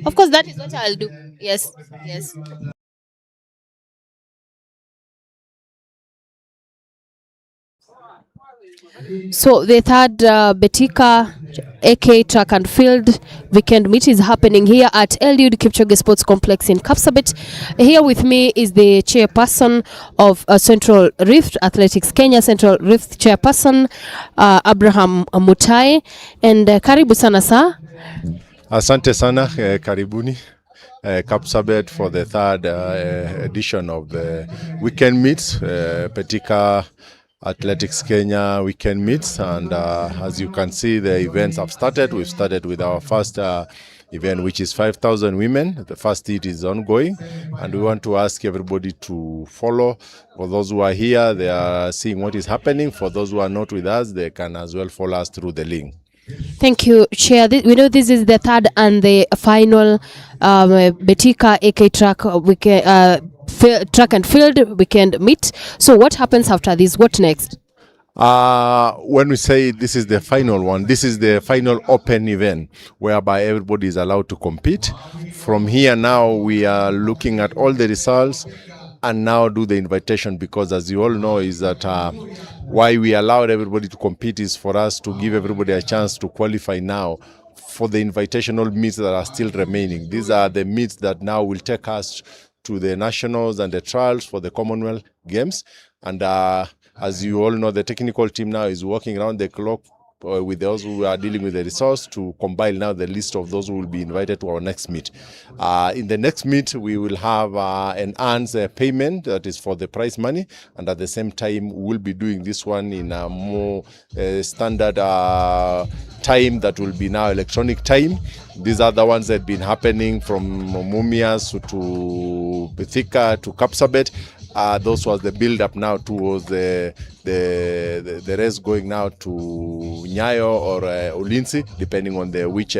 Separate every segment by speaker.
Speaker 1: Of course, that is what I'll do. Yes, yes. So the third Betika AK track and field weekend meet is happening here at Eliud Kipchoge Sports Complex in Kapsabet. Here with me is the chairperson of Central Rift Athletics Kenya, Central Rift chairperson Abraham Mutai, and karibu sana sa.
Speaker 2: Asante sana, karibuni. Kapsabet for the third edition of the weekend meets, Betika Athletics Kenya weekend meets, and as you can see, the events have started. We've started with our first event, which is 5,000 women. The first heat is ongoing, and we want to ask everybody to follow. For those who are here, they are seeing what is happening. For those who are not with us, they can as well follow us through the link.
Speaker 1: Thank you, Chair. We know this is the third and the final Betika AK track track and field weekend meet. So what happens after this? What next?
Speaker 2: When we say this is the final one, this is the final open event whereby everybody is allowed to compete. From here now, we are looking at all the results and now do the invitation, because as you all know is that why we allowed everybody to compete is for us to give everybody a chance to qualify now for the invitational meets that are still remaining. These are the meets that now will take us to the nationals and the trials for the Commonwealth Games. And as you all know, the technical team now is working around the clock with those who are dealing with the resource to compile now the list of those who will be invited to our next meet. In the next meet, we will have an earns payment that is for the prize money, and at the same time, we'll be doing this one in a more standard time that will be now electronic time. These are the ones that have been happening from Mumias to Betika to Kapsabet. Those was the build up now towards the race going now to Nyayo or Ulinzi, depending on the which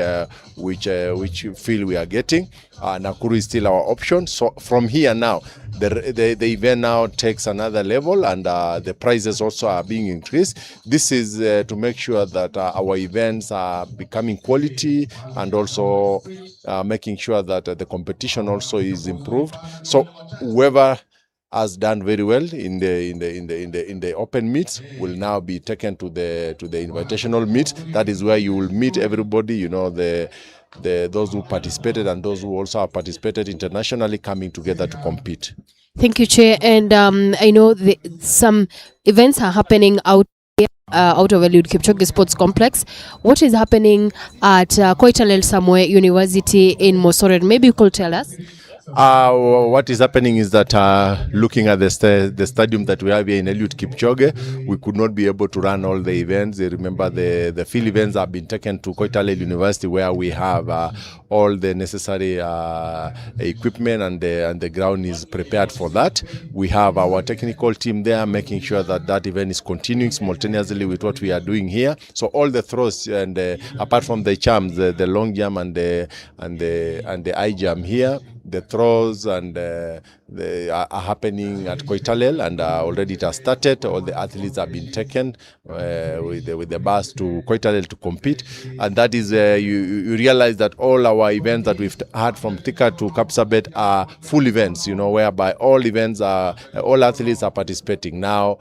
Speaker 2: field we are getting. Nakuru is still our option. So from here now, the event now takes another level, and the prizes also are being increased. This is to make sure that our events are becoming quality, and also making sure that the competition also is improved. So whoever has done very well in the open meets will now be taken to the invitational meet. That is where you will meet everybody, you know, those who participated and those who also have participated internationally, coming together to compete.
Speaker 1: Thank you, Chair. And I know some events are happening out of Eliud Kipchoge Sports Complex. What is happening at Koitalel Samoe University in Mosoret? Maybe you could tell us.
Speaker 2: What is happening is that looking at the stadium that we have here in Eliud Kipchoge, we could not be able to run all the events. Remember, the field events have been taken to Koitalel University, where we have all the necessary equipment, and the ground is prepared for that. We have our technical team there making sure that that event is continuing simultaneously with what we are doing here. So all the throws, and apart from the jumps, the long jump and the high jump here, the throws and they are happening at Koitalel, and already it has started. All the athletes have been taken with the bus to Koitalel to compete, and that is you realize that all our events that we've had from Thika to Kapsabet are full events, you know, whereby all all athletes are participating now.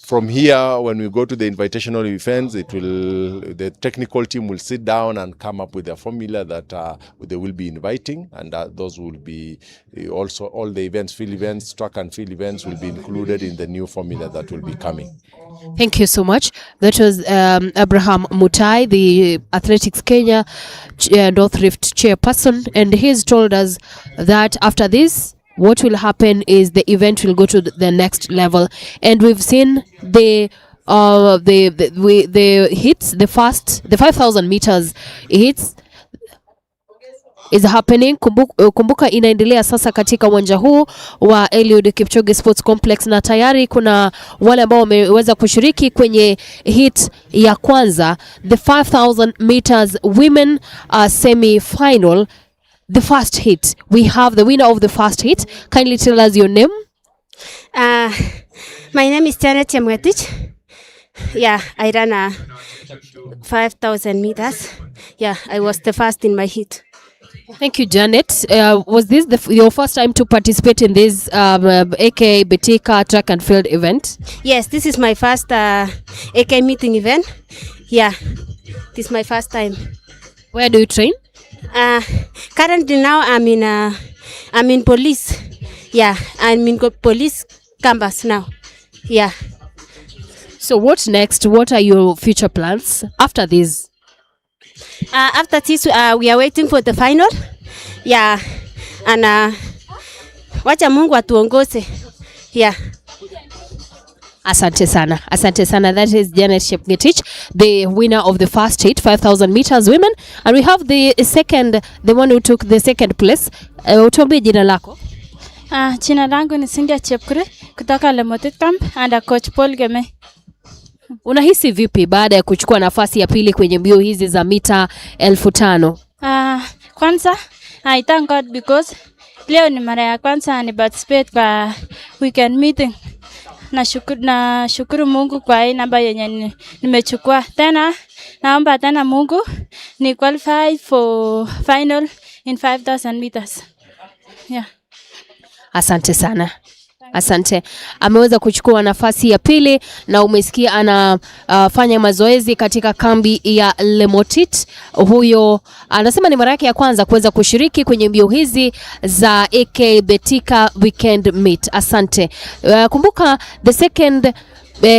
Speaker 2: From here, when we go to the invitational events, the technical team will sit down and come up with a formula that they will be inviting, and those will be also all the events, field events, track and field events will be included in the new formula that will be coming.
Speaker 1: Thank you so much. That was Abraham Mutai, the Athletics Kenya North Rift chairperson, and he's told us that after this, what will happen is the event will go to the next level, and we've seen the hits, the 5,000 meters hits is happening. Kumbuka inaendelea sasa katika uwanja huu wa Eliud Kipchoge Sports Complex, na tayari kuna wale ambao wameweza kushiriki kwenye hit ya kwanza, the 5,000 meters women semi-final. The first hit, we have the winner of the first hit. Kindly tell us your name.
Speaker 3: My name is Janet Chemwetich. Yeah, I ran 5,000 meters. Yeah, I was the first in my hit.
Speaker 1: Thank you, Janet. Was this your first time to participate in this AK Betika track and field event?
Speaker 3: Yes, this is my first AK meeting event. Yeah, this is my first time.
Speaker 1: Where do you train?
Speaker 3: Uh, Currently now I'm in police. Yeah, I'm in police campus now. Yeah.
Speaker 1: So what next? What are your future plans after this?
Speaker 3: After this, we are waiting for the final. Yeah, and wacha Mungu atuongoze. Yeah.
Speaker 1: Asante sana. Asante sana. That is Janet Shepngetich, the winner of the first heat, 5,000 meters women. And we have the second, the one who took the second place. Utuambie jina lako.
Speaker 4: Jina langu ni Cynthia Chepkure kutoka Lemotit Camp and coach Paul Geme.
Speaker 1: Unahisi vipi baada ya kuchukua nafasi ya pili kwenye mbio hizi za mita 5,000?
Speaker 4: Kwanza, I thank God because leo ni mara ya kwanza ni participate kwa weekend meeting. Nashukuru Mungu kwa hii namba yenye nimechukua. Tena naomba tena Mungu ni qualify for final in 5,000 meters. Yeah.
Speaker 1: Asante sana. Asante. Ameweza kuchukua nafasi ya pili na umesikia anafanya mazoezi katika kambi ya Lemotit. Huyo anasema ni mara yake ya kwanza kuweza kushiriki kwenye mbio hizi za AK Betika weekend meet. Asante. Kumbuka the second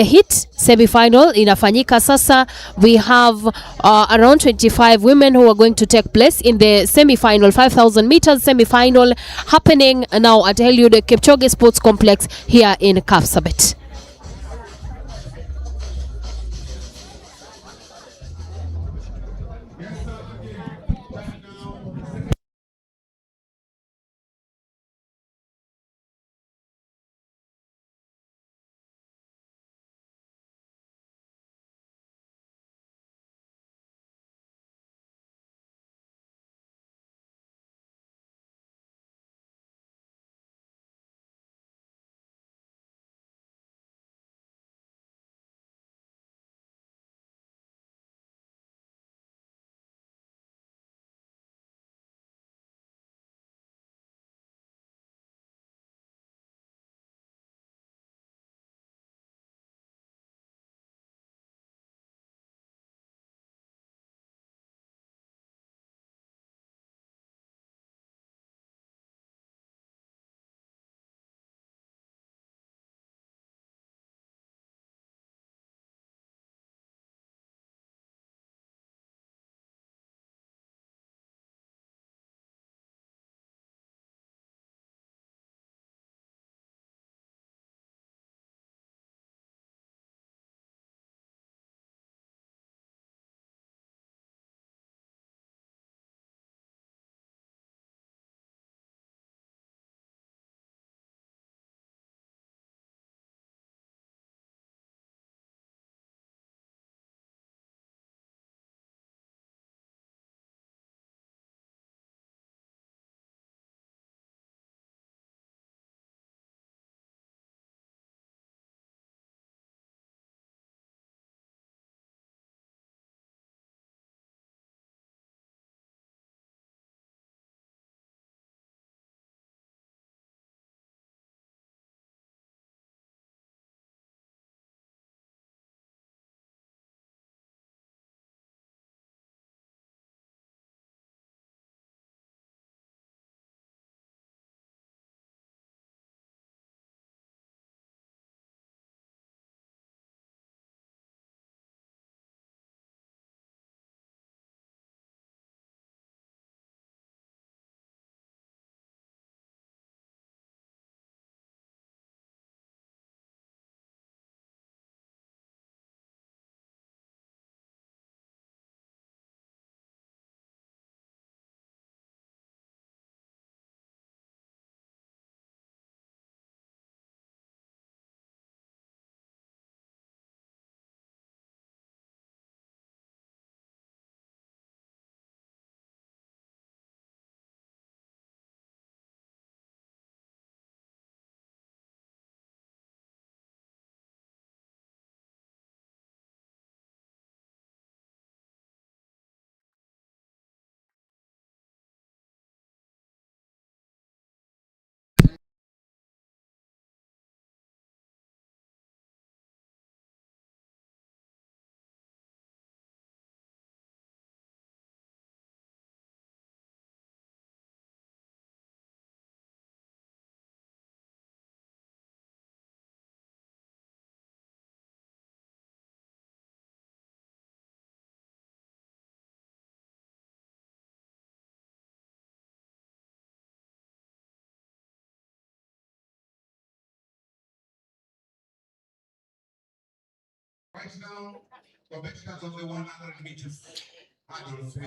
Speaker 1: hit semifinal inafanyika sasa. We have around 25 women who are going to take place in the semifinal, 5,000 meters semifinal, happening now at Eliud Kipchoge Sports Complex here in Kapsabet.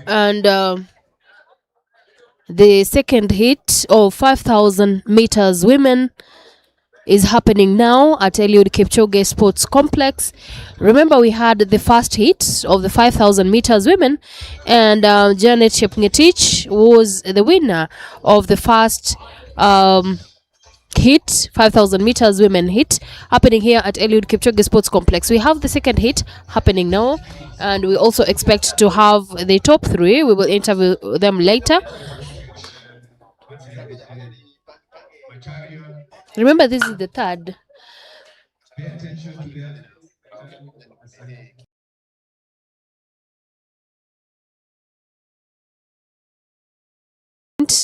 Speaker 1: And the second heat of 5,000 meters women is happening now at Eliud Kipchoge Sports Complex. Remember, we had the first heat of the 5,000 meters women, and Janet Chepngetich was the winner of the first hit, 5,000 meters women hit, happening here at Eliud Kipchoge Sports Complex. We have the second hit happening now, and we also expect to have the top three. We will interview them later. Remember, this is the third.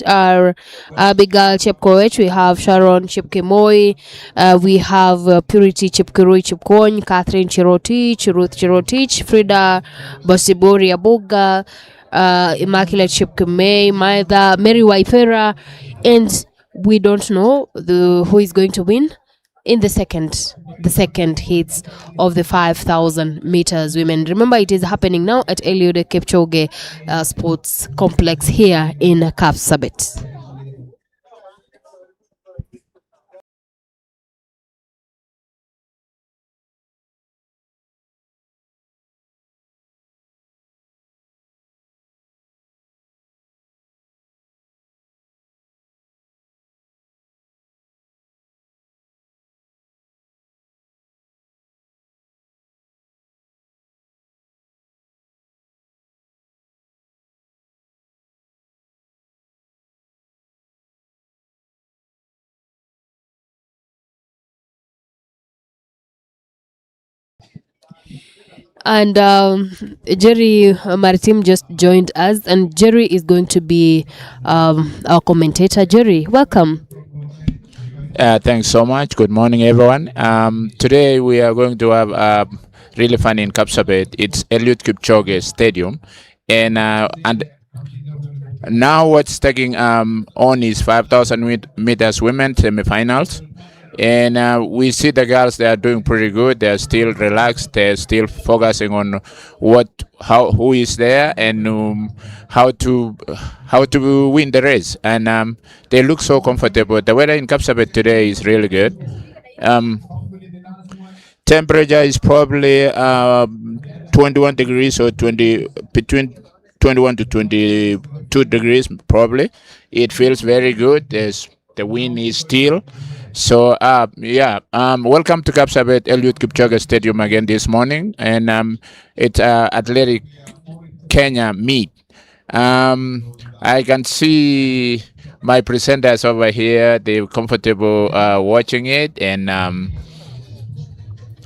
Speaker 1: Are Abigail Chepkoech, we have Sharon Chepkemoi, we have Purity Chepkirui Chepkony, Catherine Chirotich, Ruth Chirotich, Frida Bosibori Abuga, Immaculate Chepkemei, Maida, Mary Waifera, and we don't know who is going to win in the second hits of the 5,000 meters women. Remember, it is happening now at Eliud Kipchoge Sports Complex here in Kapsabet. And Jerry Maritim just joined us, and Jerry is going to be our commentator. Jerry, welcome.
Speaker 5: Thanks so much. Good morning, everyone. Today we are going to have really fun in Kapsabet. It's Eliud Kipchoge Stadium, and now what's taking on is 5,000 meters women semifinals. And we see the girls, they are doing pretty good. They're still relaxed. They're still focusing on who is there, and how to win the race. And they look so comfortable. The weather in Kapsabet today is really good. Temperature is probably 21 degrees, or between 21 to 22 degrees probably. It feels very good. The wind is still. So welcome to Kapsabet Eliud Kipchoge Stadium again this morning, and it's Athletic Kenya meet. I can see my presenters over here. They're comfortable watching it, and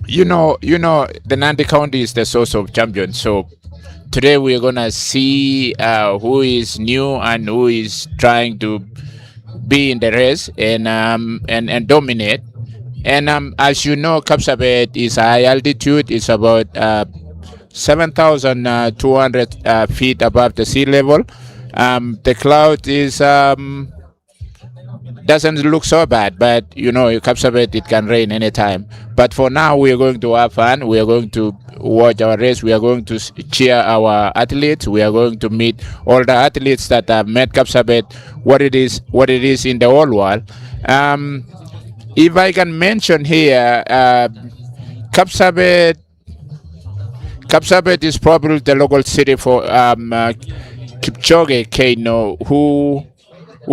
Speaker 5: you know, the Nandi County is the source of champions. So today we're gonna see who is new and who is trying to be in the race and dominate. And as you know, Kapsabet is high altitude. It's about 7,200 feet above the sea level. The cloud is doesn't look so bad, but you know, Kapsabet, it can rain anytime. But for now, we are going to have fun. We are going to watch our race. We are going to cheer our athletes. We are going to meet all the athletes that have met Kapsabet, what it is in the whole world. If I can mention here, Kapsabet is probably the local city for Kipchoge Keino, who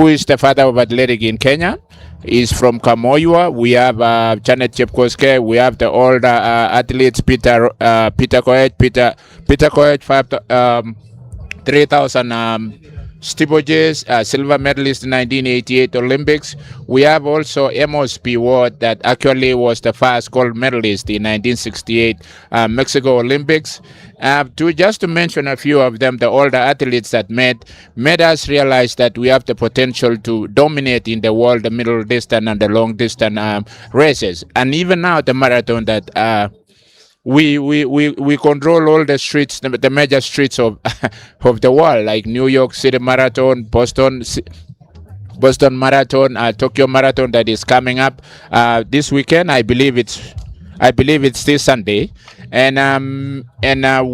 Speaker 5: is the father of athletic in Kenya. He's from Kamoyua. We have Janet Chepkoske. We have the older athletes, Peter Koech, 3,000 steeplechase, silver medalist in 1988 Olympics. We have also Amos P. Ward, that actually was the first gold medalist in 1968 Mexico Olympics. Just to mention a few of them, the older athletes that made us realize that we have the potential to dominate in the world, the middle distance and the long distance races. And even now, the marathon that we control all the streets, the major streets of of the world, like New York City Marathon, Boston Marathon, Tokyo Marathon that is coming up this weekend. I believe it's I believe it's this Sunday, and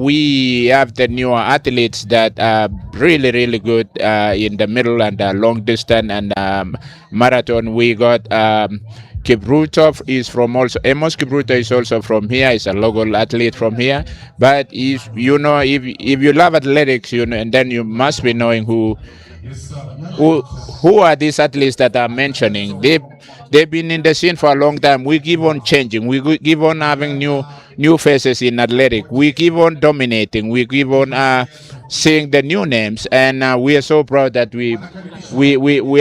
Speaker 5: we have the newer athletes that are really really good in the middle and long distance and marathon. We got. Kibrutov is from also Amos Kibruto is also from here. He's a local athlete from here. But if you know, if you love athletics, you know, and then you must be knowing who are these athletes that I'm mentioning. They've been in the scene for a long time. We keep on changing. We keep on having new faces in athletic. We keep on dominating. We keep on seeing the new names, and we are so proud that we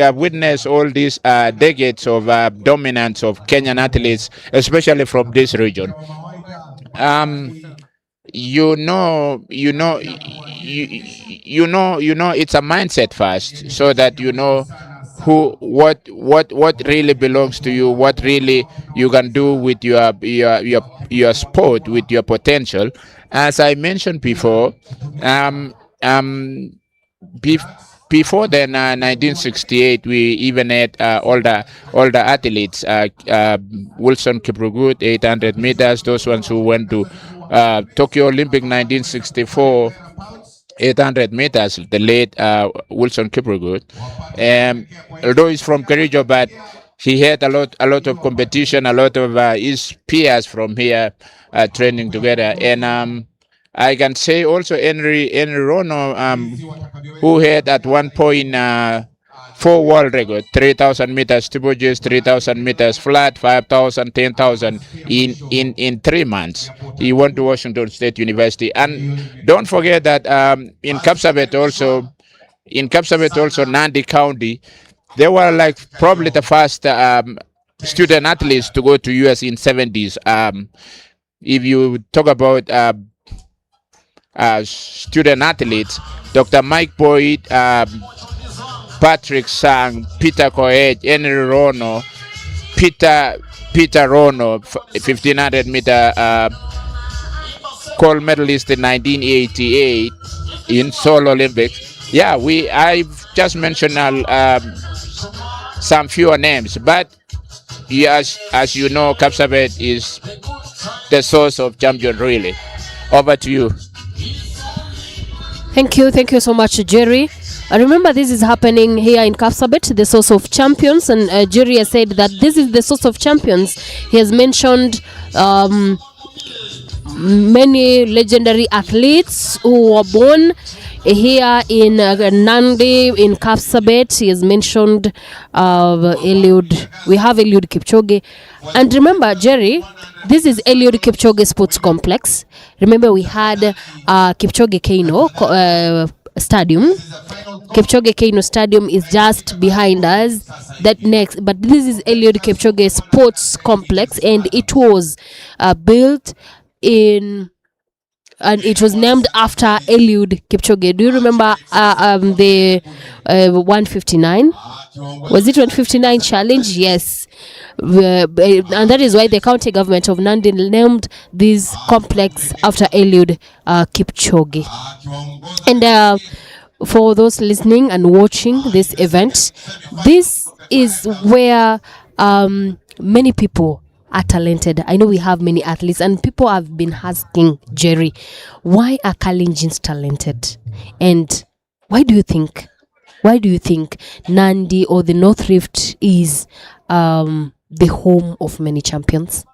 Speaker 5: have witnessed all these decades of dominance of Kenyan athletes, especially from this region. You know, it's a mindset first, so that you know what really belongs to you, what really you can do with your sport, with your potential. As I mentioned before, um, um, before then, 1968, we even had older athletes, Wilson Kiprugut, 800 meters, those ones who went to Tokyo Olympic 1964, 800 meters, the late Wilson Kiprugut. Although he's from Kericho, but he had a lot of competition, a lot of his peers from here training together. And I can say also Henry Rono, who had at one point 4 world record: 3,000 meters steeplechase, 3,000 meters flat, 5,000, 10,000 in 3 months. He went to Washington State University, and don't forget that in Kapsabet also, Nandi County, they were like probably the first student athletes to go to US in 70s. If you talk about student athletes, Dr. Mike Boyd, Patrick Sang, Peter Koech, Henry Rono, Peter Rono, 1500 meter gold medalist in 1988 in Seoul Olympics. Yeah, I've just mentioned some fewer names, but yes, as you know, Kapsabet is the source of champion. Really, over to you.
Speaker 1: Thank you so much, Jerry. Remember, this is happening here in Kapsabet, the source of champions, and Jerry has said that this is the source of champions. He has mentioned many legendary athletes who were born here in Nandi, in Kapsabet. He has mentioned Eliud. We have Eliud Kipchoge. And remember, Jerry, this is Eliud Kipchoge Sports Complex. Remember, we had Kipchoge Keino Stadium. Kipchoge Keino Stadium is just behind us. That next, but this is Eliud Kipchoge Sports Complex, and it was built in, and it was named after Eliud Kipchoge. Do you remember the 159? Was it 159 challenge? Yes. And that is why the county government of Nandi named this complex after Eliud Kipchoge. And for those listening and watching this event, this is where many people are talented. I know we have many athletes, and people have been asking Jerry, why are Kalenjins talented? And why do you think Nandi or the North Rift is the home of many champions?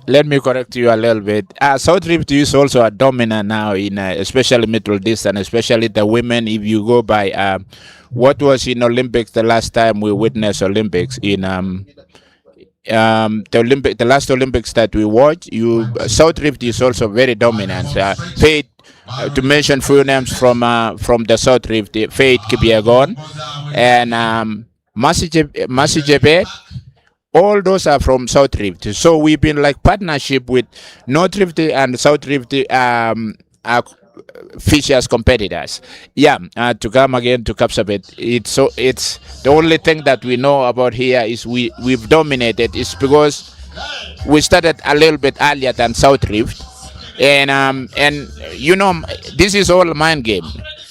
Speaker 5: Let me correct you a little bit. South Rift is also a dominant now in especially middle distance, especially the women. If you go by what was in Olympics the last time we witnessed Olympics in the last Olympics that we watched, South Rift is also very dominant. Faith, to mention few names from the South Rift, Faith Kipyegon and Masijebet. All those are from South Rift. So we've been like partnership with North Rift and South Rift features competitors. Yeah, to come again to Kapsabet, it's the only thing that we know about here is we've dominated. It's because we started a little bit earlier than South Rift, and you know, this is all mind game.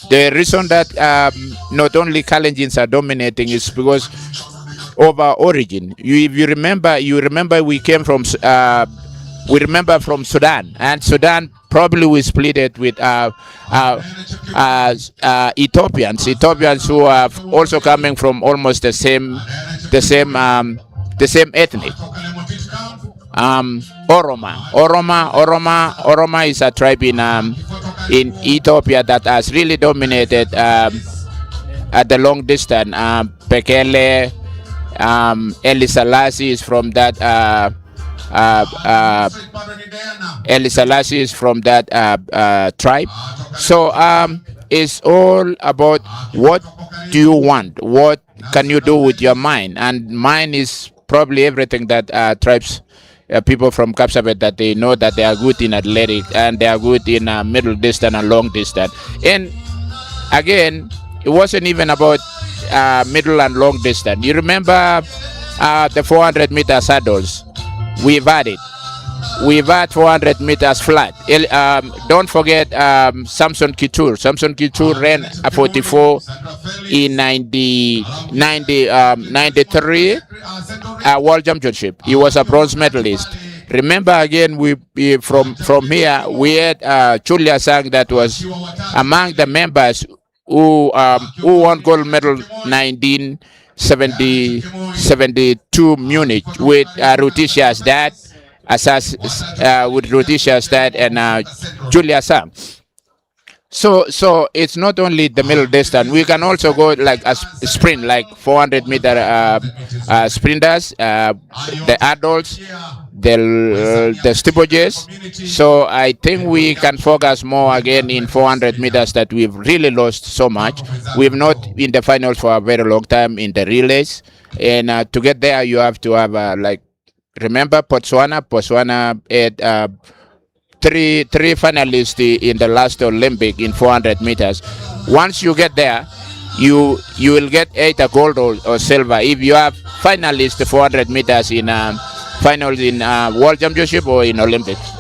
Speaker 5: The reason that not only Kalenjins are dominating is because over origin. If you remember we came from from Sudan, and Sudan probably we split it with Ethiopians who are also coming from almost the same ethnic. Oroma is a tribe in Ethiopia that has really dominated at the long distance. Bekele, Eli Selassie is from that. Eli Selassie is from that tribe. So it's all about what do you want? What can you do with your mind? And mind is probably everything that tribes. People from Kapsabet, that they know that they are good in athletic and they are good in middle distance and long distance. And again, it wasn't even about middle and long distance. You remember the 400 meters hurdles? We've had it. We've had 400 meters flat. Don't forget Samson Kitur. Samson Kitur ran a 44 in 93 World Championship. He was a bronze medalist. Remember again, we from here we had Julia Sang, that was among the members who won gold medal 1972 Munich with Ruticia's dad. With Rhodesia's dad and Julia Sang. So it's not only the middle distance. We can also go like a sprint, like 400 meter sprinters, the adults, the steeplechase. So I think we can focus more again in 400 meters that we've really lost so much. We've not in the finals for a very long time in the relays, and to get there you have to have remember Botswana had three finalists in the last Olympic in 400 meters. Once you get there, you will get either gold or silver. If you have finalists 400 meters in finals in World Championship or in Olympics,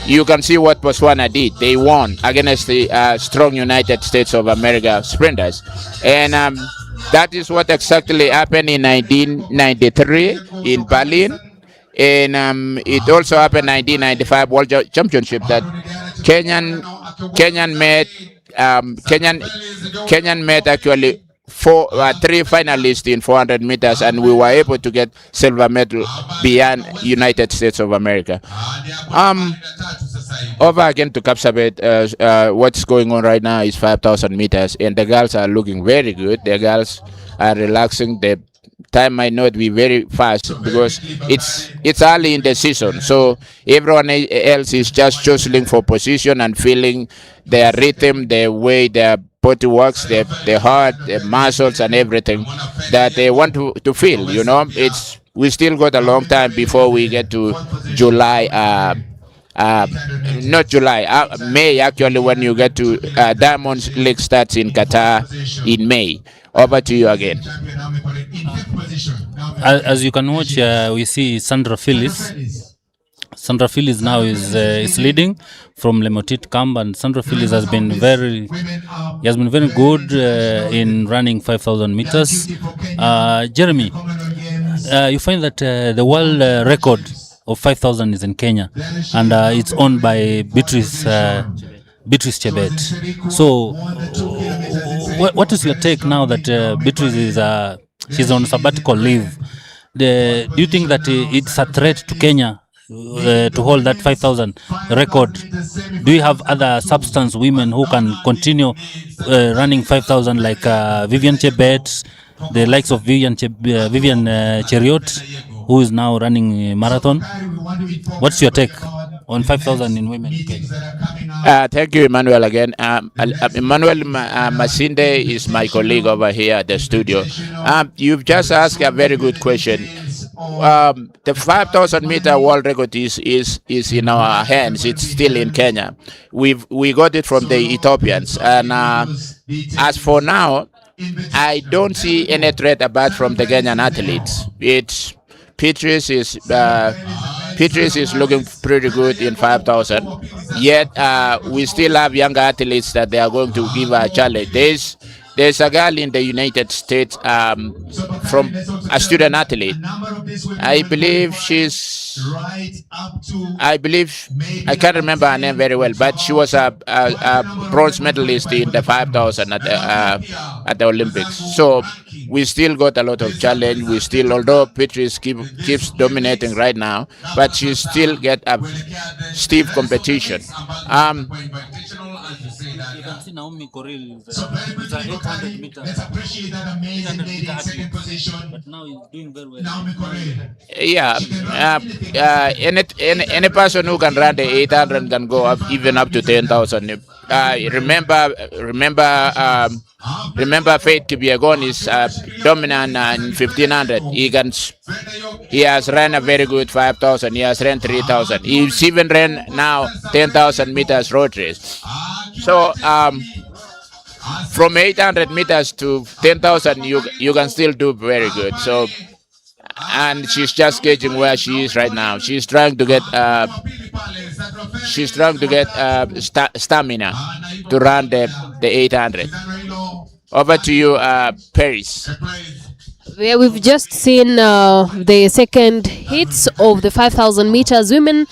Speaker 5: you can see what Botswana did. They won against the strong United States of America sprinters, and that is what exactly happened in 1993 in Berlin. And it also happened 1995 World Championship that Kenyan made actually three finalists in 400 meters, and we were able to get silver medal beyond United States of America. Over again to Kapsabet. What's going on right now is 5,000 meters, and the girls are looking very good. The girls are relaxing. The time might not be very fast because it's early in the season, so everyone else is just jostling for position and feeling their rhythm, the way their body works, their heart, their muscles, and everything that they want to feel. We still got a long time before we get to July. Not July, May actually, when you get to Diamond League starts in Qatar in May. Over to you again.
Speaker 6: As you can watch, we see Sandra Phillips. Sandra Phillips now is leading from Lemotit camp, and Sandra Phillips has been very good in running 5,000 meters. Jeremy, you find that the world record of 5,000 is in Kenya, and it's owned by Beatrice Chebet. So, what is your take now that Beatrice she's on sabbatical leave? Do you think that it's a threat to Kenya to hold that 5,000 record? Do you have other substance women who can continue running 5,000 like Vivian Chebet, the likes of Vivian Cheriot, who is now running marathon? What's your take on 5,000 in women?
Speaker 5: Thank you, Emmanuel, again. Emmanuel Masinde is my colleague over here at the studio. You've just asked a very good question. The 5,000 meter world record is in our hands. It's still in Kenya. We got it from the Ethiopians, and as for now, I don't see any threat apart from the Kenyan athletes. Beatrice is looking pretty good in 5,000. Yet we still have younger athletes that they are going to give a challenge. there's a girl in the United States from a student athlete. I believe I can't remember her name very well, but she was a bronze medalist in the 5,000 at the Olympics. So we still got a lot of challenge. We still, although Beatrice keeps dominating right now, but she still get a stiff competition.
Speaker 6: You can see Naomi Coril is a 800 meter athlete, but now he's doing very well.
Speaker 5: Yeah, any person who can run the 800 can go up even up to 10,000. Remember Faith Kipyegon is dominant in 1500. He has ran a very good 5,000. He has ran 3,000. He's even ran now 10,000 meters road race. So from 800 meters to 10,000, you can still do very good. So, and she's just gauging where she is right now. She's trying to get stamina to run the 800. Over to you, Paris.
Speaker 1: Where we've just seen the second hits of the 5,000 meters women.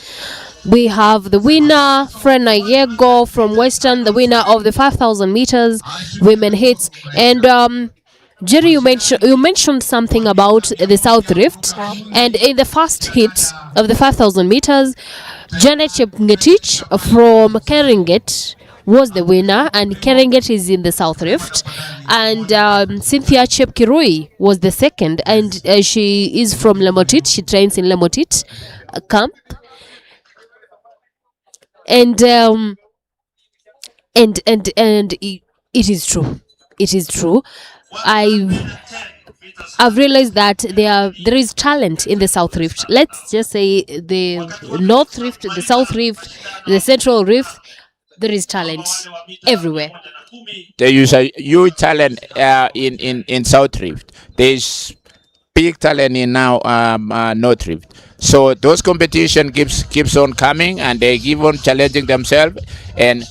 Speaker 1: We have the winner, Frena Yego from Western, the winner of the 5,000 meters women hits. And Jerry, you mentioned something about the South Rift. And in the first hit of the 5,000 meters, Janet Chepngetich from Keringet was the winner, and Keringet is in the South Rift. And Cynthia Chepkirui was the second, and she is from Lemotit. She trains in Lemotit camp. And it is true. It is true. I've realized that there is talent in the South Rift. Let's just say the North Rift, the South Rift, the Central Rift. There is talent everywhere.
Speaker 5: There is a huge talent in South Rift. There's big talent in now North Rift. So those competition keeps on coming, and they keep on challenging themselves. And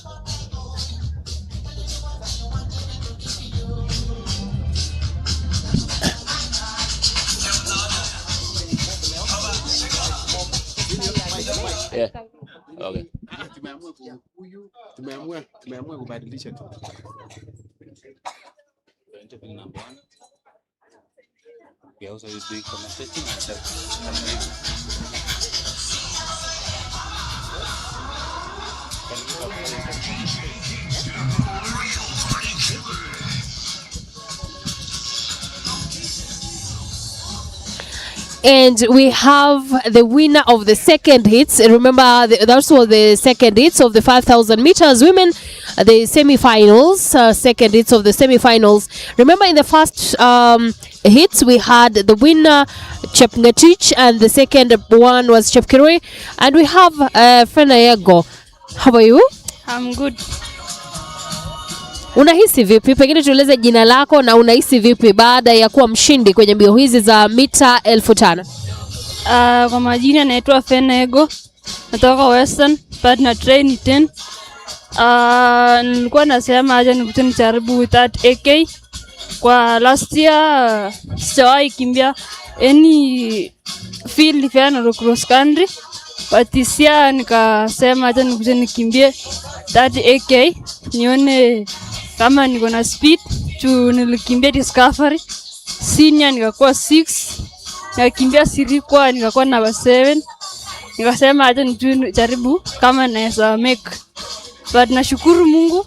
Speaker 5: yeah, okay.
Speaker 7: Tumeamua kubadilisha tu.
Speaker 6: We also is doing commentating and
Speaker 1: And we have the winner of the second hits. Remember, that was the second hits of the 5,000 meters women, the semifinals, second hits of the semifinals. Remember, in the first hits, we had the winner, Chepngetich, and the second one was Chepkirui. And we have Frena Yego. How are you?
Speaker 4: I'm good.
Speaker 1: Unahisi vipi? Pengine tueleze jina lako na unahisi vipi baada ya kuwa mshindi kwenye mbio hizi za mita 5,000?
Speaker 4: Kwa majina naitwa Fenego. Natoka Western, partner train 10. Nilikuwa nasema aje nikuje nijaribu that AK. Kwa last year sijawahi kimbia any field final cross country. But this year nikasema aje nikuje nikimbie that AK. Nione kama niko na speed. Nilikimbia Discovery senior nikakuwa 6, nikakimbia Sirikwa nikakuwa number 7. Nikasema acha nijaribu kama naweza make. But nashukuru Mungu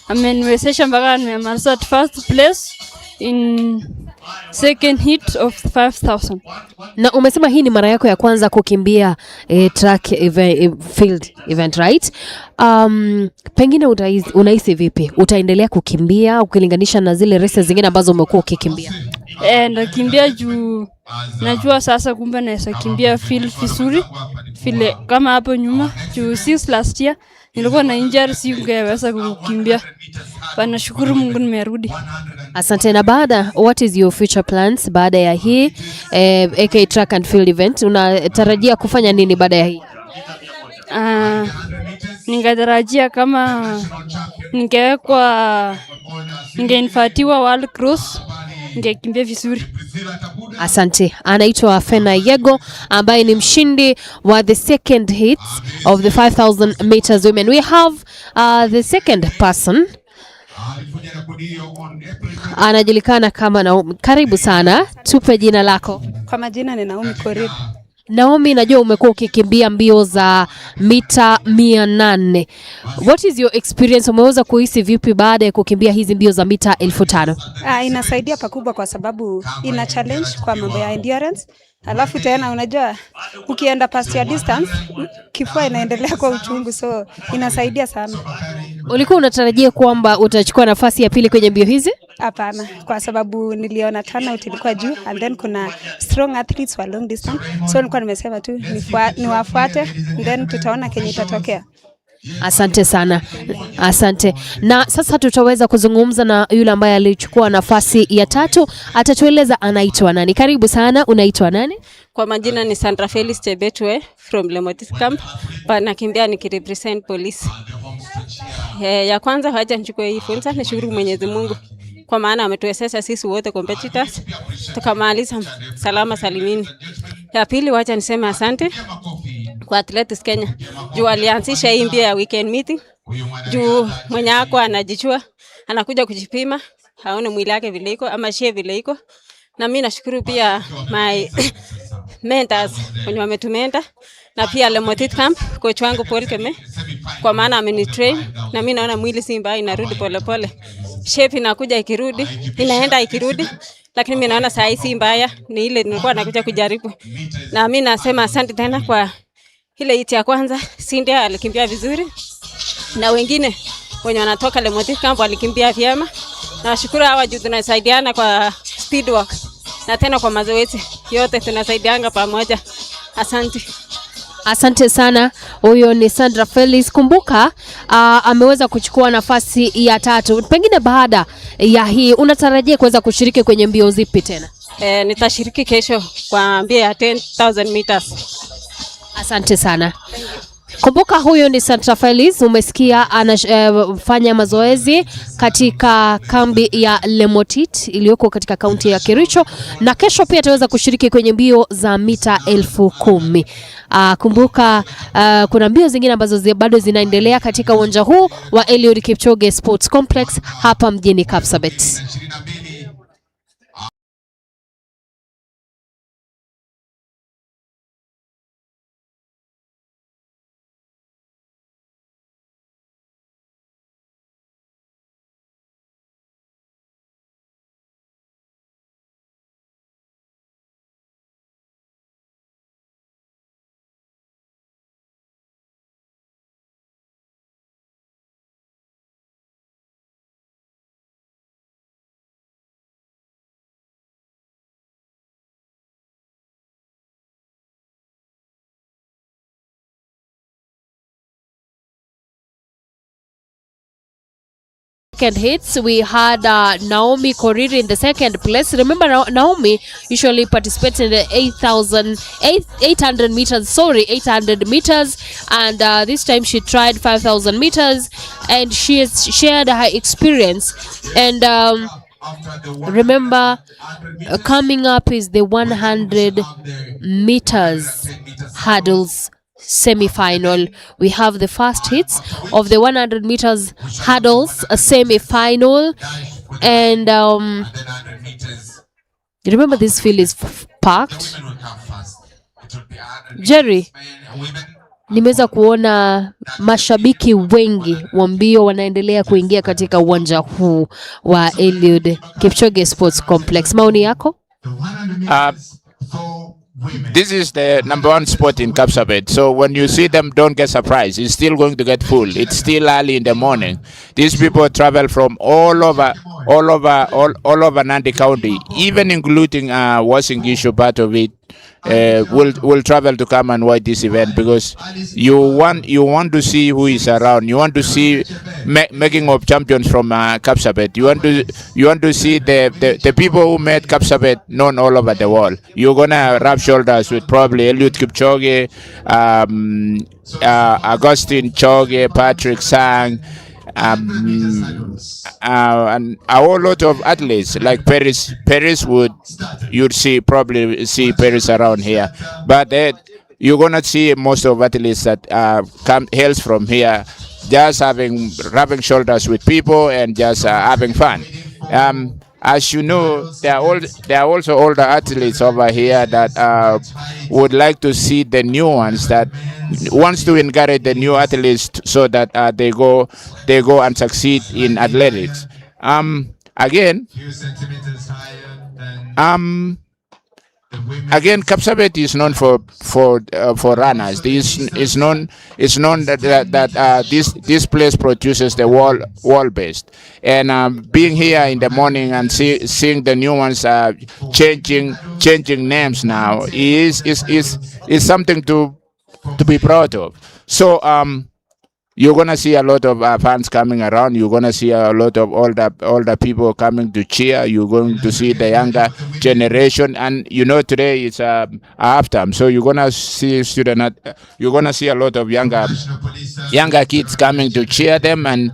Speaker 4: ameniwezesha mpaka nimemaliza first place in second hit of 5,000.
Speaker 1: Na umesema hii ni mara yako ya kwanza kukimbia track field event, right? Pengine unahisi vipi? Utaendelea kukimbia ukilinganisha na zile races zingine ambazo umekuwa ukikimbia?
Speaker 4: Nakimbia juu najua sasa kumbe naweza kimbia field vizuri. Vile kama hapo nyuma juu since last year nilikuwa na injury, singeweza kukimbia. Bana, shukuru Mungu nimerudi.
Speaker 1: Asante. Na baada, what is your future plans baada ya hii AK track and field event? Unatarajia kufanya nini baada ya hii?
Speaker 4: Ningetarajia kama ningeinfatiwa World Cross ningekimbia vizuri.
Speaker 1: Asante. Anaitwa Fena Yego ambaye ni mshindi wa the second hit of the 5000 meters women. We have the second person. Anajulikana kama Naomi. Karibu sana. Tupe jina lako.
Speaker 8: Kwa majina ni Naomi Korir.
Speaker 1: Naomi, najua umekuwa ukikimbia mbio za mita 800. What is your experience? Umeweza kuhisi vipi baada ya kukimbia hizi mbio za mita 1500?
Speaker 8: Inasaidia pakubwa kwa sababu ina challenge kwa mambo ya endurance. Alafu tena unajua ukienda past your distance kifua inaendelea kwa uchungu, so inasaidia sana.
Speaker 1: Ulikuwa unatarajia kwamba utachukua nafasi ya pili kwenye mbio hizi?
Speaker 8: Hapana, kwa sababu niliona turnout ilikuwa juu and then kuna strong athletes wa long distance. So nilikuwa nimesema tu niwafuate then tutaona kenye itatokea.
Speaker 1: Asante sana. Asante. Na sasa tutaweza kuzungumza na yule ambaye alichukua nafasi ya 3. Atatueleza anaitwa nani. Karibu sana. Unaitwa nani?
Speaker 3: Kwa majina ni Sandra Felix Chebetwe from Lemotit Camp. Nakimbia nikirepresent police. Ya kwanza haja nichukue hii fursa nishukuru Mwenyezi Mungu kwa maana ametuwezesha sisi wote competitors tukamaliza salama salimini. Ya pili wacha niseme asante kwa Athletics Kenya. Juu alianzisha hii mbio ya weekend meeting. Juu mwenye wako anajichua, anakuja kujipima, haone mwili wake vile iko ama shie vile iko. Na mimi nashukuru pia my mentors wenye wametumenta na pia Lemotit Camp coach wangu Paul Keme kwa maana amenitrain na mimi naona mwili si mbaya, inarudi pole pole. Shape inakuja ikirudi, inaenda ikirudi, lakini mimi naona saa hii si mbaya, ni ile nilikuwa nakuja kujaribu. Na mimi nasema asante tena kwa ile hiti ya kwanza, Cindy alikimbia vizuri. Na wengine wenye wanatoka Lemotit Camp walikimbia vyema. Na nashukuru hawa juu tunasaidiana kwa speed walk na tena kwa mazoezi. Yote tunasaidiana pamoja. Asante.
Speaker 1: Asante sana. Huyo ni Sandra Felix. Kumbuka ameweza kuchukua nafasi ya 3. Pengine baada ya hii unatarajia kuweza kushiriki kwenye mbio zipi tena?
Speaker 3: Nitashiriki kesho kwa mbio ya 10,000 meters.
Speaker 1: Asante sana. Kumbuka huyo ni Sandra Felix, umesikia anafanya mazoezi katika kambi ya Lemotit iliyoko katika kaunti ya Kericho, na kesho pia ataweza kushiriki kwenye mbio za mita 10,000. Kumbuka kuna mbio zingine ambazo bado zinaendelea katika uwanja huu wa Eliud Kipchoge Sports Complex hapa mjini Kapsabet. Second hits, we had Naomi Korir in the second place. Remember, Naomi usually participates in the 800 meters, and this time she tried 5,000 meters, and she has shared her experience. And remember, coming up is the 100 meters hurdles semifinal. We have the first hits of the 100 meters hurdles semifinal, and remember this field is packed. Jerry, nimeweza kuona mashabiki wengi wa mbio wanaendelea kuingia katika uwanja huu wa Eliud Kipchoge Sports Complex. Maoni yako?
Speaker 5: This is the number 1 spot in Kapsabet. So when you see them, don't get surprised. It's still going to get full. It's still early in the morning. These people travel from all over Nandi County, even including Uasin Gishu, part of it, will travel to come and watch this event, because you want to see who is around. You want to see making of champions from Kapsabet. You want to see the people who made Kapsabet known all over the world. You're gonna rub shoulders with probably Eliud Kipchoge, Augustine Choge, Patrick Sang, and a whole lot of athletes like Paris. You'd probably see Paris around here, but you're gonna see most of athletes that hails from here, just rubbing shoulders with people and just having fun. As you know, there are also older athletes over here that would like to see the new ones, that wants to encourage the new athletes so that they go and succeed in athletics. Again, Kapsabet is known for runners. It's known that this place produces the wall based, and being here in the morning and seeing the new ones changing names now is something to be proud of. So you're gonna see a lot of fans coming around. You're gonna see a lot of older people coming to cheer. You're going to see the younger generation, and today it's halftime, so you're gonna see you're gonna see a lot of younger kids coming to cheer them and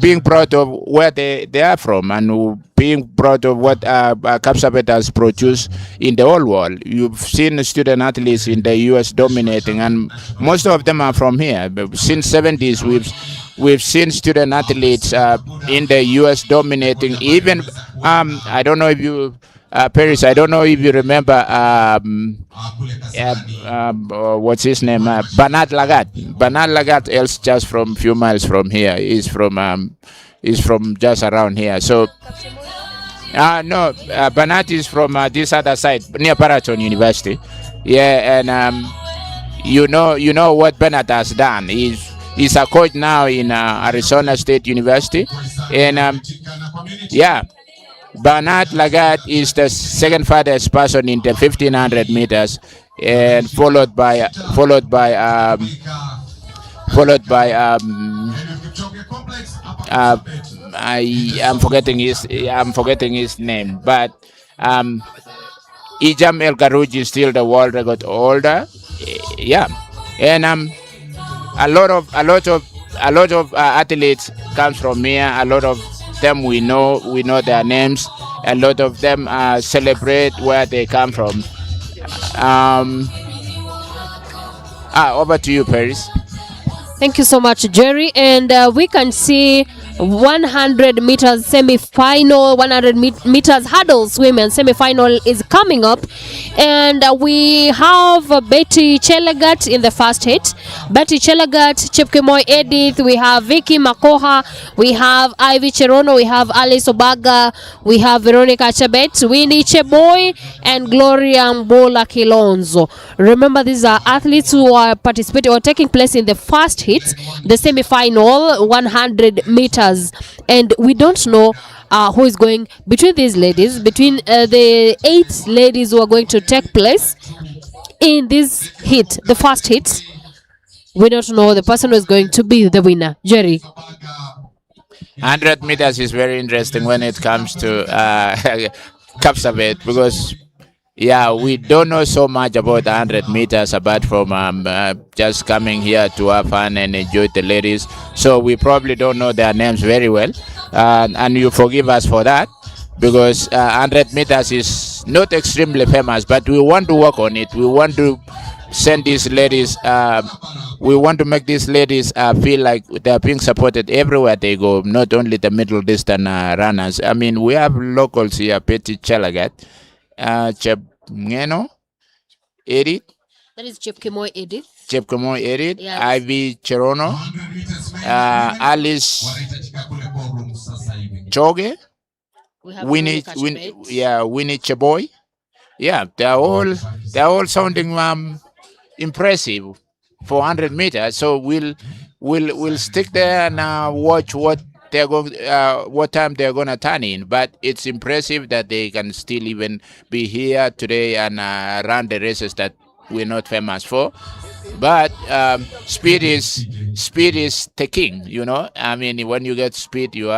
Speaker 5: being proud of where they are from, and being proud of what Kapsabet has produced in the whole world. You've seen student athletes in the US dominating, and most of them are from here. Since 70s, we've seen student athletes in the US dominating. Even I don't know if you Paris, I don't know if you remember what's his name, Bernard Lagat. Bernard Lagat is just from a few miles from here. He's from just around here. So no, Bernard is from this other side near Paraton University. Yeah, and you know what Bernard has done. He's a coach now in Arizona State University, and yeah. Bernard Lagat is the second fastest person in the 1500 meters, and followed by I am forgetting his name, but Ijam El Garouji is still the world record holder. Yeah, and a lot of athletes comes from here. A lot of them we know their names. A lot of them celebrate where they come from. Over to you, Paris.
Speaker 1: Thank you so much, Jerry. And we can see 100 meters semi-final, 100 meters hurdles women semi-final is coming up, and we have Betty Chelagat in the first hit. Betty Chelagat, Chepkemoi Edith, we have Vicky Makoha, we have Ivy Cherono, we have Alice Obaga, we have Veronica Chabet, Winnie Cheboy, and Gloria Mbola Kilonzo. Remember, these are athletes who are participating or taking place in the first hit, the semi-final 100 meters. And we don't know who is going between these ladies, between the 8 ladies who are going to take place in this hit, the first hit. We don't know the person who is going to be the winner. Jerry.
Speaker 5: 100 meters is very interesting when it comes to Kapsabet, because we don't know so much about 100 meters apart from just coming here to have fun and enjoy the ladies. So we probably don't know their names very well. And you forgive us for that, because 100 meters is not extremely famous, but we want to work on it. We want to send these ladies, we want to make these ladies feel like they're being supported everywhere they go, not only the middle distance runners. I mean, we have locals here, Betty Chelagat, Edith.
Speaker 1: That is Chepkemoi Edith.
Speaker 5: Yes. Ivy Cherono, Alice Choge, Winnie Cheboy. Yeah, they're all sounding impressive for 100 meters. So we'll stick there and watch what they're going, what time they're gonna turn in. But it's impressive that they can still even be here today and run the races that we're not famous for. But speed is the king, you know. I mean, when you get speed, you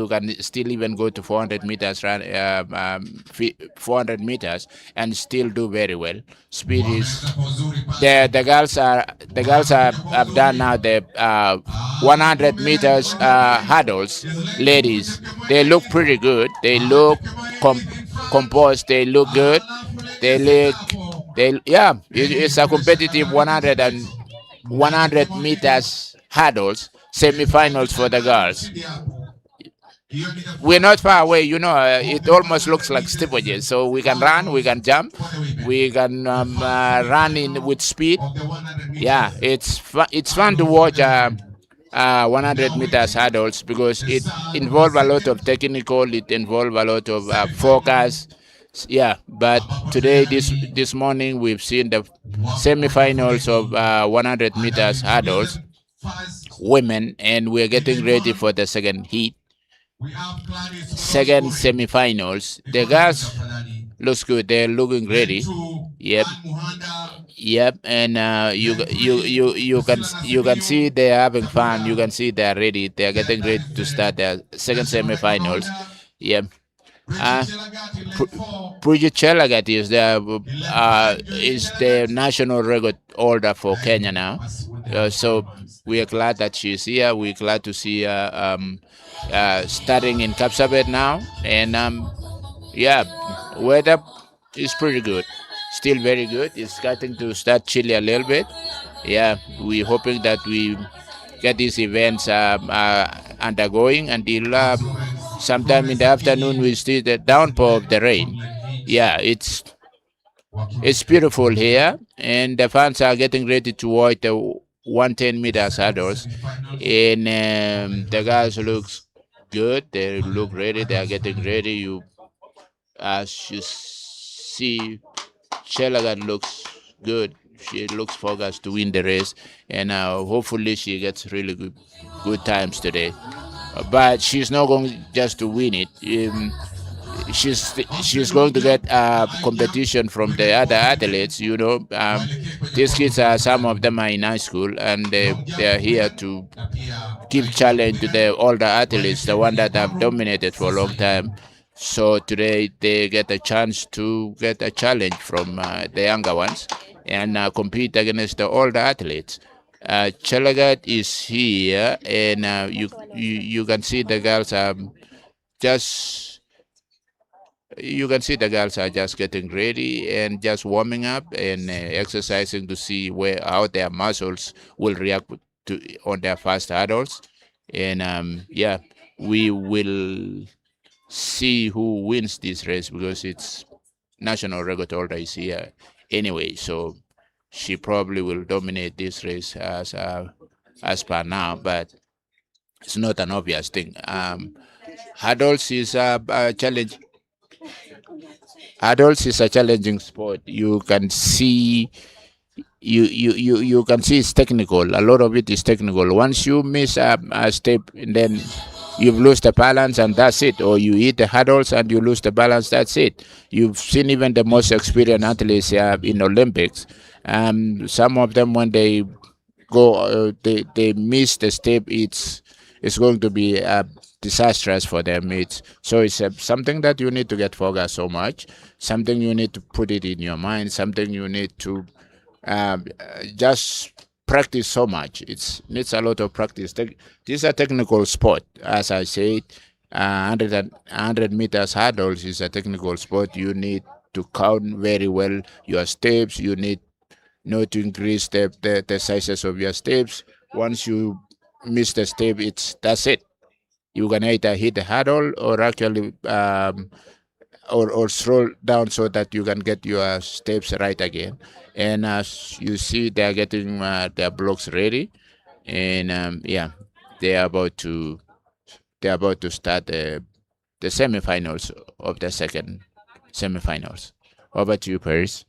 Speaker 5: can still even go to 400 meters run, 400 meters and still do very well. Speed is the girls have done now the 100 meters hurdles. Ladies, they look pretty good. They look composed. They look good. They look yeah, it's a competitive 100 meters hurdles semifinals for the girls. We're not far away, you know. It almost looks like steeplechase. So we can run, we can jump, we can run in with speed. Yeah, it's fun to watch 100 meters hurdles because it involves a lot of technical. It involves a lot of focus. Yeah, but today, this morning, we've seen the semifinals of 100 meters hurdles, women, and we're getting ready for the second heat, second semifinals. The girls looks good. They're looking ready. Yep, yep, and you can see they're having fun. You can see they're ready. They're getting ready to start their second semifinals. Yep. Bridget Chelagat is the national record holder for Kenya now. So we are glad that she's here. We're glad to see her starting in Kapsabet now. And yeah, weather is pretty good. Still very good. It's starting to start chilly a little bit. Yeah, we're hoping that we get these events undergoing until sometime in the afternoon we see the downpour of the rain. Yeah, it's beautiful here, and the fans are getting ready to watch the 110 meters hurdles. And the guys looks good. They look ready. They are getting ready. As you see, Chelagat looks good. She looks focused to win the race, and hopefully she gets really good times today. But she's not going just to win it. She's going to get competition from the other athletes. You know, these kids are, some of them are in high school, and they are here to give challenge to the older athletes, the one that have dominated for a long time. So today they get a chance to get a challenge from the younger ones and compete against the older athletes. Chelagat is here, and you can see the girls are just getting ready and just warming up and exercising to see how their muscles will react on their fast hurdles. And yeah, we will see who wins this race because it's national record holder is here anyway. So she probably will dominate this race as per now, but it's not an obvious thing. Hurdles is a challenge. Hurdles is a challenging sport. You can see you can see it's technical. A lot of it is technical. Once you miss a step, and then you've lost the balance, and that's it. Or you hit the hurdles and you lose the balance, that's it. You've seen even the most experienced athletes in Olympics. Some of them, when they go, they miss the step. It's going to be disastrous for them. It's something that you need to get focused so much. Something you need to put it in your mind. Something you need to just practice so much. It needs a lot of practice. This is a technical sport, as I said. 100 meters hurdles is a technical sport. You need to count very well your steps. You need not to increase the sizes of your steps. Once you miss the step, that's it. You can either hit the hurdle or actually or slow down so that you can get your steps right again. And as you see, they are getting their blocks ready, and yeah, they are about to start the semifinals of the second semifinals. Over to you, Paris.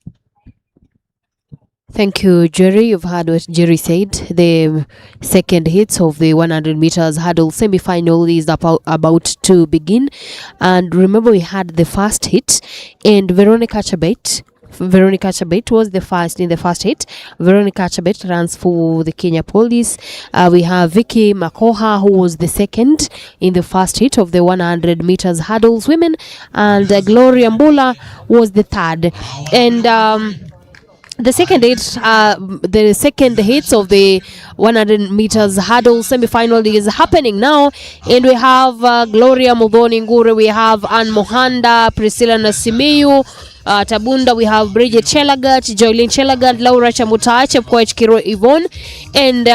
Speaker 1: Thank you, Jerry. You've heard what Jerry said. The second hits of the 100 meters hurdle semi-final is about to begin. And remember, we had the first hit, and Veronica Chabet was the first in the first hit. Veronica Chabet runs for the Kenya Police. We have Vicky Makoha, who was the second in the first hit of the 100 meters hurdles women, and Gloria Mbula was the third. And the second hits of the 100 meters hurdle semi-final is happening now, and we have Gloria Mudhoni Ngure, we have Ann Mohanda, Priscilla Nasimiyu, Tabunda, we have Bridget Chelagat, Joylene Chelagat, Laura Chamutai, Chepkoech Kiro Yvonne, and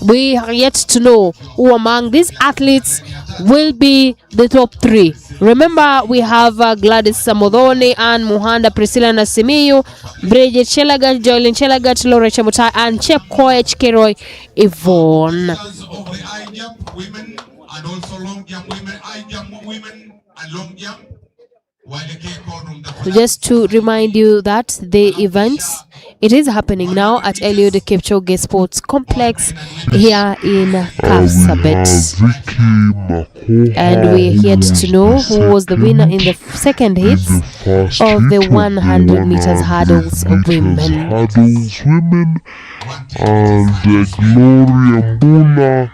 Speaker 1: we are yet to know who among these athletes will be the top three. Remember, we have Gladys Samodhoni, Ann Muhanda, Priscilla Nasimiyu, Bridget Chelagat, Joylin Chelagat, Laura Chamutai, and Chepkoech Kiroi Yvonne.
Speaker 9: Of the high jump women and also long jump women, high jump women and long jump.
Speaker 1: So just to remind you that the events, it is happening now at Eliud Kipchoge Sports Complex here in Kapsabet. And we're yet to know who was the winner in the second hits of the 100 meters hurdles women.
Speaker 10: And Gloria Mbula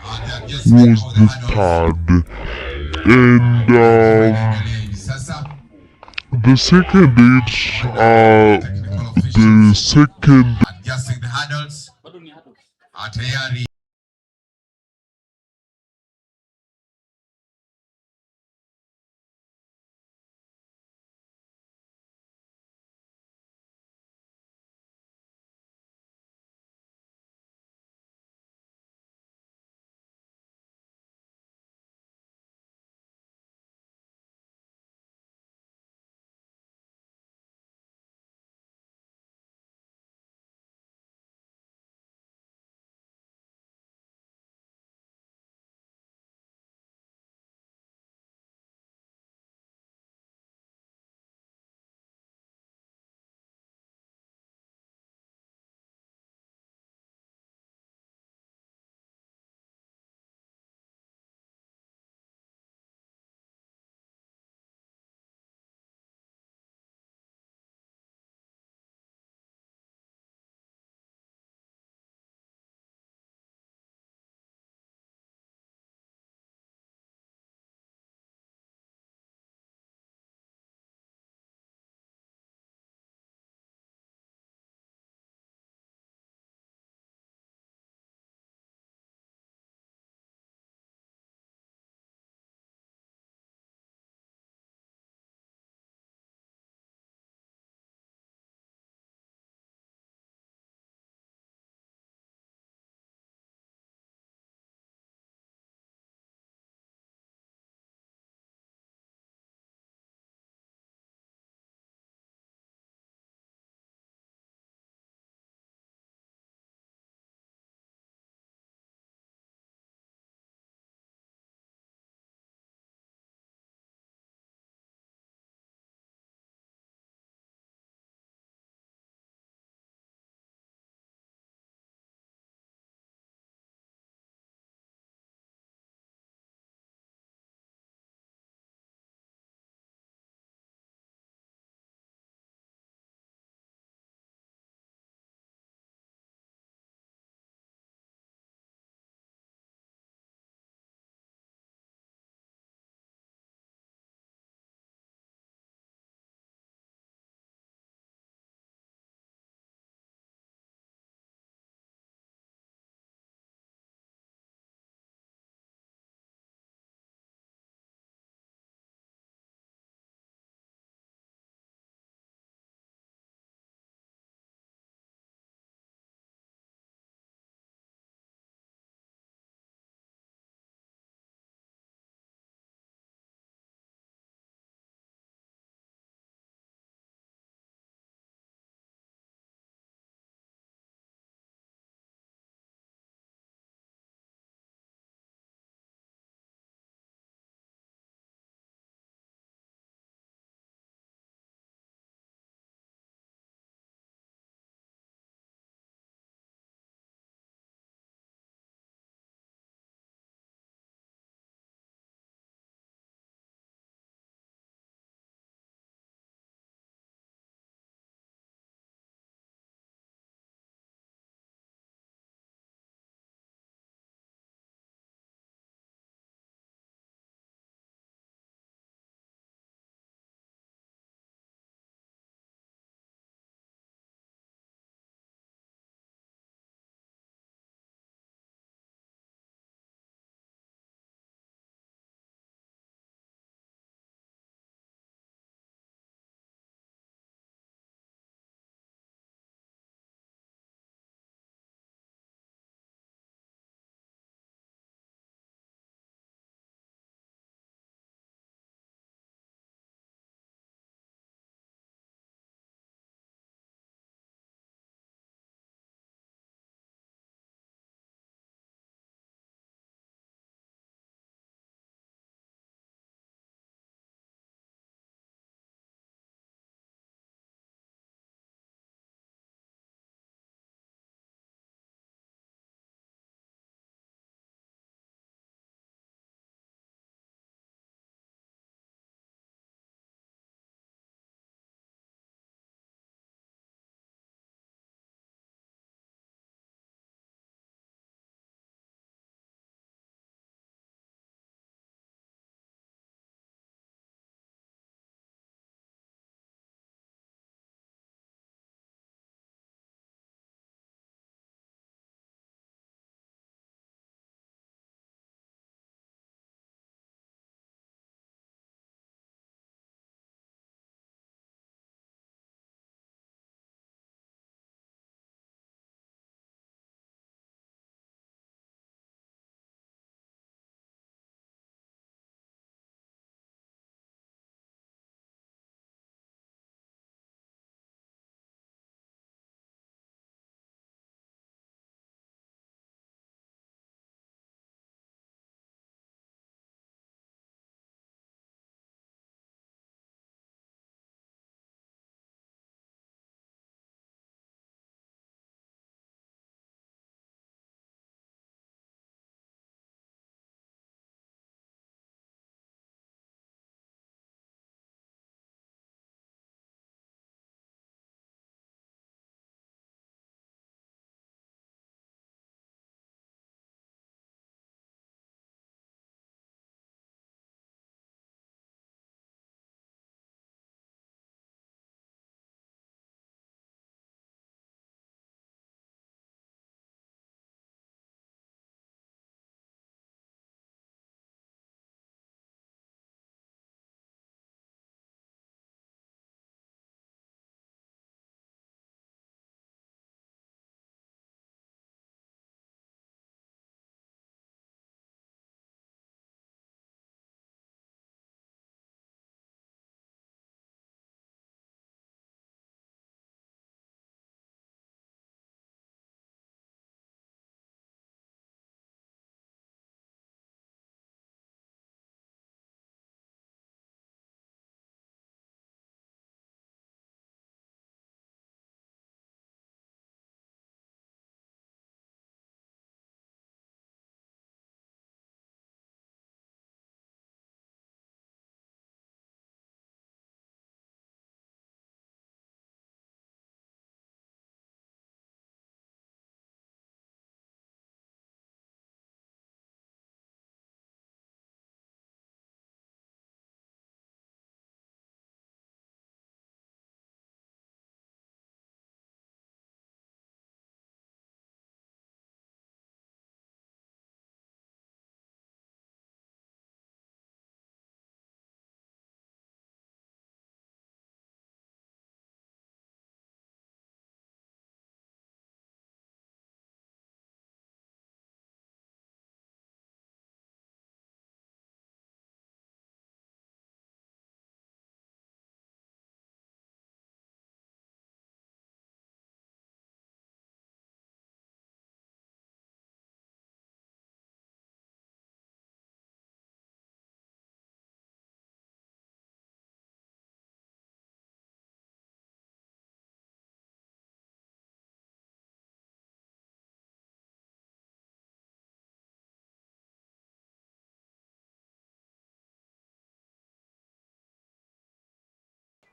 Speaker 10: was the third. And the second
Speaker 9: adjusting the hurdles.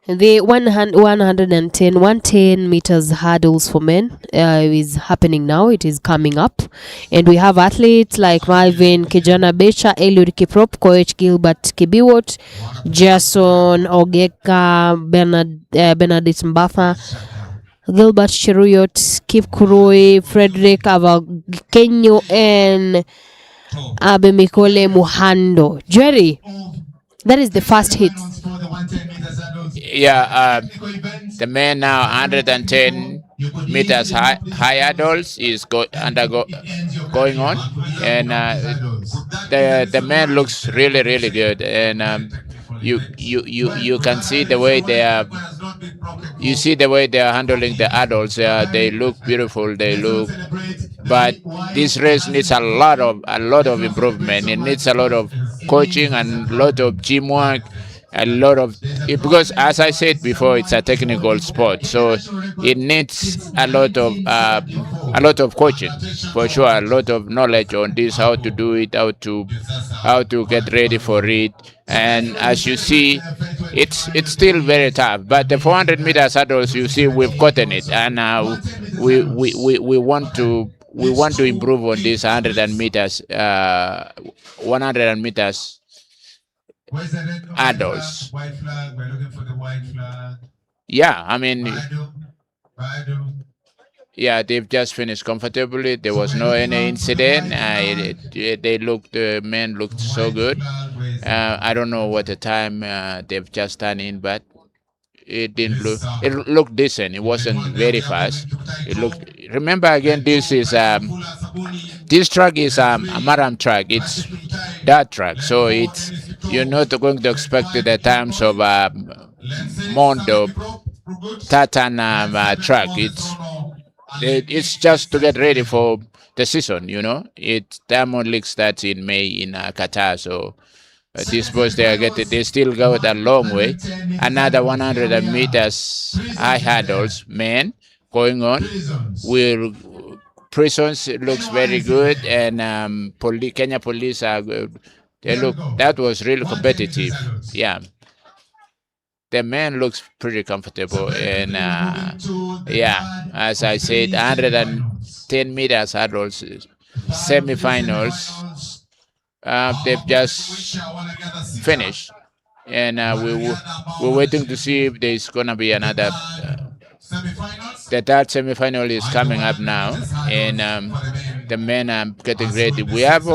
Speaker 1: The 110 meters hurdles for men is happening now. It is coming up. And we have athletes like Malvin Kijana Becha, Eliud Kiprop, Koech Gilbert Kibiwot, Jason Ogeka, Benedict Mbafa, Gilbert Cheruyot, Kip Kuroi, Frederick Avakenyo, and Abemikole Muhando. Jerry, that is the first hit.
Speaker 5: Yeah, the man now 110 meters high hurdles is going on, and the man looks really good, and you can see the way they are. You see the way they are handling the adults. They look beautiful. They look, but this race needs a lot of improvement. It needs a lot of coaching and a lot of teamwork. A lot of because, as I said before, it's a technical sport, so it needs a lot of coaching for sure, a lot of knowledge on this, how to do it, how to get ready for it. And as you see, it's still very tough. But the 400 meters hurdles, you see, we've gotten it, and we want to improve on this 100 meters, 100 meters. Adults.
Speaker 9: White flag. We're looking for the white flag.
Speaker 5: Yeah, I mean, yeah, they've just finished comfortably. There was no any incident. The men looked so good. I don't know what the time they've just done in, but it didn't look. It looked decent. It wasn't very fast. It looked. Remember again, this track is a marathon track. It's that track, so it's. You're not going to expect the times of Mondo Tatan track. It's just to get ready for the season, you know. Diamond League starts in May in Qatar, so these boys they still got a long way. Another 100 meters high hurdles, men going on. Prisons looks very good, and Kenya police are good. That was really competitive. Yeah. The man looks pretty comfortable, and yeah, as I said, 110 meters hurdles, semifinals. They've just finished, and we're waiting to see if there's gonna be another. The third semifinal is coming up now, and the men are getting ready. We have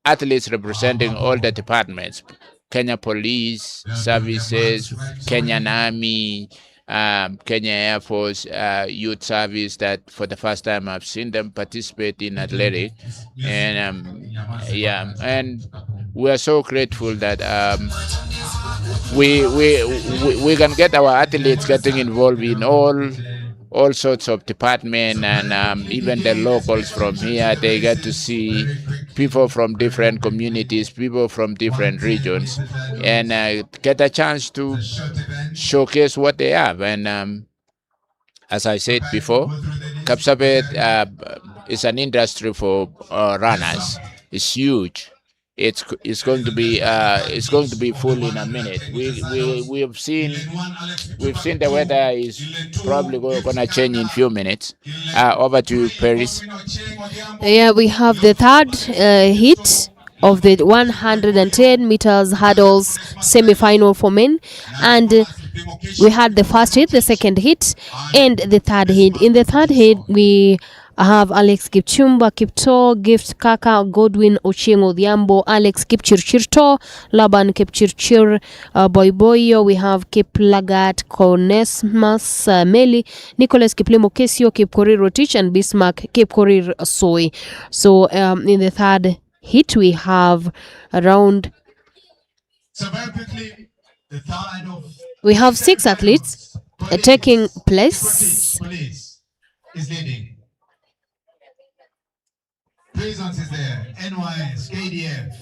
Speaker 5: athletes representing all the departments: Kenya Police Services, Kenyan Army, Kenya Air Force, Youth Service. That for the first time I've seen them participate in athletic, and yeah, and we are so grateful that we can get our athletes getting involved in all sorts of department, and even the locals from here, they get to see people from different communities, people from different regions, and get a chance to showcase what they have. And as I said before, Kapsabet is an industry for runners. It's huge. It's going to be full in a minute. We've seen the weather is probably going to change in a few minutes. Over to Paris.
Speaker 1: Yeah, we have the third hit of the 110 meters hurdles semi-final for men, and we had the first hit, the second hit, and the third hit. In the third hit, we have Alex Kipchumba Kipto, Gift Kaka, Godwin Ochieng Odhiambo, Alex Kipchirchirto, Laban Kipchirchir Boyboyo. We have Kiplagat Konesmas Meli, Nicholas Kiplimo Kesio, Kipkorir Rotich, and Bismarck Kipkorir Soy. So in the third hit, we have around.
Speaker 9: So very quickly, the third of.
Speaker 1: We have 6 athletes taking place.
Speaker 9: Police is leading. Prisons is there. NYS, KDF,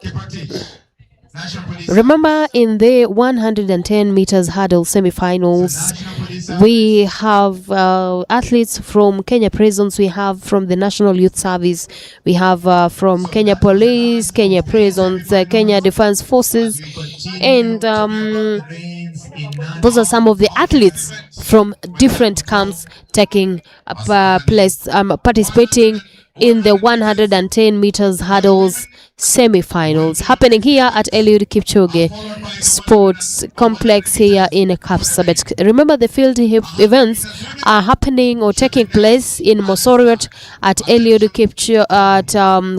Speaker 9: Kipatich, National Police.
Speaker 1: Remember, in the 110 meters hurdle semifinals, We have athletes from Kenya Prisons, we have from the National Youth Service, we have from Kenya Police, Kenya Prisons, Kenya Defense Forces, and those are some of the athletes from different camps taking place, participating in the 110 meters hurdles semifinals happening here at Eliud Kipchoge Sports Complex here in Kapsabet. Remember, the field events are happening or taking place in Mosoriot at Eliud Kipchoge at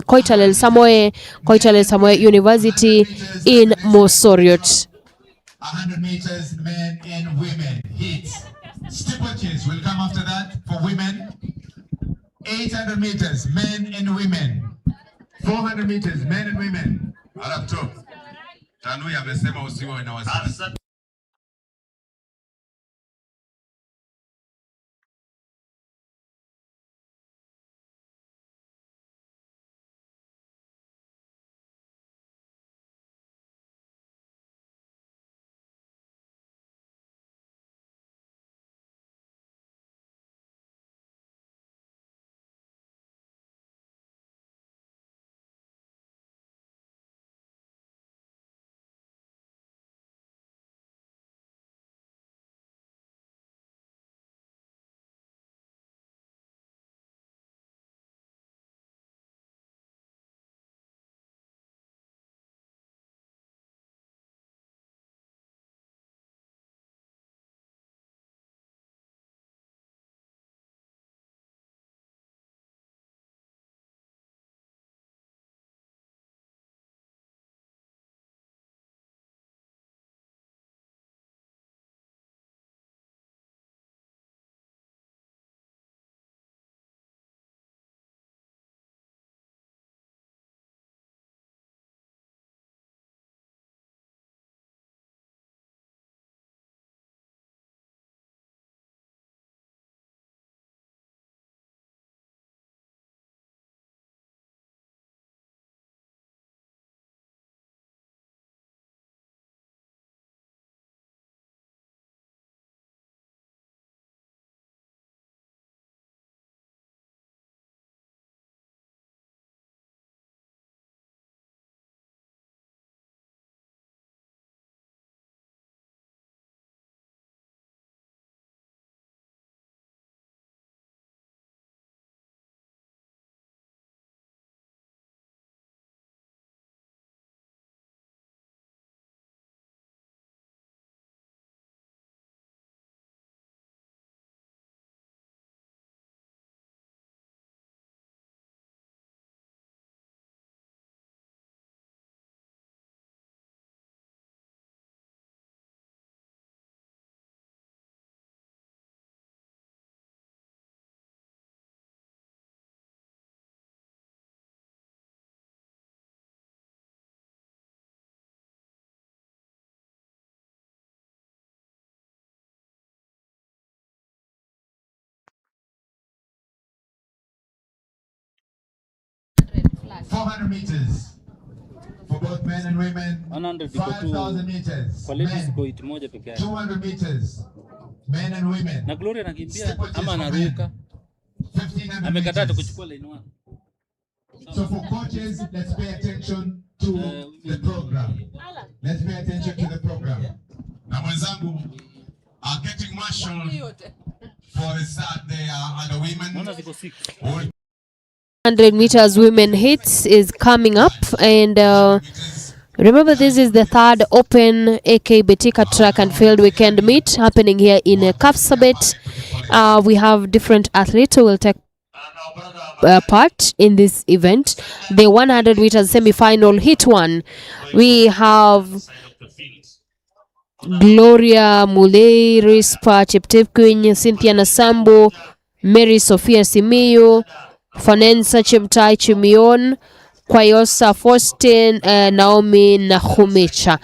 Speaker 1: Koitalel Samoe University in Mosoriot.
Speaker 9: 100 meters, men and women, hits. Steeplechase will come after that for women. 800 meters, men and women. 400 meters, men and women. Alafu Tanui amesema usiwe na wasiwasi. meters for both men and women. 5,000 meters. Men. 200 meters. Men and women.
Speaker 6: Na Gloria anakimbia ama anaruka.
Speaker 9: 1,500
Speaker 6: Amekataa kuchukua line 1.
Speaker 9: So for coaches, let's pay attention to the program. Let's pay attention to the program. Na mwenzangu are getting marshal for the start there are the women.
Speaker 1: 100 meters women hits is coming up, and remember, this is the third open AK Betika track and field weekend meet happening here in Kapsabet. We have different athletes who will take part in this event. The 100 meters semi-final hit one. We have Gloria Mulei, Rispa Cheptepkwiny, Cynthia Nasambo, Mary Sophia Simiyu, Fanensa Chemtai Chimion, Kwayosa Faustin, Naomi Nahumicha.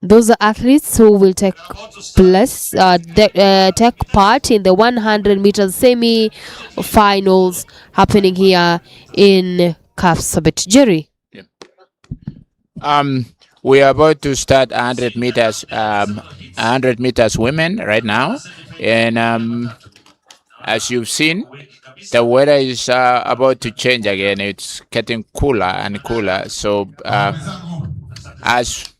Speaker 1: Those are athletes who will take place, take part in the 100 meters semi-finals happening here in Kapsabet. Jerry.
Speaker 5: We are about to start 100 meters 100 meters women right now. And as you've seen, the weather is about to change again. It's getting cooler and cooler. So as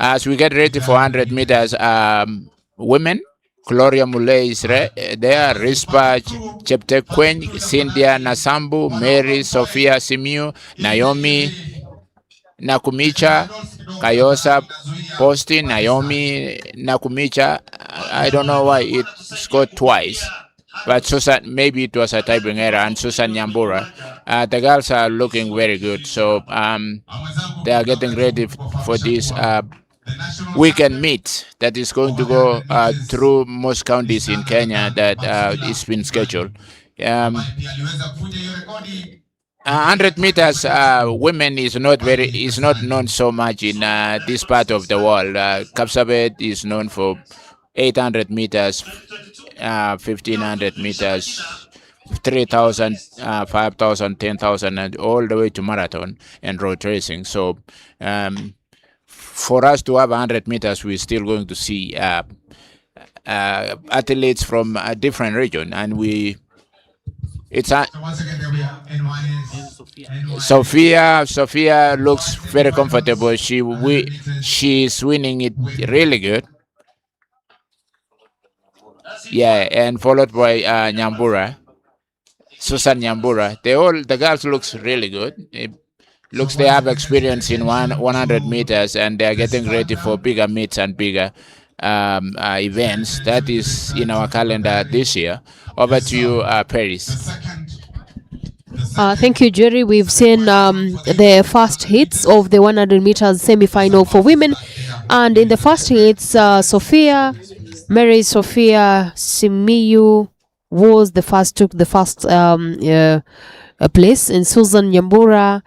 Speaker 5: as we get ready for 100 meters women, Gloria Mule is there, Rispa Cheptekwen, Cynthia Nasambu, Mary, Sophia Simiu, Naomi Nakumicha, Kayosa Posting, Naomi Nakumicha. I don't know why it scored twice, but Susan, maybe it was a typing error, and Susan Nyambura. The girls are looking very good, so they are getting ready for this weekend meet that is going to go through most counties in Kenya that it's been scheduled. 100 meters women is not known so much in this part of the world. Kapsabet is known for 800 meters, 1500 meters, 3,000, 5,000, 10,000, and all the way to marathon and road racing. So for us to have 100 meters, we're still going to see athletes from a different region, and Sophia looks very comfortable. She's winning it really good. Yeah, and followed by Nyambura, Susan Nyambura. The girls looks really good. It looks they have experience in 100 meters, and they are getting ready for bigger meets and bigger events. That is in our calendar this year. Over to you, Paris.
Speaker 1: Thank you, Jerry. We've seen the first hits of the 100 meters semi-final for women, and in the first hits, Mary Sophia Simiyu took the first place, and Susan Nyambura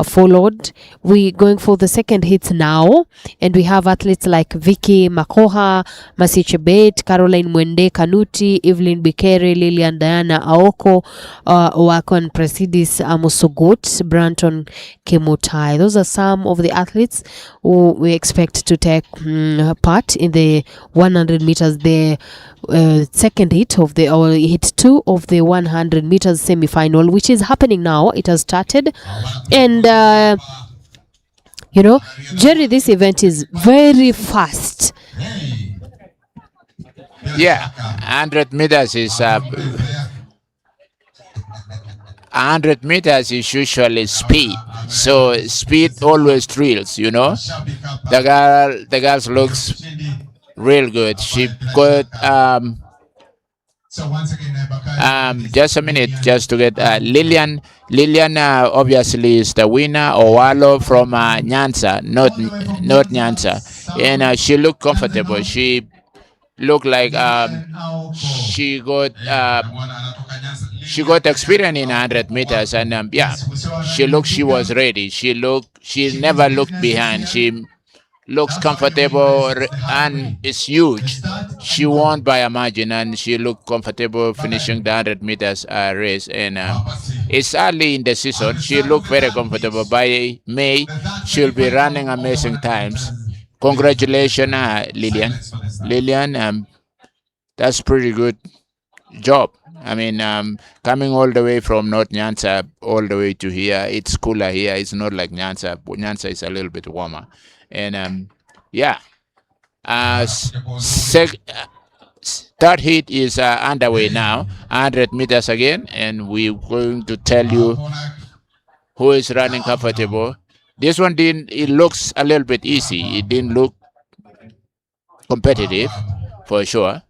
Speaker 1: followed. We're going for the second hits now, and we have athletes like Vicky Makoha, Masi Chebet, Caroline Mwende Kanuti, Evelyn Bikere, Lilian Diana Aoko, Wakon Presidis Amusugut, Branton Kemutai. Those are some of the athletes who we expect to take part in the 100 meters. The second hit of hit 2 of the 100 meters semi-final, which is happening now. It has started, and Jerry, this event is very fast.
Speaker 5: Yeah, 100 meters is 100 meters is usually speed, so speed always thrills. The girls looks real good. She got just a minute, just to get Lilian. Lilian obviously is the winner. Owalo from Nyanza, not Nyanza, and she looked comfortable. She looked like she got experience in 100 meters, and she was ready. She never looked behind. She looks comfortable and is huge. She won by a margin, and she looked comfortable finishing the 100 meters race. And it's early in the season. She looked very comfortable. By May, she'll be running amazing times. Congratulations, Lilian. Lilian, that's pretty good job. I mean, coming all the way from North Nyanza all the way to here, it's cooler here. It's not like Nyanza. Nyanza is a little bit warmer. And third heat is underway now, 100 meters again, and we're going to tell you who is running comfortable. This one it looks a little bit easy. It didn't look competitive for sure,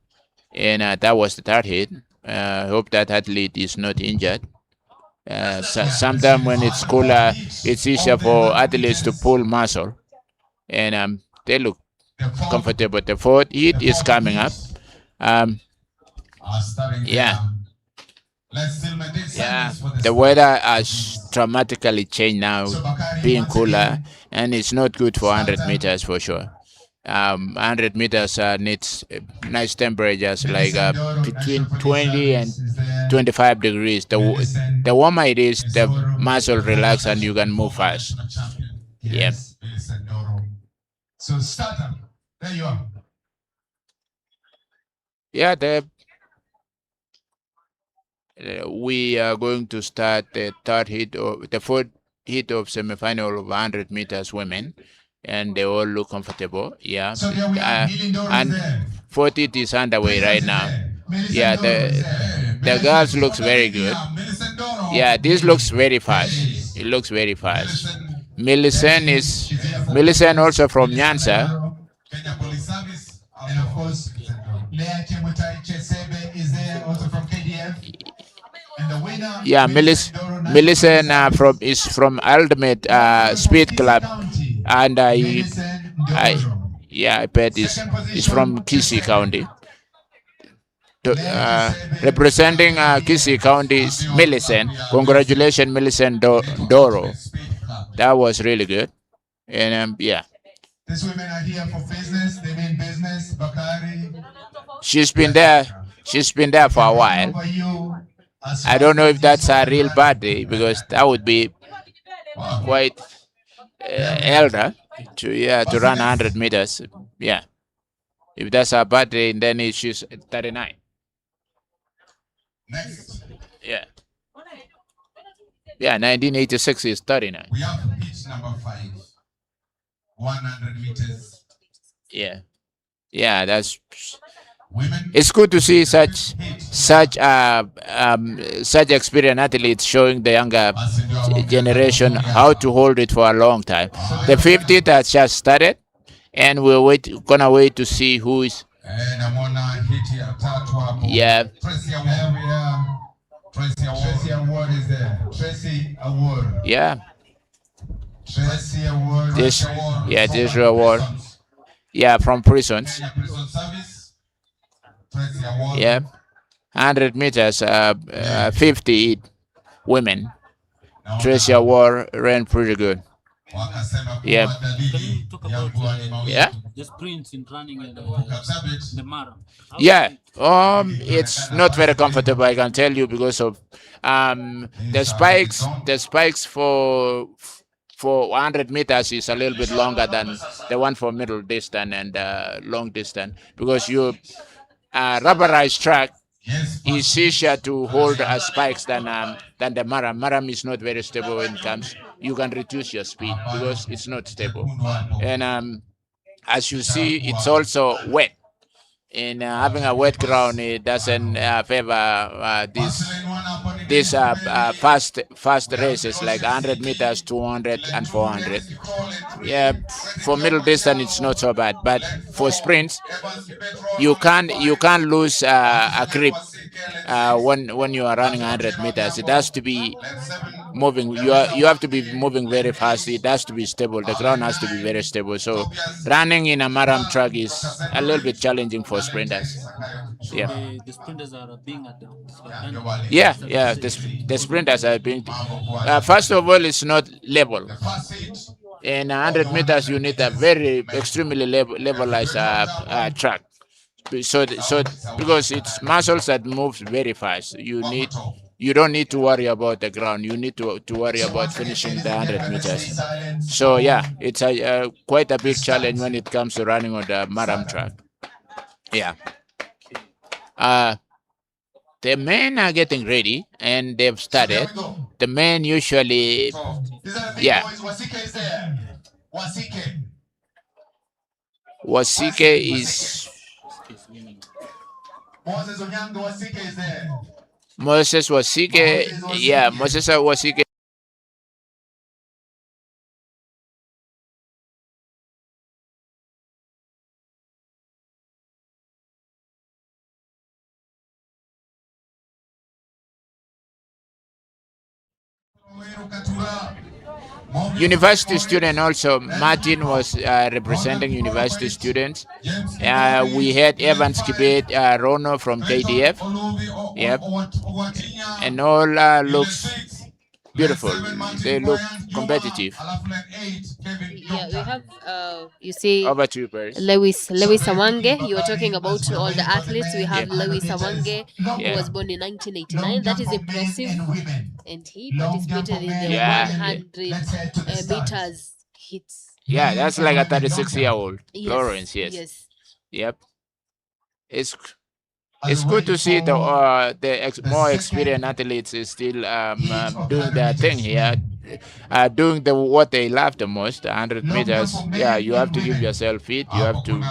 Speaker 5: and that was the third hit. I hope that athlete is not injured. Sometimes when it's cooler, it's easier for athletes to pull muscle, and they look comfortable. The fourth heat is coming up. The weather has dramatically changed now, being cooler, and it's not good for 100 meters for sure. 100 meters needs nice temperatures, like between 20 and 25 degrees. The warmer it is, the muscle relax and you can move fast. Yeah.
Speaker 9: So starter, there you are.
Speaker 5: Yeah, we are going to start the fourth heat of semifinal of 100 meters women, and they all look comfortable. Yeah,
Speaker 9: So there we are.
Speaker 5: And fourth heat is underway right now. Yeah, the girls looks very good. Yeah, this looks very fast. It looks very fast. Millicent also from Nyanza.
Speaker 9: Kenya Police Service, and of course, Lea Chemutai Chesebe is there also from KDF. And the winner,
Speaker 5: Yeah, Millicent is from Ultimate Speed Club, and I bet is from Kisii County. Representing Kisii County is Millicent. Congratulations, Millicent Doro. That was really good. And yeah.
Speaker 9: These women are here for business. They mean business. Bakari.
Speaker 5: She's been there for a while. I don't know if that's her real birthday, because that would be quite elder to run 100 meters. Yeah. If that's her birthday, then she's 39.
Speaker 9: Next.
Speaker 5: Yeah. Yeah, 1986 is 39.
Speaker 9: We have pitch number 5. 100 meters.
Speaker 5: Yeah. Yeah, that's.
Speaker 9: Women.
Speaker 5: It's good to see such experienced athletes showing the younger generation how to hold it for a long time. The 50th has just started, and we're gonna wait to see who is. Yeah.
Speaker 9: Tracy Award is there. Tracy Award.
Speaker 5: Yeah.
Speaker 9: Tracy Award.
Speaker 5: This reward. Yeah, from prisons.
Speaker 9: Prison Service. Tracy Award.
Speaker 5: Yeah. 100 meters, 50 women. Tracy Award ran pretty good. Yeah.
Speaker 6: Can you talk about the sprints in running and the marathon?
Speaker 5: Yeah. It's not very comfortable, I can tell you, because of the spikes. The spikes for 100 meters is a little bit longer than the one for middle distance and long distance, because you rubberized track is easier to hold spikes than the maram. Maram is not very stable when it comes. You can reduce your speed because it's not stable. And as you see, it's also wet. And having a wet ground, it doesn't favor these fast races like 100 meters, 200, and 400. Yeah, for middle distance it's not so bad, but for sprints, you can't lose a grip when you are running 100 meters. It has to be moving. You have to be moving very fast. It has to be stable. The ground has to be very stable. So running in a maram track is a little bit challenging for sprinters. Yeah.
Speaker 6: The sprinters are being adapted.
Speaker 5: Yeah. The sprinters are being. First of all, it's not level. In 100 meters, you need a very extremely levelized track. So because it's muscles that moves very fast. You don't need to worry about the ground. You need to worry about finishing the 100 meters. So yeah, it's quite a big challenge when it comes to running on the maram track. Yeah. The men are getting ready and they've started. The men usually, yeah. Wasike is.
Speaker 9: Moses Onyango Wasike is there.
Speaker 5: Moses Wasike, yeah, Moses Wasike. University student also. Martin was representing university students. We had Evans Kibet Rono from KDF. Yep. And all looks beautiful. They look competitive.
Speaker 1: Yeah, we have you see
Speaker 5: Over to you, Paris.
Speaker 1: Lewis Awange. You were talking about all the athletes. We have Lewis Awange, who was born in 1989. That is impressive. And he participated in the 100 meters hits.
Speaker 5: Yeah, that's like a 36-year-old.
Speaker 1: Yes,
Speaker 5: Lawrence, yes.
Speaker 1: yes.
Speaker 5: Yep. It's it's good to see the more experienced athletes is still doing their thing here, doing what they love the most, 100 meters. Yeah, you have to give yourself fit. You have to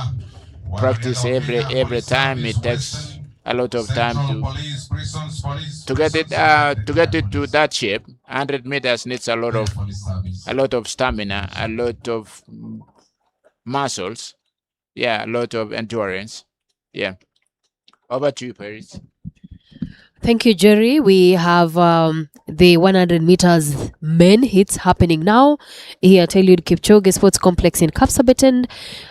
Speaker 5: practice every time. It takes a lot of time to get it to that shape. 100 meters needs a lot of stamina, a lot of muscles. Yeah, a lot of endurance. Yeah. Over to you, Paris.
Speaker 1: Thank you, Jerry. We have the 100 meters men hits happening now here at Eliud Kipchoge Sports Complex in Kapsabet, and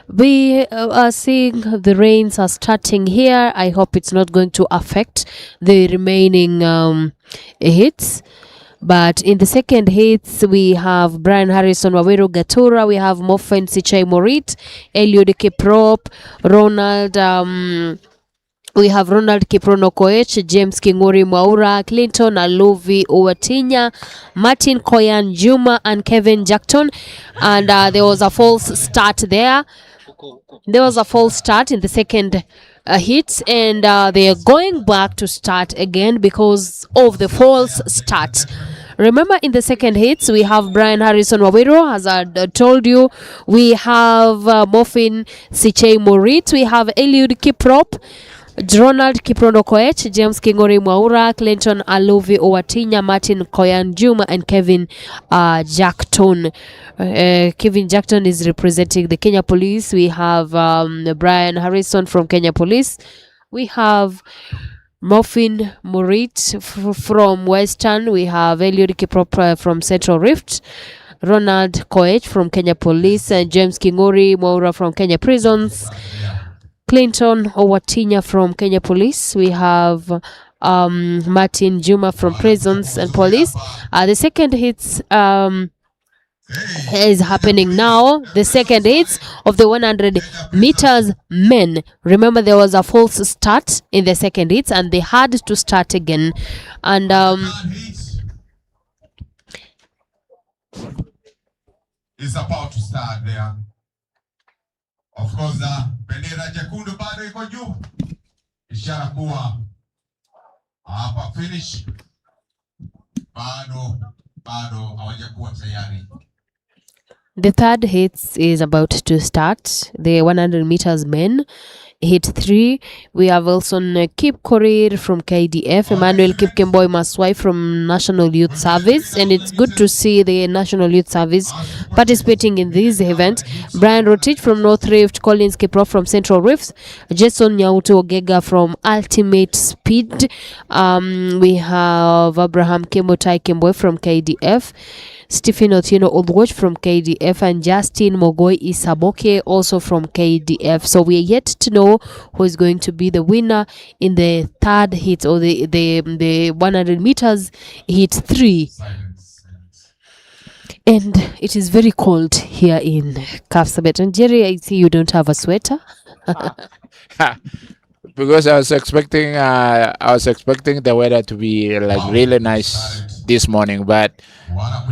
Speaker 1: we are seeing the rains are starting here. I hope it's not going to affect the remaining hits. But in the second hits, we have Brian Harrison, Waweru Gatura, we have Mofen Sichai Morit, Eliud Kiprop, Ronald. We have Ronald Kiprono Koech, James Kingori Mwaura, Clinton Aluvi Uwatinya, Martin Koyan Juma, and Kevin Jackton. And there was a false start there. There was a false start in the second hit, and they are going back to start again because of the false start. Remember, in the second hits, we have Brian Harrison Wawiro, as I told you. We have Mofin Sichei Morit. We have Eliud Kiprop, Ronald Kiprono Koech, James Kingori Mwaura, Clinton Aluvi Owatinya, Martin Koyan Juma, and Kevin Jackton. Kevin Jackton is representing the Kenya Police. We have Brian Harrison from Kenya Police. We have Mofin Morit from Western. We have Eliud Kiprop from Central Rift. Ronald Koech from Kenya Police, and James Kingori Mwaura from Kenya Prisons. Clinton Owatinya from Kenya Police. We have Martin Juma from Prisons and Police. The second hits is happening now. The second hits of the 100 meters men. Remember, there was a false start in the second hits, and they had to start again. And
Speaker 9: is about to start there. Of course, bendera jekundu bado iko juu, ishara kuwa hapa finish bado hawajakuwa tayari.
Speaker 1: the third hits is about to start. The 100 meters men. Hit 3. We have Wilson Kip Korir from KDF, Emmanuel Kipkemboy Maswai from National Youth Service, and it's good to see the National Youth Service participating in this event. Brian Rotich from North Rift, Collins Kiprop from Central Rift, Jason Nyauto Ogega from Ultimate Speed. We have Abraham Kemotai Kemboy from KDF, Stephen Otieno Oldwatch from KDF, and Justin Mogoi Isaboke also from KDF. So we are yet to know who is going to be the winner in the third hit, or the 100 meters hit 3. And it is very cold here in Kapsabet. And Jerry, I see you don't have a sweater.
Speaker 5: Because I was expecting the weather to be like really nice this morning, but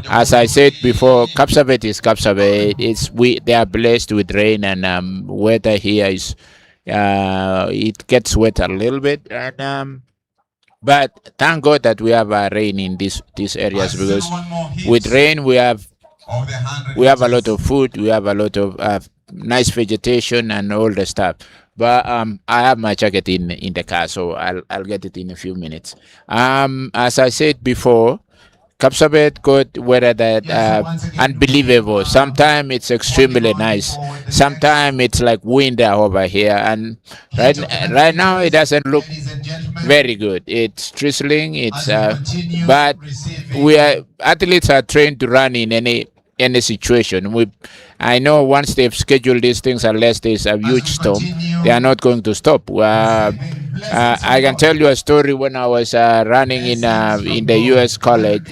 Speaker 5: as I said before, Kapsabet is Kapsabet. They are blessed with rain, and weather here is it gets wet a little bit, and but thank God that we have rain in these areas, because with rain we have a lot of food, we have a lot of nice vegetation and all the stuff. But I have my jacket in the car, so I'll get it in a few minutes. As I said before, Kapsabet got weather that unbelievable. Sometimes it's extremely nice. Sometimes it's like winter over here, and right now it doesn't look very good. It's drizzling. It's but athletes are trained to run in any situation. I know once they've scheduled these things, unless there's a huge storm, they are not going to stop. I can tell you a story. When I was running in the U.S. college,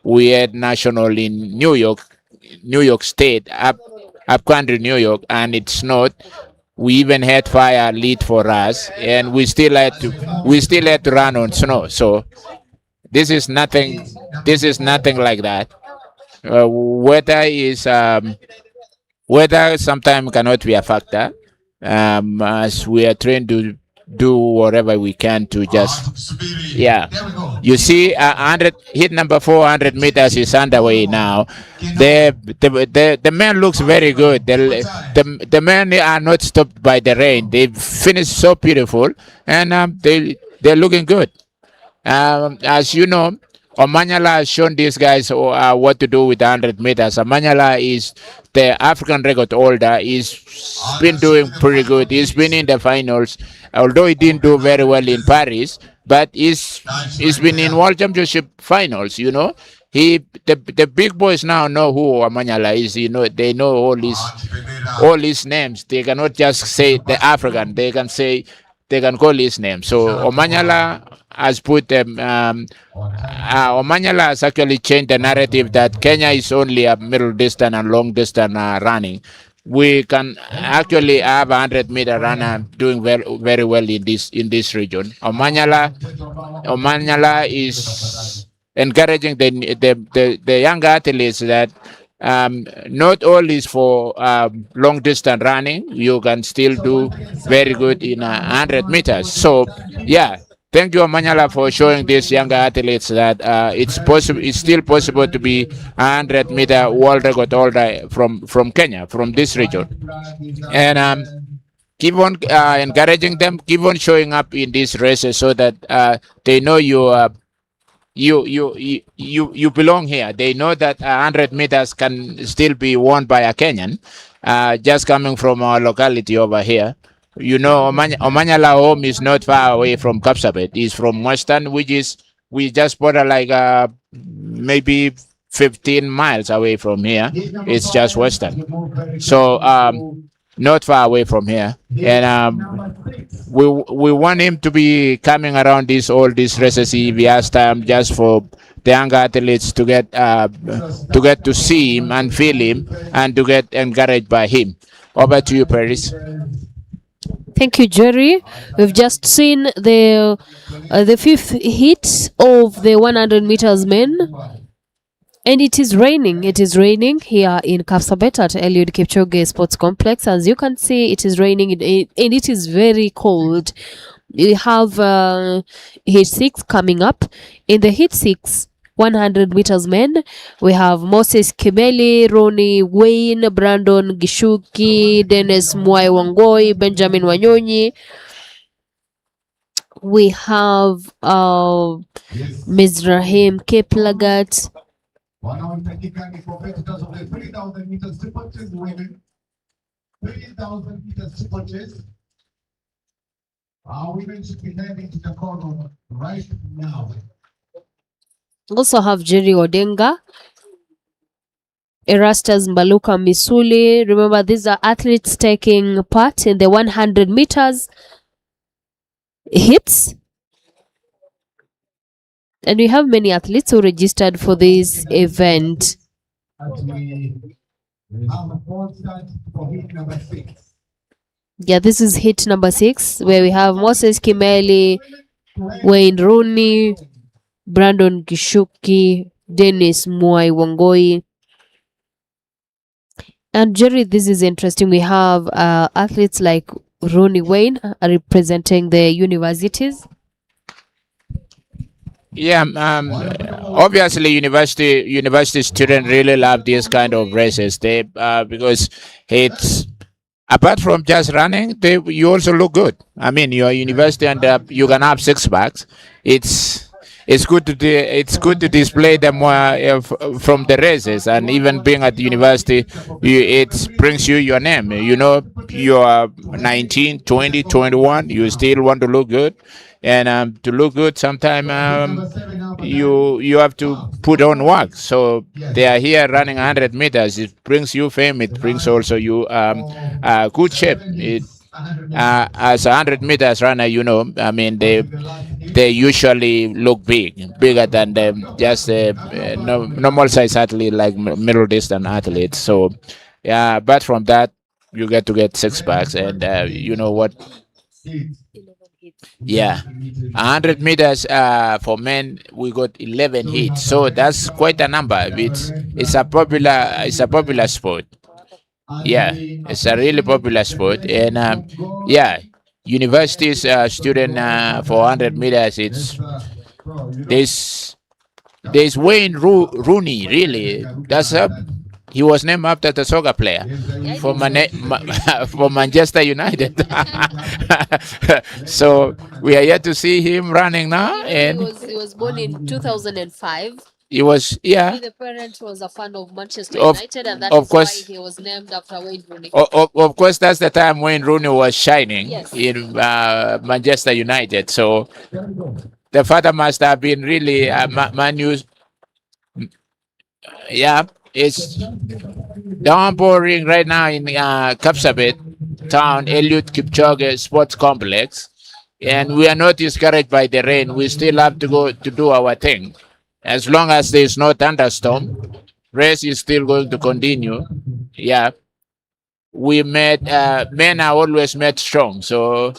Speaker 5: we had national in New York State, up country New York, and it snowed. We even had fire lit for us, and we still had to run on snow. So this is nothing like that. weather sometimes cannot be a factor, as we are trained to do whatever we can to just, yeah. You see, 100 hit number 400 meters is underway now. The man looks very good. The men are not stopped by the rain. They finished so beautiful, and they're looking good. As you know, Omanyala has shown these guys what to do with 100 meters. Omanyala is the African record holder. He's been doing pretty good. He's been in the finals, although he didn't do very well in Paris. But he's been in World Championship finals. You know, the big boys now know who Omanyala is. You know, they know all his names. They cannot just say the African. They can call his name. So Omanyala has put them. Omanyala has actually changed the narrative that Kenya is only a middle distance and long distance running. We can actually have a 100-meter runner doing very, very well in this region. Omanyala is encouraging the young athletes that not all is for long distance running. You can still do very good in 100 meters. So, yeah. Thank you, Omanyala, for showing these younger athletes that it's possible. It's still possible to be a 100-meter world record holder from Kenya, from this region, and keep on encouraging them. Keep on showing up in these races so that they know you belong here. They know that 100 meters can still be won by a Kenyan, just coming from our locality over here. You know, Omanyala home is not far away from Kapsabet. He's from Western, we just border like maybe 15 miles away from here. It's just Western. So not far away from here. And we want him to be coming around all these races if he has time, just for the young athletes to get to see him and feel him and to get encouraged by him. Over to you, Paris.
Speaker 1: Thank you, Jerry. We've just seen the fifth hit of the 100 meters men, and it is raining. It is raining here in Kapsabet at Eliud Kipchoge Sports Complex. As you can see, it is raining and it is very cold. We have hit 6 coming up. In the hit 6, 100 meters men, we have Moses Kimeli, Ronnie Wayne, Brandon Gishuki, Dennis Mwai Wangoi, Benjamin Wanyonyi. We have Mizrahim Kiplagat.
Speaker 9: Competitors of the 3,000 meters steeplechase women, 3,000 meters steeplechase. Our women should be heading to the corner right now.
Speaker 1: Also have Jerry Odenga, Erastus Mbaluka Misuli. Remember, these are athletes taking part in the 100 meters hits. And we have many athletes who registered for this event. Yeah, this is hit number 6, where we have Moses Kimeli, Wayne Rooney, Brandon Gishuki, Dennis Mwai Wangoi. And Jerry, this is interesting. We have athletes like Ronnie Wayne representing the universities.
Speaker 5: Yeah, obviously, university students really love these kind of races. They because it's, apart from just running, you also look good. I mean, you're a university and you can have 6 packs. It's good to display them from the races, and even being at the university, it brings you your name. You know, you are 19, 20, 21. You still want to look good. And to look good, sometimes you have to put on work. So they are here running 100 meters. It brings you fame. It brings also you good shape. As a 100 meters runner, you know, I mean, they usually look bigger than just normal size athlete, like middle distance athletes. So yeah, but from that, you get 6 packs, and you know what. Yeah, 100 meters for men, we got 11 hits. So that's quite a number. It's a popular sport. Yeah, it's a really popular sport, and yeah, universities student for 100 meters. There's there's Wayne Rooney. Really, he was named after the soccer player for for Manchester United. So we are yet to see him running now, and
Speaker 1: He was born in 2005.
Speaker 5: he was, yeah.
Speaker 1: The parent was a fan of Manchester
Speaker 5: Of-
Speaker 1: United, and that
Speaker 5: of
Speaker 1: is
Speaker 5: course.
Speaker 1: why he was named after Wayne Rooney.
Speaker 5: Of course, that's the time when Rooney was shining
Speaker 1: Yes.
Speaker 5: in Manchester United. So the father must have been really Man U's. Yeah, it's downpouring right now in Kapsabet town, Eliud Kipchoge Sports Complex, and we are not discouraged by the rain. We still have to go to do our thing. As long as there is no thunderstorm, race is still going to continue. Yeah, we made men are always made strong, so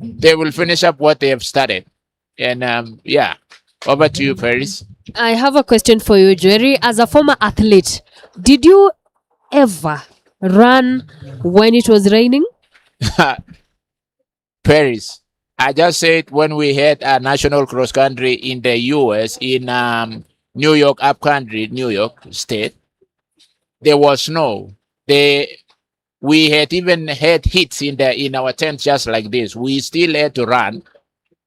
Speaker 5: they will finish up what they have started. And yeah, over to you, Paris.
Speaker 1: I have a question for you, Jerry. As a former athlete, did you ever run when it was raining?
Speaker 5: Paris. I just said when we had a national cross country in the US in New York, upcountry, New York State, there was snow. We had even had hits in our tent just like this. We still had to run,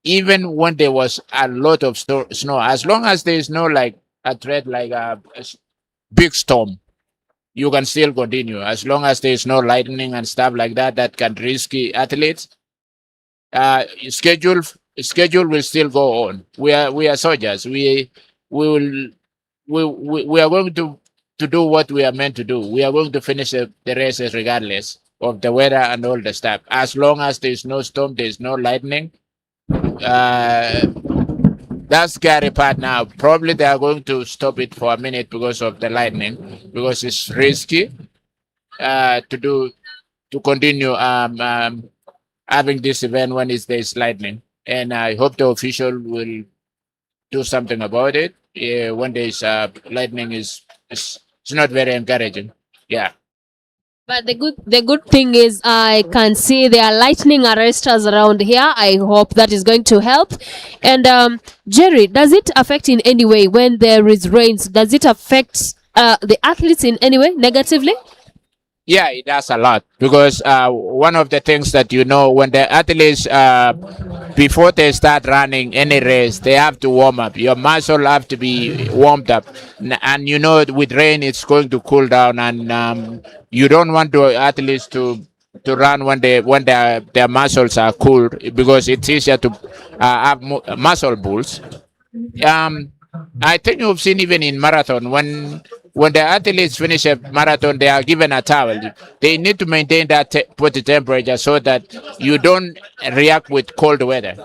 Speaker 5: even when there was a lot of snow. As long as there is no like a threat like big storm, you can still continue. As long as there is no lightning and stuff like that that can risky athletes. Schedule will still go on. We are soldiers. We are going to do what we are meant to do. We are going to finish the races regardless of the weather and all the stuff. As long as there is no storm, there is no lightning. That's scary part now. Probably they are going to stop it for a minute because of the lightning, because it's risky to continue having this event when there's lightning. And I hope the official will do something about it. When there's lightning, it's not very encouraging. Yeah.
Speaker 1: But the good thing is I can see there are lightning arresters around here. I hope that is going to help. And Jerry, does it affect in any way when there is rains? Does it affect the athletes in any way negatively?
Speaker 5: Yeah, it does a lot, because one of the things that when the athletes before they start running any race, they have to warm up. Your muscle have to be warmed up, and with rain it's going to cool down, and you don't want the athletes to run when their muscles are cool, because it's easier to have muscle bulls. I think you've seen even in marathon, when the athletes finish a marathon, they are given a towel. They need to maintain that body temperature so that you don't react with cold weather.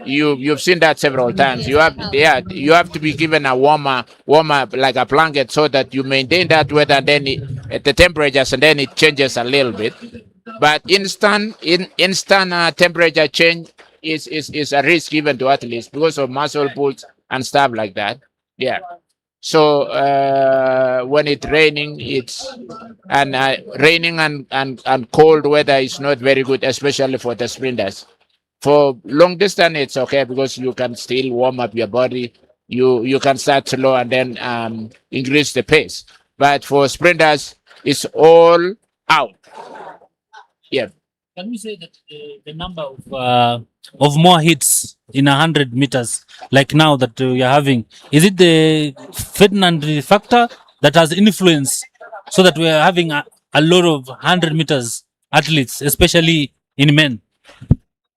Speaker 5: You've seen that several times. You have to be given a warmer like a blanket, so that you maintain that weather, and then the temperatures, and then it changes a little bit. But instant temperature change is a risk even to athletes because of muscle pulls and stuff like that. Yeah. So when it's raining, raining and cold weather is not very good, especially for the sprinters. For long distance, it's okay because you can still warm up your body. You can start slow and then increase the pace. But for sprinters, it's all out. Yeah.
Speaker 6: Can we say that the number of more hits in 100 meters, like now that we are having, is it the Ferdinand factor that has influence, so that we are having a lot of 100 meters athletes, especially in men?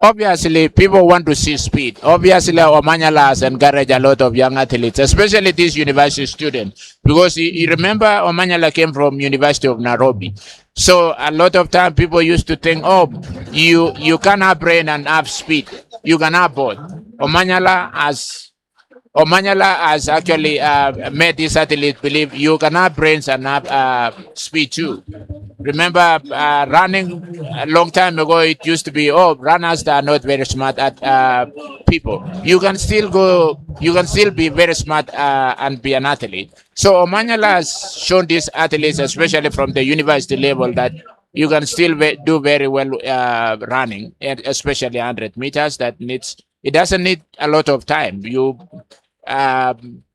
Speaker 5: Obviously, people want to see speed. Obviously, Omanyala has encouraged a lot of young athletes, especially these university students, because you remember Omanyala came from University of Nairobi. So a lot of time people used to think, you can have brain and have speed. You can have both. Omanyala has actually made these athletes believe you can have brains and have speed too. Remember, running a long time ago, it used to be, oh, runners that are not very smart at people. You can still go, you can still be very smart and be an athlete. So Omanyala has shown these athletes, especially from the university level, that you can still do very well running, and especially 100 meters. It doesn't need a lot of time.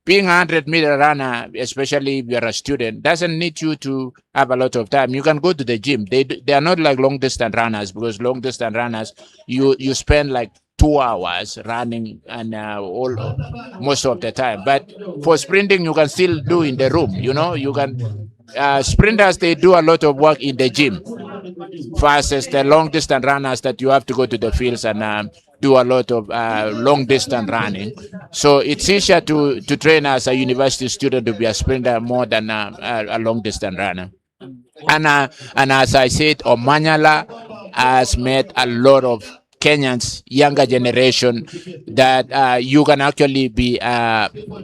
Speaker 5: Being a 100-meter runner, especially if you're a student, doesn't need you to have a lot of time. You can go to the gym. They are not like long distance runners, because long distance runners, you spend like 2 hours running and most of the time. But for sprinting, you can still do in the room. You can sprinters, they do a lot of work in the gym versus the long distance runners that you have to go to the fields and do a lot of long distance running. So it's easier to train as a university student to be a sprinter more than a long distance runner. And as I said, Omanyala has made a lot of Kenyans, younger generation, that you can actually be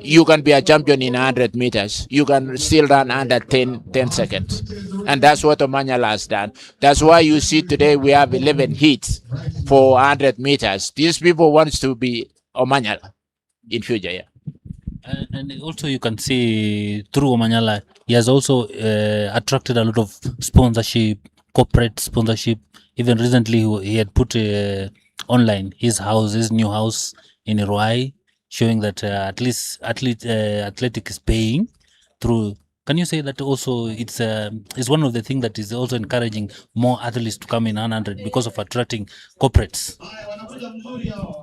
Speaker 5: you can be a champion in 100 meters. You can still run under 10 seconds. And that's what Omanyala has done. That's why you see today we have 11 heats for 100 meters. These people want to be Omanyala in future, yeah.
Speaker 6: And also you can see through Omanyala, he has also attracted a lot of sponsorship, corporate sponsorship. Even recently, he had put online his new house in Ruai, showing that at least athletic is paying through. Can you say that also it's one of the things that is also encouraging more athletes to come in 100 because of attracting corporates?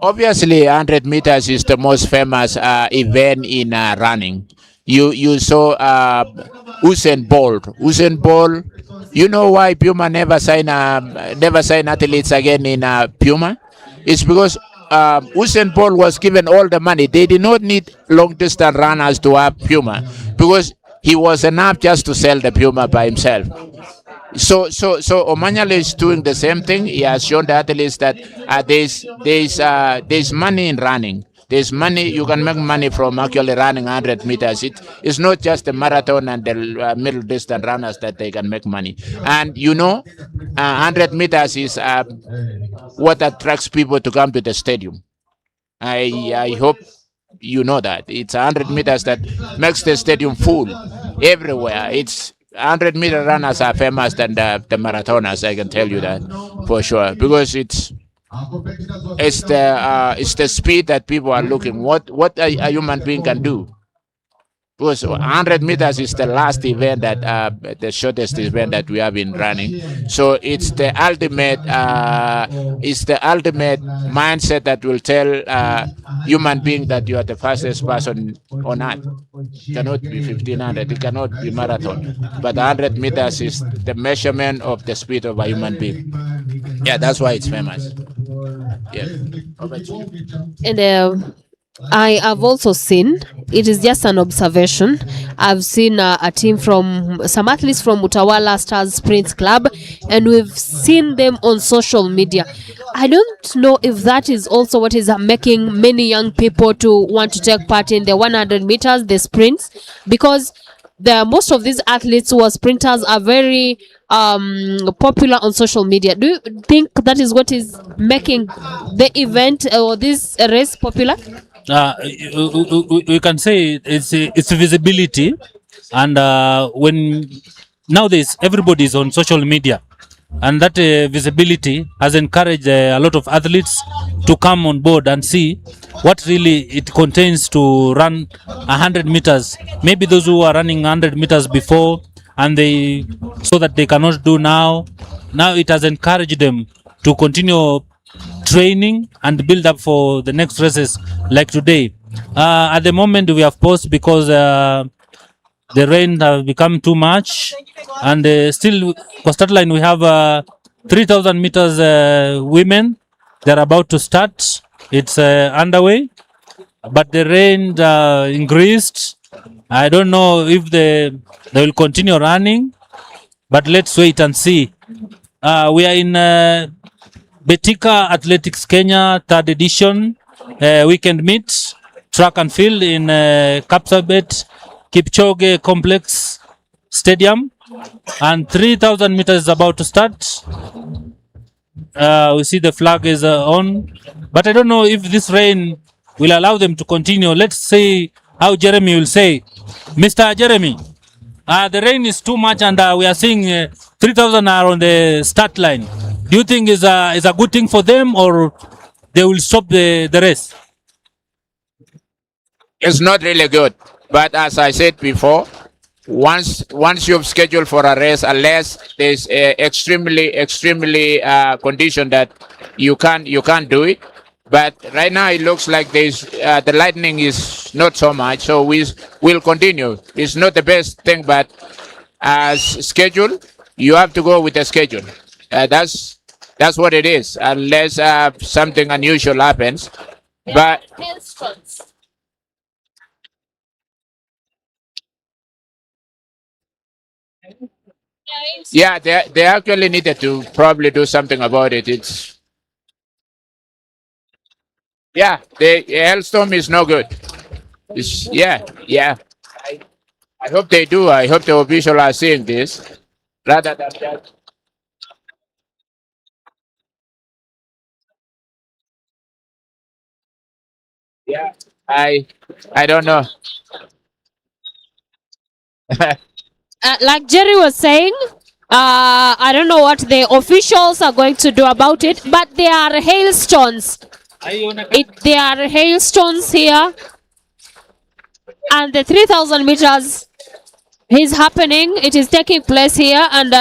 Speaker 5: Obviously, 100 meters is the most famous event in running. You saw Usain Bolt. Usain Bolt. You know why Puma never sign athletes again in Puma? It's because Usain Bolt was given all the money. They did not need long distance runners to have Puma, because he was enough just to sell the Puma by himself. So Omanyala is doing the same thing. He has shown the athletes that there's money in running. There's money. You can make money from actually running 100 meters. It's not just the marathon and the middle distance runners that they can make money. And 100 meters is what attracts people to come to the stadium. I hope you know that. It's 100 meters that makes the stadium full everywhere. It's 100-meter runners are famous than the marathoners. I can tell you that for sure, because it's the speed that people are looking. What a human being can do. Because 100 meters is the last event that the shortest event that we have in running. So it's the ultimate mindset that will tell human being that you are the fastest person on earth. It cannot be 1500. It cannot be marathon. But 100 meters is the measurement of the speed of a human being. Yeah, that's why it's famous. Yeah.
Speaker 1: And I have also seen, it is just an observation, I've seen a team from some athletes from Utawala Stars Sprints Club, and we've seen them on social media. I don't know if that is also what is making many young people to want to take part in the 100 meters, the sprints, because most of these athletes who are sprinters are very popular on social media. Do you think that is what is making the event or this race popular?
Speaker 6: You can say it's visibility, and when nowadays everybody is on social media, and that visibility has encouraged a lot of athletes to come on board and see what really it contains to run 100 meters. Maybe those who are running 100 meters before and they so that they cannot do now it has encouraged them to continue training and build up for the next races like today. At the moment we have paused because the rain have become too much, and still for start line we have 3,000 meters women. They're about to start. It's underway, but the rain increased. I don't know if they will continue running, but let's wait and see. We are in Betika Athletics Kenya 3rd edition weekend meet, track and field in Kapsabet Kipchoge Complex Stadium. and 3,000 meters is about to start. We see the flag is on, but I don't know if this rain will allow them to continue. Let's see how Jeremy will say. Mr. Jeremy, the rain is too much, and we are seeing 3,000 are on the start line. Do you think is a good thing for them, or they will stop the race?
Speaker 5: It's not really good, but as I said before, once you've scheduled for a race, unless there's a extremely condition that you can't do it. But right now it looks like there's the lightning is not so much, so we'll continue. It's not the best thing, but as scheduled, you have to go with the schedule. That's what it is, unless something unusual happens. But yeah, they actually needed to probably do something about it. It's yeah, the hailstorm is no good. Yeah. I, I hope they do. I hope the officials are seeing this rather than just yeah. I don't know.
Speaker 1: Like Jerry was saying, I don't know what the officials are going to do about it, but there are hailstones. There are hailstones here, and the 3,000 meters is happening. It is taking place here, and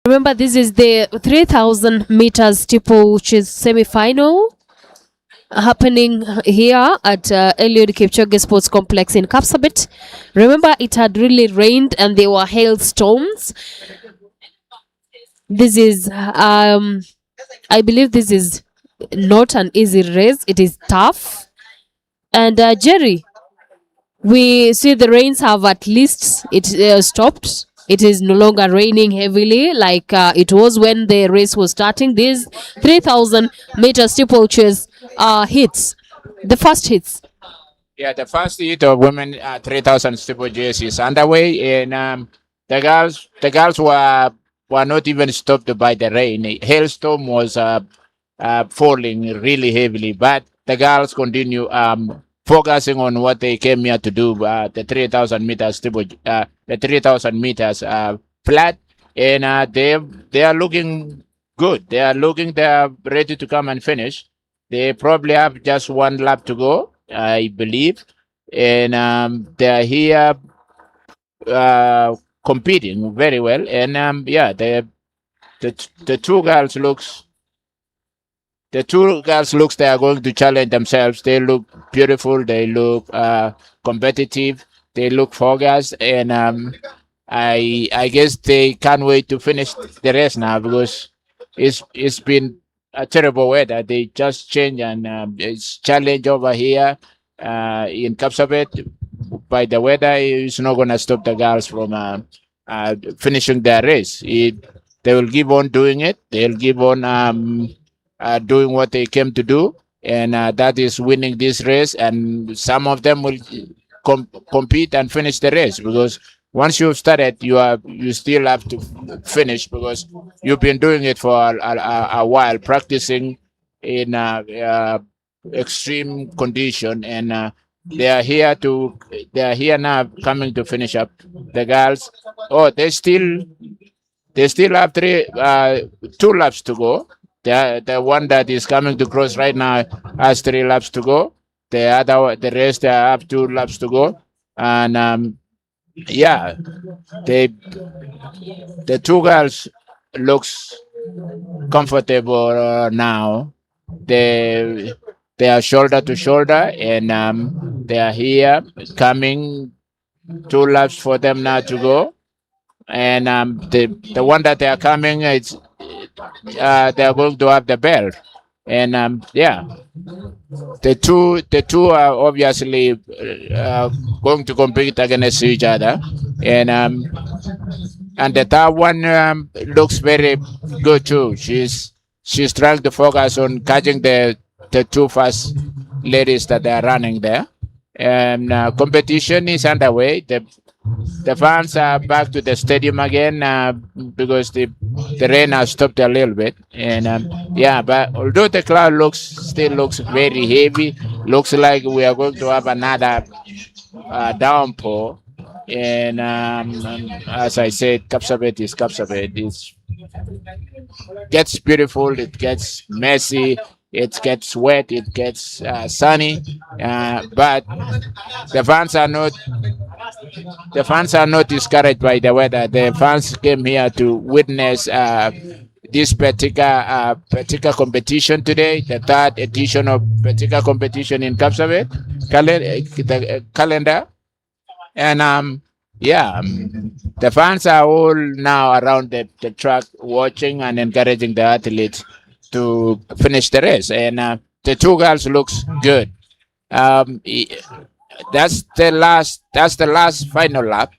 Speaker 1: Remember, this is the 3,000 meters steeple, which is semi-final, happening here at Eliud Kipchoge Sports Complex in Kapsabet. Remember, it had really rained and there were hailstorms. This is, I believe this is not an easy race. It is tough. And Jerry, we see the rains have at least stopped. It is no longer raining heavily like it was when the race was starting. These 3,000 meter steeplechase hits, the first hits.
Speaker 5: Yeah, the first heat of women 3,000 steeplechase is underway, and the girls were not even stopped by the rain. A hailstorm was falling really heavily, but the girls continue focusing on what they came here to do. The 3,000 meters the 3,000 meters flat, and they are looking good. They are ready to come and finish. They probably have just one lap to go, I believe, and they are here competing very well. And yeah, the two girls looks. The two girls looks they are going to challenge themselves. They look beautiful. They look competitive. They look focused, and I guess they can't wait to finish the race now because it's been a terrible weather. They just changed, and it's challenge over here in Kapsabet. By the weather, it's not gonna stop the girls from finishing their race. They will keep on doing it. They'll keep on doing what they came to do, and that is winning this race. And some of them will compete and finish the race because once you've started, you still have to finish because you've been doing it for a while, practicing in extreme condition, and they are here now coming to finish up. The girls, they still have 2 laps to go. The one that is coming to cross right now has 3 laps to go. The rest they have 2 laps to go, and yeah, the 2 girls looks comfortable now. They are shoulder to shoulder, and they are here coming 2 laps for them now to go, and the one that they are coming it's they are going to have the bell, and yeah, the two are obviously going to compete against each other, and the third one looks very good too. She's trying to focus on catching the 2 first ladies that are running there, and competition is underway. The fans are back to the stadium again because the rain has stopped a little bit, and yeah, but although the cloud still looks very heavy, looks like we are going to have another downpour. And as I said, Kapsabet is Kapsabet. It gets beautiful, it gets messy, it gets wet, it gets sunny, but the fans are not. The fans are not discouraged by the weather. The fans came here to witness this Betika competition today, the 3rd edition of Betika competition in Kapsabet calendar. And yeah, the fans are all now around the track watching and encouraging the athletes to finish the race. And the 2 girls looks good. That's the last final lap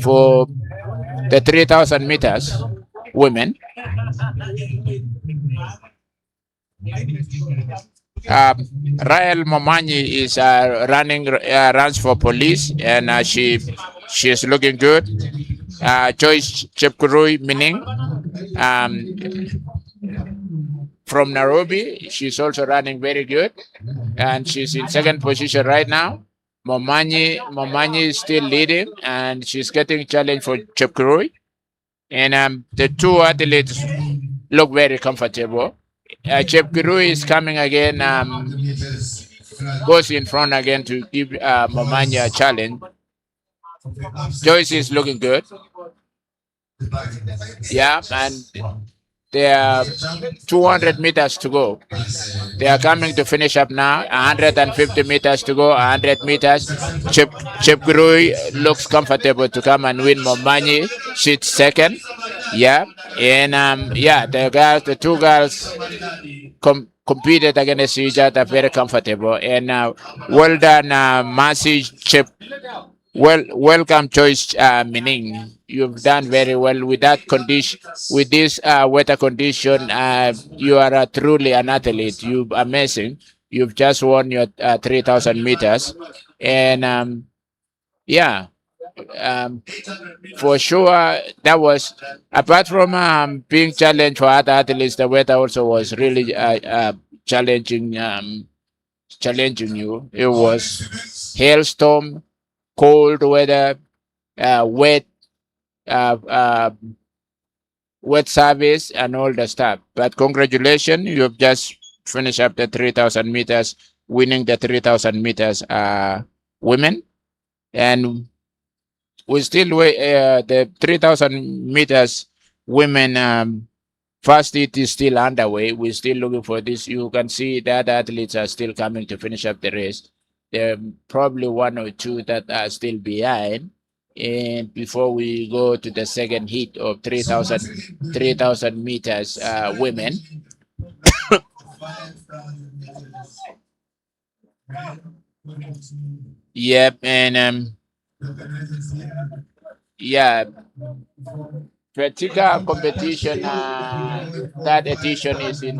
Speaker 5: for the 3,000 meters women. Rael Momanyi is runs for police, and she's looking good. Joyce Chepkurui Mining from Nairobi, she's also running very good, and she's in 2nd position right now. Momanyi is still leading, and she's getting challenged for Chepkurui. And the 2 athletes look very comfortable. Chepkurui is coming again goes in front again to give Mamanya a challenge. Joyce is looking good. Yeah, and there are 200 meters to go. They are coming to finish up now. 150 meters to go. 100 meters. Chip Grui looks comfortable to come and win. Momanyi sits second. Yeah, and the two girls competed against each other very comfortable. And well done, Mercy Chip. Welcome, Choice Mining. You've done very well with that condition. With this weather condition, you are truly an athlete. You're amazing. You've just won your 3,000 meters, and for sure that was apart from being challenged for other athletes. The weather also was really challenging. Challenging you. It was hailstorm, cold weather, wet service, and all the stuff. But congratulations, you have just finished up the 3,000 meters, winning the 3,000 meters women, and we still wait. The 3,000 meters women first heat is still underway. We're still looking for this. You can see that athletes are still coming to finish up the race. There are probably one or two that are still behind. And before we go to the second heat of 3,000 meters women. Yep, and Betika competition, that edition is in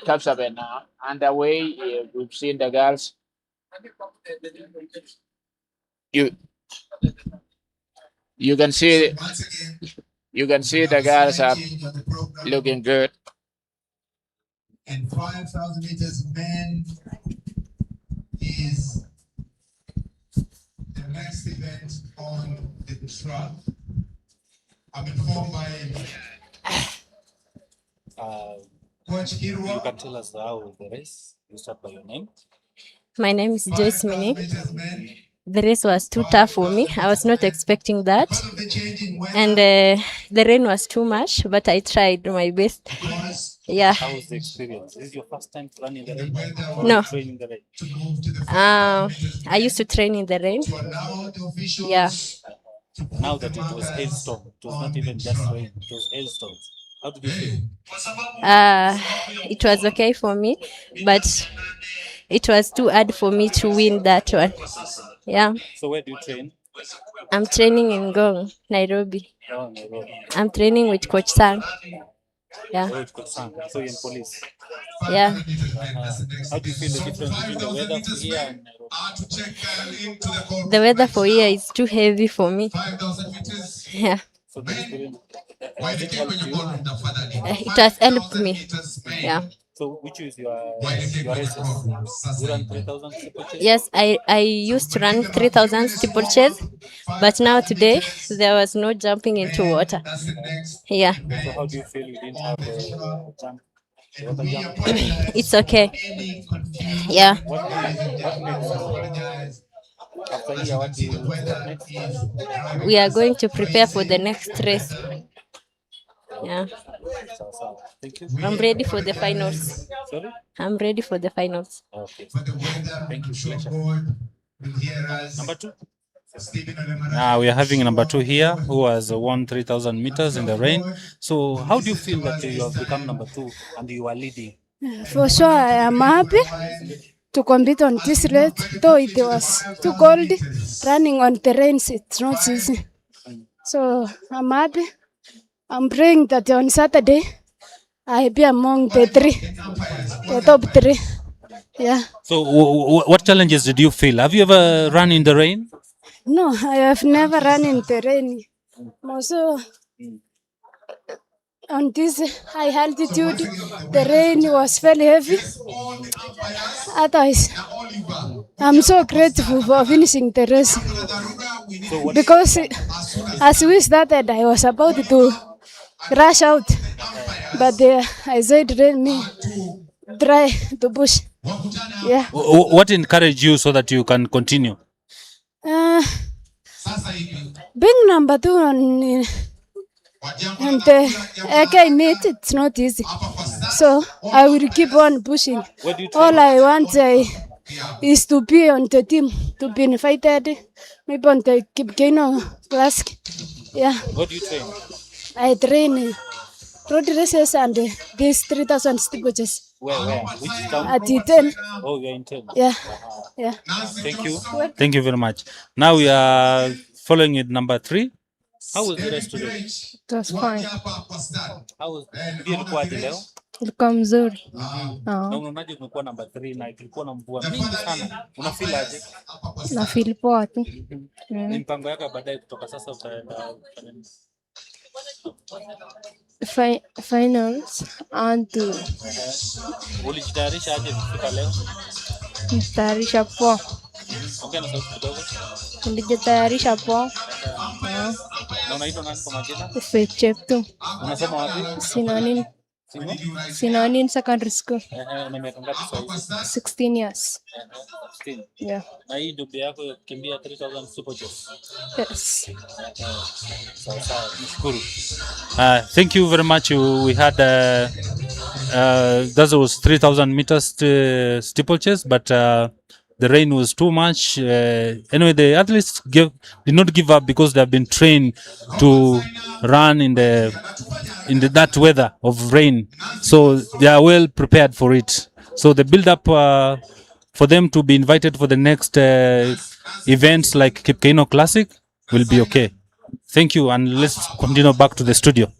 Speaker 5: Kapsabet now. Underway, we've seen the girls. You can see the girls are looking good.
Speaker 9: And 5,000 meters men is the next event on the track. I'm informed by Coach Kirwa.
Speaker 6: You can tell us how the race. You start by your name.
Speaker 11: My name is Joyce Mini. The race was too tough for me. I was not expecting that. And the rain was too much, but I tried my best. Yeah.
Speaker 6: How was the experience? Is this your first time running the rain?
Speaker 11: No.
Speaker 6: Training the rain?
Speaker 11: I used to train in the rain. Yeah.
Speaker 6: Now that it was hailstorm, it was not even just rain, it was hailstorms. How did you feel?
Speaker 11: It was okay for me, but it was too hard for me to win that one. Yeah.
Speaker 6: So where do you train?
Speaker 11: I'm training in Ngong, Nairobi.
Speaker 6: Oh, Nairobi.
Speaker 11: I'm training with Coach Sang. Yeah.
Speaker 6: Oh, it's good son. So you're in police.
Speaker 11: Yeah.
Speaker 6: How do you feel the difference between the weather for here and Nairobi?
Speaker 11: The weather for here is too heavy for me. Yeah.
Speaker 6: So the experience, has it helped you?
Speaker 11: It has helped me. Yeah.
Speaker 6: So which is your races? You run 3,000 steeplechase?
Speaker 11: Yes, I used to run 3,000 steeplechase, but now today there was no jumping into water. Yeah.
Speaker 6: So how do you feel you didn't have a jump? Water jump?
Speaker 11: It's okay. Yeah.
Speaker 6: What next? After here, what do you look for next?
Speaker 11: We are going to prepare for the next race. Yeah.
Speaker 6: Thank you.
Speaker 11: I'm ready for the finals.
Speaker 6: Sorry?
Speaker 11: I'm ready for the finals.
Speaker 6: Okay. Thank you. Pleasure. Number 2. Now we are having number 2 here, who has won 3,000 meters in the rain. So how do you feel that you have become number 2 and you are leading?
Speaker 4: For sure, I am happy to compete on this race, though it was too cold. Running on the rain, it's not easy. So I'm happy. I'm praying that on Saturday I'll be among the top 3. Yeah.
Speaker 6: So what challenges did you feel? Have you ever run in the rain?
Speaker 4: No, I have never run in the rain. Also, on this high altitude, the rain was very heavy. Otherwise, I'm so grateful for finishing the race. Because as we started, I was about to rush out. But I said, let me try to push. Yeah.
Speaker 6: What encouraged you so that you can continue?
Speaker 4: Uh, being number 2 and AK meet, it's not easy. So I will keep on pushing.
Speaker 6: What do you train?
Speaker 4: All I want is to be on the team, to be invited, maybe on the Kipkeno Classic. Yeah,
Speaker 6: What do you train?
Speaker 4: I train road races and these 3,000 steeplechase
Speaker 6: Where? Which town?
Speaker 4: at E10.
Speaker 6: Oh, you're in 10.
Speaker 4: Yeah, yeah.
Speaker 6: Thank you. Thank you very much. Now we are following with number 3. How was the rest today?
Speaker 4: It was fine.
Speaker 6: How was ndio ilikuwaje leo?
Speaker 4: Ilikuwa mzuri.
Speaker 6: Na unaonaje umekuwa number 3 na ilikuwa na mvua mingi sana. Una feel aje?
Speaker 4: Na feel poa tu.
Speaker 6: Ni mpango yako ya baadaye kutoka sasa utaenda
Speaker 4: Finals and
Speaker 6: ulijitayarisha aje kufika leo?
Speaker 4: nitayarisha poa.
Speaker 6: Ongea na sauti kidogo.
Speaker 4: Nilijitayarisha poa.
Speaker 6: Na unaitwa nani kwa majina?
Speaker 4: Chepto.
Speaker 6: Unasoma wapi?
Speaker 4: Sinanin Secondary School.
Speaker 6: Na miaka ngapi sasa?
Speaker 4: 16 years.
Speaker 6: 16.
Speaker 4: Yeah.
Speaker 6: Na hii ndio yako ya kukimbia 3000 steeplechase.
Speaker 4: Yes.
Speaker 6: Sawa sawa, nashukuru. Thank you very much. We had that was 3000 meters steeplechase, but the rain was too much. Anyway, the athletes did not give up because they have been trained to run in that weather of rain, so they are well prepared for it. So the build up for them to be invited for the next events like Kipkeino Classic will be okay. Thank you, and let's continue back to the studio.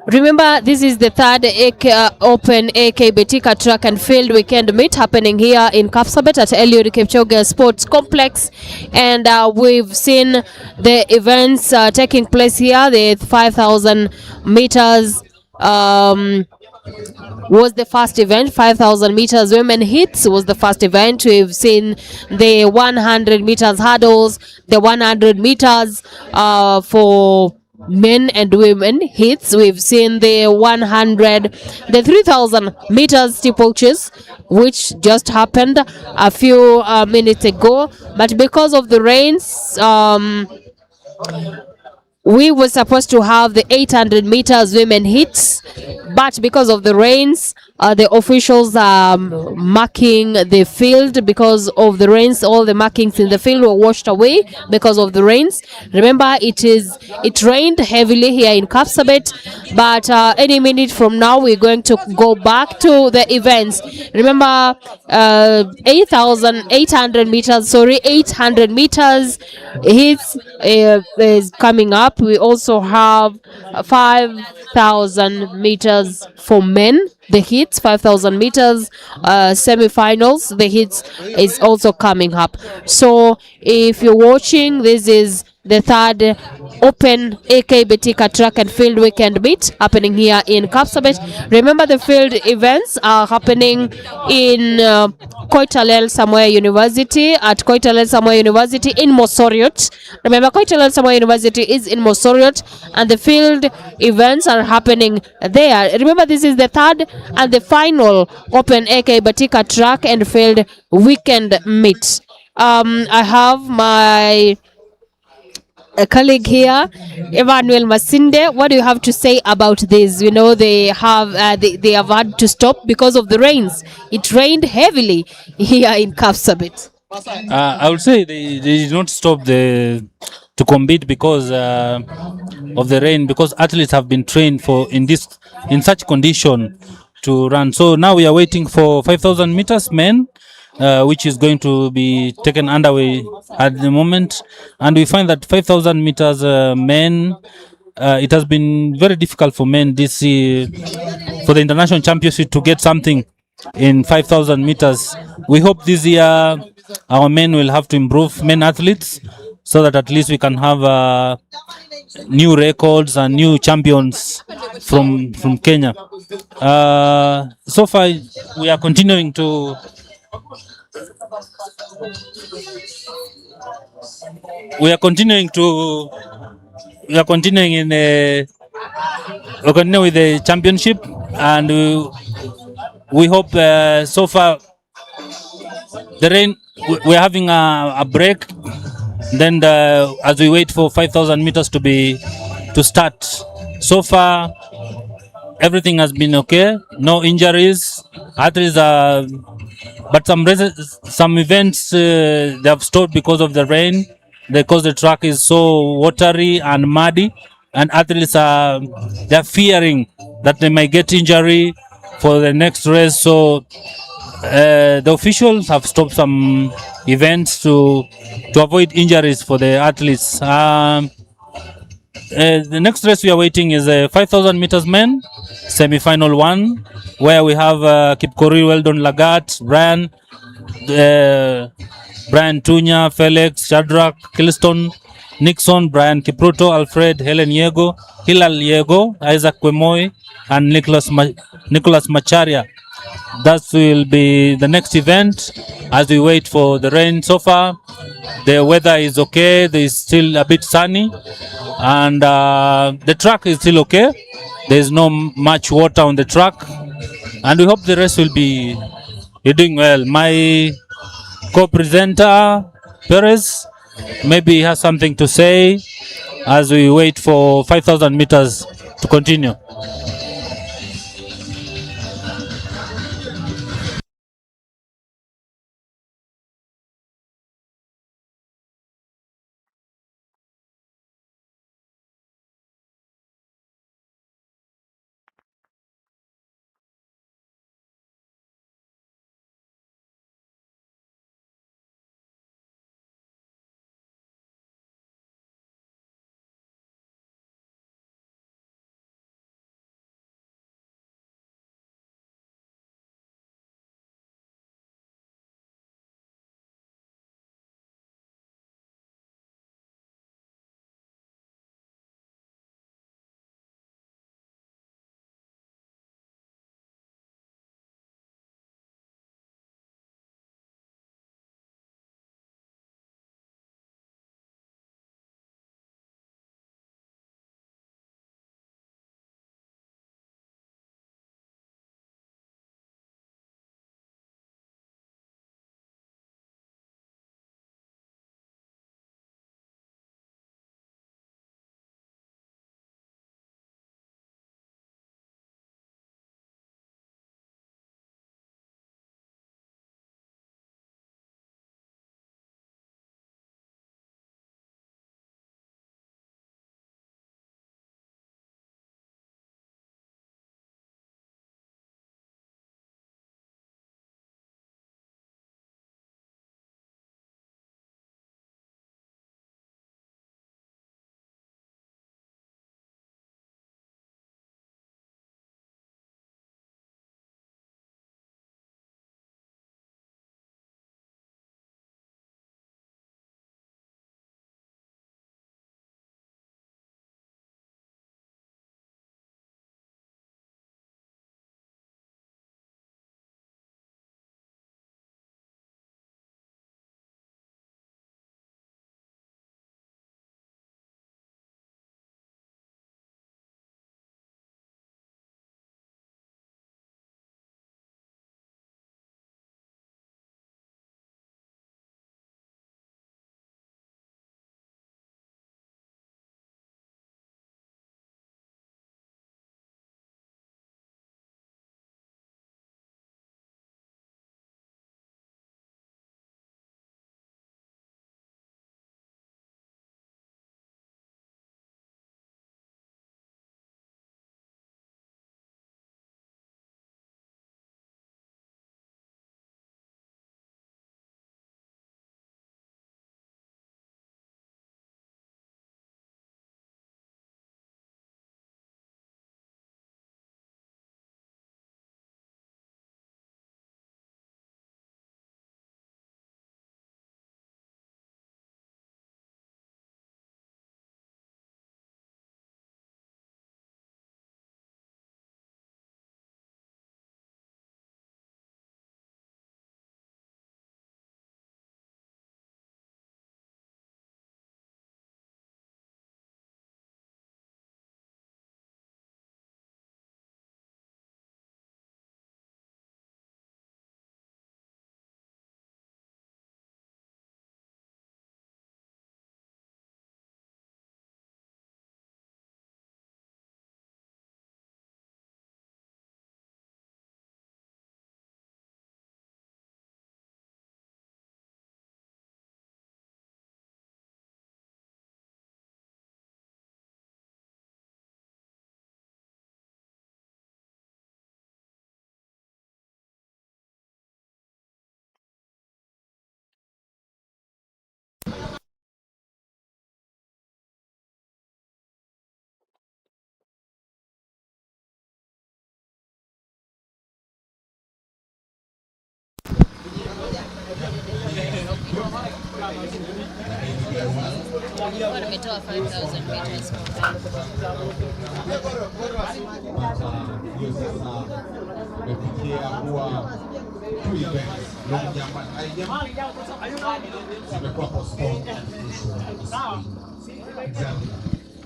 Speaker 1: Remember, this is the third Open AK Betika Track and Field Weekend Meet happening here in Kapsabet at Eliud Kipchoge Sports Complex, and we've seen the events taking place here. The 5,000 meters was the first event. 5,000 meters women hits was the first event. We've seen the 100 meters hurdles, the 100 meters for men and women hits. We've seen the 100, the 3,000 meters steeplechase, which just happened a few minutes ago, but because of the rains, we were supposed to have the 800 meters women hits, but because of the rains, the officials are marking the field. Because of the rains, all the markings in the field were washed away because of the rains. Remember, it rained heavily here in Kapsabet, but any minute from now we're going to go back to the events. Remember, 800 meters, sorry, 800 meters hits is coming up. We also have 5,000 meters for men, the hits, 5,000 meters semifinals, the hits is also coming up. So if you're watching, this is the third Open AK Betika Track and Field Weekend Meet happening here in Kapsabet. Remember, the field events are happening in Koitalel Samoei University, at Koitalel Samoei University in Mosoriot. Remember, Koitalel Samoei University is in Mosoriot, and the field events are happening there. Remember, this is the third and the final Open AK Betika Track and Field Weekend Meet. I have my a colleague here, Emmanuel Masinde. What do you have to say about this? You know, they have had to stop because of the rains. It rained heavily here in Kapsabet.
Speaker 6: I would say they did not stop to compete because of the rain, because athletes have been trained for in such condition to run. So now we are waiting for 5,000 meters men, which is going to be taken underway at the moment, and we find that 5,000 meters men. It has been very difficult for men this for the international championship to get something in 5,000 meters. We hope this year our men will have to improve, men athletes, so that at least we can have new records and new champions from Kenya. So far, we are continuing to we are continuing to we are continuing in we continue with the championship, and we hope so far the rain we're having a break, then as we wait for 5,000 meters to start. So far everything has been okay, no injuries. Athletes are, but some events they have stopped because of the rain, because the track is so watery and muddy, and athletes are they're fearing that they might get injury for the next race. So the officials have stopped some events to avoid injuries for the athletes. The next race we are waiting is a 5,000 meters men semi-final one, where we have Kipkorir, Weldon Lagat, Brian Tunya, Felix, Shadrach, Kilston, Nixon, Brian Kipruto, Alfred, Helen Yego, Hilal Yego, Isaac Kwemoy, and Nicholas Macharia. That will be the next event as we wait for the rain. So far, the weather is okay. There is still a bit sunny, and the track is still okay. There is no much water on the track, and we hope the rest will be doing well. My co-presenter Perez maybe has something to say as we wait for 5,000 meters to continue.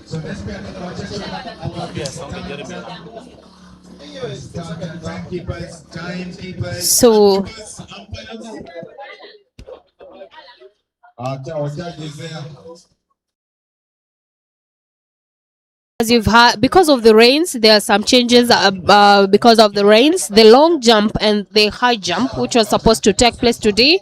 Speaker 9: So let's pay attention. Timekeepers.
Speaker 1: So as you've had, because of the rains, there are some changes. Because of the rains, the long jump and the high jump, which was supposed to take place today,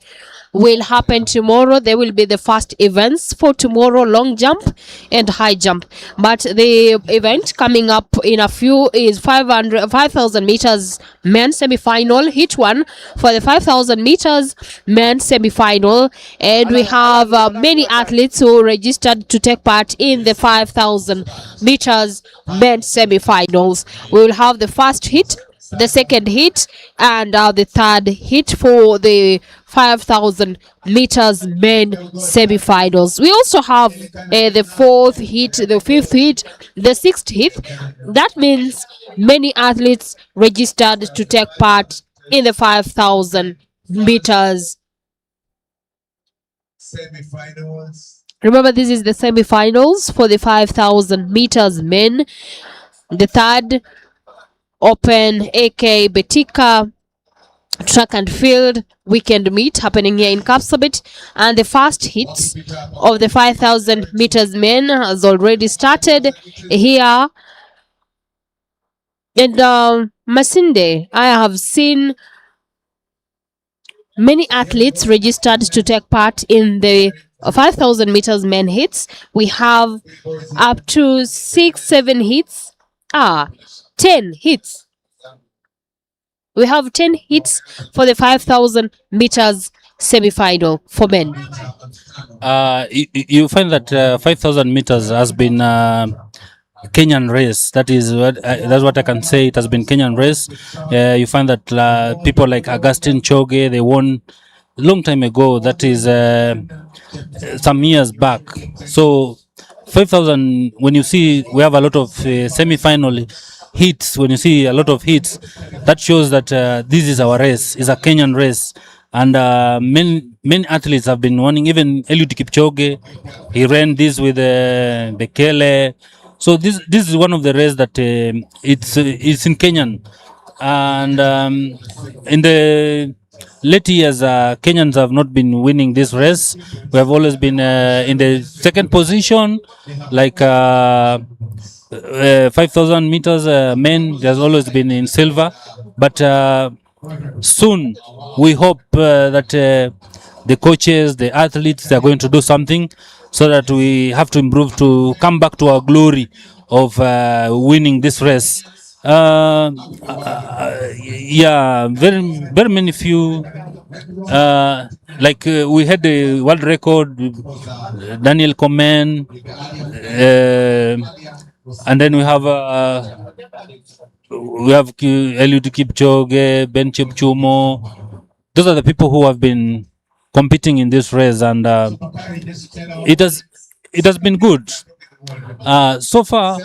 Speaker 1: will happen tomorrow. There will be the first events for tomorrow: long jump and high jump. But the event coming up in a few is 5,000 meters men semi-final. Hit one for the 5,000 meters men semi-final, and we have many athletes who registered to take part in the 5,000 meters men semi-finals. We will have the first hit, the second hit, and the third hit for the 5,000 meters men semi-finals. We also have the fourth hit, the fifth hit, the sixth hit. That means many athletes registered to take part in the 5,000 meters.
Speaker 9: Semifinals.
Speaker 1: Remember, this is the semi-finals for the 5,000 meters men. The third Open AK Betika track and field weekend meet happening here in Kapsabet, and the first hit of the 5,000 meters men has already started here. And Masinde, I have seen many athletes registered to take part in the 5,000 meters men hits. We have up to 6-7 hits. 10 hits. We have 10 hits for the 5,000 meters semi-final for men.
Speaker 6: You find that 5,000 meters has been Kenyan race. That's what I can say. It has been Kenyan race. You find that people like Augustine Choge, they won a long time ago. That is some years back. So 5,000, when you see we have a lot of semi-final hits, when you see a lot of hits, that shows that this is our race, is a Kenyan race. And many athletes have been winning. Even Eliud Kipchoge, he ran this with Bekele. So this is one of the races that it's in Kenyan. And in the late years, Kenyans have not been winning this race. We have always been in the second position, like 5,000 meters men. There's always been in silver, but soon we hope that the coaches, the athletes, they are going to do something so that we have to improve to come back to our glory of winning this race. Yeah, very many few. We had the world record, Daniel Komen, and then we have Eliud Kipchoge, Ben Chepchumo. Those are the people who have been competing in this race, and it has been good. So far,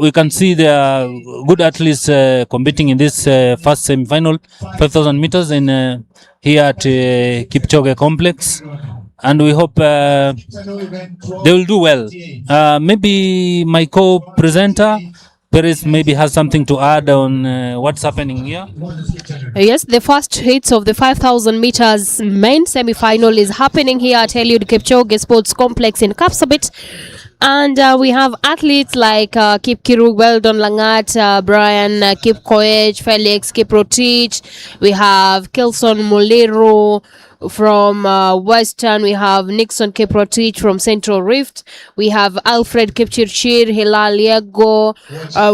Speaker 6: we can see there are good athletes competing in this first semi-final, 5,000 meters in here at Kipchoge complex, and we hope they will do well. Maybe my co-presenter Paris maybe has something to add on what's happening here.
Speaker 1: Yes, the first hits of the 5,000 meters main semi-final is happening here at Eliud Kipchoge Sports Complex in Kapsabet. And we have athletes like Kip Kirug, Weldon Langat, Brian Kipkoech, Felix Kiprotich. We have Kelson Molero from Western. We have Nixon Kiprotich from Central Rift. We have Alfred Kipchirchir, Hilal Yego.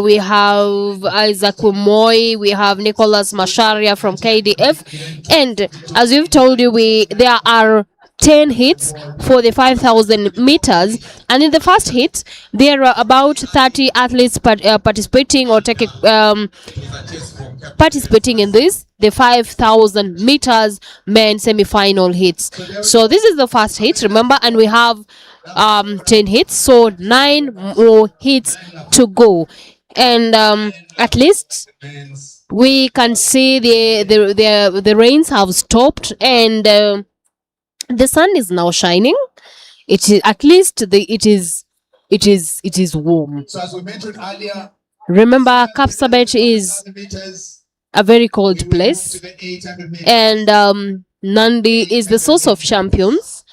Speaker 1: We have Isaac Umoy. We have Nicholas Masharia from KDF. And as we've told you, there are 10 hits for the 5,000 meters, and in the first hit there are about 30 athletes participating or participating in this. the 5,000 meters men semi-final hits. So this is the first hit, remember, and we have 10 hits, so 9 more hits to go. And at least we can see the rains have stopped, and the sun is now shining. It is at least it is warm.
Speaker 9: So as we mentioned earlier,
Speaker 1: Remember, Kapsabet is a very cold place, and Nandi is the source of champions.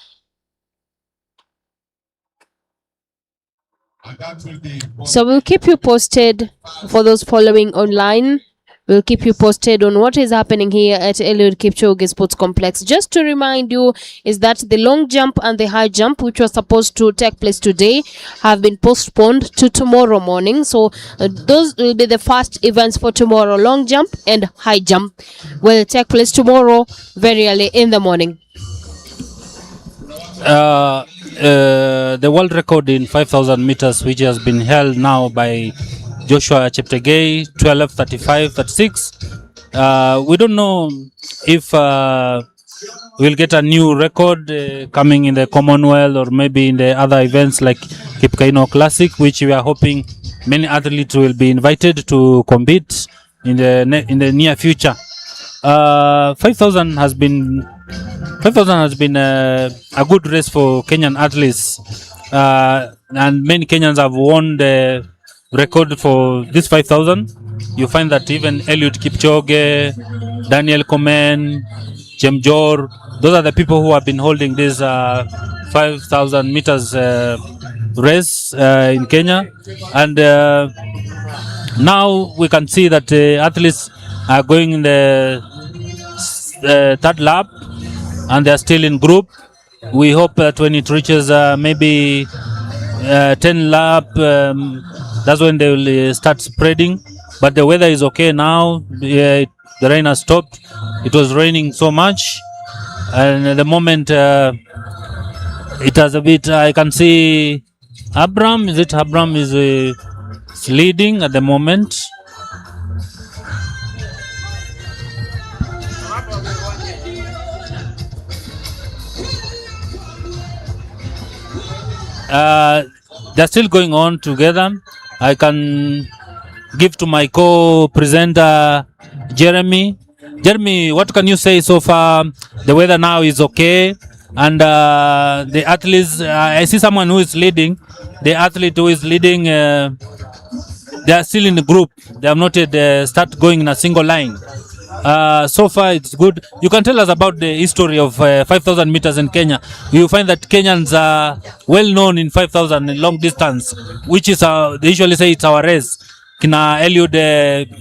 Speaker 1: So we'll keep you posted for those following online. We'll keep you posted on what is happening here at Eliud Kipchoge Sports Complex. Just to remind you is that the long jump and the high jump, which was supposed to take place today, have been postponed to tomorrow morning. So those will be the first events for tomorrow. Long jump and high jump will take place tomorrow very early in the morning.
Speaker 6: The world record in 5,000 meters, which has been held now by Joshua Cheptegei, 12:35:36. We don't know if we'll get a new record coming in the Commonwealth or maybe in the other events like Kipkeino Classic, which we are hoping many athletes will be invited to compete in the near future. 5,000 has been a good race for Kenyan athletes, and many Kenyans have won the record for this 5,000. You find that even Eliud Kipchoge, Daniel Komen, Jemjor, those are the people who have been holding this 5,000 meters race in Kenya. And now we can see that athletes are going in the third lap, and they are still in group. We hope that when it reaches maybe 10 lap, that's when they will start spreading. But the weather is okay now. The rain has stopped. It was raining so much, and at the moment it has a bit. I can see Abram. Is it Abram is leading at the moment? They're still going on together. I can give to my co-presenter Jeremy. Jeremy, what can you say so far? The weather now is okay, and the athletes. I see someone who is leading. The athlete who is leading, they are still in the group. They have not yet start going in a single line. So far it's good. You can tell us about the history of 5,000 meters in Kenya. You find that Kenyans are well known in 5,000 in long distance, which is they usually say it's our race. Kina Eliud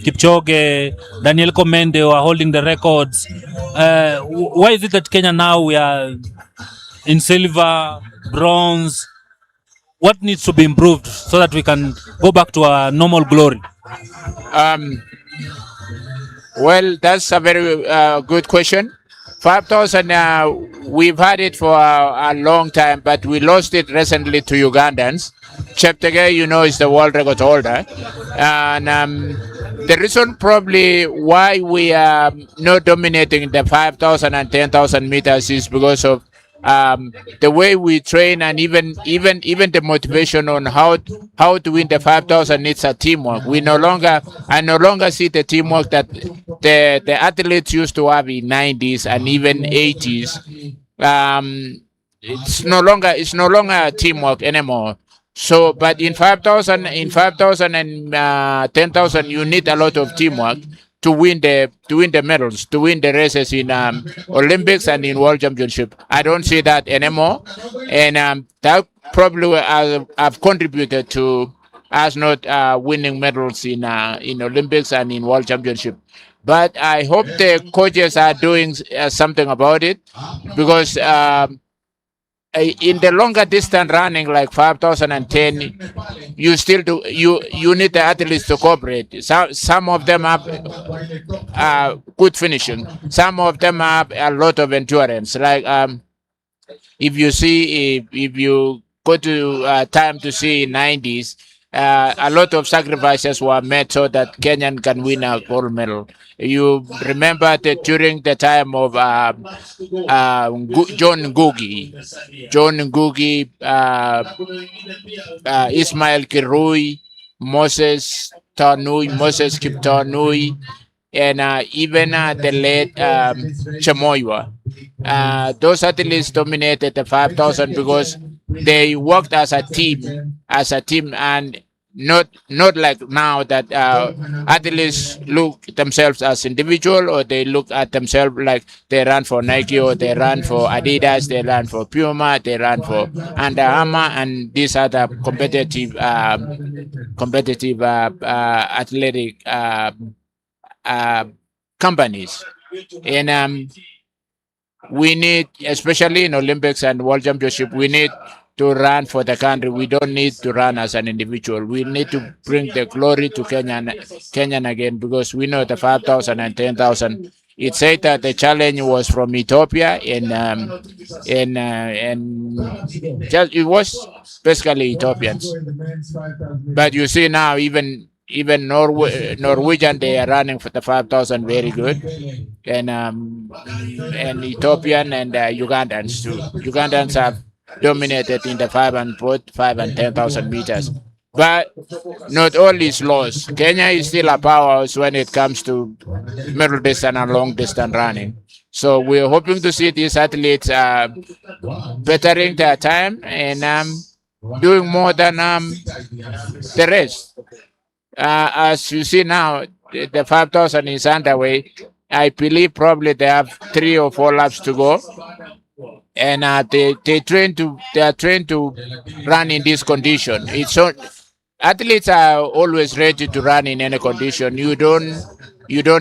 Speaker 6: Kipchoge, Daniel Komende are holding the records. Why is it that Kenya now we are in silver, bronze? What needs to be improved so that we can go back to our normal glory?
Speaker 5: Well, that's a very good question. 5,000, we've had it for a long time, but we lost it recently to Ugandans. Cheptegei, is the world record holder. And the reason probably why we are not dominating the 5,000 and 10,000 meters is because of the way we train, and even the motivation on how to win the 5,000 needs a teamwork. I no longer see the teamwork that the athletes used to have in 90s and even 80s. It's no longer a teamwork anymore. So, but in 5,000 and 10,000, you need a lot of teamwork to win the medals, to win the races in Olympics and in World Championship. I don't see that anymore, and that probably have contributed to us not winning medals in Olympics and in World Championship. But I hope the coaches are doing something about it, because in the longer distance running like 5,010, you still you need the athletes to cooperate. Some of them have good finishing. Some of them have a lot of endurance. Like if you go to time to see in 90s, A lot of sacrifices were made so that Kenyan can win a gold medal. You remember that during the time of John Ngugi, Ismail Kirui, Moses Kiptanui, and even the late Chamoywa. Those athletes dominated the 5,000 because they worked as a team, and not like now that athletes look themselves as individual, or they look at themselves like they run for Nike, or they run for Adidas, they run for Puma, they run for Under Armour, and these other competitive athletic uh, companies. And we need, especially in Olympics and World Championship, we need to run for the country. We don't need to run as an individual. We need to bring the glory to Kenyan again, because we know the 5,000 and 10,000. It said that the challenge was from Ethiopia, and just it was basically Ethiopians. But you see now, even Norwegian, they are running for the 5,000 very good, and Ethiopian and Ugandans too. Ugandans have dominated in the 5 and 10,000 meters. But not all is lost. Kenya is still a powerhouse when it comes to middle distance and long distance running. So we're hoping to see these athletes bettering their time and doing more than the rest. As you see now, the 5,000 is underway. I believe probably they have 3 or 4 laps to go, and they are trained to run in this condition. It's so athletes are always ready to run in any condition. You don't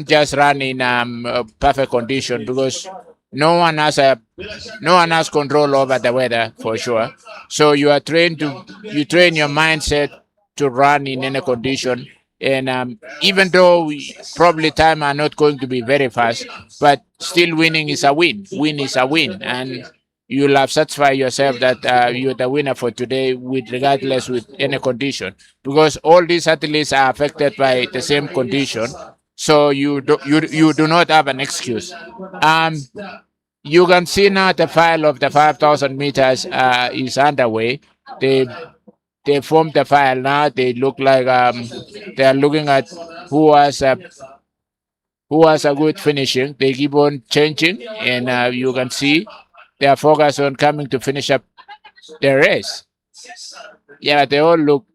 Speaker 5: just run in a perfect condition, because no one has control over the weather for sure. So you train your mindset to run in any condition. And even though probably time are not going to be very fast, but still winning is a win. Win is a win, and you'll have satisfied yourself that you're the winner for today, regardless with any condition, because all these athletes are affected by the same condition. So you do not have an excuse. You can see now the file of the 5,000 meters is underway. They formed the file now. They look like they are looking at who has a good finishing. They keep on changing, and you can see they are focused on coming to finish up the race. Yeah, they all look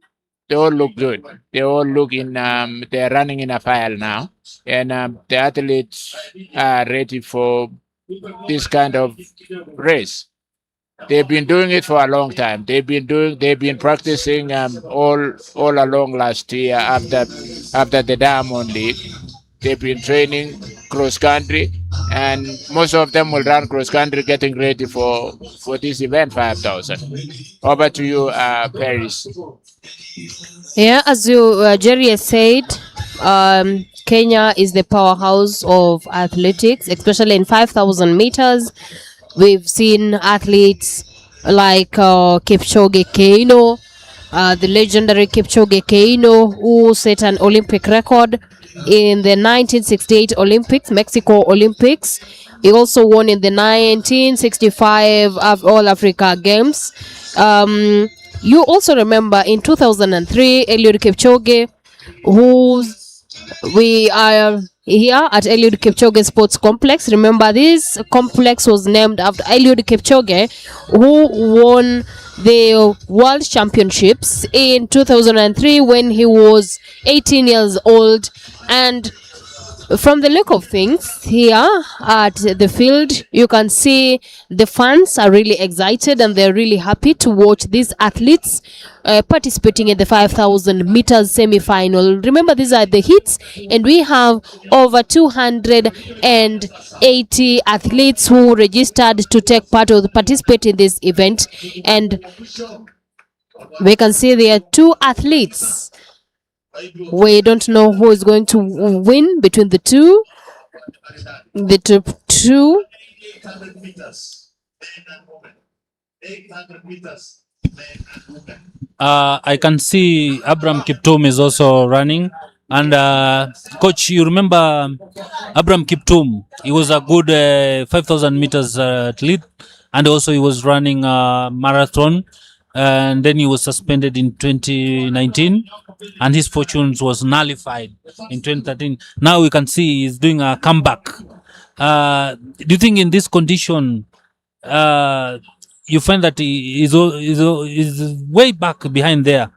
Speaker 5: good. They all look in. They're running in a file now, and the athletes are ready for this kind of race. They've been doing it for a long time. They've been practicing all along last year after the Diamond League. They've been training cross country, and most of them will run cross country, getting ready for this event 5,000. Over to you, Paris.
Speaker 1: Yeah, as Jerry has said, Kenya is the powerhouse of athletics, especially in 5,000 meters. We've seen athletes like Kipchoge Keino, the legendary Kipchoge Keino, who set an Olympic record in the 1968 Olympics, Mexico Olympics. He also won in the 1965 All Africa Games. You also remember in 2003, Eliud Kipchoge, we are here at Eliud Kipchoge Sports Complex. Remember, this complex was named after Eliud Kipchoge, who won the World Championships in 2003 when he was 18 years old. And from the look of things here at the field, you can see the fans are really excited and they're really happy to watch these athletes participating in the 5,000 meters semi-final. Remember, these are the heats, and we have over 280 athletes who registered to participate in this event, and we can see there are 2 athletes. We don't know who is going to win between the two. The top 2.
Speaker 9: 800 meters. 800 meters. Men and women.
Speaker 6: I can see Abraham Kiptum is also running. And coach, you remember Abraham Kiptum? He was a good 5,000 meters athlete, and also he was running a marathon. And then he was suspended in 2019, and his fortunes was nullified in 2013. Now we can see he's doing a comeback. Do you think in this condition, uh, you find that he is way back behind there?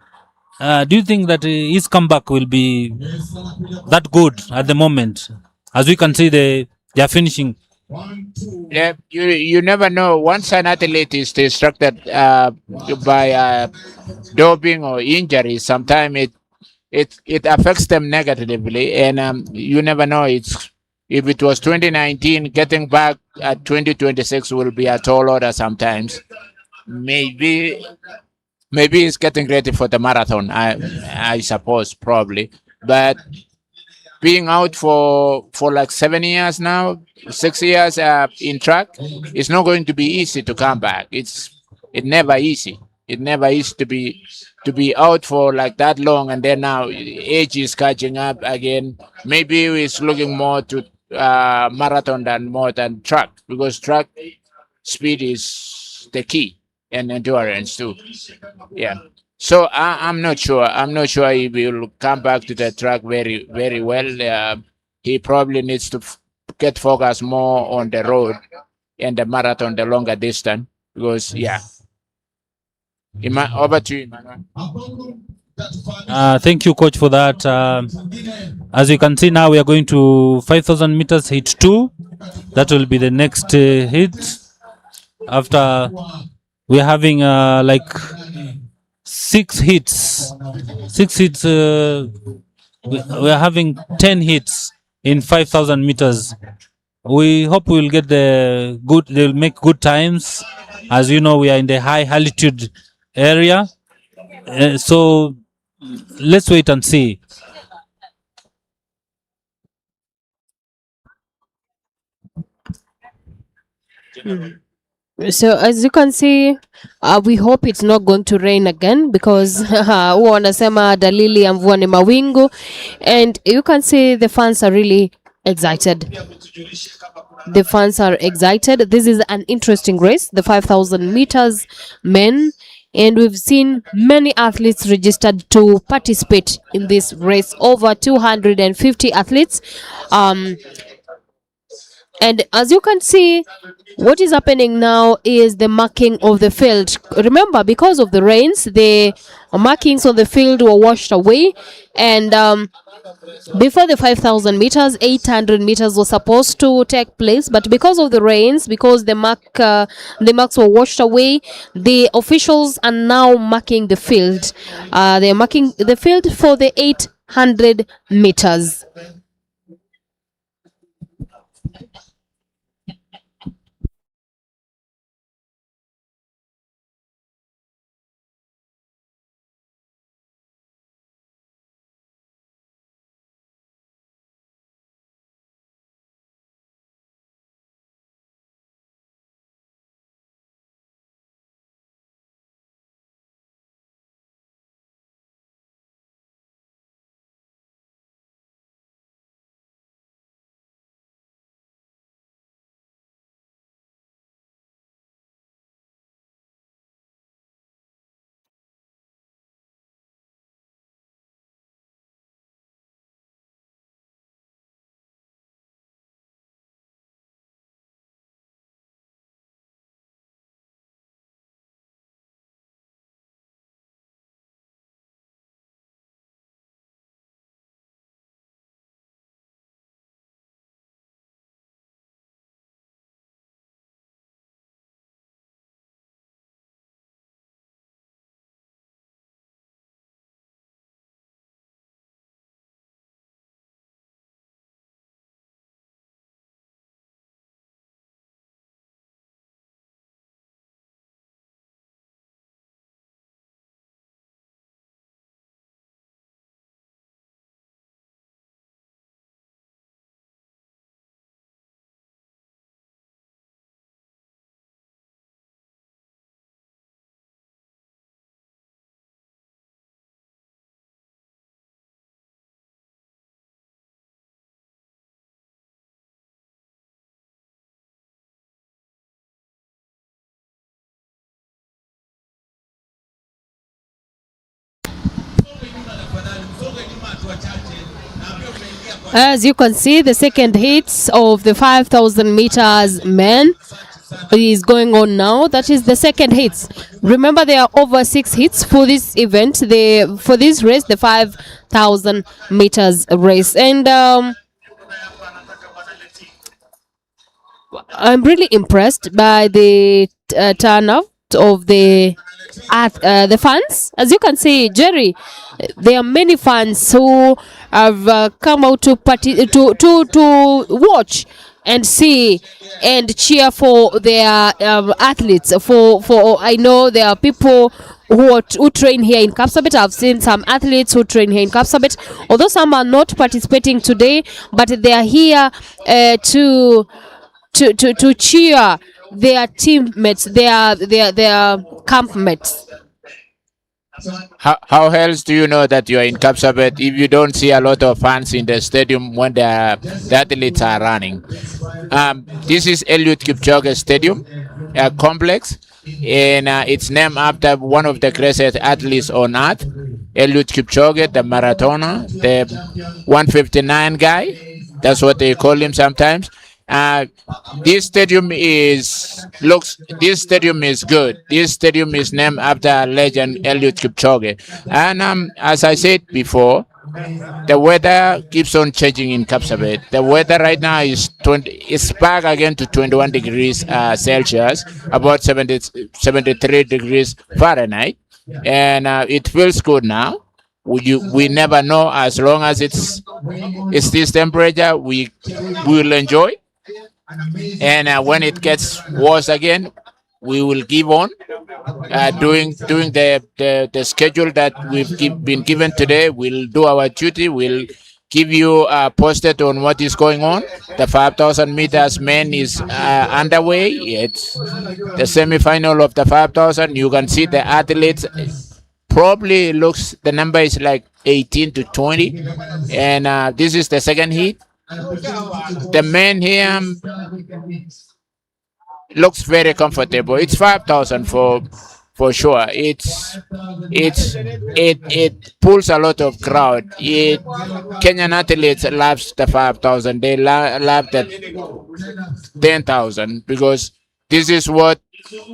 Speaker 6: Do you think that his comeback will be that good at the moment? As we can see, they are finishing.
Speaker 5: Yeah, you never know. Once an athlete is distracted by doping or injury, sometimes it affects them negatively, and you never know. It's if it was 2019, getting back at 2026 will be a tall order. Sometimes maybe he's getting ready for the marathon. I suppose probably, but being out for like 7 years now, 6 years in track, it's not going to be easy to come back. It never easy. It never easy to be out for like that long, and then now age is catching up again. Maybe it's looking more to marathon than more than track, because track speed is the key, and endurance too. Yeah. So I'm not sure. I'm not sure he will come back to the track very well. He probably needs to get focused more on the road and the marathon, the longer distance. Because yeah, over to you, Emmanuel.
Speaker 6: Thank you, coach, for that. As you can see now, we are going to 5,000 meters hit 2. That will be the next hit. After we're having like 6 hits. 6 hits. We're having 10 hits in 5,000 meters. We hope we'll get the good. They'll make good times. As you know, we are in the high altitude area, so let's wait and see.
Speaker 1: So as you can see, we hope it's not going to rain again, because huwa wanasema dalili ya mvua ni mawingu, and you can see the fans are really excited. The fans are excited. This is an interesting race, the 5,000 meters men, and we've seen many athletes registered to participate in this race, over 250 athletes. And as you can see, what is happening now is the marking of the field. Remember, because of the rains, the markings on the field were washed away, and before the 5,000 meters, 800 meters was supposed to take place, but because of the rains, because the marks were washed away, the officials are now marking the field. They are marking the field for the 800 meters. As you can see, the second hits of the 5,000 meters men is going on now. That is the second hits. Remember, there are over 6 hits for this event. For this race, the 5,000 meters race, and I'm really impressed by the turnout of the fans. As you can see, Jerry, there are many fans who have come out to to watch and see and cheer for their athletes. For I know there are people who train here in Kapsabet. I've seen some athletes who train here in Kapsabet, although some are not participating today, but they are here to cheer their teammates, their campmates.
Speaker 5: How else do you know that you are in Kapsabet if you don't see a lot of fans in the stadium when the athletes are running? This is Eliud Kipchoge Stadium complex, and it's named after one of the greatest athletes on earth, Eliud Kipchoge, the marathoner, the 159 guy. That's what they call him sometimes. This stadium is good. This stadium is named after legend Eliud Kipchoge. And as I said before, the weather keeps on changing in Kapsabet. The weather right now is it's back again to 21 degrees Celsius, about 73 degrees Fahrenheit, and it feels good now. We never know, as long as it's this temperature, we will enjoy. And when it gets worse again, we will give on doing the schedule that been given today. We'll do our duty. We'll give you posted on what is going on. The 5,000 meters men is underway. It's the semifinal of the 5,000. You can see the athletes. Probably looks the number is like 18 to 20, and this is the second heat. The men here looks very comfortable. It's 5,000 for sure. It pulls a lot of crowd. Kenyan athletes loves the 5,000. They love the 10,000 because this is what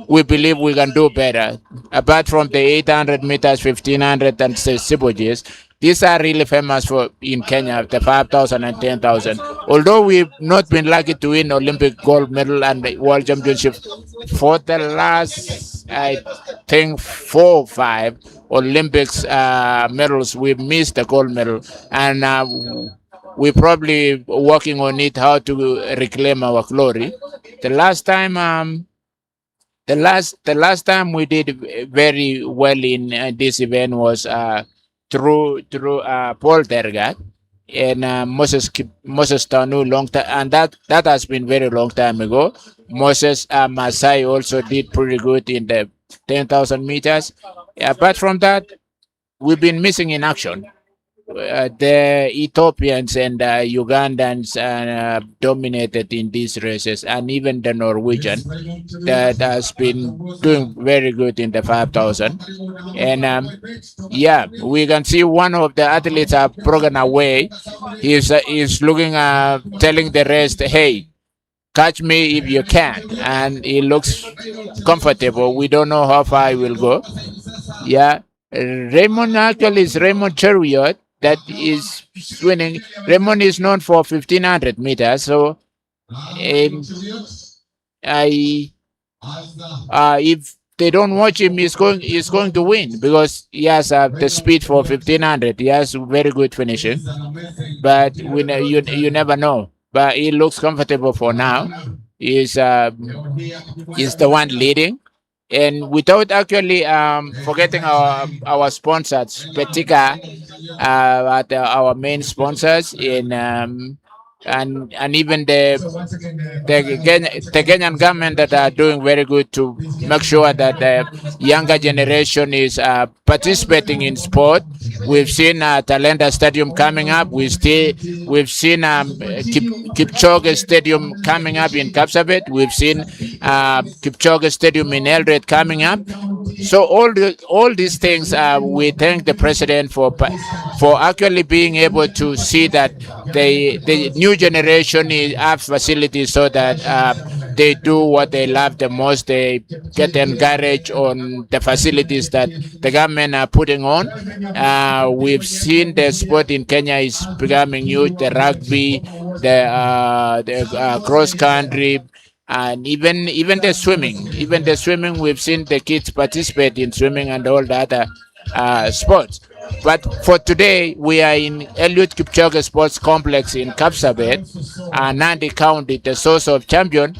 Speaker 5: we believe we can do better. Apart from the 800 meters, 1,500 and steeplechase, these are really famous in Kenya, the 5,000 and 10,000. Although we've not been lucky to win Olympic gold medal and the World Championship for the last, I think, 4 or 5 Olympics medals, we've missed the gold medal. And we're probably working on it, how to reclaim our glory. The last time we did very well in this event was through Paul Tergat and Moses Tanu long time, and that has been very long time ago. Moses Masai also did pretty good in the 10,000 meters. Apart from that, we've been missing in action. The Ethiopians and Ugandans dominated in these races, and even the Norwegian that has been doing very good in the 5,000. And we can see one of the athletes have broken away. He's looking, telling the rest, "Hey, catch me if you can," and he looks comfortable. We don't know how far he will go. Yeah, Raymond actually is Raymond Chariot that is winning. Raymond is known for 1,500 meters, so if they don't watch him, he's going to win because he has the speed for 1,500. He has very good finishing, but you never know. But he looks comfortable for now. He's the one leading. And without actually forgetting our sponsors, Betika, our main sponsors in and even the Kenyan government that are doing very good to make sure that the younger generation is participating in sport. We've seen Talenta Stadium coming up. We've seen Kipchoge Stadium coming up in Kapsabet. We've seen Kipchoge Stadium in Eldoret coming up. So all these things, we thank the president for actually being able to see that the new generation have facilities so that they do what they love the most. They get encouraged on the facilities that the government are putting on. We've seen the sport in Kenya is becoming huge. The rugby, the cross country, and even the swimming. Even the swimming, we've seen the kids participate in swimming and all the other sports. But for today, we are in Eliud Kipchoge Sports Complex in Kapsabet, Nandi County, the source of champion.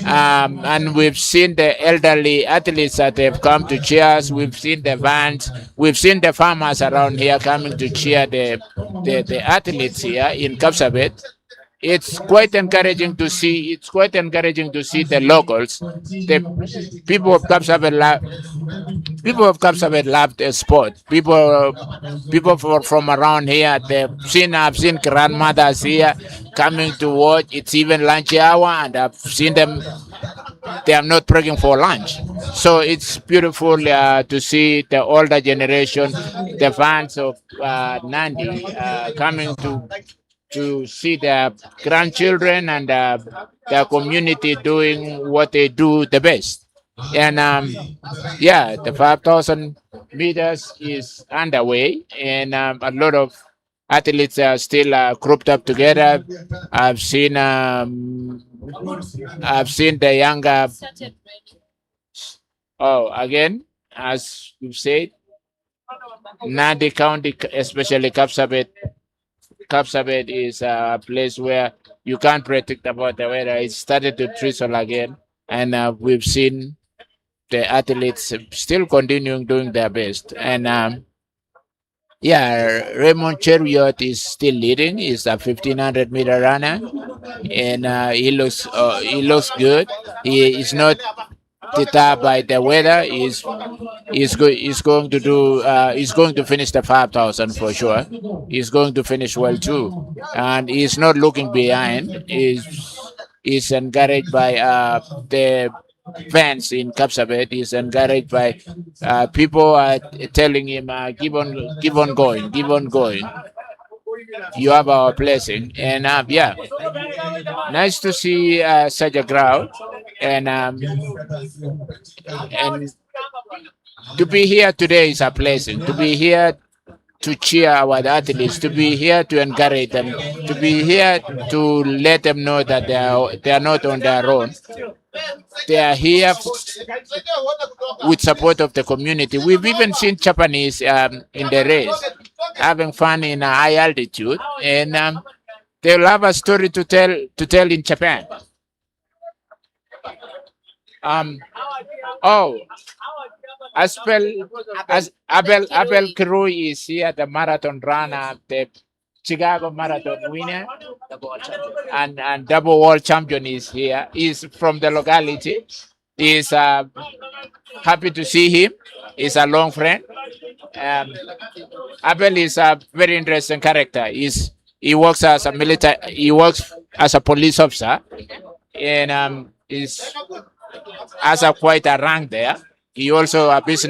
Speaker 5: And we've seen the elderly athletes that have come to cheer us. We've seen the vans. We've seen the farmers around here coming to cheer the athletes here in Kapsabet. It's quite encouraging to see. It's quite encouraging to see the locals, the people of Kapsabet. People of Kapsabet love the sport. People from around here. I've seen grandmothers here coming to watch. It's even lunch hour, and I've seen them. They are not breaking for lunch. So it's beautiful to see the older generation, the fans of Nandi, coming to see their grandchildren and their community doing what they do the best. And the 5,000 meters is underway, and a lot of athletes are still grouped up together. I've seen the younger. Oh, again, as you said, Nandi County, especially Kapsabet. Kapsabet is a place where you can't predict about the weather. It started to drizzle again, and we've seen the athletes still continuing doing their best. And Raymond Cheriot is still leading. He's a 1,500-meter runner, and he looks good. He is not deterred by the weather. He's going to do. He's going to finish the 5,000 for sure. He's going to finish well too, and he's not looking behind. He's encouraged by the fans in Kapsabet. He's encouraged by people telling him, keep on going, keep on going. You have our blessing, and nice to see such a crowd, and to be here today is a blessing. To be here to cheer our athletes, to be here to encourage them, to be here to let them know that they are not on their own. They are here with support of the community. We've even seen Japanese in the race having fun in a high altitude, and they'll have a story to tell in Japan. As Abel Crew is here, the marathon runner, the Chicago Marathon winner, and double world champion is here. He's from the locality. He's happy to see him. He's a long friend. Abel is a very interesting character. He works as a military. He works as a police officer, and has quite a rank there. He also is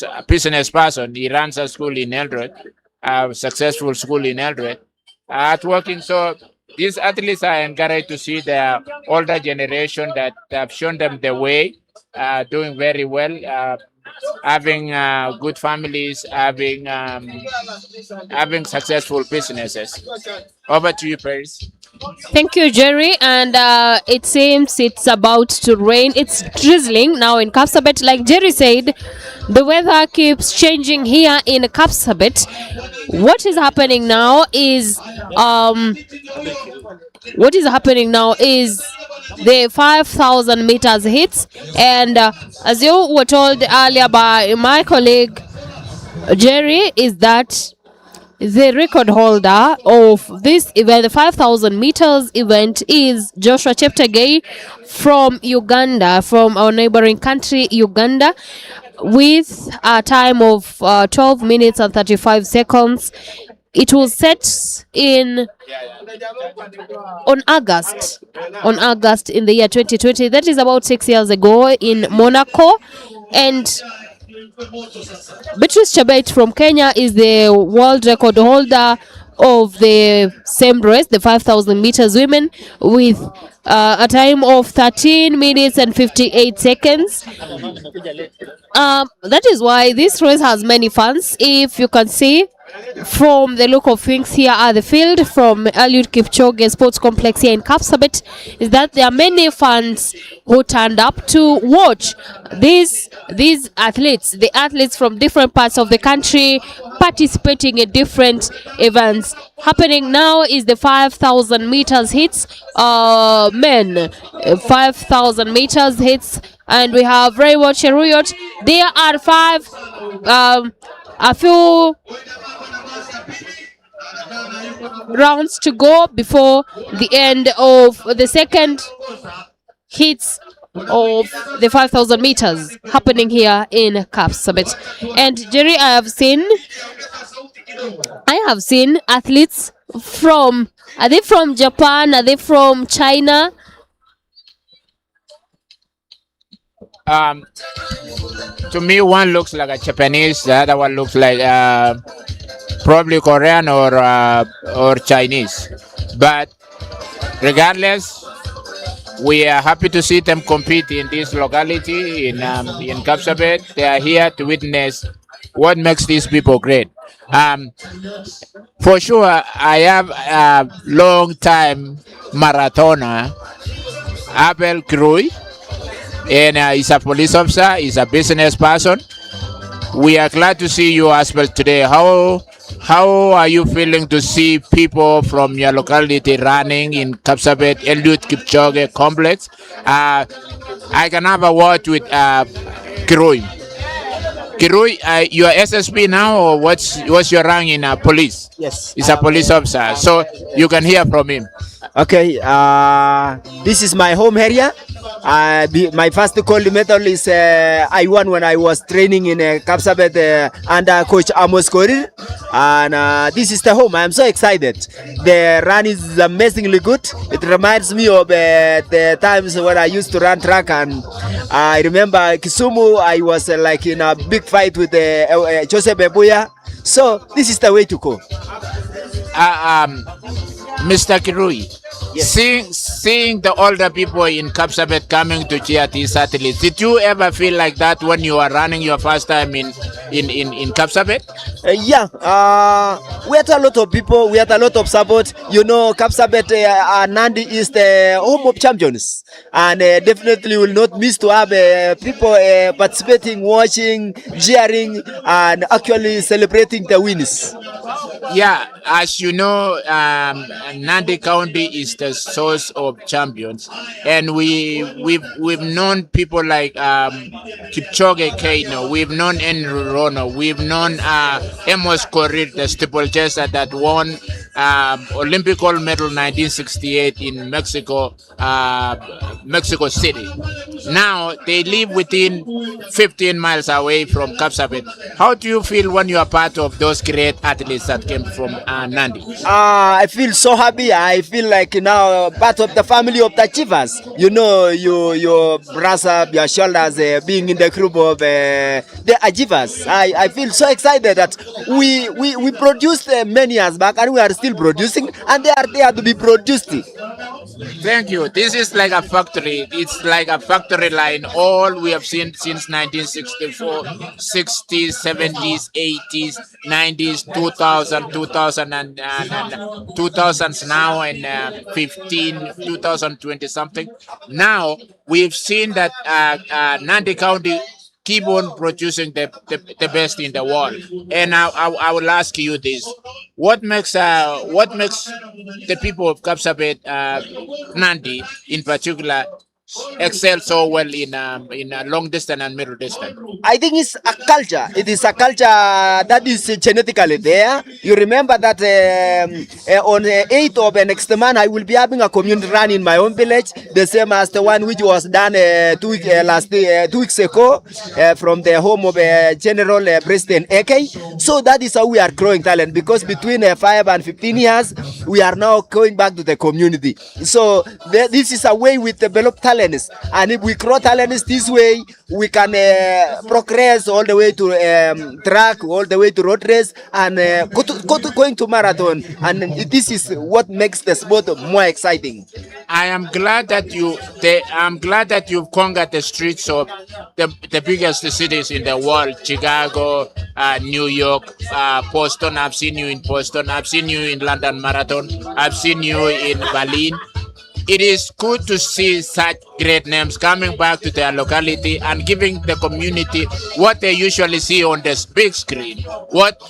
Speaker 5: a business person. He runs a school in Eldoret, a successful school in Eldoret. At working, so these athletes are encouraged to see the older generation that have shown them the way, doing very well, having good families, having successful businesses. Over to you, Paris.
Speaker 1: Thank you, Jerry. And it seems it's about to rain. It's drizzling now in Kapsabet. Like Jerry said, the weather keeps changing here in Kapsabet. What is happening now is the 5,000 meters hits, and as you were told earlier by my colleague Jerry, is that The record holder of this event, the 5,000 meters event, is Joshua Cheptegei from Uganda, from our neighboring country, Uganda, with a time of 12 minutes and 35 seconds. It was set on August in the year 2020. That is about 6 years ago in Monaco. And Beatrice Chebet from Kenya is the world record holder of the same race, the 5,000 meters women, with a time of 13 minutes and 58 seconds. That is why this race has many fans. If you can see from the look of things here at the field from Eliud Kipchoge Sports Complex here in Kapsabet, is that there are many fans who turned up to watch these athletes, the athletes from different parts of the country participating in different events. Happening now is the 5,000 meters hits, men, 5,000 meters hits, and we have Raymond Cheruyot. There are a few rounds to go before the end of the second hits of the 5,000 meters happening here in Kapsabet. And Jerry, I have seen athletes are they from Japan? Are they from China?
Speaker 5: To me, one looks like a Japanese, the other one looks like probably Korean or Chinese. But regardless, we are happy to see them compete in this locality in Kapsabet. They are here to witness what makes these people great. For sure, I have a long time marathoner, Abel Krui, and he's a police officer, he's a business person. We are glad to see you as well today. How are you feeling to see people from your locality running in Kapsabet Eliud Kipchoge complex? I can have a word with Kirui. Kirui, you are SSP now, or what's your rank in police?
Speaker 12: Yes.
Speaker 5: He's a police officer, so you can hear from him.
Speaker 12: Okay, this is my home area. My first gold medal is I won when I was training in Kapsabet under Coach Amos Korir. And this is the home. I am so excited. The run is amazingly good. It reminds me of the times when I used to run track. And I remember Kisumu, I was like in a big fight with Joseph Ebuya. So this is the way to go.
Speaker 5: Mr. Kirui,
Speaker 12: yes.
Speaker 5: Seeing the older people in Kapsabet coming to cheer these athletes, did you ever feel like that when you were running your first time in Kapsabet?
Speaker 12: Yeah, we had a lot of people, we had a lot of support. You know, Kapsabet Nandi is the home of champions, and definitely will not miss to have people participating, watching, cheering, and actually celebrating the wins.
Speaker 5: Yeah, as you know, Nandi County is the source of champions, and we've known people like Kipchoge Keino, we've known Henry Rono, we've known Amos Korir, the steeplechaser that won Olympic gold medal 1968 in Mexico City. Now they live within 15 miles away from Kapsabet. How do you feel when you are part of those great athletes that came from Nandi?
Speaker 12: I feel so happy. I feel like now part of the family of the achievers. You know, your brass up your shoulders being in the group of the achievers. I feel so excited that we produced many years back, and we are still producing, and they are there to be produced.
Speaker 5: Thank you. This is like a factory. It's like a factory line. All we have seen since 1964, 60s, 70s, 80s, 90s, 2000, 2000s now, and 2020 something. Now we've seen that Nandi County keep on producing the best in the world. And I will ask you this: what makes the people of Kapsabet, Nandi in particular, excel so well in long distance and middle distance?
Speaker 12: I think it's a culture. It is a culture that is genetically there. You remember that on the 8th of next month, I will be having a community run in my own village, the same as the one which was done 2 weeks ago from the home of General President Eke. So that is how we are growing talent, because between 5 and 15 years, we are now going back to the community. So this is a way we develop talents. And if we grow talents this way, we can progress all the way to track, all the way to road race, and going to marathon. And this is what makes the sport more exciting.
Speaker 5: I am glad that you've conquered the streets of the biggest cities in the world: Chicago, New York, Boston. I've seen you in Boston. I've seen you in London Marathon. I've seen you in Berlin. It is good to see such great names coming back to their locality and giving the community what they usually see on the big screen, what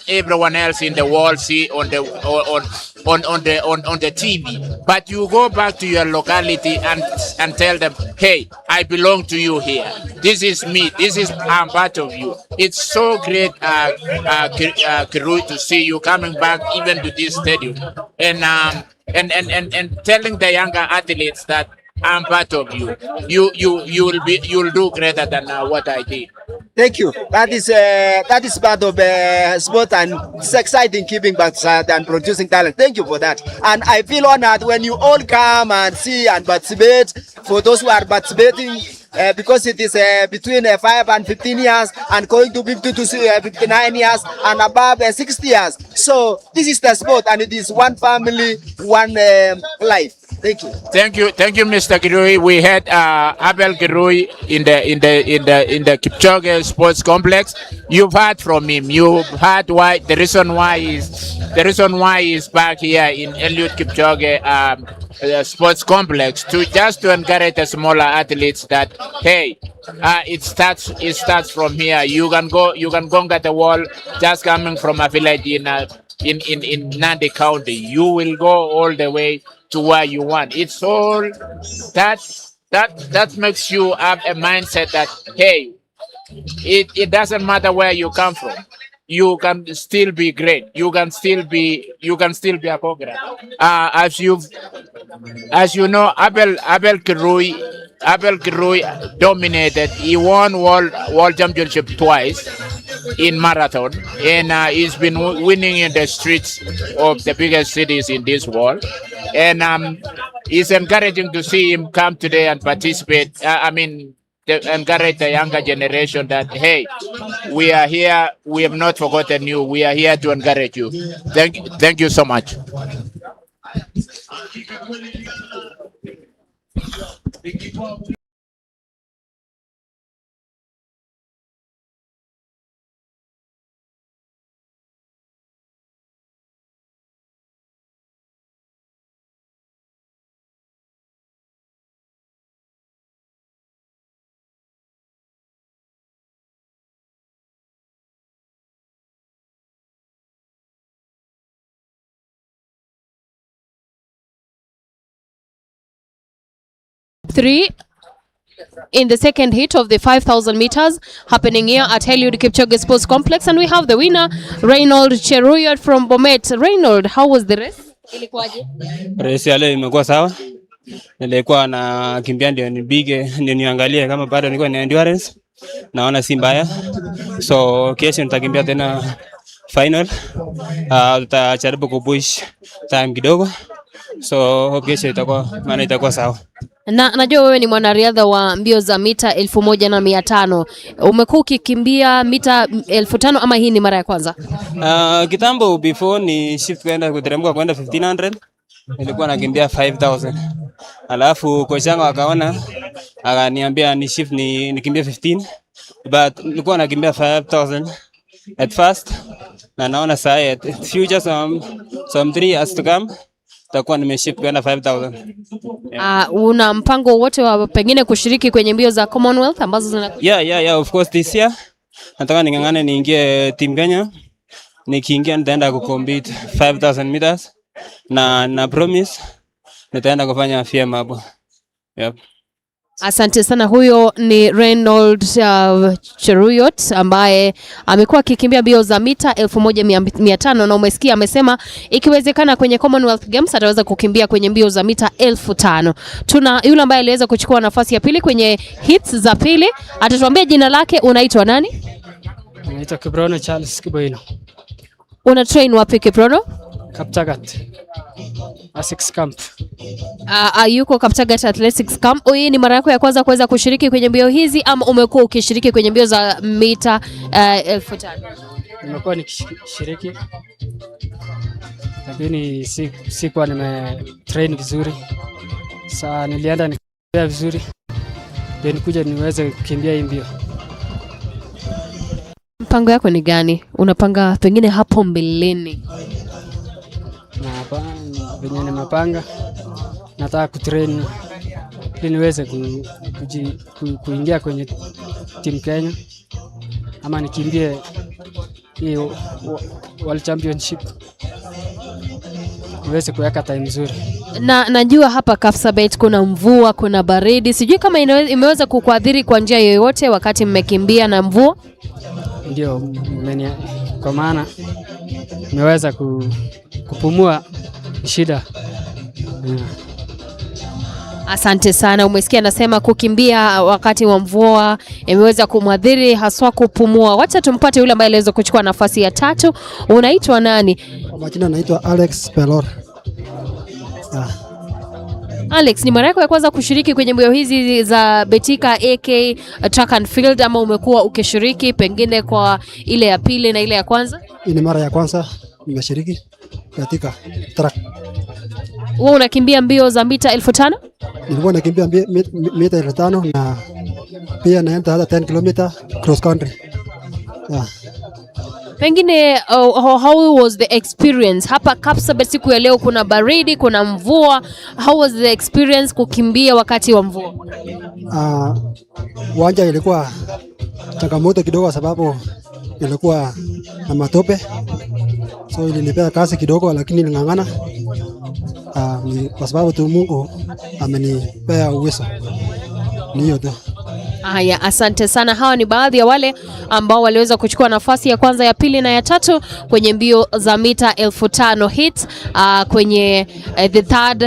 Speaker 5: everyone else in the world see on the TV. But you go back to your locality and tell them, hey, I belong to you here. This is me. I'm part of you. It's so great, Kirui, to see you coming back even to this stadium and telling the younger athletes that I'm part of you. You'll do greater than what I did.
Speaker 12: Thank you. That is part of sport, and it's exciting keeping back and producing talent. Thank you for that. And I feel honored when you all come and see and participate. For those who are participating, because it is between 5 and 15 years and going to 50 to 59 years and above 60 years. So this is the sport, and it is one family, one life. Thank you.
Speaker 5: Thank you, Mr. Kirui. We had Abel Kirui in the Kipchoge Sports Complex. You've heard from him. You've heard why the reason why he's back here in Eliud Kipchoge Sports Complex to encourage the smaller athletes that hey, it starts from here. You can conquer the world just coming from a village in Nandi County. You will go all the way to where you want. It's all that makes you have a mindset that hey, it doesn't matter where you come from. You can still be great. You can still be a conqueror. As you know, Abel Kirui dominated. He won world championship twice in marathon, and he's been winning in the streets of the biggest cities in this world. And it's encouraging to see him come today and participate. Encourage the younger generation that hey, we are here. We have not forgotten you. We are here to encourage you. Thank you so much.
Speaker 1: Three in the second heat of the 5,000 meters happening here at Eliud Kipchoge Sports Complex, and we have the winner Reynold Cheruiyot from Bomet. Reynold, how was the race? Ilikuwaje?
Speaker 13: Race ya leo imekuwa sawa. Nilikuwa na kimbia ndio niangalie kama bado niko na endurance. Naona si mbaya. So kesho nitakimbia tena final. Tutajaribu kupush time kidogo. So kesho itakuwa sawa.
Speaker 1: Na najua wewe ni mwanariadha wa mbio za mita 1500. Umekuwa ukikimbia mita 1500 ama hii ni mara ya kwanza?
Speaker 13: Kitambo before ni shift kwenda kuteremka kwenda 1500. Nilikuwa nakimbia 5000. Alafu coach wangu akaona akaniambia ni shift nikimbia 15. But nilikuwa nakimbia 5000 at first. Na naona saa future some 3 years to come takuwa nimeshift kwenda 5000.
Speaker 1: Una mpango wote wa pengine kushiriki kwenye mbio za Commonwealth ambazo zina
Speaker 13: Yeah, of course this year nataka ningangane niingie team Kenya. Nikiingia nitaenda kucompete 5000 meters na promise nitaenda kufanya FM hapo. Yep.
Speaker 1: Asante sana. Huyo ni Reynold Cheruyot ambaye amekuwa akikimbia mbio za mita 1500 na umesikia amesema ikiwezekana kwenye Commonwealth Games ataweza kukimbia kwenye mbio za mita 5000. Tuna yule ambaye aliweza kuchukua nafasi ya pili kwenye hits za pili. Atatuambia jina lake, unaitwa nani?
Speaker 14: Naitwa Kiprono Charles Kiboino.
Speaker 1: Una train wapi Kiprono?
Speaker 14: Kapsaget. Athletics Camp.
Speaker 1: Yuko Kapsabet Athletics Camp. Hii ni mara yako ya kwanza kuweza kushiriki kwenye mbio hizi ama umekuwa ukishiriki kwenye mbio za mita 5000?
Speaker 14: Nimekuwa nikishiriki, lakini sikuwa train vizuri. Sasa nilienda nikimbia vizuri ndio nikuja niweze kukimbia hii mbio.
Speaker 1: Mpango yako ni gani? Unapanga pengine hapo mbeleni?
Speaker 14: Na hapa venye nimepanga, nataka kutrain ili niweze kuingia kwenye team Kenya ama nikimbie hiyo World Championship niweze kuweka time nzuri.
Speaker 1: Na najua hapa Kapsabet kuna mvua, kuna baridi. Sijui kama imeweza kukuadhiri kwa njia yoyote wakati mmekimbia na mvua?
Speaker 14: Ndio, kwa maana nimeweza kupumua shida.
Speaker 1: Asante sana. Umesikia anasema kukimbia wakati wa mvua imeweza kumwadhiri haswa kupumua. Wacha tumpate yule ambaye aliweza kuchukua nafasi ya 3. Unaitwa nani?
Speaker 15: Kwa majina naitwa Alex Pelor.
Speaker 1: Alex, ni mara yako ya kwanza kushiriki kwenye mbio hizi za Betika AK track and field ama umekuwa ukishiriki pengine kwa ile ya pili na ile ya kwanza?
Speaker 15: Hii ni mara ya kwanza nimeshiriki Betika track.
Speaker 1: Wewe unakimbia mbio za mita 5000?
Speaker 15: Nilikuwa nakimbia mita 5000 na pia naenda hata 10 km cross country.
Speaker 1: Pengine how was the experience hapa Kapsabet siku ya leo? Kuna baridi, kuna mvua. How was the experience kukimbia wakati wa mvua?
Speaker 15: Uwanja ilikuwa changamoto kidogo sababu ilikuwa na matope, so ilinipea kazi kidogo, lakini niling'ang'ana kwa sababu tu Mungu amenipea uwezo. Ni hiyo tu.
Speaker 1: Haya, asante sana. Hawa ni baadhi ya wale ambao waliweza kuchukua nafasi ya kwanza, ya pili na ya 3 kwenye mbio za mita 5000 hit kwenye the third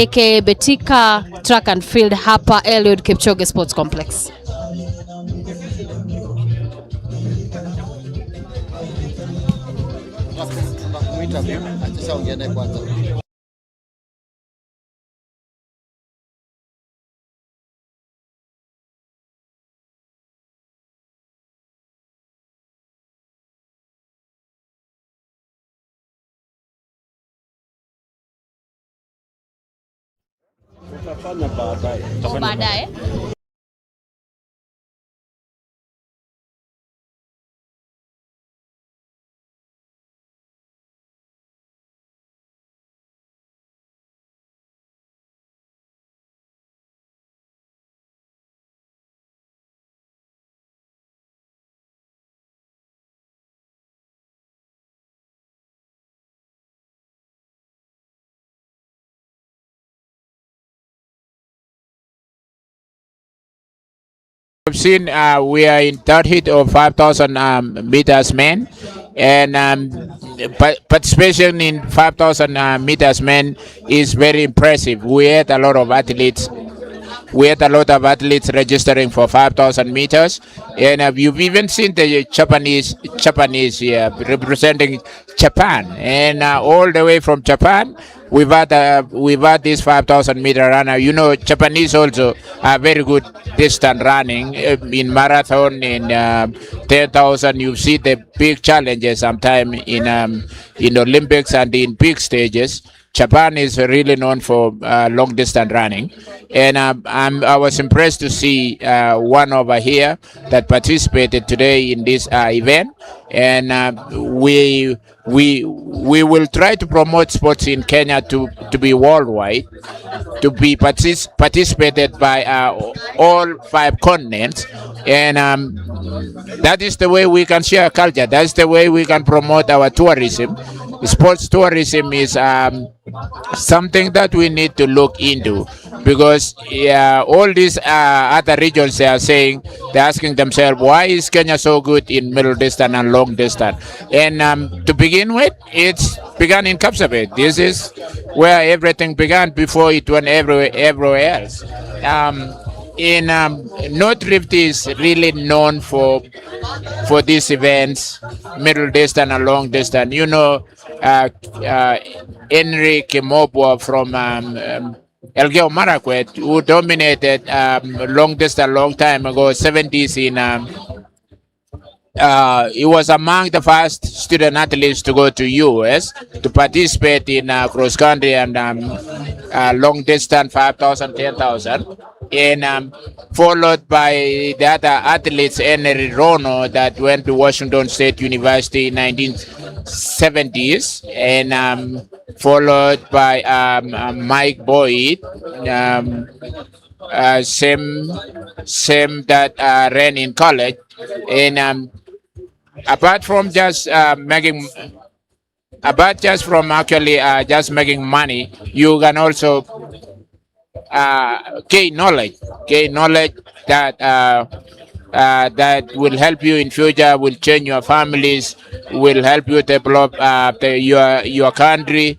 Speaker 1: AK Betika track and field hapa Eliud Kipchoge Sports Complex. Baadaye.
Speaker 5: I've seen we are in third hit of 5,000 meters men, and participation in 5,000 meters men is very impressive. We had a lot of athletes. We had a lot of athletes registering for 5,000 meters, and you've even seen the Japanese representing Japan, and all the way from Japan. We've had this 5,000 meter runner. You know, Japanese also are very good distance running in marathon, in 10,000. You see the big challenges sometimes in Olympics and in big stages. Japan is really known for long distance running, and I was impressed to see one over here that participated today in this event, and we will try to promote sports in Kenya to be worldwide, to be participated by all 5 continents, and that is the way we can share culture. That's the way we can promote our tourism. sports tourism is something that we need to look into, because all these other regions, they are saying, they're asking themselves, why is Kenya so good in middle distance and long distance? And to begin with, it's began in Kapsabet. This is where everything began before it went everywhere else. In North Rift is really known for these events, middle distance and long distance. You know, Henry Kimobwa from Elgeyo Marakwet, who dominated long distance long time ago, 70s in he was among the first student athletes to go to US to participate in cross country and long distance 5,000, 10,000, and followed by the other athletes, Henry Rono, that went to Washington State University in 1970s, and followed by Mike Boyd, same that ran in college, and apart from just making just making money, you can also gain knowledge that that will help you in future, will change your families, will help you develop your country.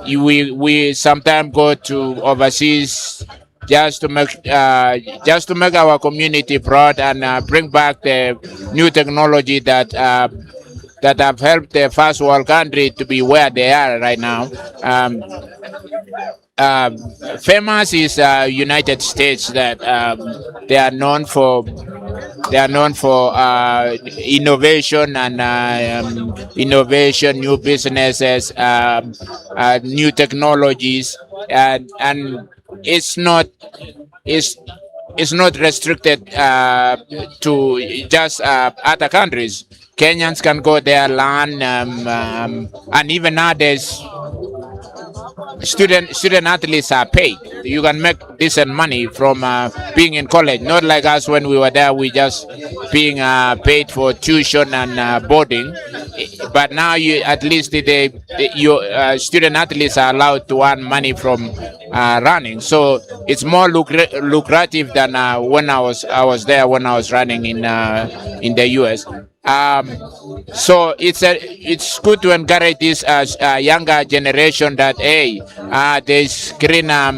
Speaker 5: We sometimes go to overseas just to make our community proud and bring back the new technology that have helped the first world country to be where they are right now. Famous is United States, that they are known for innovation and innovation, new businesses, new technologies, and it's not restricted to just other countries. Kenyans can go there, learn, and even nowadays, student athletes are paid. You can make decent money from being in college. Not like us when we were there, we just being paid for tuition and boarding. But now at least your student athletes are allowed to earn money from running. So it's more lucrative than when I was there when I was running in the US. So it's good to encourage this younger generation that there's greener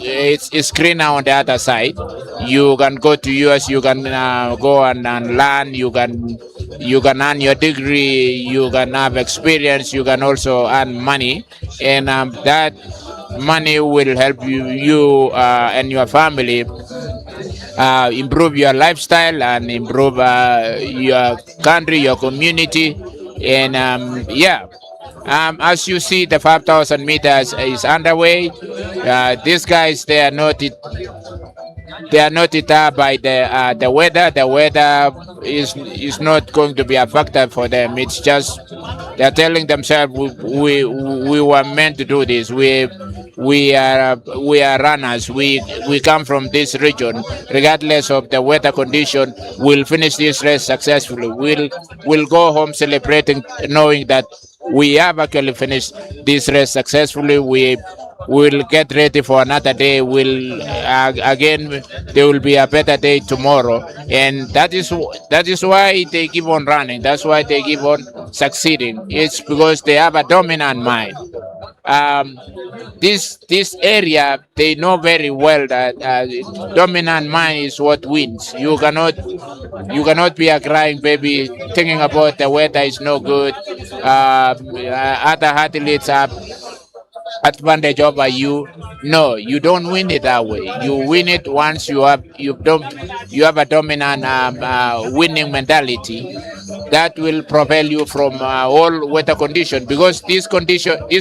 Speaker 5: it's greener on the other side. You can go to US, you can go and learn, you can earn your degree, you can have experience, you can also earn money, and that money will help you and your family improve your lifestyle and improve your country, your community, and as you see, the 5,000 meters is underway. These guys, they are not deterred by the weather. The weather is not going to be a factor for them. It's just they're telling themselves, we were meant to do this. We are runners. We come from this region. Regardless of the weather condition, we'll finish this race successfully. We'll go home celebrating, knowing that we have actually finished this race successfully. We will get ready for another day. Again, there will be a better day tomorrow, and that is why they keep on running. That's why they keep on succeeding. It's because they have a dominant mind. This area, they know very well that dominant mind is what wins. You cannot be a crying baby thinking about the weather is no good. Other athletes have advantage over you. No, you don't win it that way. You win it once you have a dominant winning mentality that will propel you from all weather condition, because this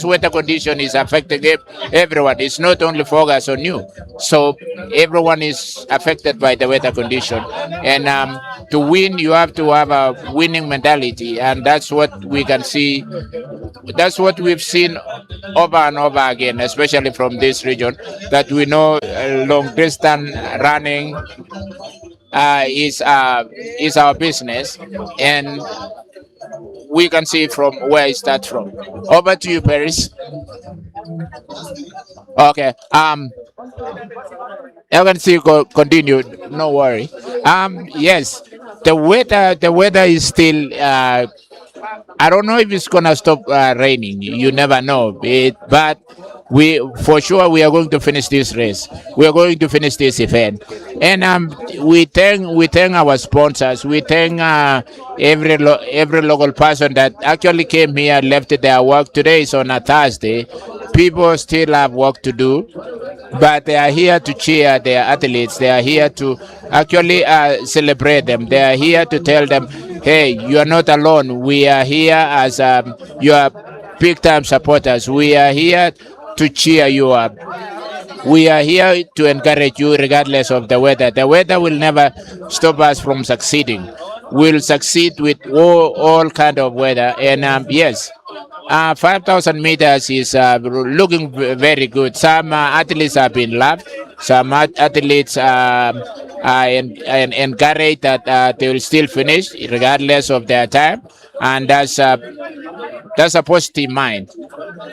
Speaker 5: weather condition is affecting everyone. It's not only focused on you. So everyone is affected by the weather condition, and to win, you have to have a winning mentality, and that's what we can see. That's what we've seen over and over again, especially from this region, that we know long distance running is our business, and we can see from where it starts from. Over to you, Paris. Okay. I can see continue. No worry. Yes, the weather is still. I don't know if it's gonna stop raining. You never know. But we for sure we are going to finish this race. We are going to finish this event, and we thank our sponsors. We thank every local person that actually came here, left their work. Today is on a Thursday. People still have work to do, but they are here to cheer their athletes. They are here to actually celebrate them. They are here to tell them, hey, you are not alone. We are here as your big time supporters. We are here to cheer you up. We are here to encourage you regardless of the weather. The weather will never stop us from succeeding. We'll succeed with all kind of weather. And yes, 5,000 meters is looking very good. Some athletes have been loved. Some athletes are encouraged that they will still finish regardless of their time, and that's a positive mind.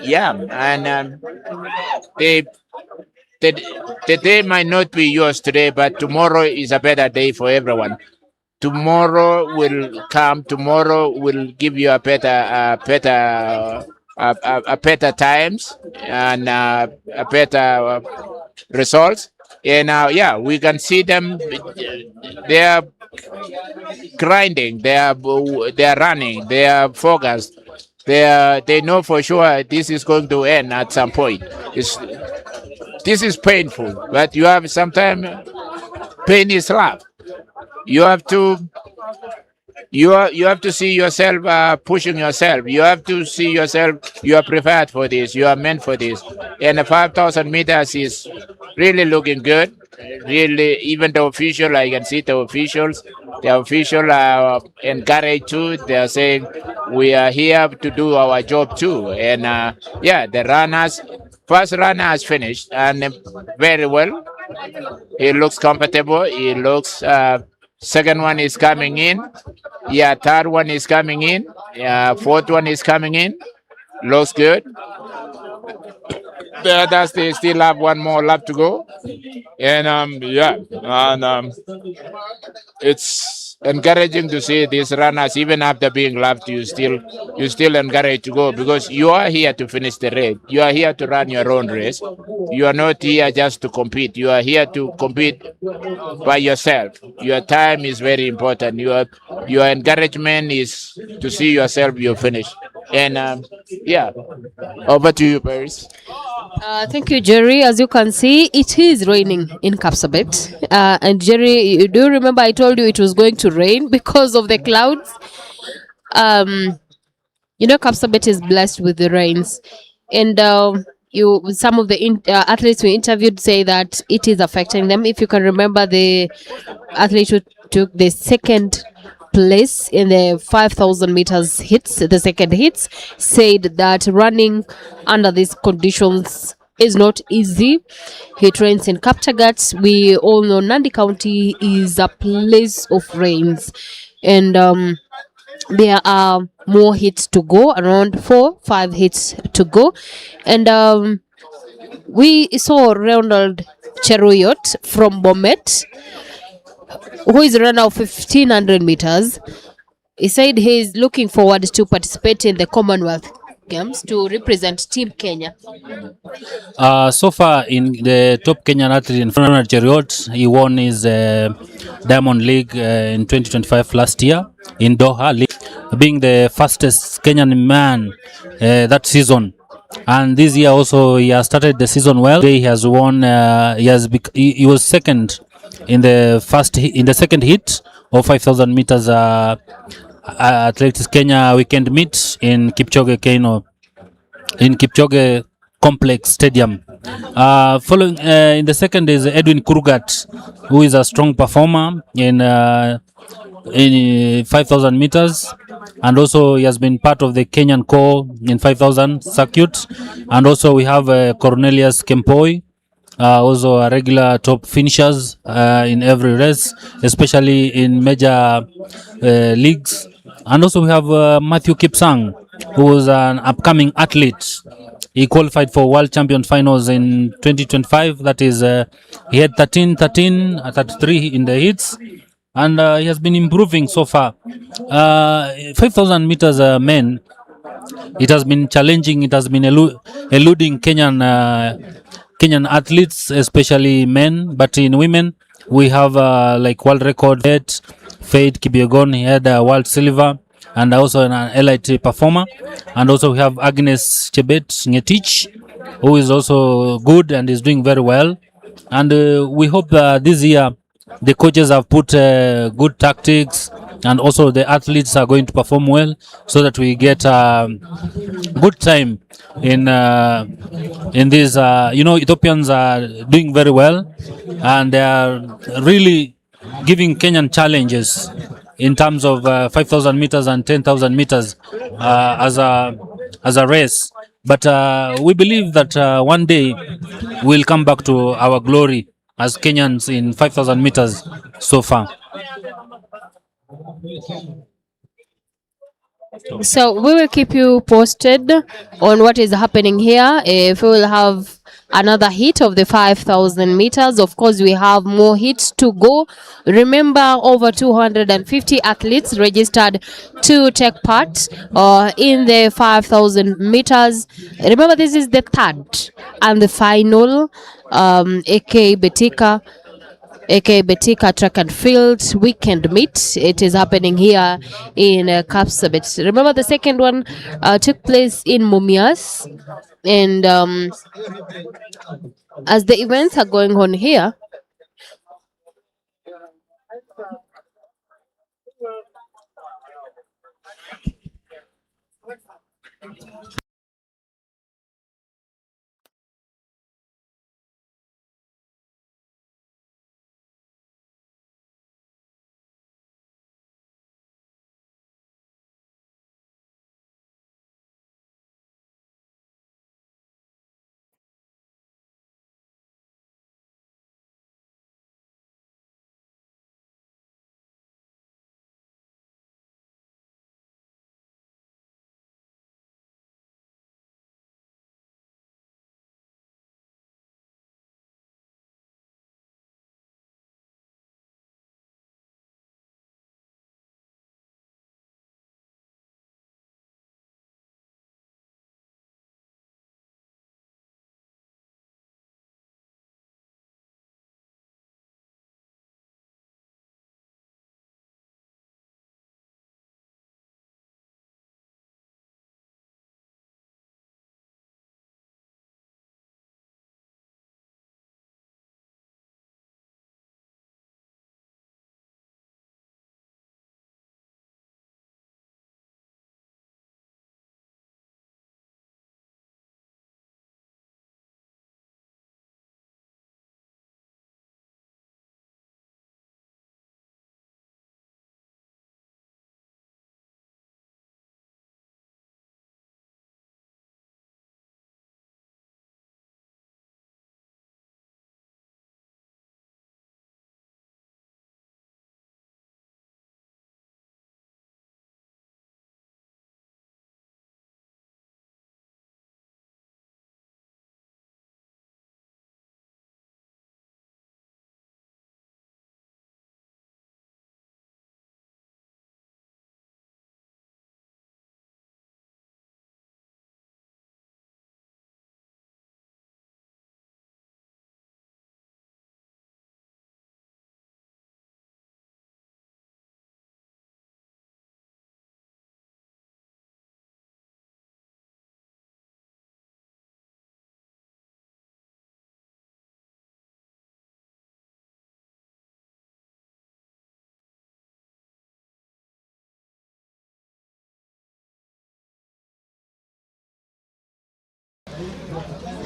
Speaker 5: Yeah, and they. The day might not be yours today, but tomorrow is a better day for everyone. Tomorrow will come. Tomorrow will give you a better times and a better results. And yeah, we can see them. They are grinding. They are running. They are focused. They know for sure this is going to end at some point. This is painful, but you have sometimes pain is love. You have to see yourself pushing yourself. You have to see yourself. You are prepared for this. You are meant for this. And the 5,000 meters is really looking good. Really, even the official, I can see the officials. The official are encouraged too. They are saying we are here to do our job too. And yeah, the runners. First runner has finished and very well. He looks comfortable. He looks. Second one is coming in. Yeah, third one is coming in. Yeah, fourth one is coming in. Looks good. The others they still have one more lap to go. And yeah, and it's encouraging to see these runners, even after being loved, you still encouraged to go because you are here to finish the race. You are here to run your own race. You are not here just to compete. You are here to compete by yourself. Your time is very important. Your encouragement is to see yourself you finish. And yeah, over to you, Paris.
Speaker 1: Thank you, Jerry. As you can see, it is raining in Kapsabet. And Jerry, you do remember I told you it was going to rain because of the clouds? Kapsabet is blessed with the rains. And some of the athletes we interviewed say that it is affecting them. If you can remember, the athlete who took the second place in the 5,000 meters hits, the second hits, said that running under these conditions is not easy. He trains in Kaptagat. We all know Nandi County is a place of rains, and there are more hits to go, around 4-5 hits to go. And we saw Ronald Cheruyot from Bomet, who is a runner of 1,500 meters. He said he is looking forward to participate in the Commonwealth Games to represent Team Kenya.
Speaker 6: So far in the top Kenyan athlete in Ronald Cheruyot, he won his Diamond League in 2025 last year in Doha, being the fastest Kenyan man that season. And this year also he has started the season well. He has won. He was second in the second heat of 5,000 meters Athletics Kenya weekend meet in Kipchoge Complex Stadium. Following in the second is Edwin Kurgat, who is a strong performer in 5,000 meters, and also he has been part of the Kenyan core in 5,000 circuit. And also we have Cornelius Kempoi, also a regular top finishers in every race, especially in major leagues. And also we have Matthew Kipsang, who is an upcoming athlete. He qualified for World Champion Finals in 2025. That is, he had 13, 33 in the hits, and he has been improving so far. 5,000 meters men, it has been challenging. It has been eluding Kenyan athletes, especially men. But in women, we have like world record Faith Kipyegon. He had a world silver and also an elite performer. And also we have Agnes Chebet Ngetich, who is also good and is doing very well. And we hope this year the coaches have put good tactics, and also the athletes are going to perform well, so that we get good time in this. Ethiopians are doing very well, and they are really giving Kenyan challenges in terms of 5,000 meters and 10,000 meters as a race. But we believe that one day we'll come back to our glory as Kenyans in 5,000 meters so far.
Speaker 1: So we will keep you posted on what is happening here. If we will have another hit of the 5,000 meters, of course we have more hits to go. Remember, over 250 athletes registered to take part in the 5,000 meters. Remember, this is the third and the final Betika track and field weekend meet. It is happening here in Kapsabet. Remember, the second one took place in Mumias, and as the events are going on here,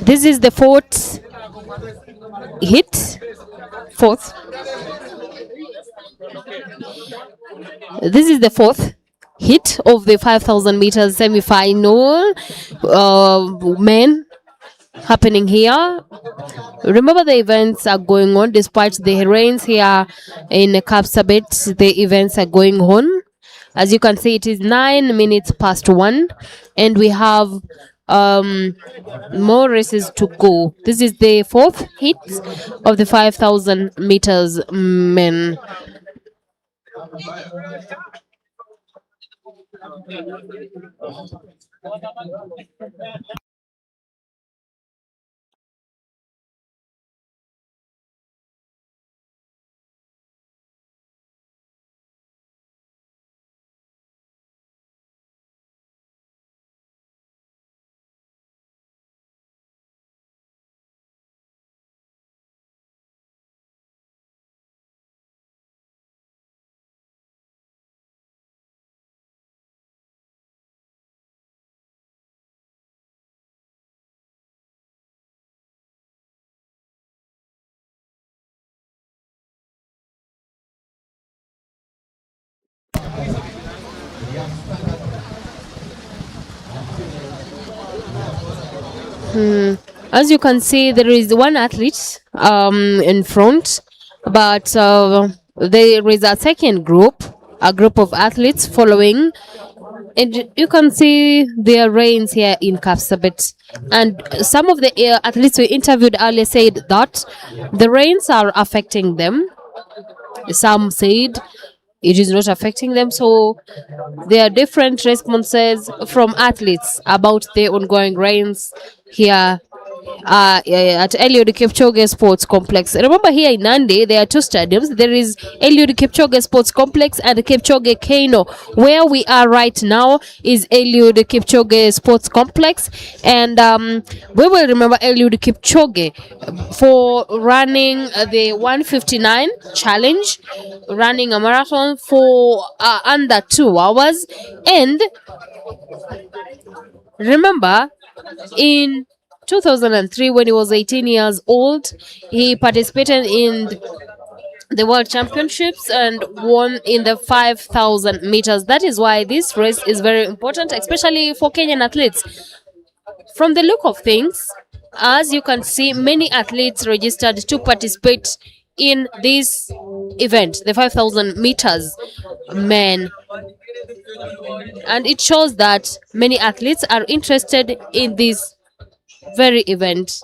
Speaker 1: this is the fourth hit. This is the fourth hit of the 5,000 meters semi-final men happening here. Remember, the events are going on despite the rains here in Kapsabet. The events are going on. As you can see, it is 9 minutes past 1, and we have more races to go. This is the fourth hit of the 5,000 meters men. As you can see, there is one athlete in front, but there is a second group, a group of athletes following. And you can see their reigns here in Kapsabet. And some of the athletes we interviewed earlier said that the rains are affecting them. Some said it is not affecting them. So there are different responses from athletes about the ongoing rains here at Eliud Kipchoge Sports Complex. Remember, here in Nandi, there are two stadiums. There is Eliud Kipchoge Sports Complex and Kipchoge Keino. Where we are right now is Eliud Kipchoge Sports Complex, and we will remember Eliud Kipchoge for running the 159 challenge, running a marathon for under 2 hours, and remember in 2003, when he was 18 years old, he participated in the World Championships and won in the 5,000 meters. That is why this race is very important, especially for Kenyan athletes. From the look of things, as you can see, many athletes registered to participate in this event, the 5,000 meters men. And it shows that many athletes are interested in this very event.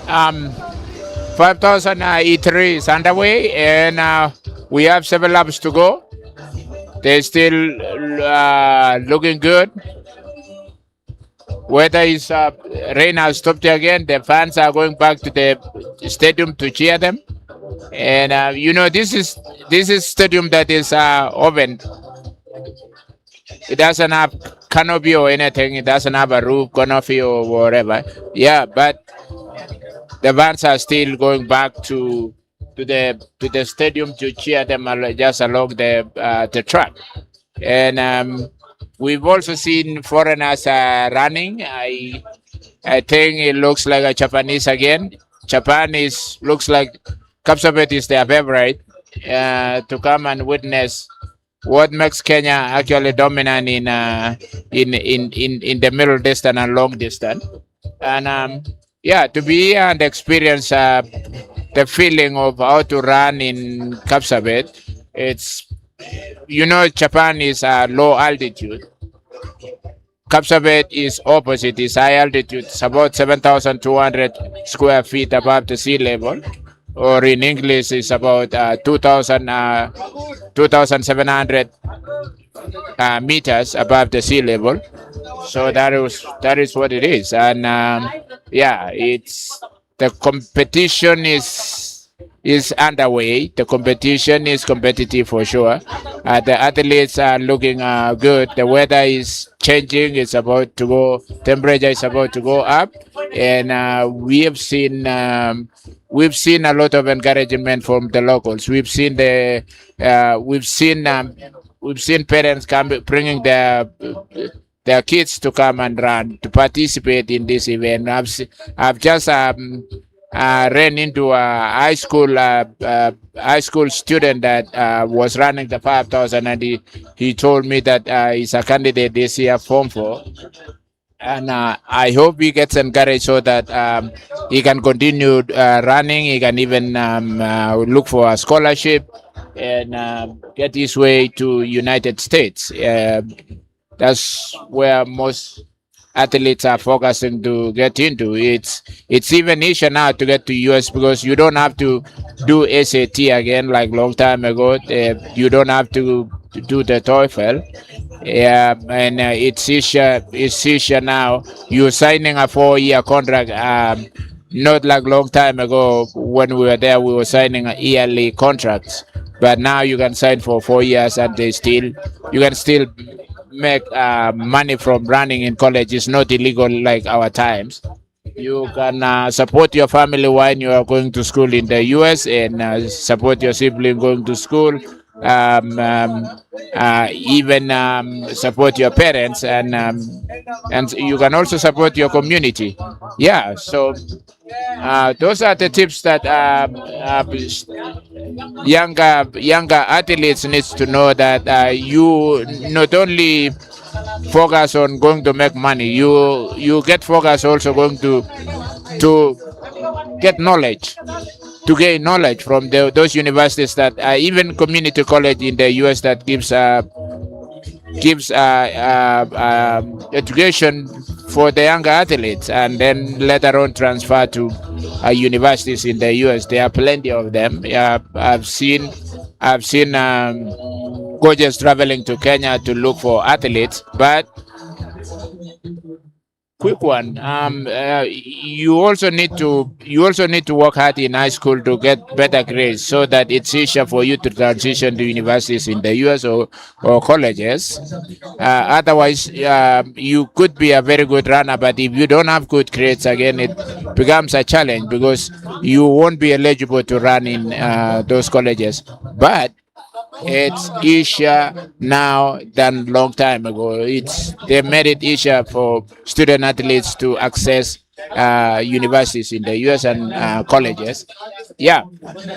Speaker 5: 5,000 E3 is underway, and we have 7 laps to go. They're still looking good. Weather is rain has stopped again. The fans are going back to the stadium to cheer them. And this is stadium that is open. It doesn't have canopy or anything. It doesn't have a roof, canopy or whatever. Yeah, but the fans are still going back to the stadium to cheer them just along the track. And we've also seen foreigners running. I think it looks like a Japanese again. Japan looks like Kapsabet is their favorite to come and witness what makes Kenya actually dominant in the middle distance and long distance. And to be here and experience the feeling of how to run in Kapsabet. It's Japan is low altitude. Kapsabet is opposite, it's high altitude. It's about 7,200 square feet above the sea level, or in English, it's about 2,700 meters above the sea level. So that is what it is, and it's the competition is underway. The competition is competitive for sure. The athletes are looking good. The weather is changing. It's about to go. Temperature is about to go up, and we've seen a lot of encouragement from the locals. We've seen parents bringing their kids to come and run to participate in this event. I've just ran into a high school student that was running the 5,000, and he told me that he's a candidate this year, Form 4. And I hope he gets encouraged so that he can continue running. He can even look for a scholarship and get his way to United States. That's where most athletes are focusing to get into. It's even easier now to get to US because you don't have to do SAT again like long time ago. You don't have to do the TOEFL. And it's easier now. You're signing a 4-year contract. Not like long time ago when we were there, we were signing a yearly contracts. But now you can sign for 4 years, and you can still make money from running in college. It's not illegal like our times. You can support your family when you are going to school in the US, and support your sibling going to school. Even support your parents, and you can also support your community. Yeah, so those are the tips that younger athletes needs to know, that you not only focus on going to make money, you get focus also going to get knowledge, to gain knowledge from those universities that even community college in the US that gives education for the younger athletes, and then later on transfer to universities in the US. There are plenty of them. I've seen coaches traveling to Kenya to look for athletes, but quick one. You also need to work hard in high school to get better grades, so that it's easier for you to transition to universities in the US or colleges. Otherwise, you could be a very good runner, but if you don't have good grades, again, it becomes a challenge because you won't be eligible to run in those colleges. But it's easier now than long time ago. They made it easier for student athletes to access universities in the US and colleges. Yeah,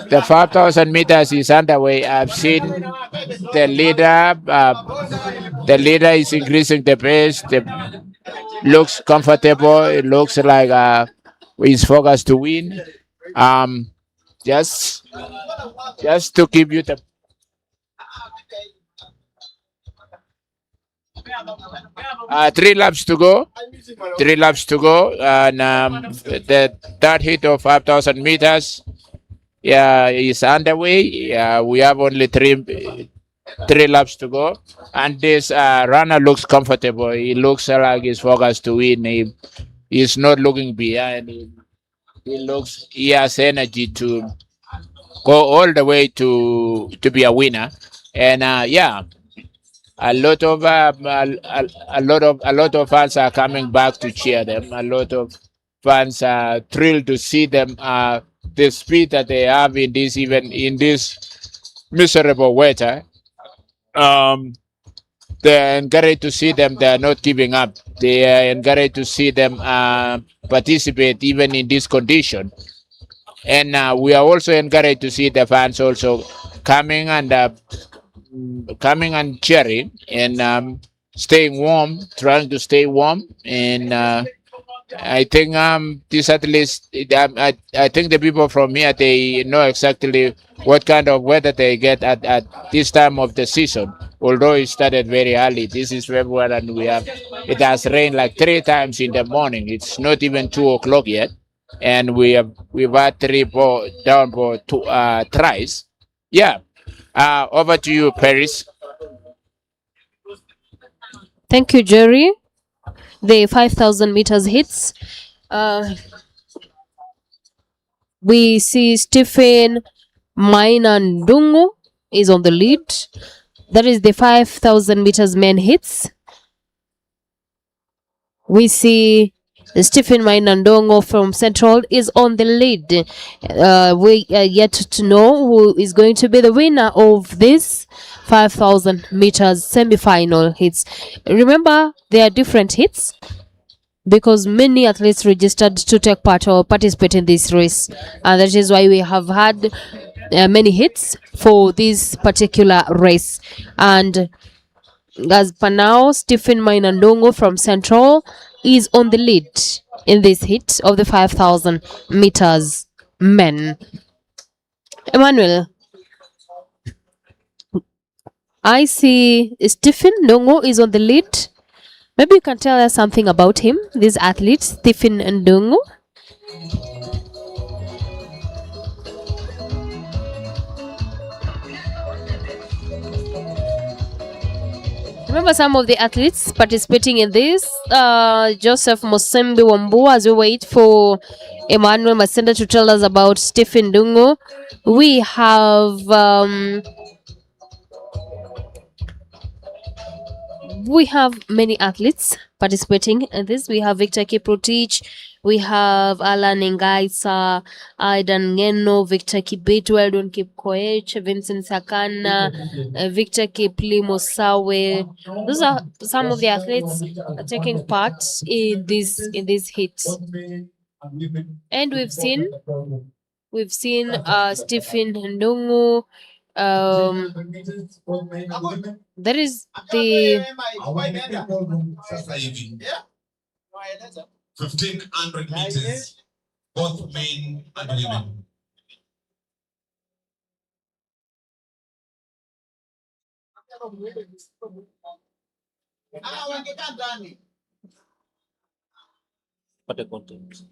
Speaker 5: the 5,000 meters is underway. I've seen the leader. The leader is increasing the pace. Looks comfortable. It looks like he's focused to win. Just to give you the 3 laps to go. 3 laps to go, and the third hit of 5,000 meters, yeah, is underway. We have only three laps to go, and this runner looks comfortable. He looks like he's focused to win. He's not looking behind. He has energy to go all the way to be a winner, and yeah, a lot of fans are coming back to cheer them. A lot of fans are thrilled to see them. The speed that they have in this, even in this miserable weather. Um, they're encouraged to see them. They are not giving up. They are encouraged to see them participate even in this condition. And we are also encouraged to see the fans also coming and cheering and staying warm, trying to stay warm. And I think these athletes, I think the people from here, they know exactly what kind of weather they get at this time of the season. Although it started very early, this is February, and it has rained like 3 times in the morning. It's not even 2 o'clock yet, and we've had three downpour thrice. Yeah, over to you, Paris.
Speaker 1: Thank you, Jerry. The 5,000 meters hits. We see Stephen Mainandungu is on the lead. That is the 5,000 meters men hits. We see Stephen Mainandongo from Central is on the lead. We are yet to know who is going to be the winner of this 5,000 meters semifinal hits. Remember, there are different hits because many athletes registered to take part or participate in this race, and that is why we have had many hits for this particular race. And as per now, Stephen Mainandongo from Central is on the lead in this hit of the 5,000 meters men. Emmanuel, I see Stephen Ndongo is on the lead. Maybe you can tell us something about him, this athlete, Stephen Ndongo. Remember some of the athletes participating in this. Joseph Mosembi Wambua, as we wait for Emmanuel Masenda to tell us about Stephen Ndongo. We have many athletes participating in this. We have Victor Kiprotich, we have Alan Ngaisa, Aidan Ngeno, Victor Kibetu, Eldon Kipkoech, Vincent Sakana, Victor Kipli Mosawe. Those are some of the athletes taking part in this hit. And we've seen Stephen Ndungu. That is the
Speaker 9: 1,500 meters, both men and women.
Speaker 6: What the content?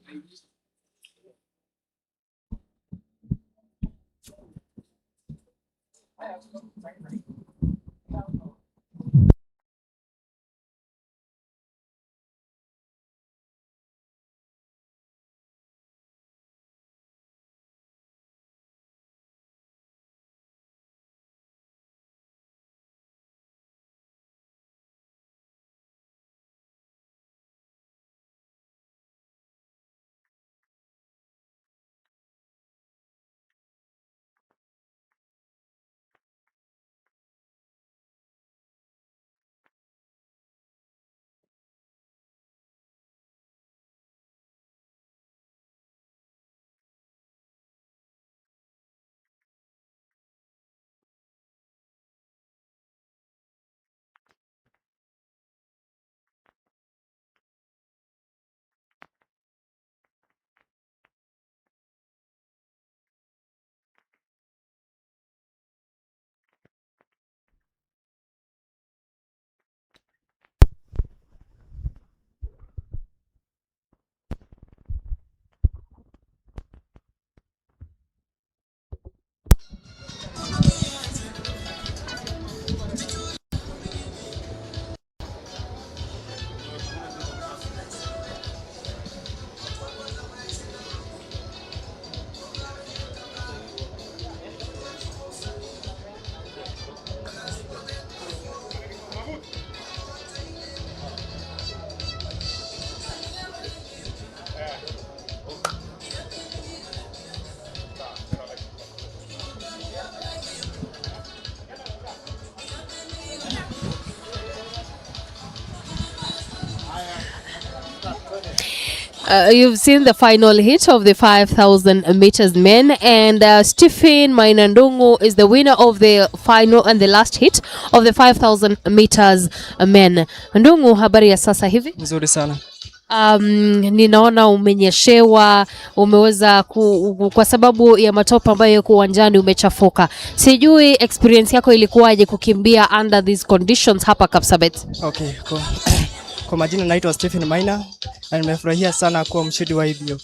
Speaker 1: You've seen the final hit of the 5,000 meters men, and Stephen Mainandungu is the winner of the final and the last hit of the 5,000 meters men. Ndungu, habari ya sasa hivi?
Speaker 16: Nzuri sana.
Speaker 1: Ninaona umenyeshewa, umeweza kwa sababu ya matope ambayo yako uwanjani umechafuka. Sijui experience yako ilikuwaje kukimbia under these conditions hapa Kapsabet?
Speaker 16: Okay, kwa majina naitwa Stephen Maina na nimefurahia sana kuwa mshindi wa hivyo.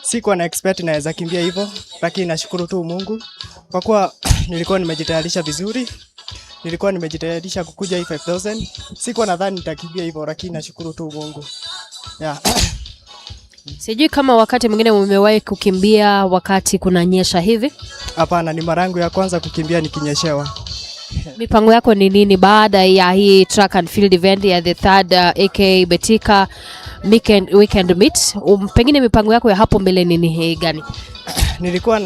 Speaker 16: Sikuwa na expect naweza kimbia hivyo, lakini nashukuru tu Mungu kwa kuwa nilikuwa nimejitayarisha vizuri. Nilikuwa nimejitayarisha kukuja hii 5000. Sikuwa nadhani nitakimbia hivyo, lakini nashukuru tu Mungu. Yeah.
Speaker 1: Sijui kama wakati mwingine umewahi kukimbia wakati kunanyesha hivi?
Speaker 16: Hapana, ni mara yangu ya kwanza kukimbia nikinyeshewa.
Speaker 1: Mipango yako ni nini baada ya hii track and field event ya the third AK Betika weekend meet? Pengine mipango yako ya hapo mbele ni gani?
Speaker 16: Nilikuwa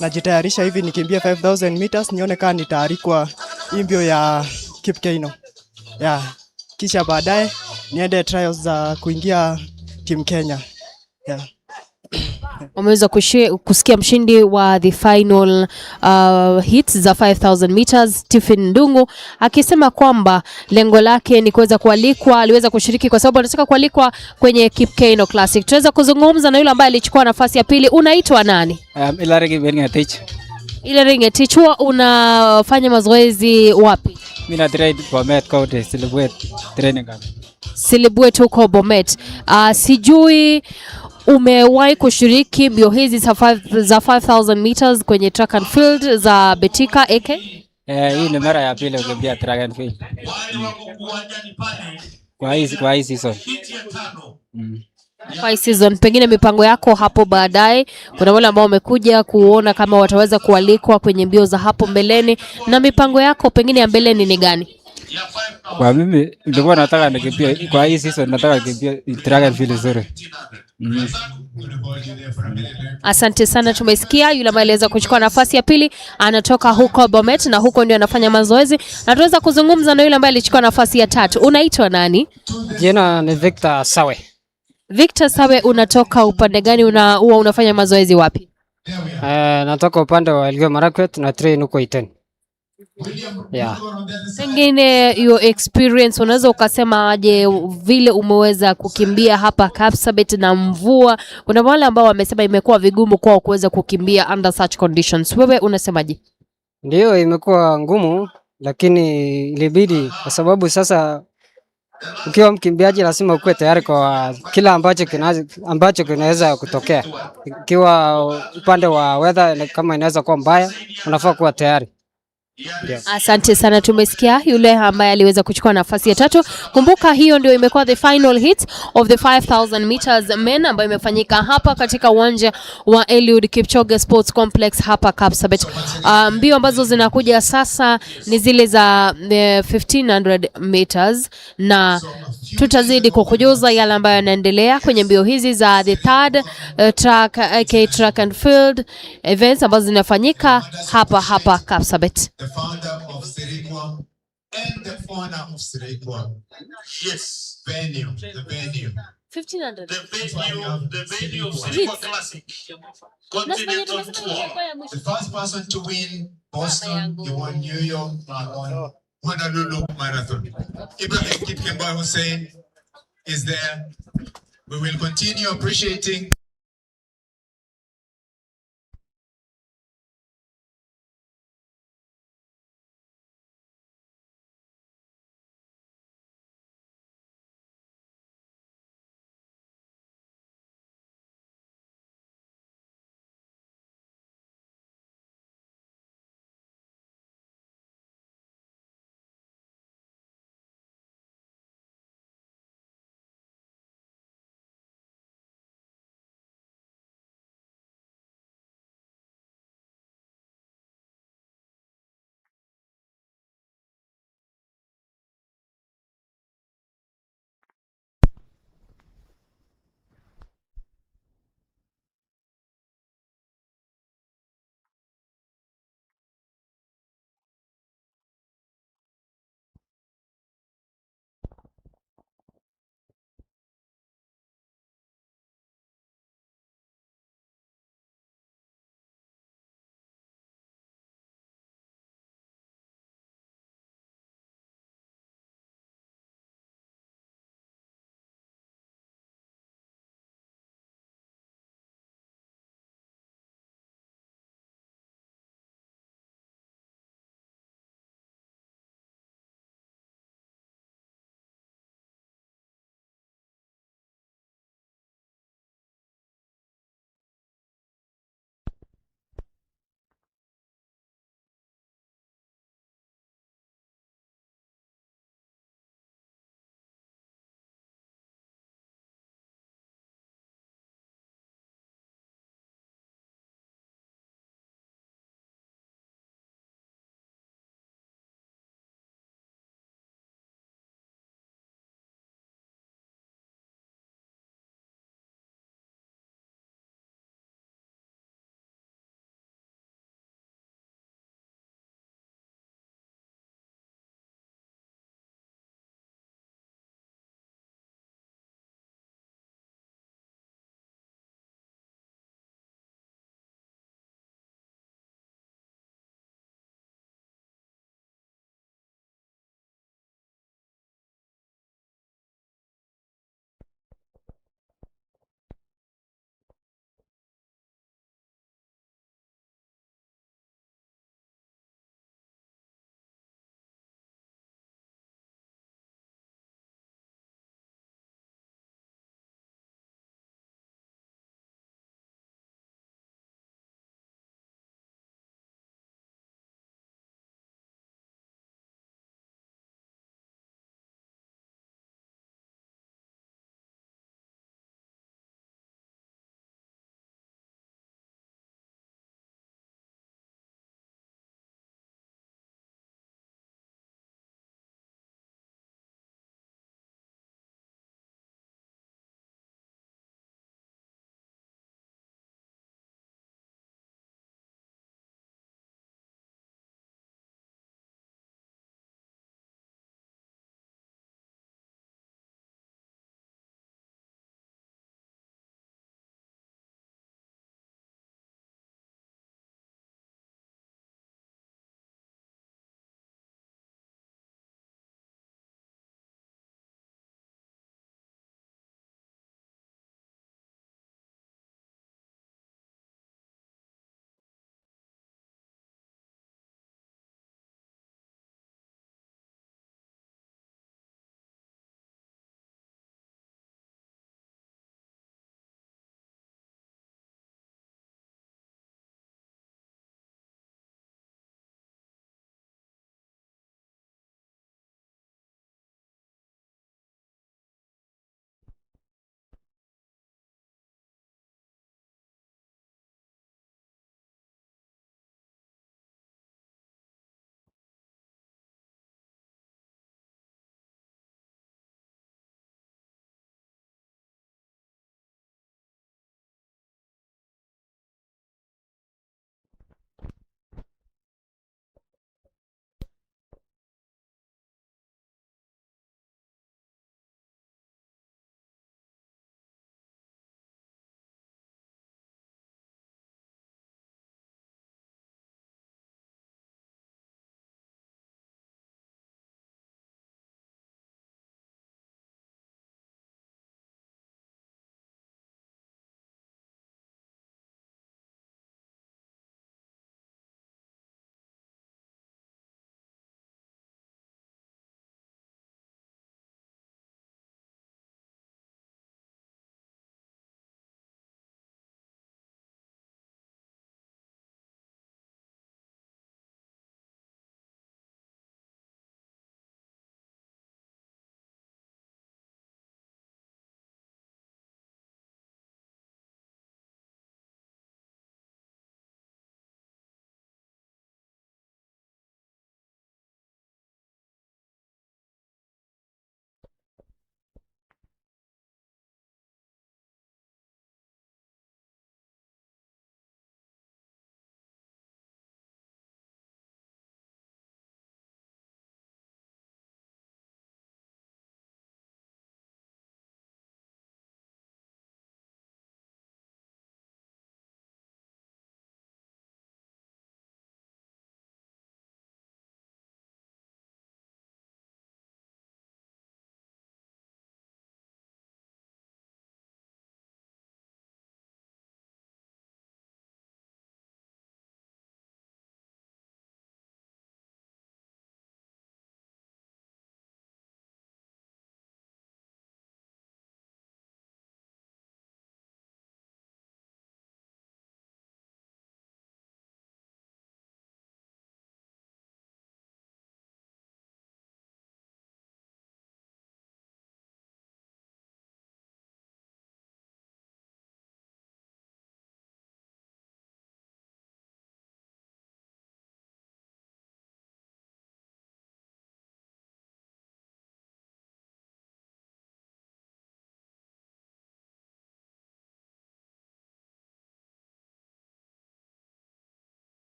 Speaker 16: najitayarisha hivi nikimbia 5000 meters nione kama nitaalikwa mbio ya Kipkeino. Yeah. Kisha baadaye niende trials za kuingia team Kenya. Yeah.
Speaker 1: Umeweza kusikia mshindi wa the final hits za 5000 meters Stephen Ndungu akisema kwamba lengo lake ni kuweza kualikwa, aliweza kushiriki kwa sababu anataka kualikwa kwenye Kipkeino Classic. Tuweza kuzungumza na yule ambaye alichukua nafasi ya pili. Unaitwa nani? Ile Ringetich, huwa unafanya mazoezi wapi?
Speaker 17: Mimi na train Bomet County, training camp.
Speaker 1: Silibwet huko Bomet. Sijui umewahi kushiriki mbio hizi za 5000 meters kwenye track and field za Betika AK?
Speaker 17: Hii ni mara ya pili kukimbia track and field. Kwa hii season.
Speaker 1: Kwa hii season, pengine mipango yako hapo baadaye, kuna wale ambao wamekuja kuona kama wataweza kualikwa kwenye mbio za hapo mbeleni, na mipango yako pengine ya mbeleni ni gani?
Speaker 17: Kwa mimi nilikuwa nataka nikimbia kwa hii season, nataka nikimbia track and field zuri.
Speaker 1: Asante sana, tumesikia yule ambaye aliweza kuchukua nafasi ya pili anatoka huko Bomet na huko ndio anafanya mazoezi, na tuweza kuzungumza na yule ambaye alichukua nafasi ya tatu. Unaitwa nani?
Speaker 18: Jina ni Victor Sawe.
Speaker 1: Victor Sawe, unatoka upande gani, huwa unafanya mazoezi wapi?
Speaker 18: Natoka upande wa Elgeyo Marakwet na train huko Iten. Yeah.
Speaker 1: Pengine your experience unaweza ukasema aje vile umeweza kukimbia hapa Kapsabet na mvua? Kuna wale ambao wamesema imekuwa vigumu kwao kuweza kukimbia under such conditions. Wewe unasemaje?
Speaker 18: Ndio, imekuwa ngumu lakini ilibidi kwa sababu sasa ukiwa mkimbiaji lazima ukuwe tayari kwa kila ambacho kinaweza kutokea. Ikiwa upande wa weather kama inaweza kuwa mbaya, unafaa kuwa tayari.
Speaker 1: Yes. Asante sana, tumesikia yule ambaye aliweza kuchukua nafasi ya tatu. Kumbuka hiyo ndio imekuwa the final hit of the 5000 meters men ambayo imefanyika hapa katika uwanja wa Eliud Kipchoge Sports Complex hapa Kapsabet. Mbio ambazo zinakuja sasa ni zile za 1500 meters na tutazidi kukujuza yale ambayo yanaendelea kwenye mbio hizi za the third track and field events ambazo zinafanyika hapa Kapsabet.
Speaker 9: The founder of Sirikwa and the owner of Sirikwa. Yes, venue, the venue.
Speaker 1: 1500.
Speaker 9: The venue of Sirikwa Classic. Continental Tour. The first person to win Boston, you won New York, you won Honolulu Marathon. Ibrahim Kipkemboy Hussein is there. We will continue appreciating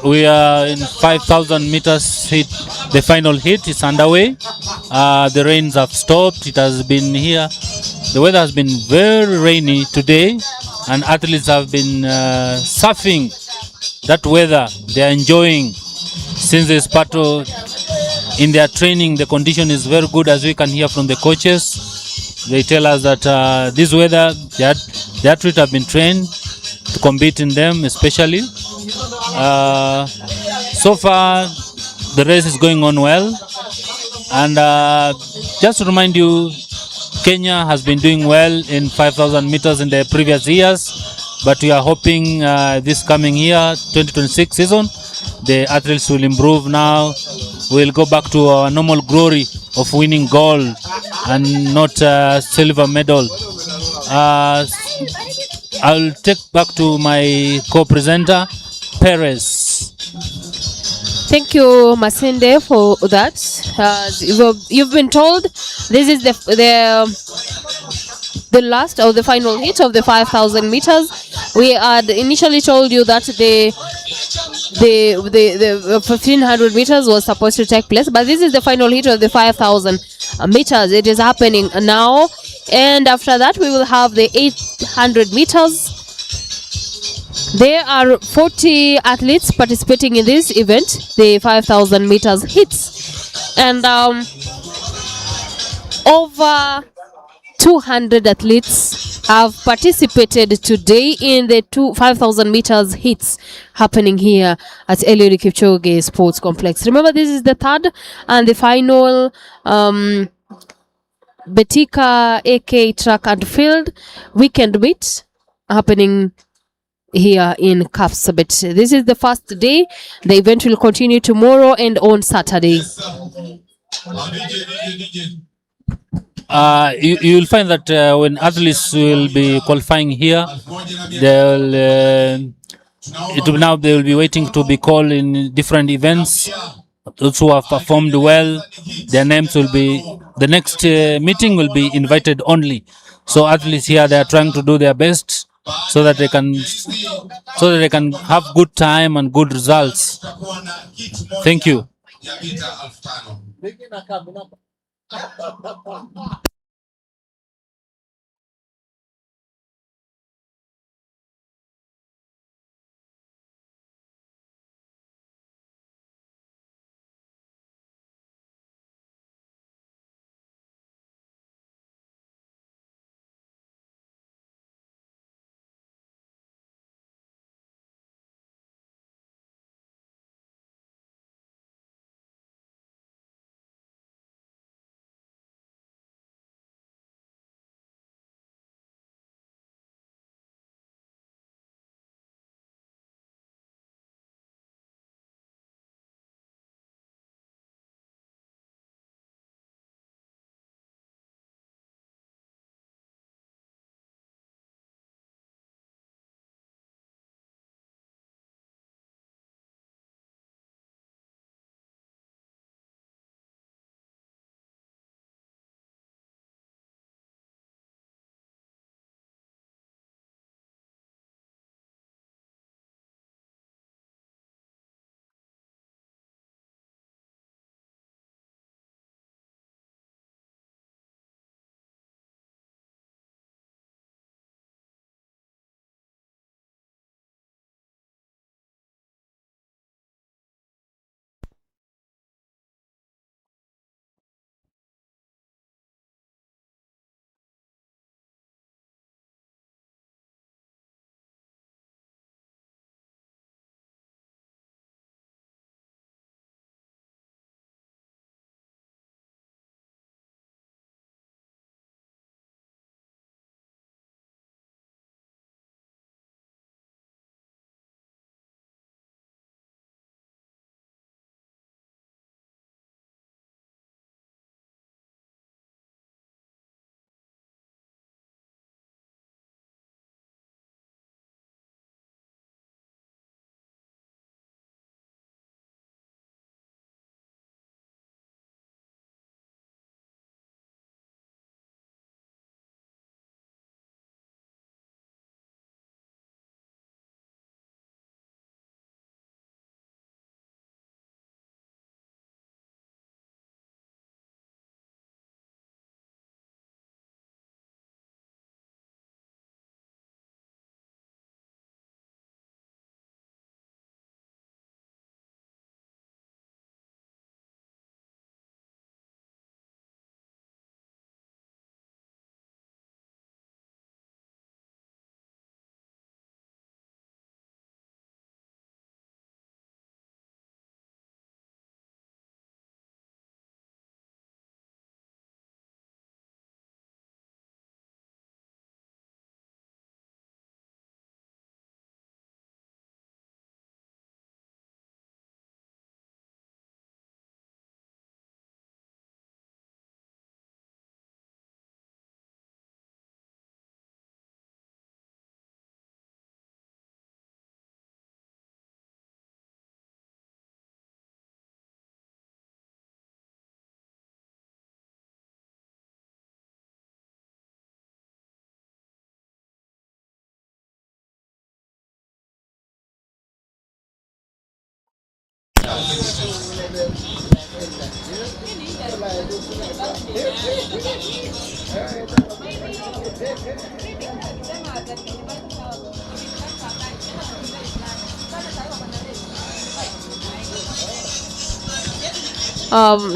Speaker 6: We are in 5,000 meters hit. The final hit is underway. The rains have stopped. It has been here. The weather has been very rainy today, and athletes have been surfing that weather. They are enjoying since this part of in their training. The condition is very good, as we can hear from the coaches. They tell us that this weather, the athletes have been trained to compete in them, especially. So far, the race is going on well. And just to remind you, Kenya has been doing well in 5,000 meters in the previous years, but we are hoping this coming year, 2026 season, the athletes will improve now. We'll go back to our normal glory of winning gold and not silver medal. I'll take back to my co-presenter, Perez.
Speaker 1: Thank you, Masinde, for that. You've been told this is the last or the final hit of the 5,000 meters. We had initially told you that the 1,500 meters was supposed to take place, but this is the final hit of the 5,000 meters. It is happening now, and after that we will have the 800 meters. There are 40 athletes participating in this event, the 5,000 meters hits, and over 200 athletes have participated today in the 5,000 meters hits happening here at Eliud Kipchoge Sports Complex. Remember, this is the third and the final Betika AK track and field weekend meet happening here in Kapsabet. This is the first day. The event will continue tomorrow and on Saturday.
Speaker 6: You'll find that when athletes will be qualifying here, they will be waiting to be called in different events. Those who have performed well, their names will be, the next meeting will be invited only. So athletes here, they are trying to do their best so that they can have good time and good results. Thank you.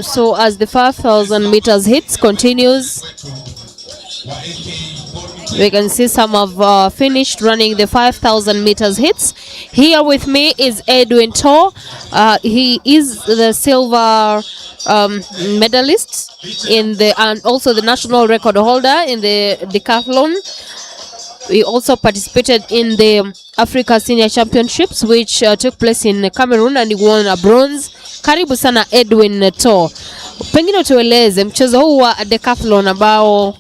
Speaker 1: So as the 5,000 meters hits continues, we can see some have finished running the 5,000 meters hits. Here with me is Edwin Tor. He is the silver medalist and also the national record holder in the decathlon. We also participated in the Africa Senior Championships, which took place in Cameroon, and he won a bronze. Karibu sana Edwin Tor. Pengine tueleze mchezo huu wa decathlon ambao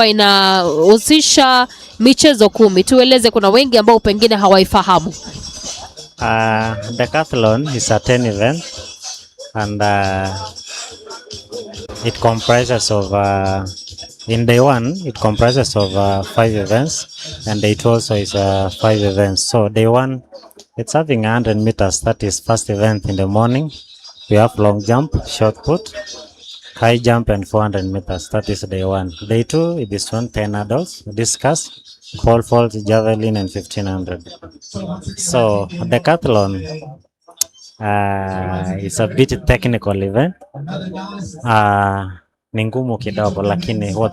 Speaker 1: inahusisha michezo 10. Tueleze, kuna wengi ambao pengine hawaifahamu.
Speaker 19: Decathlon is a 10 event, and it comprises of in day one it comprises of 5 events, and day 2 also is 5 events. So day 1, it's having 100 meters. That is first event in the morning. We have long jump, short put, high jump, and 400 meters. That is day 1. Day 2, it is 10 adults, discus, pole vault, javelin, and 1500. So decathlon is a bit technical event. Ni ngumu kidogo, lakini huwa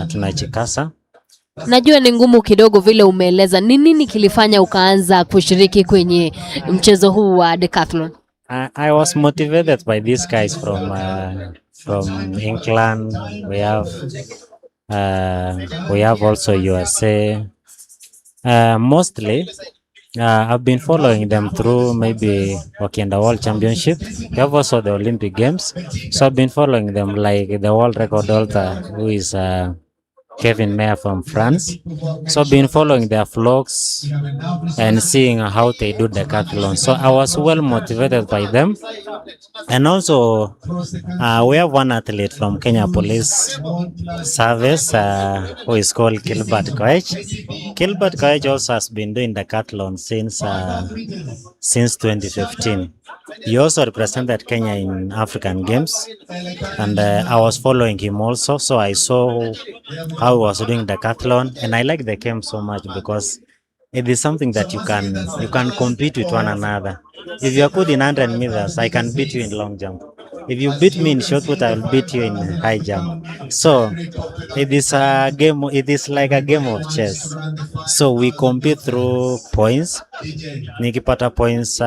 Speaker 19: tunajikasa.
Speaker 1: Najua ni ngumu kidogo vile umeeleza. Ni nini kilifanya ukaanza kushiriki kwenye mchezo huu wa decathlon?
Speaker 19: I was motivated by these guys from England. We have also USA. Mostly I've been following them through maybe the World Championship. We have also the Olympic Games. So I've been following them, like the world record holder, who is Kevin Mayer from France. So I've been following their vlogs and seeing how they do decathlon. So I was well motivated by them. And also we have one athlete from Kenya Police Service who is called Gilbert Koech. Gilbert Koech also has been doing decathlon since 2015. He also represented Kenya in African Games, and I was following him also. So I saw how he was doing decathlon, and I like the game so much because it is something that you can compete with one another. If you are good in 100 meters, I can beat you in long jump. If you beat me in short put, I will beat you in high jump. So it is a game. It is like a game of chess. So we compete through points. Nikipata points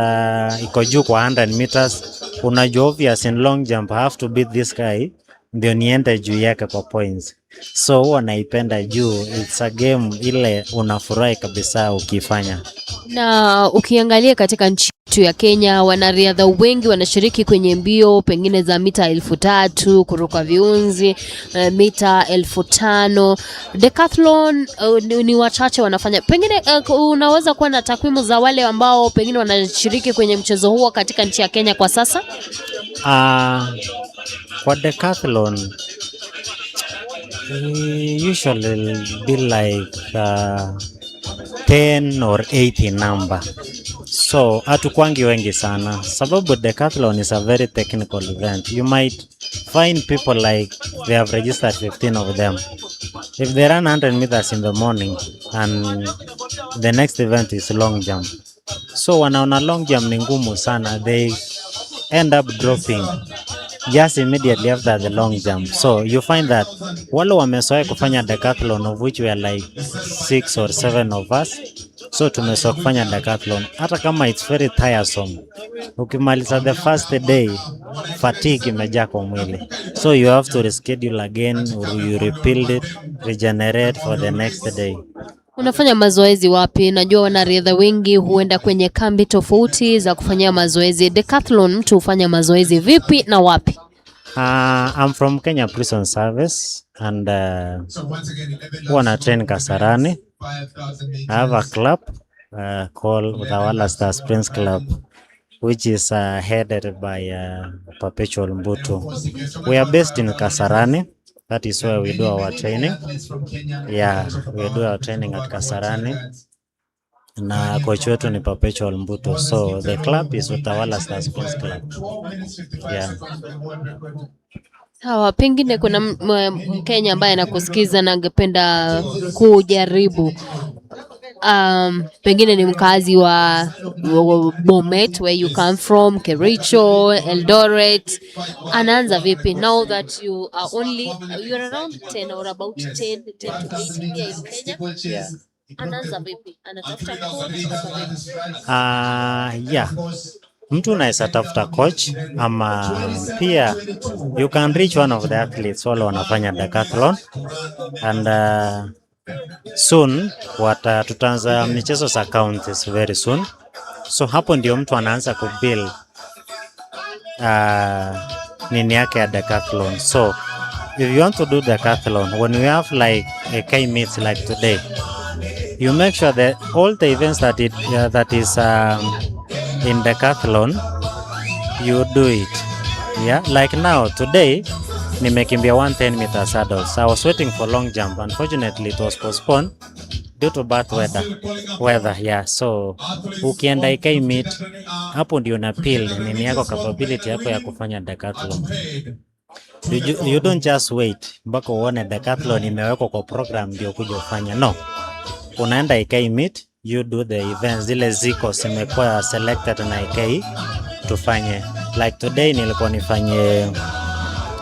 Speaker 19: iko juu kwa 100 meters, unajua obvious in long jump I have to beat this guy ndio niende juu yake kwa points. So huwa naipenda juu it's a game ile unafurahi kabisa ukifanya.
Speaker 1: Na ukiangalia katika nchi yetu ya Kenya, wanariadha wengi wanashiriki kwenye mbio pengine za mita 3,000, kuruka viunzi, mita 5,000. Decathlon ni wachache wanafanya. Pengine unaweza kuwa na takwimu za wale ambao pengine wanashiriki kwenye mchezo huo katika nchi ya Kenya kwa sasa?
Speaker 19: Kwa decathlon usually be like 10 or 80 number. So hatukwangi wengi sana sababu decathlon is a very technical event. You might find people like they have registered 15 of them. If they run 100 meters in the morning and the next event is long jump, so wanaona long jump ni ngumu sana, they end up dropping just immediately after the long jump. So you find that wale wamesoea kufanya decathlon, of which we are like 6 or 7 of us, so tumesoea kufanya decathlon hata kama it's very tiresome. Ukimaliza the first day, fatigue imejaa kwa mwili, so you have to reschedule again, or you rebuild it, regenerate for the next day.
Speaker 1: Unafanya mazoezi wapi? Najua wanariadha wengi huenda kwenye kambi tofauti za kufanyia mazoezi. Decathlon mtu hufanya mazoezi vipi na wapi?
Speaker 19: I'm from Kenya Prison Service, and wanna train Kasarani. I have a club called Utawala Star Springs Club, which is headed by Perpetual Mbutu. We are based in Kasarani. That is where we do our training. Yeah, we do our training at Kasarani. na coach wetu ni Perpetual Mbuto, so the club is Utawala Stars Sports Club. Yeah.
Speaker 1: Sawa, pengine kuna Mkenya ambaye anakusikiza na angependa kujaribu, pengine ni mkazi wa Bomet, where you come from, Kericho, Eldoret. Anaanza vipi now that you're around 10 or about 10 to 8 here in Kenya?
Speaker 19: Yeah.
Speaker 1: Anaanza vipi? Anatafuta coach?
Speaker 19: Yeah. Mtu unaweza tafuta coach, ama pia you can reach one of the athletes wale wanafanya Decathlon, and soon tutaanza michezo za counties very soon, so hapo ndio mtu anaanza kubuild nini yake ya Decathlon. So if you want to do Decathlon, when we have like a K meets like today, you make sure that all the events that is in Decathlon, you do it. Yeah, like now today nimekimbia 110 meters hurdles. I was waiting for long jump. Unfortunately it was postponed due to bad weather. Yeah, so ukienda IK meet, hapo ndio na build nini yako capability yako ya kufanya Decathlon. You don't just wait mpaka uone Decathlon imewekwa kwa program ndio kuja ufanya. No, unaenda IK meet, you do the events zile ziko zimekuwa selected na IK tufanye. Like today nilikuwa nimefanya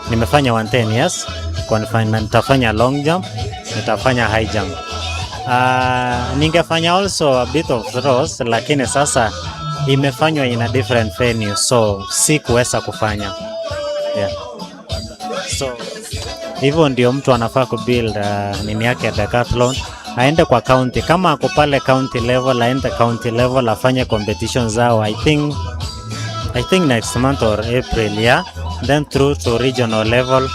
Speaker 19: 110, yes, nitafanya long jump, nitafanya high jump. Ningefanya also a bit of throws, lakini sasa imefanywa in a different venue, so si kuweza kufanya. Yeah. So hivyo ndio mtu anafaa kubuild nini yake Decathlon. Aende kwa county, kama ako pale county level, aende county level afanye competition zao. I think next month or April, yeah, then through to regional level,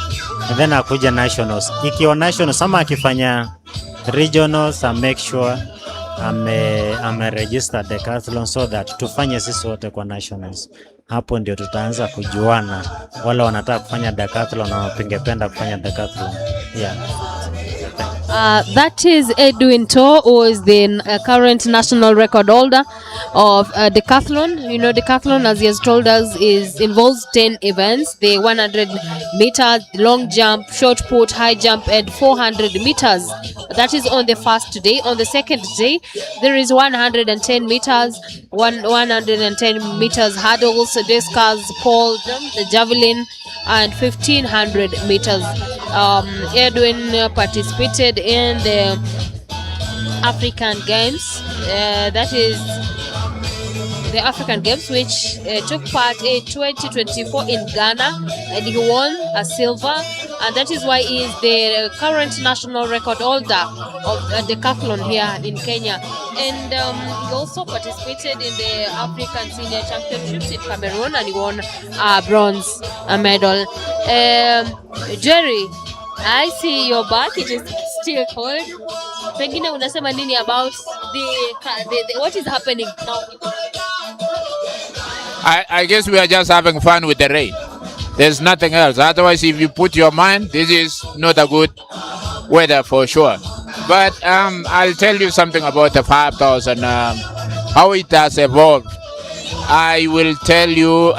Speaker 19: and then akuja nationals. Ikiwa nationals, sama akifanya regionals, I make sure ame register Decathlon so that tufanye sisi wote kwa nationals. Hapo ndio tutaanza kujuana wale wanataka kufanya Decathlon na wapingependa kufanya Decathlon. Yeah.
Speaker 1: That is Edwin To, who is the current national record holder of Decathlon. You know, Decathlon, as he has told us, involves 10 events: the 100 meters, long jump, short put, high jump, and 400 meters. That is on the first day. On the second day, there is 110 meters, 110 meters hurdles, discus, pole jump, the javelin, and 1500 meters. Edwin participated in the African Games, that is the African Games, which took part in 2024 in Ghana, and he won a silver, and that is why he is the current national record holder of Decathlon here in Kenya. And he also participated in the African Senior Championships in Cameroon, and he won a bronze medal. Jerry, I see your back, it is still cold. Pengine unasema nini about the what is happening now?
Speaker 5: I guess we are just having fun with the rain. There's nothing else. Otherwise, if you put your mind, this is not a good weather for sure. But I'll tell you something about the 5,000, how it has evolved. I will tell you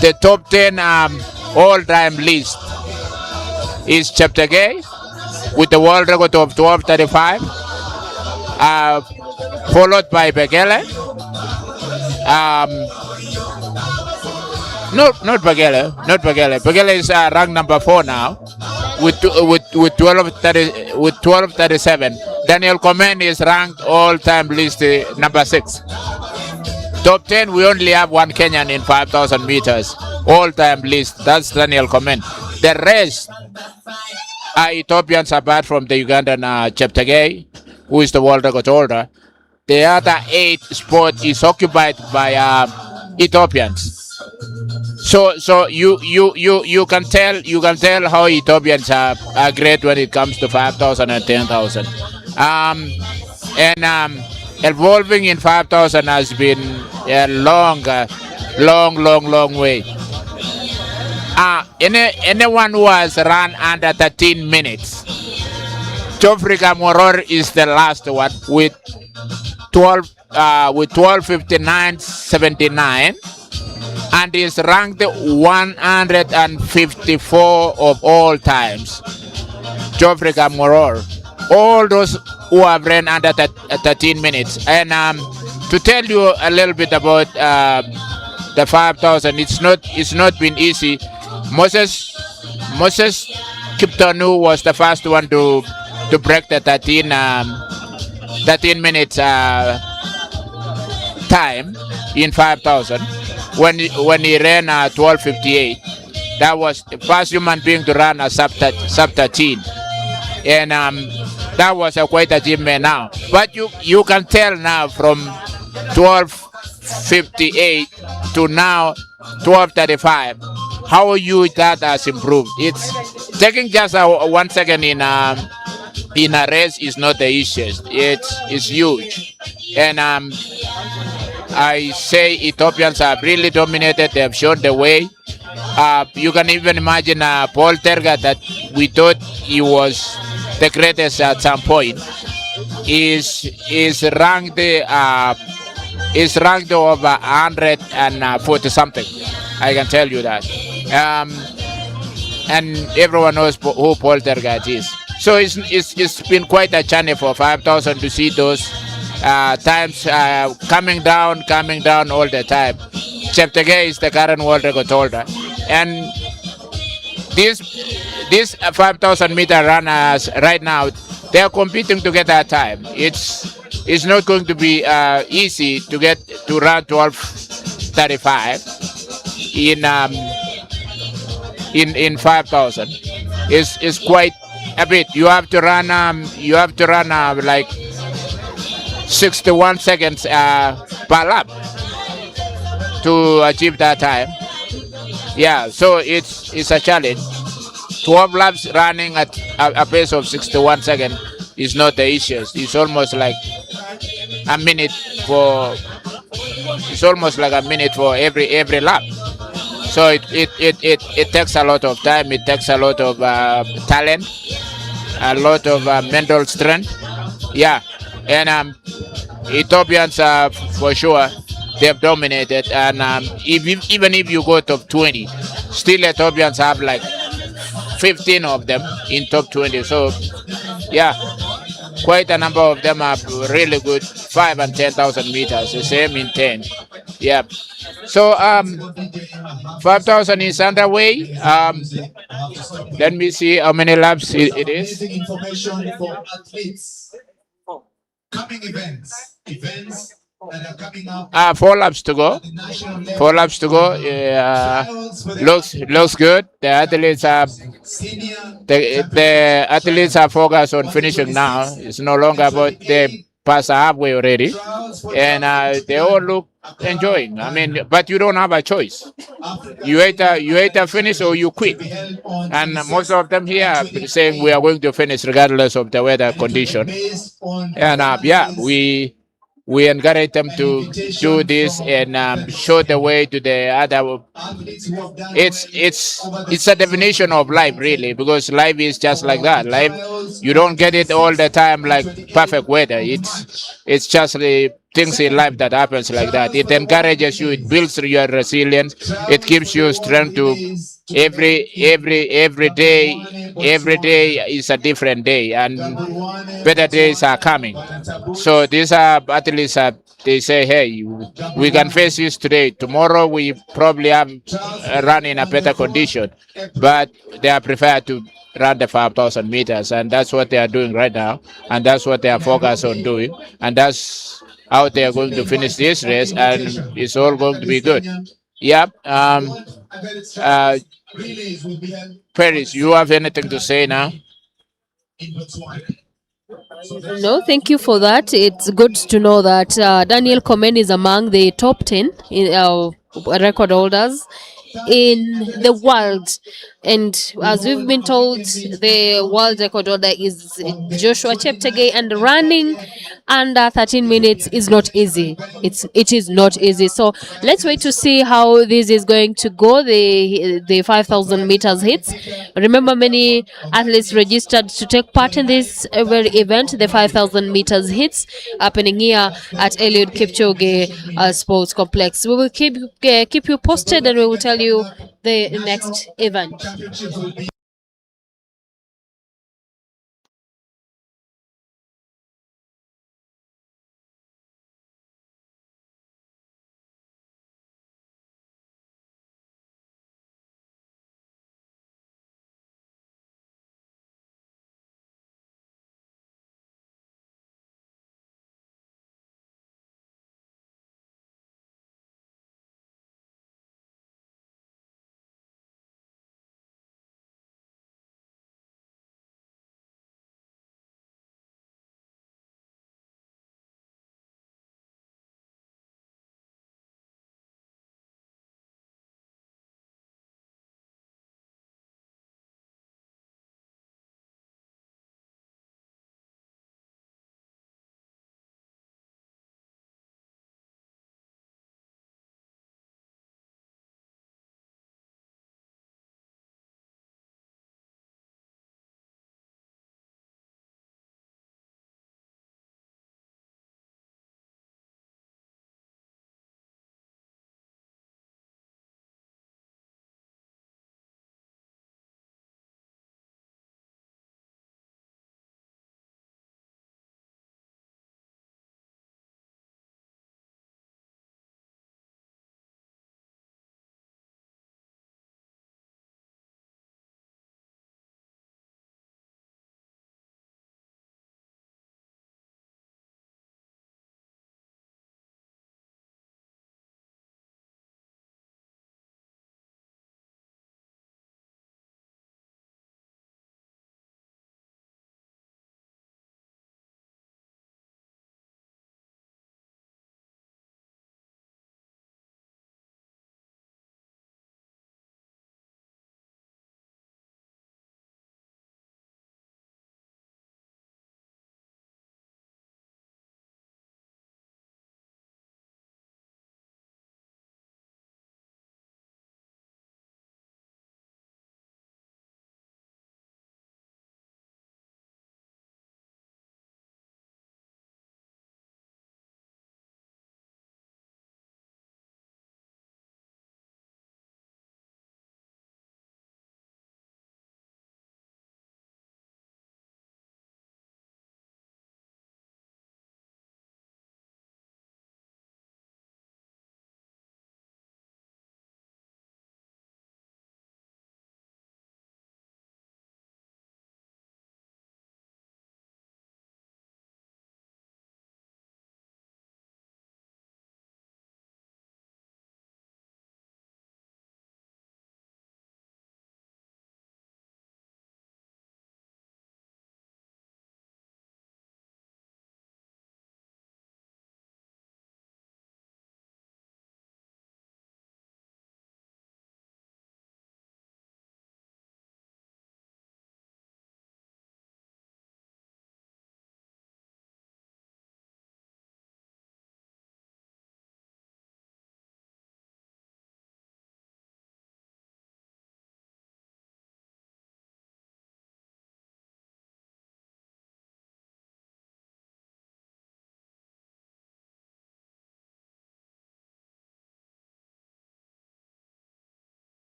Speaker 5: the top 10 all-time list is Cheptegei with the world record of 12:35, followed by Bekele. Not Bekele. Bekele is ranked number 4 now with 12:37. Daniel Komen is ranked all-time list number 6. Top 10, we only have one Kenyan in 5,000 meters all-time list. That's Daniel Komen. The rest are Ethiopians, apart from the Ugandan Cheptegei, who is the world record holder. The other 8 spot is occupied by Ethiopians. So you can tell how Ethiopians are great when it comes to 5,000 and 10,000. Evolving in 5,000 has been a long way. Anyone who has run under 13 minutes, Geoffrey Kamworor is the last one with 12 with 12:59.79 and is ranked 154 of all times. Geoffrey Kamworor. All those who have ran under 13 minutes. And to tell you a little bit about the 5,000, it's not been easy. Moses Kiptonu was the first one to break the 13 minutes time in 5,000 when he ran 12:58. That was the first human being to run a sub 13, and that was a quite achievement now. But you can tell now from 12:58 to now 12:35 how huge that has improved. It's taking just 1 second in a race is not the easiest. It's huge, and I say Ethiopians have really dominated. They have shown the way. You can even imagine Paul Terga, that we thought he was the greatest at some point, is ranked over 140 something. I can tell you that. And everyone knows who Paul Terga is. So it's been quite a journey for 5,000 to see those times coming down all the time. Cheptegei is the current world record holder, and these 5,000 meter runners right now, they are competing to get that time. It's not going to be easy to run 12:35 in 5,000. It's quite a bit. You have to run like 61 seconds per lap to achieve that time. Yeah, so it's a challenge. 12 laps running at a pace of 61 seconds is not the easiest. It's almost like a minute for every lap. So it takes a lot of time. It takes a lot of talent, a lot of mental strength. Yeah, and Ethiopians for sure, they've dominated. And even if you go top 20, still Ethiopians have like 15 of them in top 20. So yeah, quite a number of them are really good. 5 and 10,000 meters, the same in 10. Yeah. So 5,000 is underway. Let me see how many laps it is.
Speaker 9: Information for athletes. Coming events that are coming up.
Speaker 5: 4 laps to go. 4 laps to go. Looks good. The athletes are focused on finishing now. It's no longer about they pass halfway already, and they all look enjoying. I mean, but you don't have a choice. You either finish or you quit. And most of them here are saying we are going to finish regardless of the weather condition. And yeah, we encourage them to do this and show the way to the other. It's a definition of life, really, because life is just like that. Life, you don't get it all the time like perfect weather. It's just the things in life that happens like that. It encourages you. It builds your resilience. It gives you strength to every day. Every day is a different day, and better days are coming. So these are athletes. They say, hey, we can face this today. Tomorrow we probably have run in a better condition, but they are prepared to run the 5,000 meters, and that's what they are doing right now, and that's what they are focused on doing, and that's how they are going to finish this race, and it's all going to be good. Yep. Paris, you have anything to say now?
Speaker 1: No, thank you for that. It's good to know that Daniel Komen is among the top 10 in record holders in the world And as we've been told, the world record holder is Joshua Cheptegei, and running under 13 minutes is not easy. It is not easy. So let's wait to see how this is going to go. The 5,000 meters hits. Remember, many athletes registered to take part in this very event, the 5,000 meters hits, happening here at Eliud Kipchoge Sports Complex. We will keep you posted, and we will tell you the next event.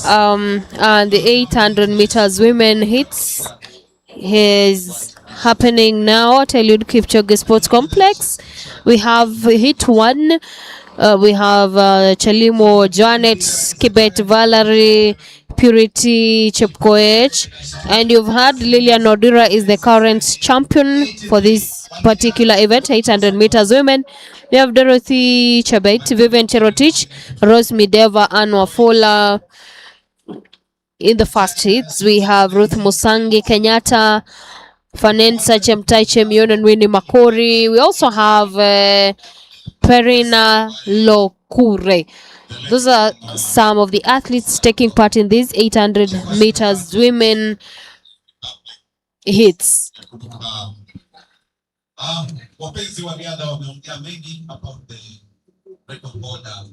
Speaker 1: And the 800 meters women hits is happening now at Eliud Kipchoge Sports Complex. We have hit one. We have Chalimo, Janet, Kibet, Valerie, Purity, Chepkoech, and you've heard Lilian Odira is the current champion for this particular event, 800 meters women. We have Dorothy Chabet, Vivian Cherotich, Rose Mideva, Anne Wafola. In the first hits, we have Ruth Musangi Kenyatta, Fanensa Chemtai Chemion, and Winnie Makori. We also have Perina Lokure. Those are some of the athletes taking part in these 800 meters women hits.
Speaker 9: Wapenzi wa riadha wameongea mengi about the record holder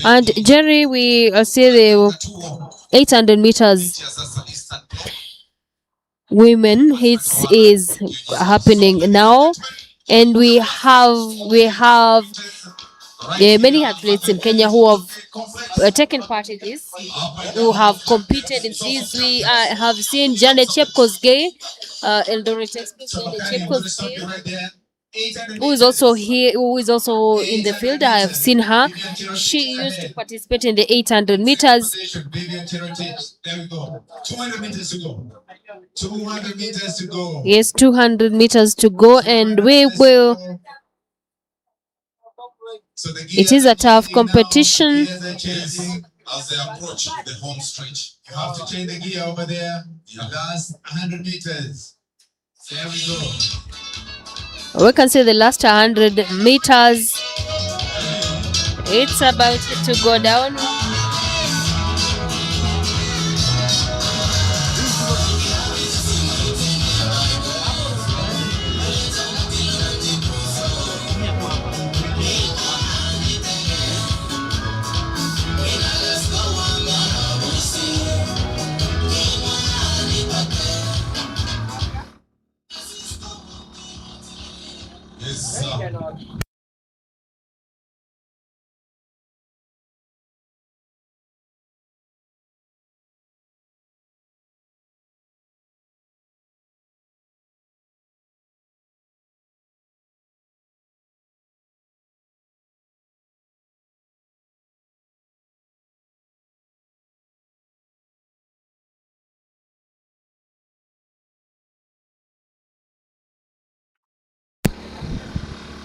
Speaker 1: and Jerry, we see the 800 meters women hits is happening now, and we have many athletes in Kenya who have taken part in this, who have competed in this. We have seen Janet Chepkosgei, Eldoret Express, Janet Chepkosgei, who is also here, who is also in the field. I have seen her. She used to participate in the 800 meters.
Speaker 9: There we go. 200 meters to go. 200 meters to go.
Speaker 1: Yes, 200 meters to go, and we will. It is a tough competition.
Speaker 9: As they approach the home stretch, you have to change the gear over there. The last 100 meters. There we go.
Speaker 1: We can see the last 100 meters. It's about to go down.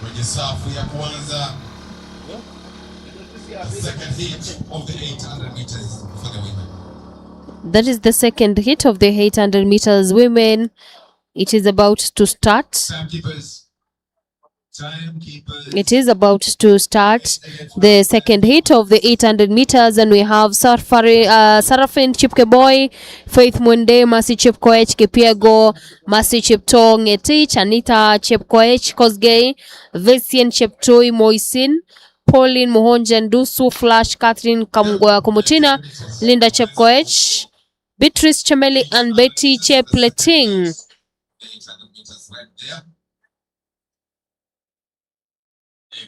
Speaker 9: Kwenye safu ya kwanza, the second hit of the 800 meters for the women.
Speaker 1: That is the second hit of the 800 meters women. It is about to start.
Speaker 9: Timekeepers.
Speaker 1: It is about to start the second hit of the 800 meters, and we have Sarafin Chipkeboy, Faith Mwende, Mercy Chepkoech Kipiego, Mercy Cheptong Etich, Anita Chepkoech Kosgei, Visian Cheptoi Moisin, Pauline Muhonja Ndusu, Flash Catherine Kumutina, Linda Chepkoech, Beatrice Chameli, and Betty Chepleting.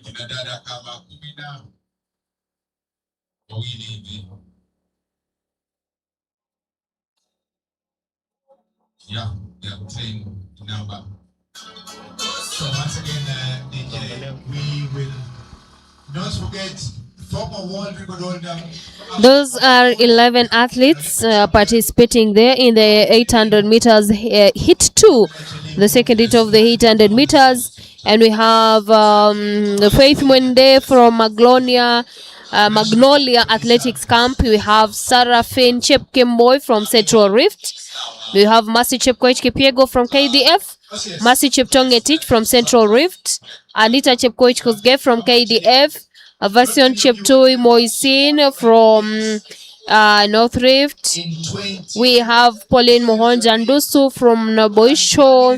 Speaker 9: Kina dada kama 12 hivi. Yeah, they are playing number. So once again, DJ, we will not forget former world record holder.
Speaker 1: Those are 11 athletes participating there in the 800 meters hit 2, the second hit of the 800 meters. And we have Faith Mwende from Magnolia Athletics Camp. We have Sarafin Chepkemboy from Central Rift. We have Mercy Chepkoech Kipiego from KDF. Mercy Cheptongetich from Central Rift. Anita Chepkoech Kosgei from KDF. Version Cheptoi Moisin from North Rift. We have Pauline Mohonja Ndusu from Naboisho.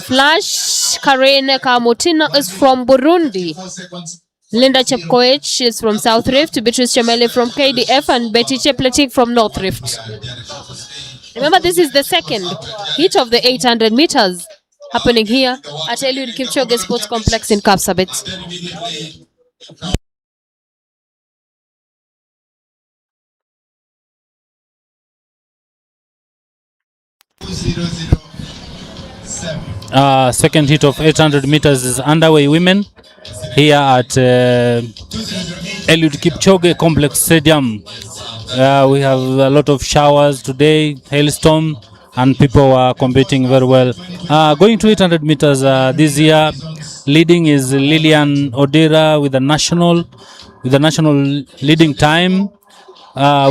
Speaker 1: Flash Karen Kamutina is from Burundi. Linda Chepkoech is from South Rift. Beatrice Chamele from KDF, and Betty Chepletic from North Rift. Remember, this is the second hit of the 800 meters. happening here at Eliud Kipchoge Sports Complex in Kapsabet.
Speaker 6: Second heat of 800 meters is underway, women, here at Eliud Kipchoge Complex Stadium. We have a lot of showers today, hailstorm, and people are competing very well. Going to 800 meters this year, leading is Lilian Odera with the national leading time,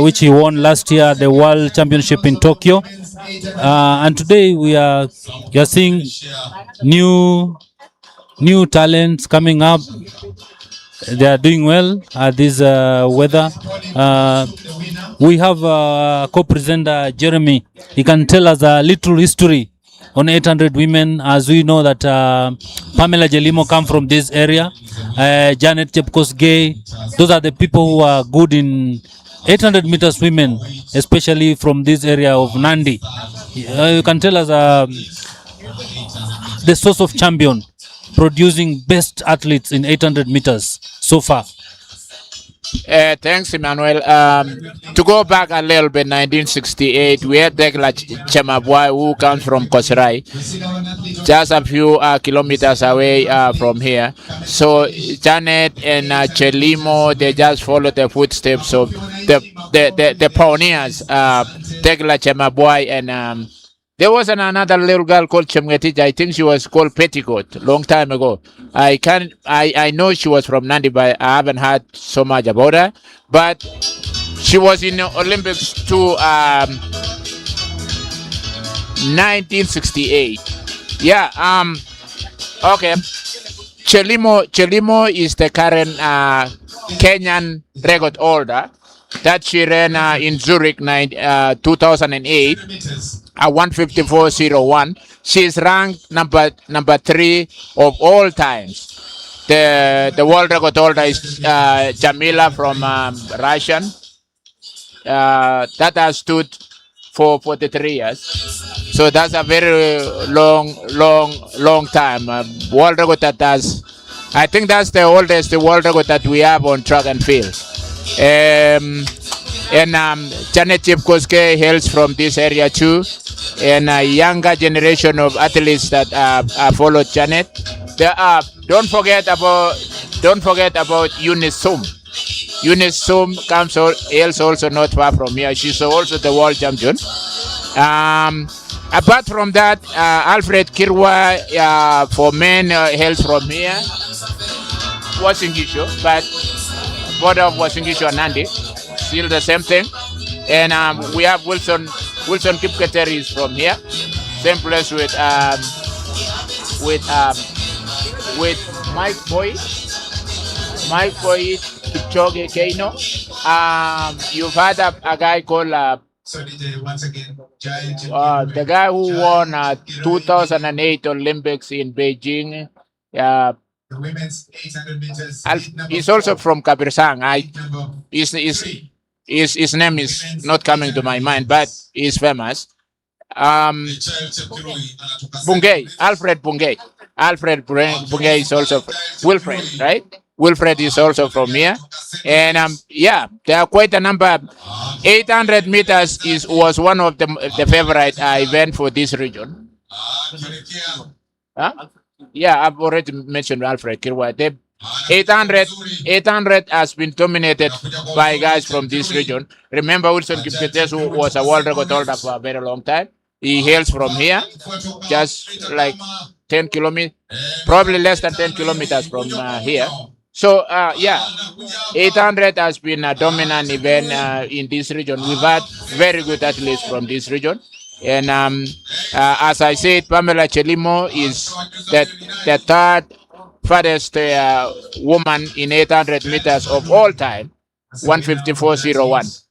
Speaker 6: which he won last year, the World Championship in Tokyo. And today we are seeing new talents coming up. They are doing well at this weather. We have co-presenter Jeremy. He can tell us a little history on 800 women, as we know that Pamela Jelimo come from this area, Janet Chepkosgei. Those are the people who are good in 800 meters women, especially from this area of Nandi. You can tell us the source of champion producing best athletes in 800 meters so far.
Speaker 5: Thanks, Emmanuel. To go back a little bit, 1968, we had Dekla Chemabwai, who comes from Kosrai, just a few kilometers away from here. So Janet and Chelimo, they just followed the footsteps of the pioneers, Dekla Chemabwai, and there was another little girl called Chemgetija. I think she was called Petticoat long time ago. I know she was from Nandi, but I haven't heard so much about her. But she was in the Olympics too, 1968. Yeah. Okay. Chelimo is the current Kenyan record holder that she ran in Zurich 2008. 154.01. She is ranked number 3 of all times. The world record holder is Jamila from Russian. That has stood for 43 years. So that's a very long time. World record that has, I think that's the oldest world record that we have on track and field. And Janet Chepkosgei hails from this area too, and a younger generation of athletes that followed Janet. Don't forget about Eunice Sum. Eunice Sum hails also not far from here. She's also the world champion. Apart from that, Alfred Kirwa for men hails from here. Wasingisho, but border of Wasingisho and Nandi. Still the same thing. And we have Wilson Kipketer is from here, same place with Mike Boy Kipchoge Keino. You've heard a guy called the guy who won 2008 Olympics in Beijing. The women's 800 meters. He's also from Kabirsang. His name is not coming to my mind, but he's famous. Bungay, Alfred Bungay. Alfred Bungay is also Wilfred, right? Wilfred is also from here. And yeah, there are quite a number. 800 meters was one of the favorite event for this region. Huh? Yeah, I've already mentioned Alfred Kirwa. 800 has been dominated by guys from this region. Remember Wilson Kipketer, who was a world record holder for a very long time. He hails from here, just like 10 kilometers, probably less than 10 kilometers from here. So, yeah, 800 has been a dominant event in this region. We've had very good athletes from this region. And as I said, Pamela Chelimo is the third farthest woman in 800 meters of all time, 154.01.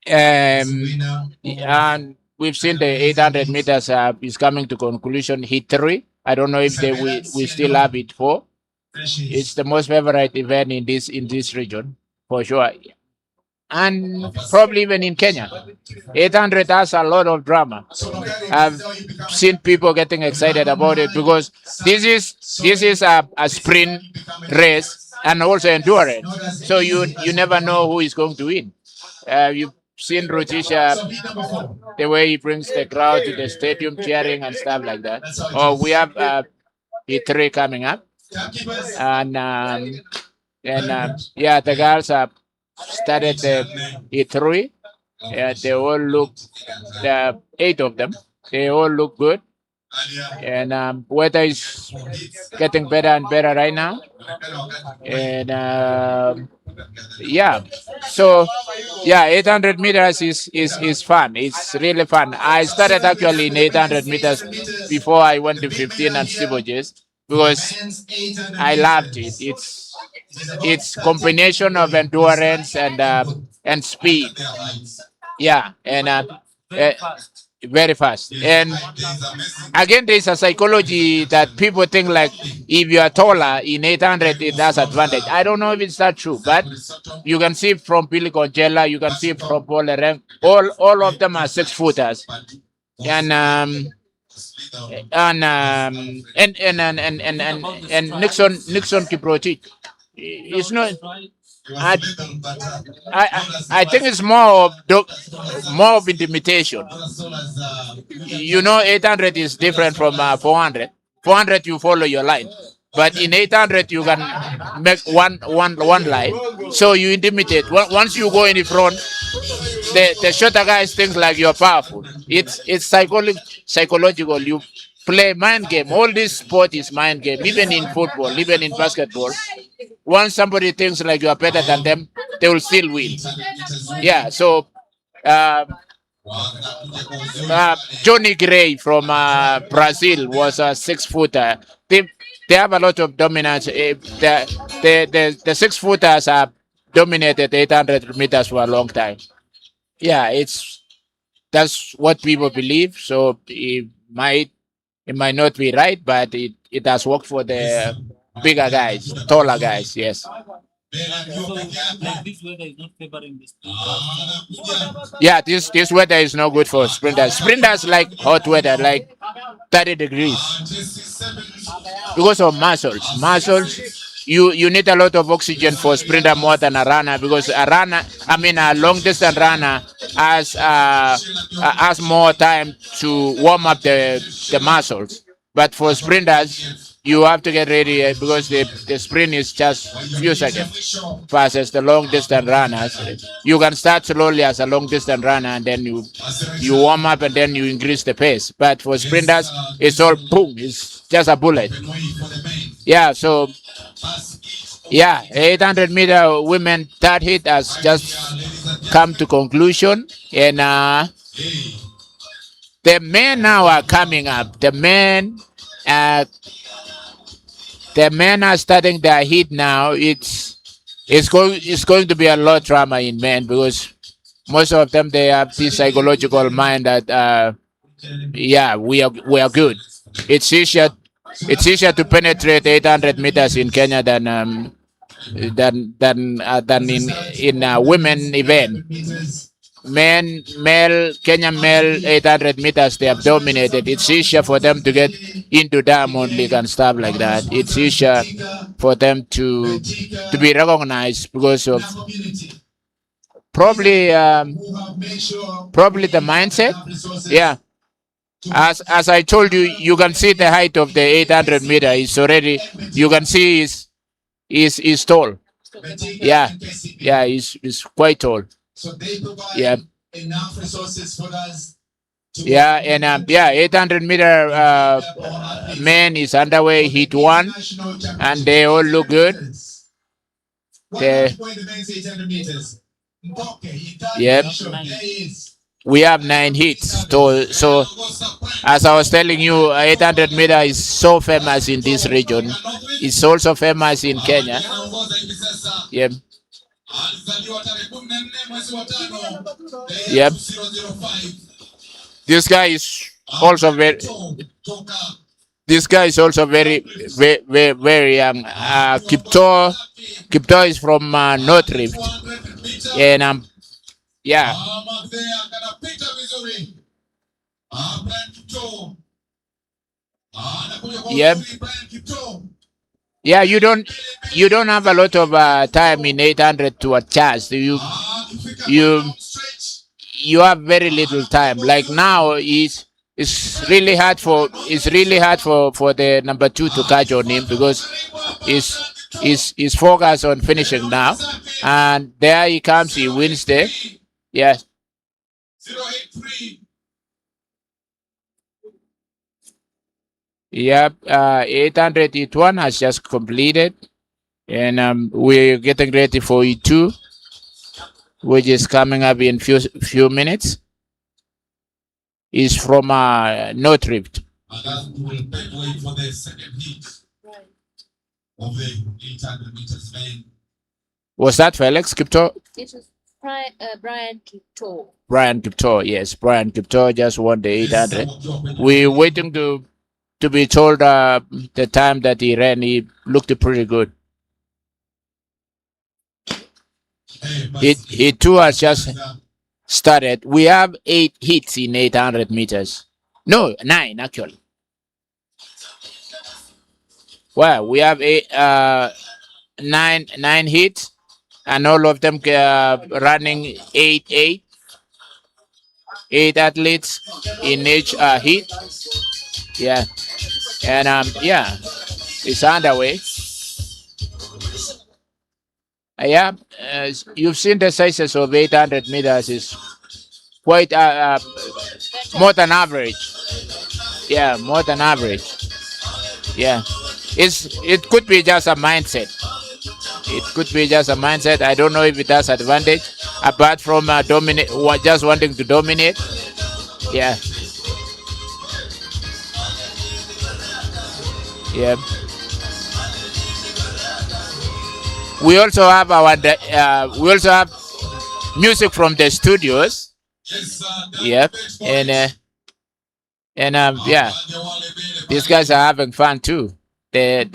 Speaker 5: And we've seen the 800 meters is coming to conclusion, hit 3. I don't know if we still have it 4. It's the most favorite event in this region, for sure. and probably even in Kenya. 800 has a lot of drama. I've seen people getting excited about it because this is a sprint race and also endurance. So you never know who is going to win. You've seen Rutisha, the way he brings the crowd to the stadium cheering and stuff like that. Oh, we have E3 coming up, and yeah, the girls have started the E3. They all look, the 8 of them, they all look good, and weather is getting better and better right now, and yeah, so yeah, 800 meters is fun. It's really fun. I started actually in 800 meters before I went to 15 and steeplechase because I loved it. It's combination of endurance and speed. Yeah, and very fast. And again, there's a psychology that people think like if you are taller in 800, it has advantage. I don't know if it's that true, but you can see from Billy Congela, you can see from Paul Lereng, all of them are 6-footers, and Nixon Kiprotich. It's not. I think it's more of intimidation. You know, 800 is different from 400. 400 you follow your line, but in 800 you can make one line. So you intimidate. Once you go in the front, the shorter guys think like you're powerful. It's psychological. You play mind game. All this sport is mind game. Even in football, even in basketball. Once somebody thinks like you are better than them, they will still win. Yeah. So Johnny Gray from Brazil was a 6-footer. They have a lot of dominance. The 6-footers have dominated 800 meters for a long time. Yeah, that's what people believe. So it might not be right, but it has worked for the bigger guys, taller guys. Yes.
Speaker 6: So, like this weather is not favoring the sprinters.
Speaker 5: Yeah, this weather is no good for sprinters. Sprinters like hot weather, like 30 degrees, because of muscles. You need a lot of oxygen for sprinter more than a runner, because a long distance runner has more time to warm up the muscles. But for sprinters, you have to get ready because the sprint is just few seconds versus the long distance runners. You can start slowly as a long distance runner and then you warm up and then you increase the pace. But for sprinters, it's all boom. It's just a bullet. Yeah. So yeah, 800 meter women third hit has just come to conclusion, and the men now are coming up. The men are starting their heat now. It's going to be a lot of drama in men, because most of them, they have this psychological mind that yeah, we are good. It's easier to penetrate 800 meters in Kenya than in a women event. Kenyan male 800 meters, they have dominated. It's easier for them to get into Diamond League and stuff like that. It's easier for them to be recognized because of probably the mindset. Yeah. As I told you, you can see the height of the 800 meter. It's already, you can see is tall. Yeah, he's quite tall. Yeah.
Speaker 9: Enough resources for us.
Speaker 5: Yeah, and 800 meter man is underway, heat 1, and they all look good. Yep. We have 9 hits. So as I was telling you, 800 meter is so famous in this region. It's also famous in Kenya. Yep. Yep. This guy is also very young. Kipto is from North Rift, and Yeah. Yep. Yeah, you don't have a lot of time in 800 to adjust. You you have very little time. Like now, it's really hard for the number 2 to catch on him because he's focused on finishing now, and there he comes. He wins there. Yes. Yep. 800 E1 has just completed, and we're getting ready for E2, which is coming up in few minutes. Is from North Rift.
Speaker 9: We'll wait for the second heat of the 800 meters men.
Speaker 5: Was that Felix Kipto?
Speaker 1: It was Brian Kipto.
Speaker 5: Brian Kipto, yes. Brian Kipto just won the 800. We're waiting to be told the time that he ran. He looked pretty good. He too has just started. We have 8 hits in 800 meters. No, 9 actually. Well, we have 9 hits, and all of them running 8 athletes in each hit. Yeah, and yeah, it's underway. Yeah, you've seen the sizes of 800 meters is quite more than average. Yeah, more than average. Yeah, it could be just a mindset. It could be just a mindset. I don't know if it has advantage apart from just wanting to dominate. Yeah. Yeah. We also have music from the studios. Yep. And yeah, these guys are having fun too. The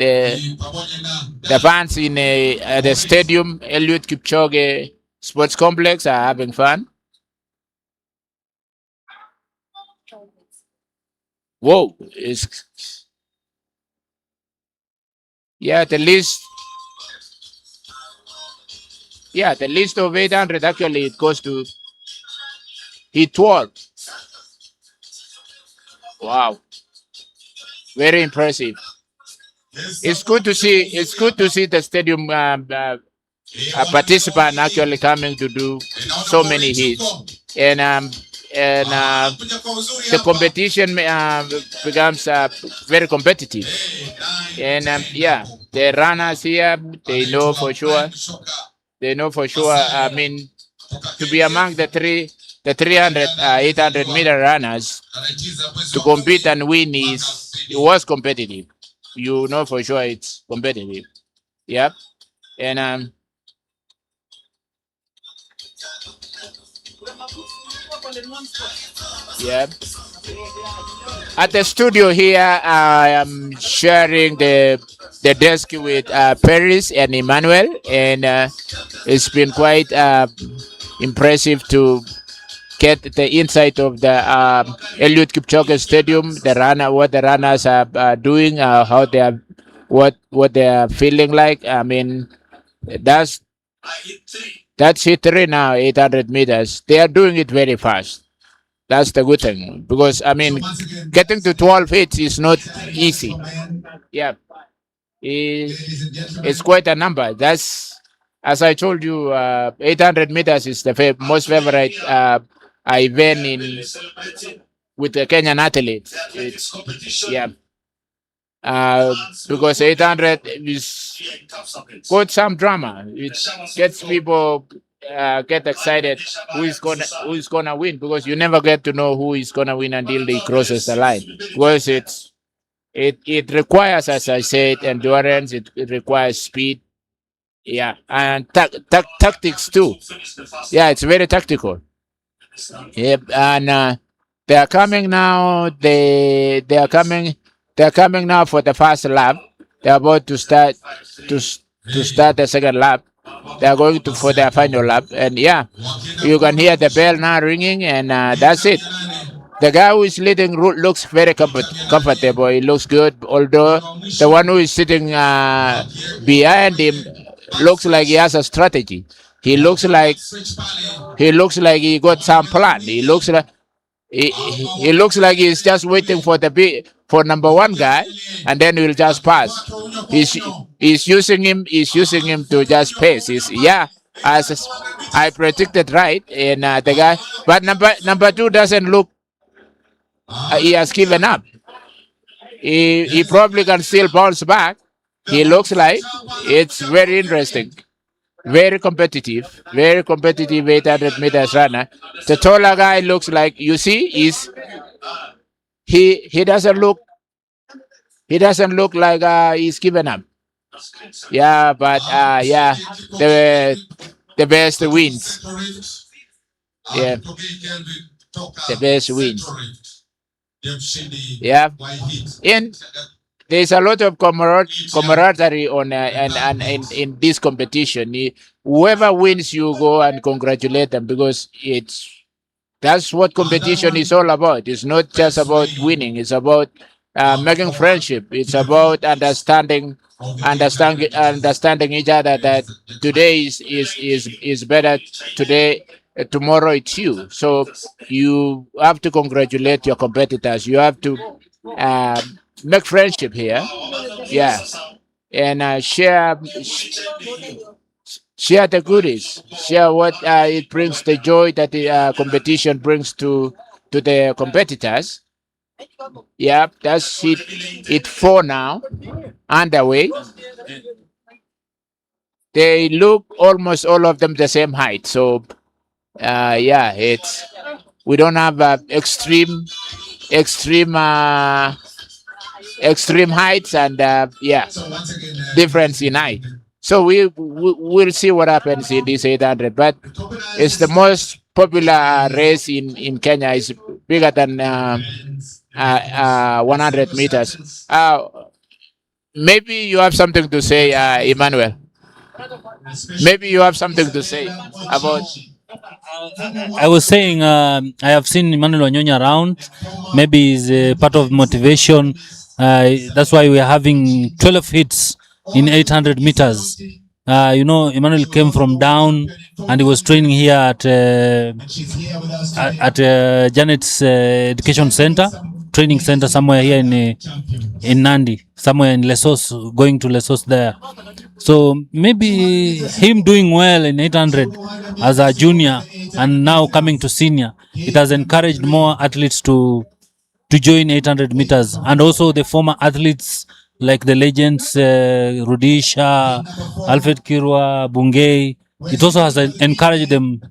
Speaker 5: fans in the stadium, Eliud Kipchoge Sports Complex, are having fun. Whoa, yeah, the list of 800 actually it goes to heat 12. Wow, very impressive. It's good to see the stadium participant actually coming to do so many hits, and the competition becomes very competitive, and yeah, the runners here they know for sure. I mean, to be among the 300 800 meter runners to compete and win it was competitive. You know for sure it's competitive. Yep. And yep. At the studio here, I am sharing the desk with Paris and Emmanuel, and it's been quite impressive to get the insight of the Eliud Kipchoge Stadium, what the runners are doing, how they are, what they are feeling like. I mean, that's hit 3 now, 800 meters. They are doing it very fast. That's the good thing, because I mean, getting to 12 hits is not easy. Yeah, it's quite a number. That's, as I told you, 800 meters is the most favorite event with the Kenyan athletes. Yeah, because 800 is got some drama. It gets people get excited who is gonna win, because you never get to know who is gonna win until he crosses the line. Because it requires, as I said, endurance. It requires speed. Yeah, and tactics too. Yeah, it's very tactical. Yep, and they are coming now. They are coming now for the first lap. They are about to start the second lap. They are going to for their final lap, and yeah, you can hear the bell now ringing, and that's it. The guy who is leading looks very comfortable. He looks good, although the one who is sitting behind him looks like he has a strategy. He looks like he got some plan. He looks like he's just waiting for for number one guy, and then he'll just pass. He's using him. He's using him to just pace. As I predicted right, and the guy, but number two doesn't look. He has given up. He probably can still bounce back. He looks like it's very interesting. Very competitive 800 meters runner. The taller guy looks like, you see, he doesn't look like he's given up. Yeah, but the best wins. Yeah, the best wins. Yeah, and there's a lot of camaraderie on and in this competition. Whoever wins, you go and congratulate them, because that's what competition is all about. It's not just about winning. It's about making friendship. It's about understanding each other. That today is better. Today, tomorrow it's you. So you have to congratulate your competitors. You have to make friendship here. Yeah, and share the goodies. Share what it brings, the joy that the competition brings to the competitors. Yeah, that's it. It four now underway. They look almost all of them the same height. So we don't have extreme heights and difference in height. So we'll see what happens in this 800. But it's the most popular race in Kenya. It's bigger than 100 meters. Maybe you have something to say, Emmanuel. Maybe you have something to say about.
Speaker 6: I was saying I have seen Emmanuel Wanyonya around. Maybe it's part of motivation. That's why we are having 12 hits in 800 meters. Emmanuel came from down and he was training here at Janet's Education Center, training center somewhere here in Nandi, somewhere in Lesos, going to Lesos there. So maybe him doing well in 800 as a junior and now coming to senior, it has encouraged more athletes to join 800 meters, and also the former athletes like the legends Rudisha, Alfred Kirwa, Bungei. It also has encouraged them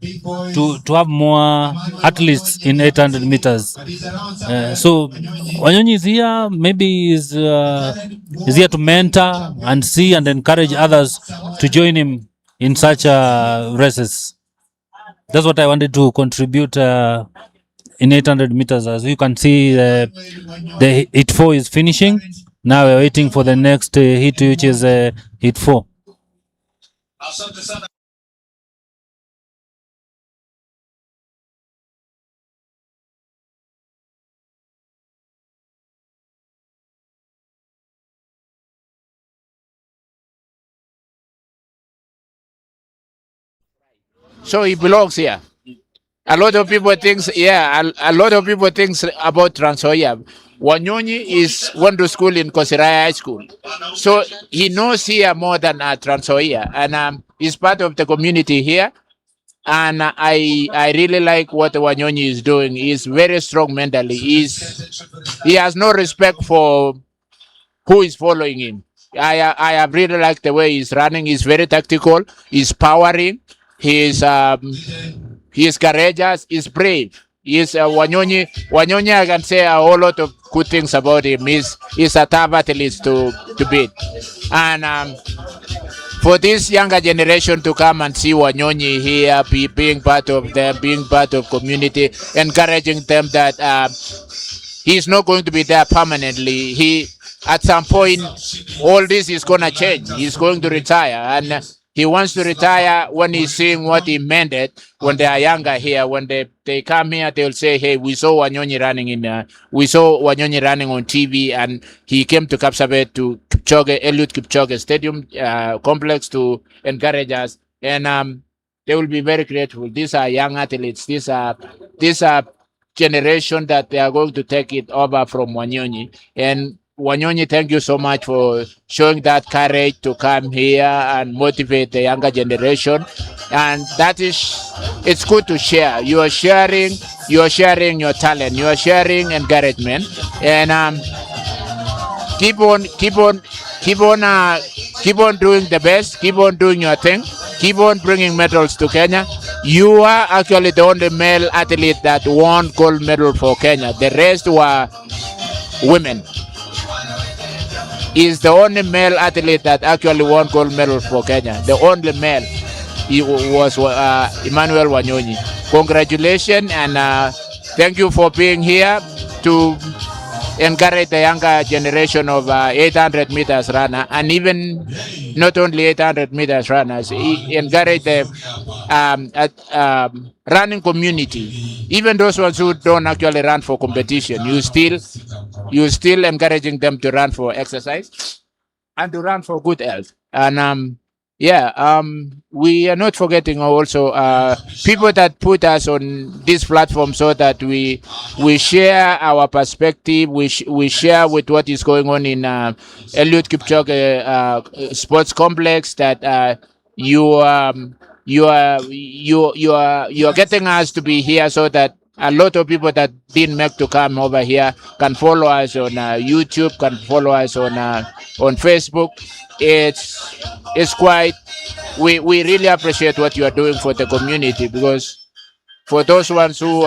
Speaker 6: to have more athletes in 800 meters. So Wanyonyi is here, maybe is here to mentor and see and encourage others to join him in such races. That's what I wanted to contribute in 800 meters. As you can see, the hit 4 is finishing. Now we're waiting for the next hit, which is hit 4.
Speaker 5: So he belongs here. A lot of people thinks about Trans Nzoia. Wanyonyi went to school in Kosiraya High School, so he knows here more than Trans Nzoia, and he's part of the community here. And I really like what Wanyonyi is doing. He's very strong mentally. He has no respect for who is following him. I have really liked the way he's running. He's very tactical. He's powering. He's courageous. He's brave. He's Wanyonyi. Wanyonyi, I can say a whole lot of good things about him. He's a tough athlete to beat. And for this younger generation to come and see Wanyonyi here, being part of them, being part of community, encouraging them that he's not going to be there permanently. At some point, all this is going to change. He's going to retire. And He wants to retire when he's seeing what he meant it when they are younger here. When they come here, they'll say, hey, we saw Wanyonyi running on TV, and he came to Kapsabet to Eliud Kipchoge Stadium complex to encourage us. And they will be very grateful. These are young athletes. These are generation that they are going to take it over from Wanyonyi. And Wanyonyi, thank you so much for showing that courage to come here and motivate the younger generation. And it's good to share. You are sharing your talent. You are sharing encouragement. And keep on doing the best. Keep on doing your thing. Keep on bringing medals to Kenya. You are actually the only male athlete that won gold medal for Kenya. The rest were women. Is the only male athlete that actually won gold medal for Kenya. The only male. He was Emmanuel Wanyonyi. Congratulations, and thank you for being here to encourage the younger generation of 800 meters runner, and even not only 800 meters runners, encourage the running community. Even those ones who don't actually run for competition, you still encouraging them to run for exercise and to run for good health. And we are not forgetting also people that put us on this platform so that we share our perspective. We share with what is going on in Eliud Kipchoge Sports Complex. That you are getting us to be here so that a lot of people that didn't make to come over here can follow us on YouTube, can follow us on Facebook. It's quite. We really appreciate what you are doing for the community, because for those ones who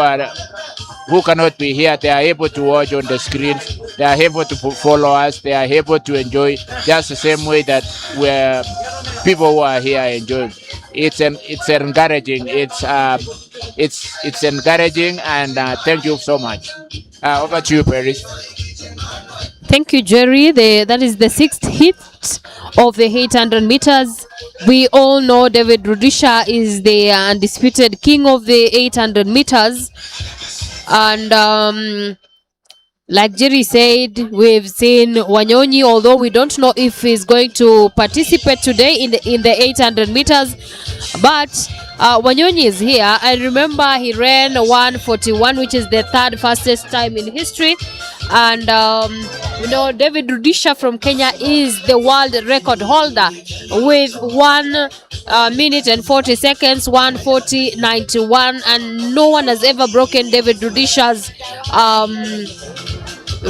Speaker 5: cannot be here, they are able to watch on the screen. They are able to follow us. They are able to enjoy just the same way that we're people who are here enjoy. It's encouraging. It's encouraging, and thank you so much. Over to you, Paris.
Speaker 1: Thank you, Jerry. That is the sixth hit of the 800 meters. We all know David Rudisha is the undisputed king of the 800 meters. And like Jerry said, we've seen Wanyonyi, although we don't know if he's going to participate today in the 800 meters. But Wanyonyi is here. I remember he ran 1:41, which is the third fastest time in history. And David Rudisha from Kenya is the world record holder with 1 minute and 40 seconds, 1:40.91, and no one has ever broken David Rudisha's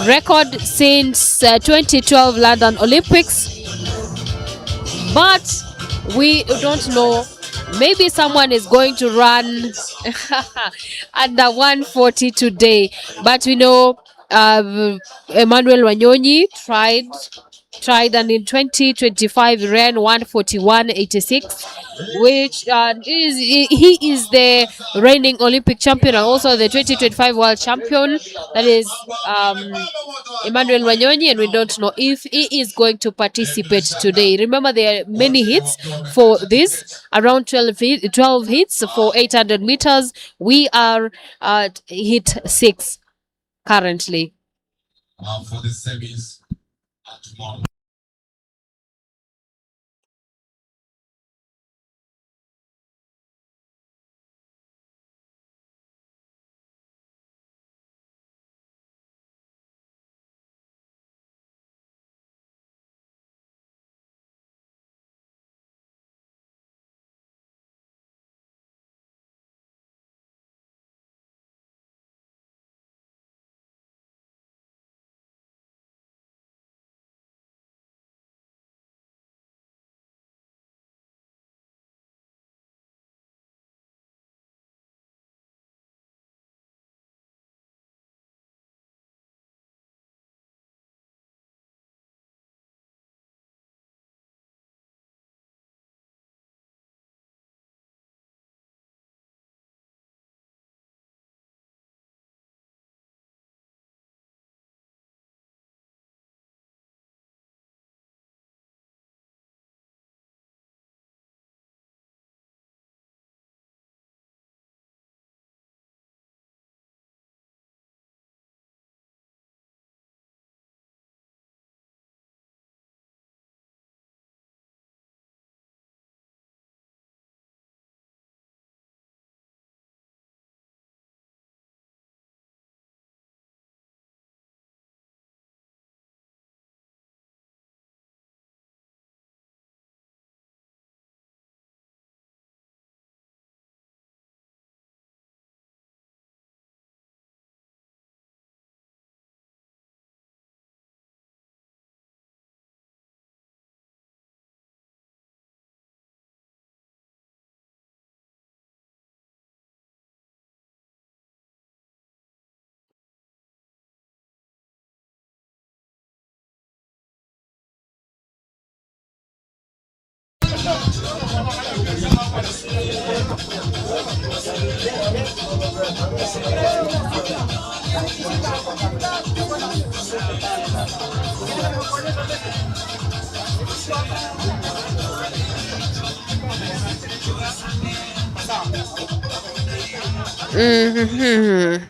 Speaker 1: record since 2012 London Olympics. But we don't know, maybe someone is going to run under 1:40 today. But we know Emmanuel Wanyonyi tried, and in 2025 ran 1:41.86, which he is the reigning Olympic champion and also the 2025 world champion. That is Emmanuel Wanyonyi, and we don't know if he is going to participate today. Remember, there are many hits for this, around 12 hits for 800 meters. We are at hit 6 currently.
Speaker 9: For the semis tomorrow.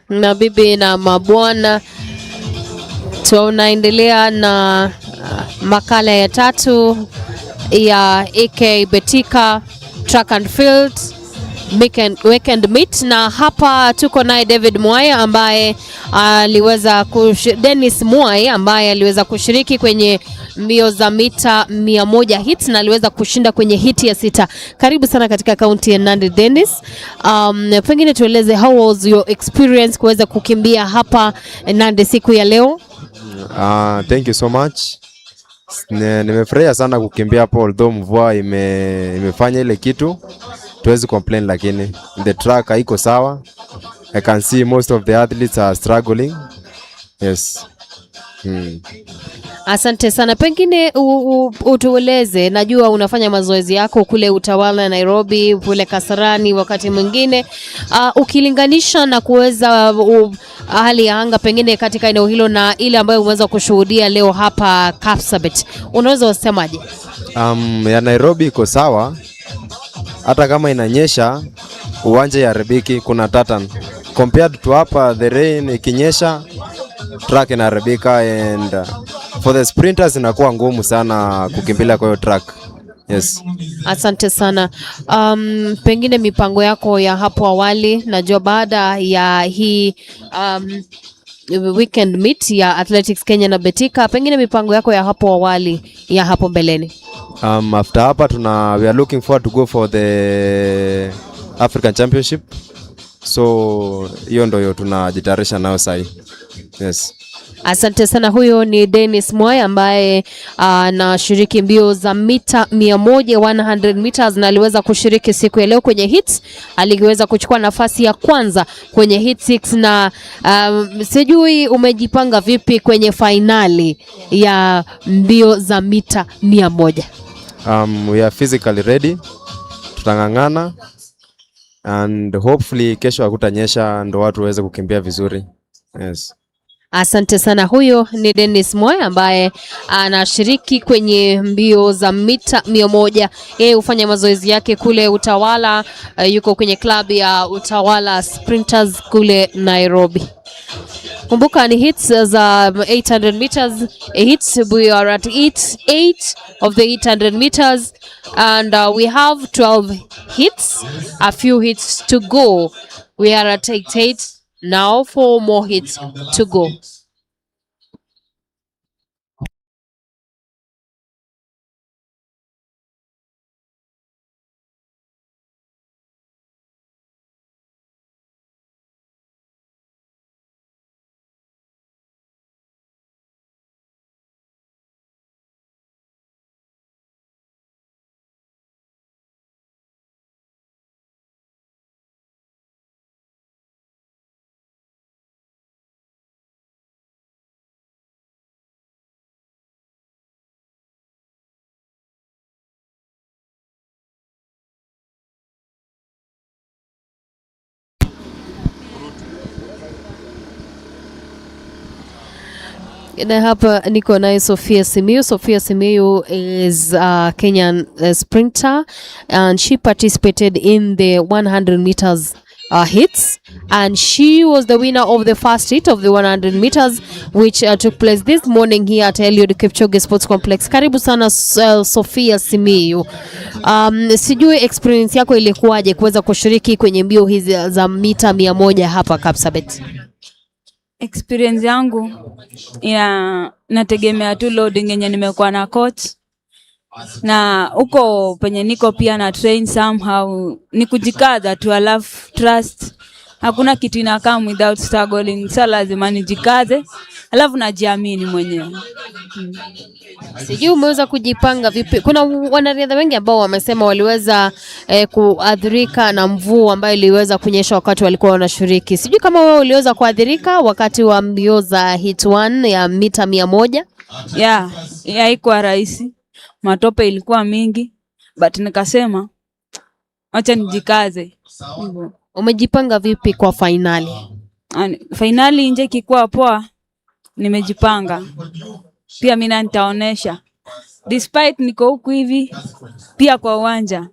Speaker 1: Mabibi na mabwana, tunaendelea na makala ya tatu ya AK Betika Track and Field weekend meet, na hapa tuko naye David Mwai ambaye aliweza Dennis Mwai ambaye aliweza kushiriki kwenye mbio za mita 100 hits na aliweza kushinda kwenye hiti ya 6. Karibu sana katika kaunti ya Nandi Dennis. Pengine tueleze how was your experience kuweza kukimbia hapa Nandi siku ya leo?
Speaker 20: Thank you so much. Nimefurahia sana kukimbia hapo, although mvua imefanya ile kitu tuwezi complain, lakini the track haiko sawa. I can see most of the athletes are struggling. Yes.
Speaker 1: Asante sana. Pengine utueleze, najua unafanya mazoezi yako kule Utawala Nairobi, kule Kasarani wakati mwingine, ukilinganisha na kuweza hali ya anga pengine katika eneo hilo na ile ambayo umeweza kushuhudia leo hapa Kapsabet, unaweza usemaje?
Speaker 20: Ya Nairobi iko sawa, hata kama inanyesha uwanja ya rebiki kuna tatan compared to hapa, the rain ikinyesha track inaharibika, and for the sprinters inakuwa ngumu sana kukimbia kwa hiyo track. Yes.
Speaker 1: Asante sana. Pengine mipango yako ya hapo awali, najua baada ya hii weekend meet ya Athletics Kenya na Betika, pengine mipango yako ya hapo awali ya hapo mbeleni?
Speaker 20: After hapa we are looking forward to go for the African Championship. So hiyo ndio tunajitayarisha nayo sasa. Yes.
Speaker 1: Asante sana. Huyo ni Dennis Mwai ambaye anashiriki mbio za mita 100 meters na aliweza kushiriki siku ya leo kwenye hits. Aliweza kuchukua nafasi ya kwanza kwenye hit 6 na sijui umejipanga vipi kwenye finali ya mbio za mita 100?
Speaker 20: We are physically ready. Tutangangana and hopefully kesho hakutanyesha ndo watu waweze kukimbia vizuri. Yes.
Speaker 1: Asante sana. Huyo ni Dennis Mwai ambaye anashiriki kwenye mbio za mita 100. Yeye hufanya mazoezi yake kule Utawala, yuko kwenye klabu ya Utawala Sprinters kule Nairobi. Kumbuka ni hits za 800 meters. Hits, we are at 8 of the 800 meters and we have 12 hits, a few hits to go. We are at 8 now, 4 more hits to go. Na hapa niko naye Sophia Simiyu. Sophia Simiyu is a Kenyan sprinter and she participated in the 100 meters hits and she was the winner of the first hit of the 100 meters which took place this morning here at Eliud Kipchoge Sports Complex. Karibu sana Sophia Simiyu. Sijui experience yako ilikuwaje kuweza kushiriki kwenye mbio hizi za mita 100 hapa Kapsabet?
Speaker 4: Experience yangu nategemea tu loading yenye nimekuwa na coach, na huko penye niko pia na train somehow ni kujikaza tu, alafu trust. Hakuna kitu inakaa without struggling, so lazima nijikaze alafu najiamini mwenyewe.
Speaker 1: Sijui umeweza kujipanga vipi? Kuna wanariadha wengi ambao wamesema waliweza kuadhirika na mvua ambayo iliweza kunyesha wakati walikuwa wanashiriki. Sijui kama wewe uliweza kuadhirika wakati wa mbio za hit 1 ya mita 100?
Speaker 4: Yeah, haikuwa rahisi. Matope ilikuwa mingi. but nikasema acha nijikaze. Hivyo.
Speaker 1: Umejipanga vipi kwa finali?
Speaker 4: Finali nje kikuwa poa, nimejipanga. Pia mimi nitaonesha. Despite niko huku hivi, pia kwa uwanja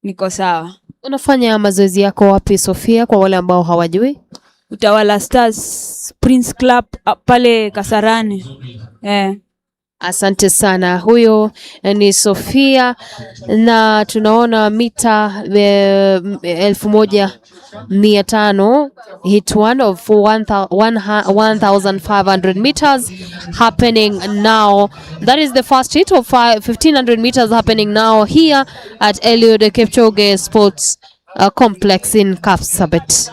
Speaker 4: niko sawa.
Speaker 1: Unafanya mazoezi yako wapi Sofia kwa wale ambao hawajui?
Speaker 4: Utawala Stars Prince Club pale Kasarani.
Speaker 1: Asante sana. Huyo ni Sofia na tunaona mita 1500 hit one of 1500 meters happening now. That is the first hit of 1500 meters happening now here at Eliud Kipchoge Sports Complex in Kapsabet.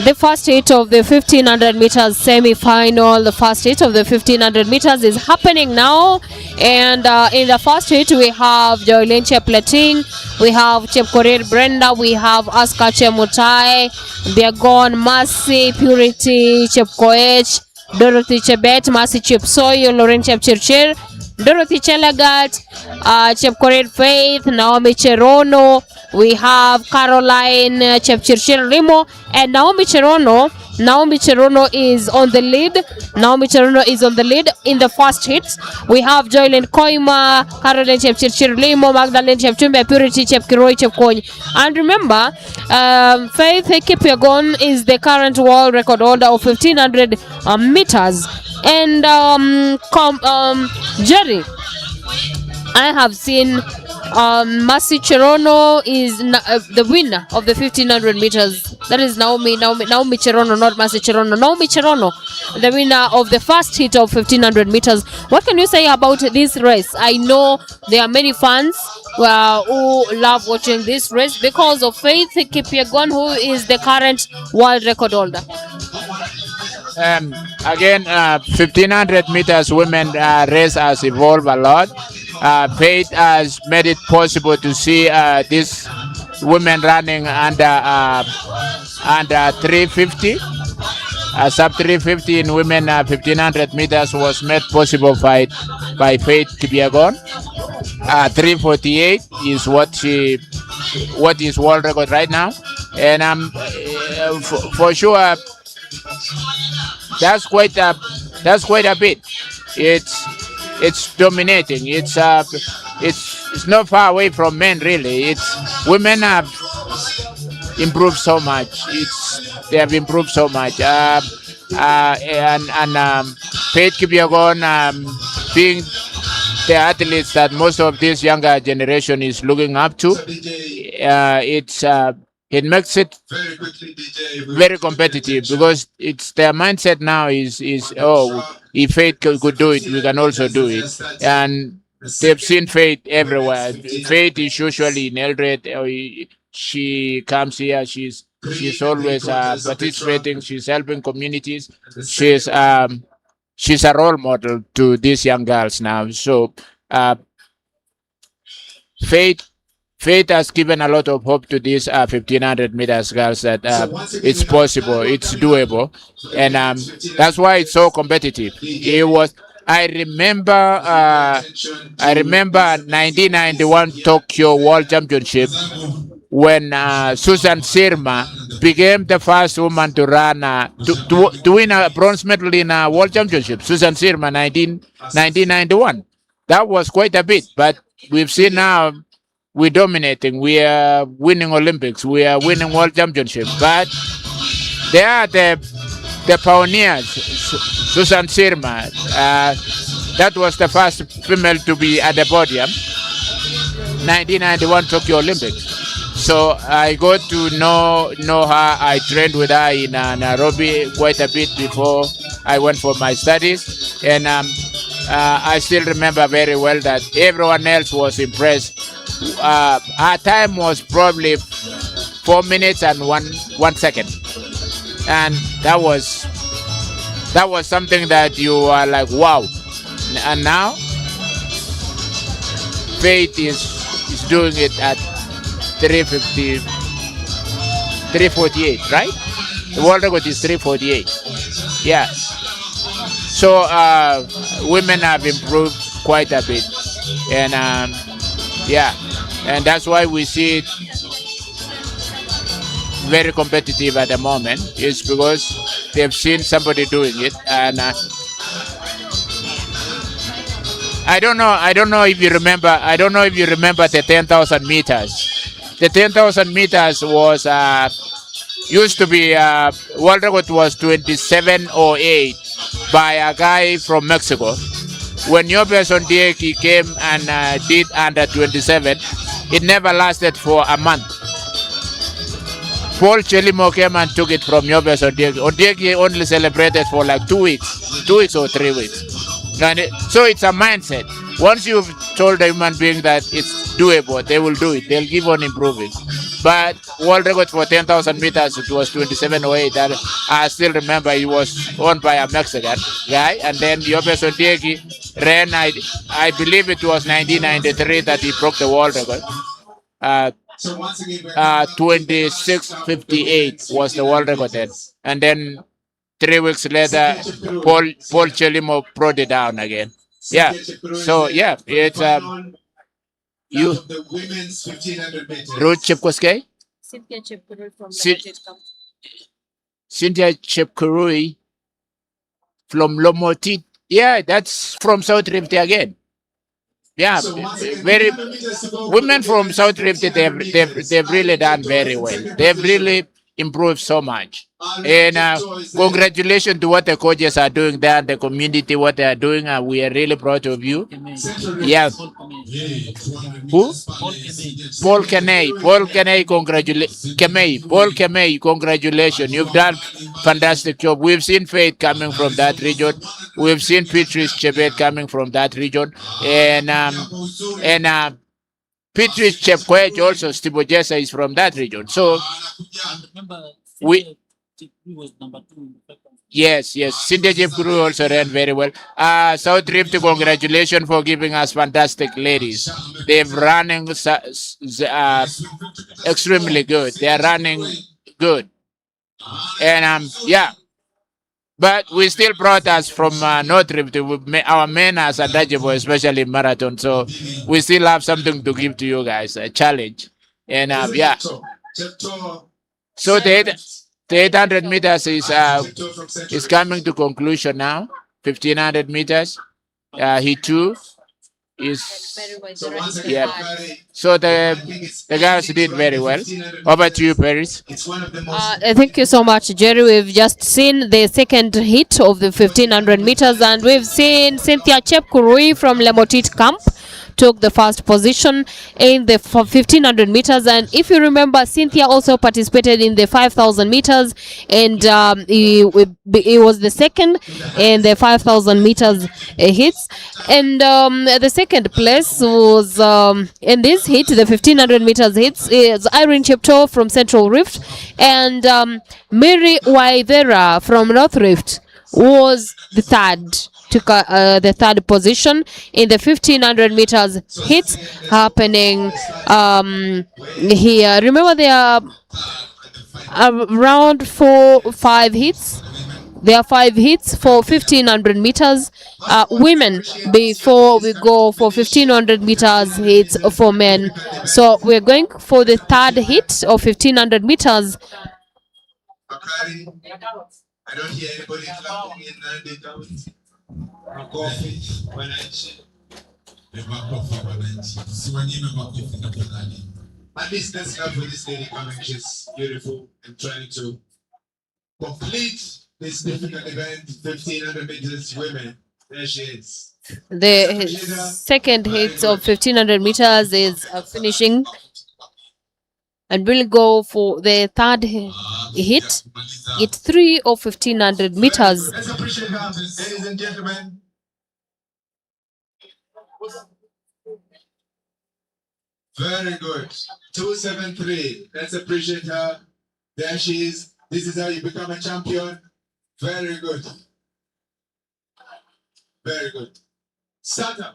Speaker 1: The first hit of the 1500 meters semi-final, the first hit of the 1500 meters is happening now. And in the first hit, we have Joylene Chepleting, we have Chepkorir Brenda, we have Aska Chemutai, Biagon Mercy, Purity Chepkoech, Dorothy Chebet, Mercy Chepsoyo, Lauren Chepchirchir, Dorothy Chelagat, Chepkorir Faith, Naomi Cherono. We have Caroline Chepchirchir Rimo, and Naomi Cherono Naomi Cherono is on the lead. Naomi Cherono is on the lead in the first hit. We have Joylyn Koima, Caroline Chepchirchir Limo, Magdalene Chepchumbe, Purity Chepkiroi Chepkony. And remember, Faith Kipyegon is the current world record holder of 1500 meters. And Jerry, I have seen Mercy Cherono is the winner of the 1500 meters. That is Naomi Cherono, not Mercy Cherono. Naomi Cherono, the winner of the first hit of 1500 meters. What can you say about this race? I know there are many fans who love watching this race because of Faith Kipyegon, who is the current world record holder.
Speaker 5: Again, 1500 meters women race has evolved a lot. Faith has made it possible to see these women running under 350. Sub 350 in women 1500 meters was made possible by Faith Kipyegon. 348 is what is world record right now, and for sure that's quite a bit. It's dominating. It's not far away from men really. It's women have improved so much. They have improved so much. And Faith Kipyegon being the athletes that most of this younger generation is looking up to, it makes it very competitive because it's their mindset now is if Faith could do it, we can also do it. And they've seen Faith everywhere. Faith is usually in Eldred. She comes here. She's always participating. She's helping communities. She's a role model to these young girls now. So Faith has given a lot of hope to these 1500 meters girls that it's possible, it's doable, and that's why it's so competitive. I remember 1991 Tokyo World Championship when Susan Sirma became the first woman to run to win a bronze medal in a World Championship. Susan Sirma, 1991. That was quite a bit, but we've seen now. We're dominating. We are winning Olympics. We are winning World Championships. But they are the pioneers. Susan Sirma, that was the first female to be at the podium. 1991 Tokyo Olympics. So I got to know her. I trained with her in Nairobi quite a bit before I went for my studies, and I still remember very well that everyone else was impressed. Our time was probably 4 minutes and one second, and that was something that you are like, wow. And now Faith is doing it at 350, 348, right? The world record is 348. Yeah. So women have improved quite a bit, and yeah, and that's why we see it very competitive at the moment. It's because they've seen somebody doing it, and I don't know if you remember the 10,000 meters. The 10,000 meters was used to be world record was 27:08 by a guy from Mexico. When Yobeson Dieki came and did under 27, it never lasted for a month. Paul Chelimo came and took it from Yobeson Dieki. Odieki only celebrated for like 2 weeks or 3 weeks. And so it's a mindset. Once you've told a human being that it's doable, they will do it. They'll keep on improving. But world record for 10,000 meters, it was 27:08. That I still remember it was won by a Mexican guy. And then Yobeson Dieki ran, I believe it was 1993 that he broke the world record. 26:58 was the world record then. And then 3 weeks later, Paul Chelimo brought it down again. Yeah. So yeah, it's you. Ruth Chepkoskei? Cynthia Chepkurui from Lomotit. Yeah, that's from South Rift again. Yeah, very women from South Rift. They've really done very well. They've really improved so much. And congratulations to what the coaches are doing there, the community, what they are doing. We are really proud of you. Yeah. Who? Paul Kenay. Paul Kenay, Paul Kenay, congratulations. You've done fantastic job. We've seen Faith coming from that region. We've seen Patrice Chebet coming from that region. And Patrice Chepkwech also, Stibojesa is from that region. So we yes, Cynthia Chepkuru also ran very well. South Rift, congratulations for giving us fantastic ladies. They've running extremely good. They are running good. And yeah. But we still brought us from North Rift. Our men are untouchable, especially in marathon. So we still have something to give to you guys, a challenge. And yeah. So the 800 meters is coming to conclusion now. 1500 meters. He too is yeah. So the guys did very well. Over to you, Paris.
Speaker 1: Thank you so much, Jerry. We've just seen the second hit of the 1500 meters, and we've seen Cynthia Chepkurui from Lemotit Camp took the first position in the 1500 meters. And if you remember, Cynthia also participated in the 5000 meters, and he was the second in the 5000 meters hits. And the second place was in this hit, the 1500 meters hits, is Irene Chepto from Central Rift, and Mary Waithera from North Rift was the third. Took the third position in the 1500 meters hits happening here. Remember, there are around 5 hits. There are 5 hits for 1500 meters women before we go for 1500 meters hits for men. So we're going for the third hit of 1500 meters.
Speaker 9: I don't hear anybody clapping in the makofi wananchi. Makofi wananchi. Siwanyime makofi tafadhali. At least let's clap for this lady coming. She's beautiful and trying to complete this difficult event, 1500 meters women. There she is.
Speaker 1: The second hit of 1500 meters is finishing, and we'll go for the third hit. It's 3 of 1500 meters.
Speaker 9: Let's appreciate her, ladies and gentlemen. Very good. 273. Let's appreciate her. There she is. This is how you become a champion. Very good. Very good. Starter.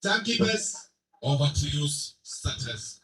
Speaker 9: Timekeepers. Over to you, starters.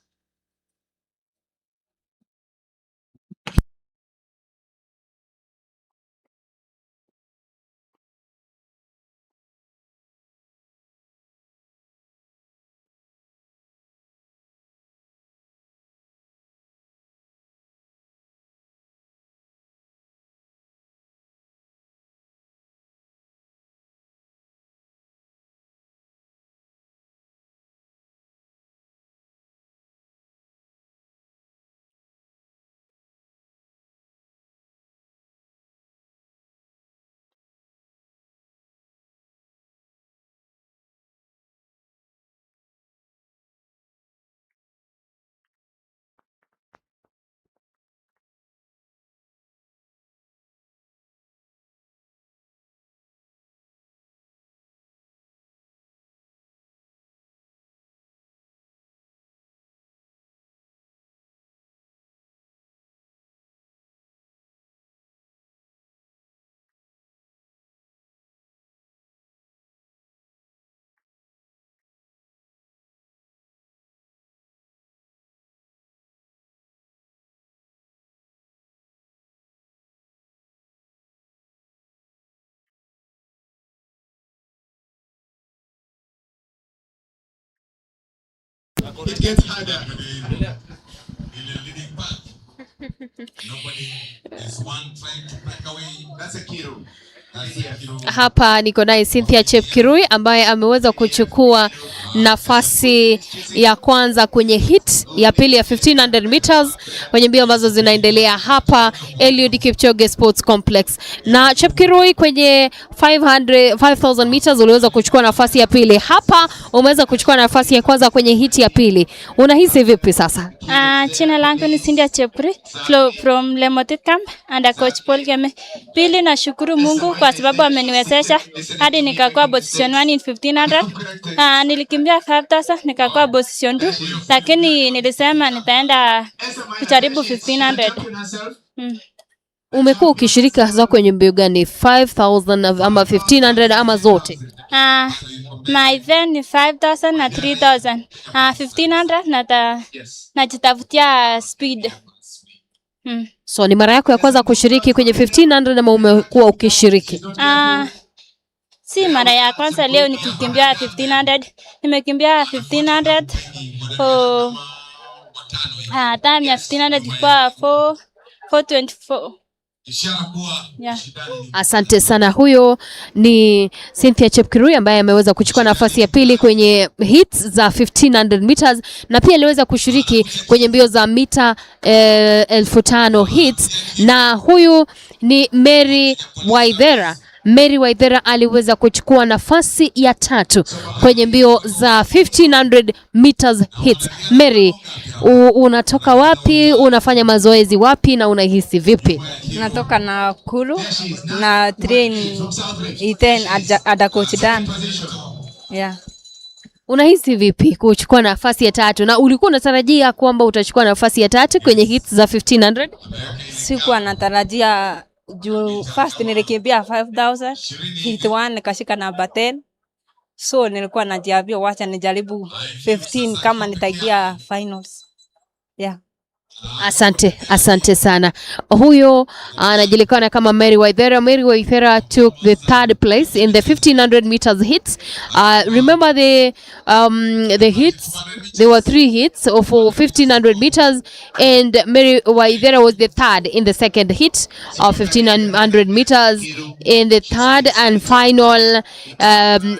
Speaker 9: It gets harder.
Speaker 1: Hapa niko naye Cynthia Chepkirui ambaye ameweza kuchukua nafasi ya kwanza kwenye hit ya pili ya 1500 meters kwenye mbio ambazo zinaendelea hapa Eliud Kipchoge Sports Complex. Na Chepkirui kwenye 5000 meters uliweza kuchukua nafasi ya pili. Hapa umeweza kuchukua nafasi ya kwanza kwenye hit ya pili. Unahisi vipi sasa?
Speaker 21: Jina langu ni Cynthia Chepkirui from Lemotit Camp under coach Paul Keme. Pili, nashukuru Mungu kwa sababu ameniwezesha hadi nikakuwa position 1 in 1500. Nilikimbia 5000 nikakuwa position 2, lakini nilisema nitaenda kujaribu 1500.
Speaker 1: Umekuwa ukishiriki hasa kwenye mbio gani? 5000 ama 1500 ama zote?
Speaker 21: My event ni 5000 na 3000. 1500 najitafutia speed.
Speaker 1: So ni mara yako ya kwanza kushiriki kwenye 1500 ama umekuwa ukishiriki?
Speaker 21: Si mara ya kwanza leo nikikimbia 1500. Nimekimbia 1500. Time ya 1500 ilikuwa 4:24. Yeah.
Speaker 1: Asante sana. Huyo ni Cynthia Chepkirui ambaye ameweza kuchukua nafasi ya pili kwenye hits za 1500 meters na pia aliweza kushiriki kwenye mbio za mita 5000 hits, na huyu ni Mary Waithera. Mary Waithera aliweza kuchukua nafasi ya tatu kwenye mbio za 1500 meters hits. Mary, unatoka wapi? Unafanya mazoezi wapi na unahisi vipi?
Speaker 22: Natoka na Kuru na train iten ada coach Dan. Yeah.
Speaker 1: Unahisi vipi kuchukua nafasi ya tatu, na ulikuwa unatarajia kwamba utachukua nafasi ya tatu kwenye hits za 1500?
Speaker 22: Sikuwa natarajia juu first nilikimbia 5000, hit 1 nikashika namba 10. So nilikuwa najiambia wacha nijaribu 15 kama nitaingia finals. Yeah.
Speaker 1: Asante sana. Huyo anajulikana kama Mary Waithera. Mary Waithera took the third place in the 1500 meters hits. Remember the hits, there were 3 hits of 1500 meters, and Mary Waithera was the third in the second hit of 1500 meters. In the third and final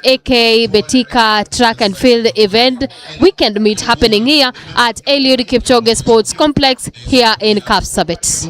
Speaker 1: AK Betika track and field event weekend meet happening here at Eliud Kipchoge Sports Complex here in Kapsabet.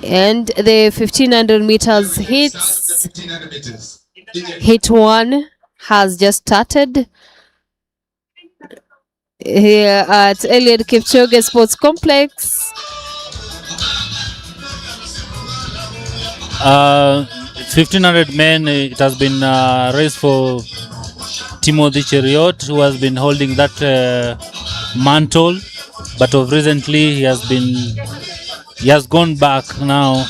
Speaker 1: And the 1500 meters hits. Hit 1 has just started here at Eliud Kipchoge Sports Complex.
Speaker 6: 1500 men, it has been a race for Timothy Cheriot, who has been holding that mantle, but of recently he has gone back now.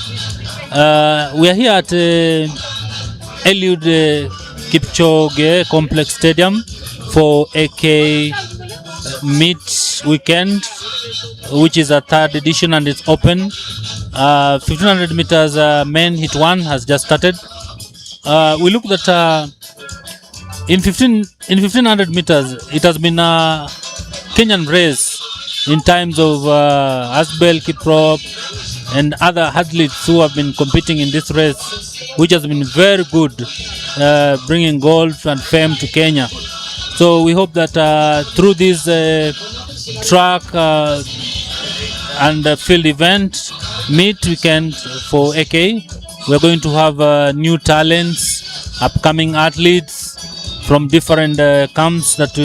Speaker 6: We are here at Eliud Kipchoge Complex Stadium for AK Meet Weekend, which is a third edition and it's open. 1500 meters men hit 1 has just started. We looked at in 1500 meters, it has been a Kenyan race in times of Asbel Kiprop and other athletes who have been competing in this race, which has been very good, bringing gold and fame to Kenya. So we hope that through this track and field event meet weekend for AK, we're going to have new talents, upcoming athletes from different camps that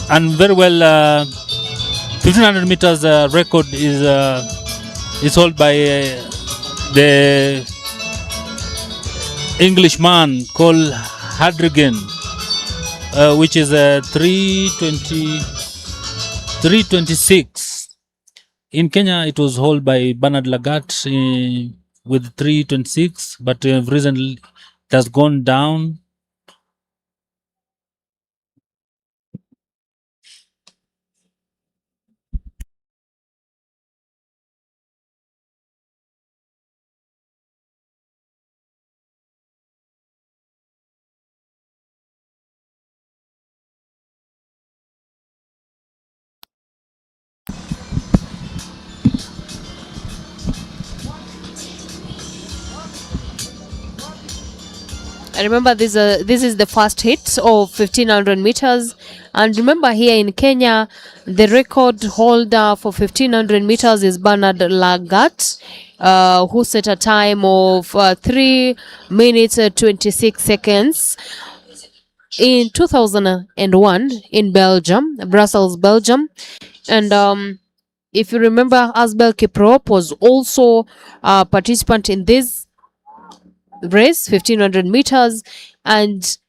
Speaker 6: and very well 1500 meters record is held by the Englishman called Hadrigan, which is 326. In Kenya, it was held by Bernard Lagat with 326, but recently it has gone down.
Speaker 1: I remember this is the first hit of 1500 meters, and remember here in Kenya the record holder for 1500 meters is Bernard Lagat, who set a time of 3 minutes 26 seconds in 2001 in Belgium, Brussels, Belgium. And if you remember, Asbel Kiprop was also a participant in this race, 1500 meters, and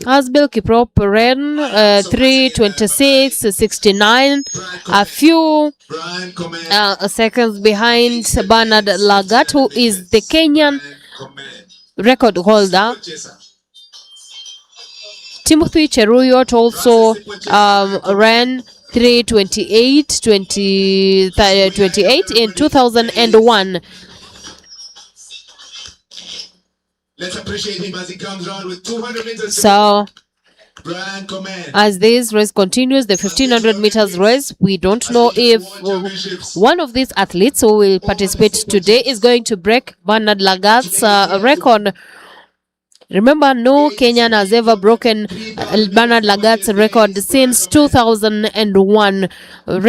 Speaker 1: Asbel Kiprop ran 3:26:69, a few seconds behind Bernard Lagat, who is the Kenyan record holder. Timothy Cheruyot also ran 3:28:28 in 2001.
Speaker 9: Let's appreciate him as he comes around with 200 meters.
Speaker 1: So, as this race continues, the 1500 meters race, we don't know if one of these athletes who will participate today is going to break Bernard Lagat's record. Remember, no Kenyan has ever broken Bernard Lagat's record since 2001. The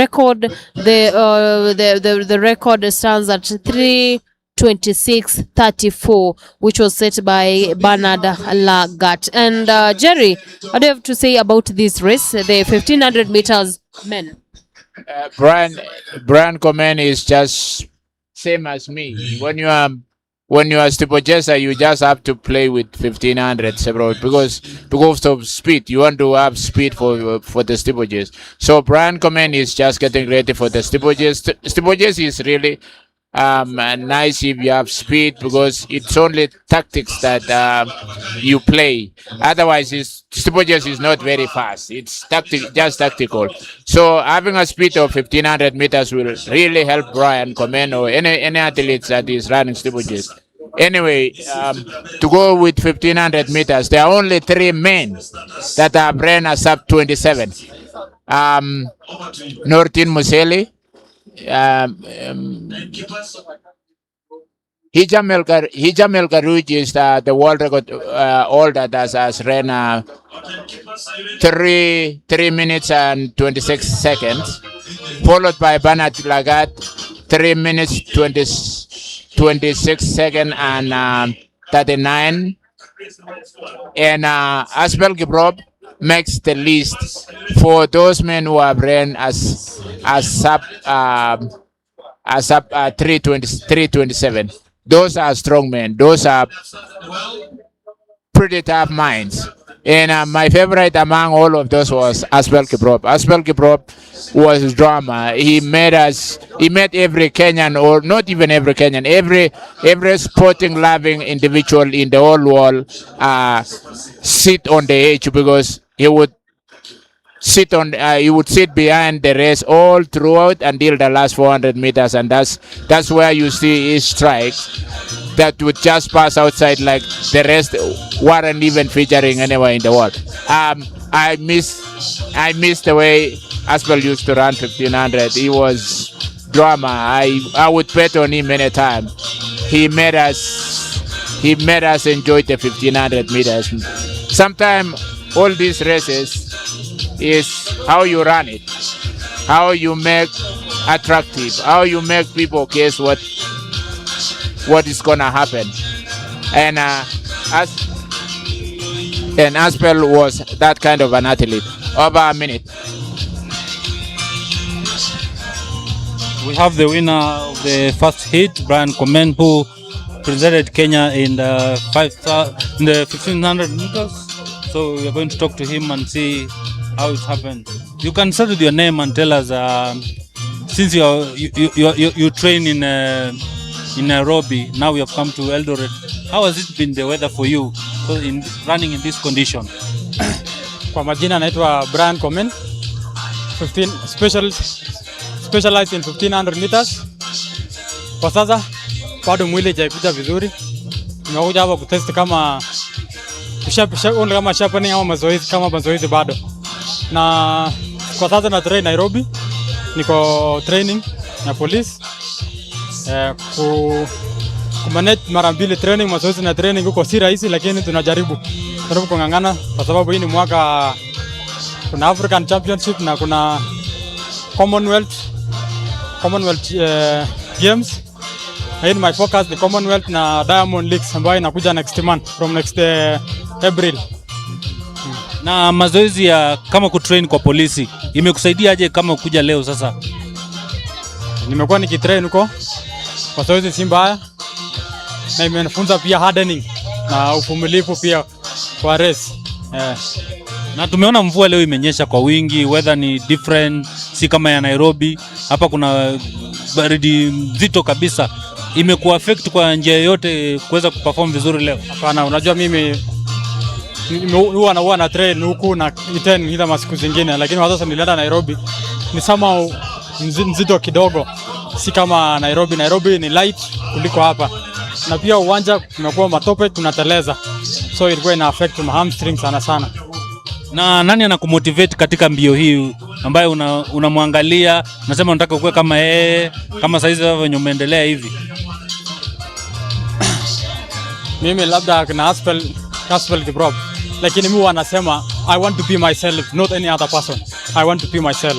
Speaker 1: record stands at 3:26:34, which was set by Bernard Lagat. And Jerry, what do you have to say about this race, the 1500 meters men?
Speaker 5: Brian Komen is just same as me. When you are steeplechaser, you just have to play with 1500 several because of speed. You want to have speed for the steeplechase. So Brian Komen is just getting ready for the steeplechase. Steeplechase is really nice if you have speed because it's only tactics that you play. Otherwise, steeplechase is not very fast. It's just tactical. So having a speed of 1500 meters will really help Brian Komen or any athletes that is running steeplechase. Anyway, to go with 1500 meters, there are only 3 men that have ran a sub 27. Nortin Museli, Hijamel Garuj is the world record holder that has ran 3 minutes and 26 seconds. followed by Bernard Lagat, 3 minutes 26 seconds and 39. And Asbel Gibrov makes the list for those men who have ran as sub 327. Those are strong men. Those are pretty tough minds. And my favorite among all of those was Asbel Kiprop. Asbel Kiprop was drama. He made every Kenyan, or not even every Kenyan, every sporting loving individual in the whole world sit on the edge, because he would sit behind the race all throughout until the last 400 meters, and that's where you see his strikes that would just pass outside, like the rest weren't even featuring anywhere in the world. I miss the way Asbel used to run 1500. He was drama. I would bet on him anytime. He made us enjoy the 1500 meters. Sometimes all these races is how you run it, how you make attractive, how you make people guess what is gonna happen. And Asbel was that kind of an athlete. Over a minute.
Speaker 6: We have the winner of the first heat, Brian Komen, who presented Kenya in the 1500 meters. So we are going to talk to him and see how it happened. You can start with your name and tell us, since you train in Nairobi, now you have come to Eldoret. How has it been the weather for you in running in this condition?
Speaker 2: Kwa majina naitwa Brian Komen, specialized in 1500 meters. Kwa sasa bado mwili haijakuja vizuri. Nimekuja hapa kutest kama sharpening ama mazoezi bado. Na kwa sasa na train Nairobi. Niko training na police. Kumanage mara mbili training, mazoezi na training huko si rahisi, lakini tunajaribu kung'ang'ana kwa sababu hii ni mwaka, kuna African Championship na kuna Commonwealth Games. Hii ni my focus, the Commonwealth na Diamond Leagues ambayo inakuja next month from next April.
Speaker 6: Na mazoezi ya kama kutrain kwa polisi imekusaidia aje kama kuja leo sasa?
Speaker 2: Nimekuwa nikitrain huko, mazoezi si mbaya na imenifunza pia hardening na uvumilivu pia kwa race.
Speaker 6: Na tumeona mvua leo imenyesha kwa wingi, weather ni different, si kama ya Nairobi. Hapa kuna baridi nzito kabisa. Imekuwa affect kwa njia yoyote kuweza kuperform vizuri leo?
Speaker 2: Hapana, unajua mimi huwa na train huku na iten hida masiku zingine, lakini sasa nilienda Nairobi ni sama nzito kidogo, si kama Nairobi. Nairobi ni light kuliko hapa, na pia uwanja umekuwa matope, tunateleza, so ilikuwa ina affect my hamstrings sana.
Speaker 6: Na nani anakumotivate katika mbio hii ambaye unamwangalia unasema unataka kuwa kama yeye, kama saizi wewe umeendelea hivi?
Speaker 2: Mimi labda kuna Asbel Kiprop, lakini mimi wanasema I want to be myself, not any other person. I want to be myself.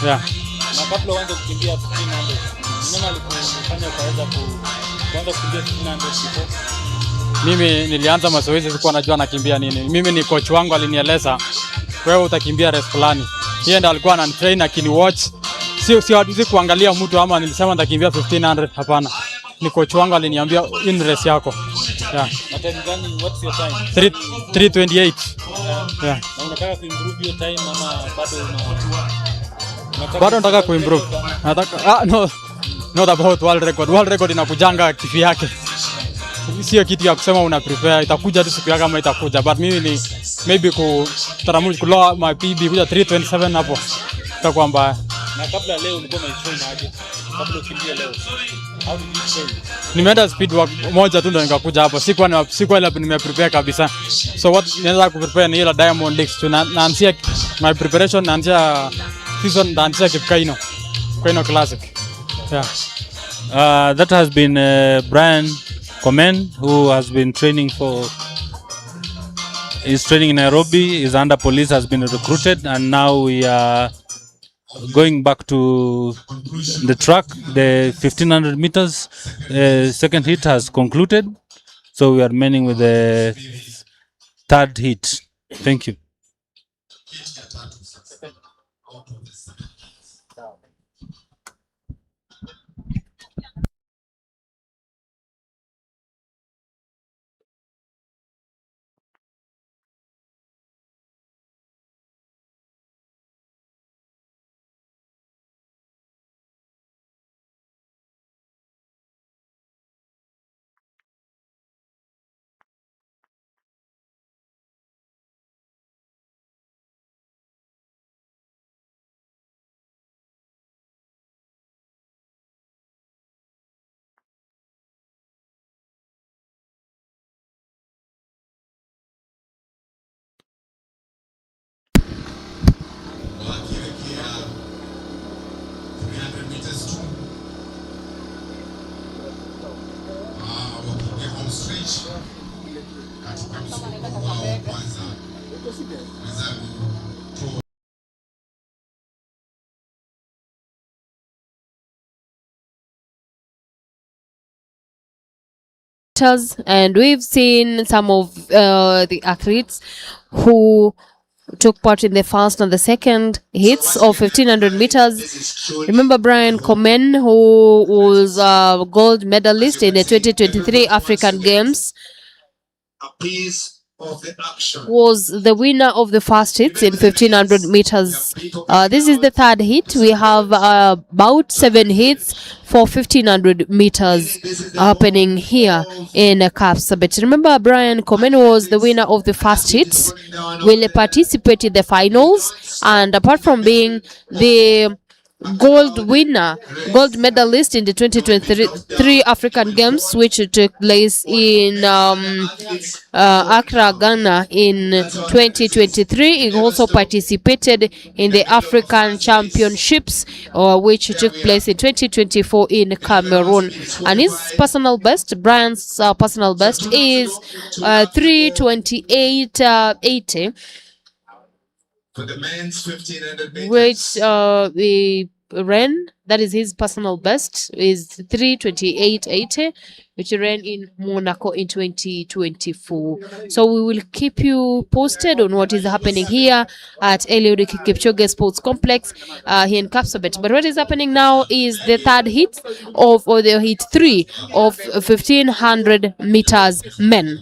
Speaker 2: Yeah.
Speaker 6: Na kabla uanze kukimbia 1500, nani alikufanya kuanza kukimbia 1500 before?
Speaker 2: Mimi nilianza mazoezi sikuwa najua nakimbia nini. Mimi ni coach wangu alinieleza, wewe utakimbia race fulani. Yeye ndiye alikuwa ananitrain akini watch. Sio kuangalia mtu ama nilisema nitakimbia 1500, hapana. Ni coach wangu aliniambia in race yako. Yeah.
Speaker 6: Na time gani, what's your time?
Speaker 2: 3:28. Yeah.
Speaker 6: Na unataka kuimprove your time ama
Speaker 2: bado nataka kuimprove. Nataka no, not about world record. World record inakujanga kifi yake. Sio kitu ya kusema una prepare, itakuja tu siku yake kama itakuja, but mimi ni maybe kutaramu kuloa my PB kuja 327 hapo itakuwa mbaya.
Speaker 6: Na kabla leo ulikuwa umetrain aje? Kabla ukimbia leo, how did you train?
Speaker 2: Nimeenda speed work moja tu ndo nikakuja hapo, sikuwa ile nimeprepare kabisa. So what naweza kuprepare ni ile Diamond Leagues tu, naanzia my preparation, naanzia season, naanzia Kaino Classic. Yeah.
Speaker 6: That has been Brian Komen, who has been training is training in Nairobi, is under police, has been recruited, and now we are going back to the track, the 1500 meters second heat has concluded. So we are remaining with the third heat. Thank you.
Speaker 1: And we've seen some of the athletes who took part in the first and the second hits of 1500 meters. Remember Brian Komen, who was a gold medalist in the 2023 African Games, was the winner of the first hits in 1500 meters. This is the third hit. We have about 7 hits for 1500 meters happening here in Kapsabet. Remember, Brian Komen was the winner of the first hits, will participate in the finals, and apart from being the gold winner, gold medalist in the 2023 African Games, which took place in Accra, Ghana in 2023. He also participated in the African Championships, which took place in 2024 in Cameroon. And his personal best, Brian's personal best, is 3:28:80.
Speaker 9: For the men's 1500
Speaker 1: Which the ran, that is his personal best, is 3:28:80, which he ran in Monaco in 2024. So we will keep you posted on what is happening here at Eliud Kipchoge Sports Complex here in Kapsabet. But what is happening now is the third hit of, or the hit 3 of 1500 meters men.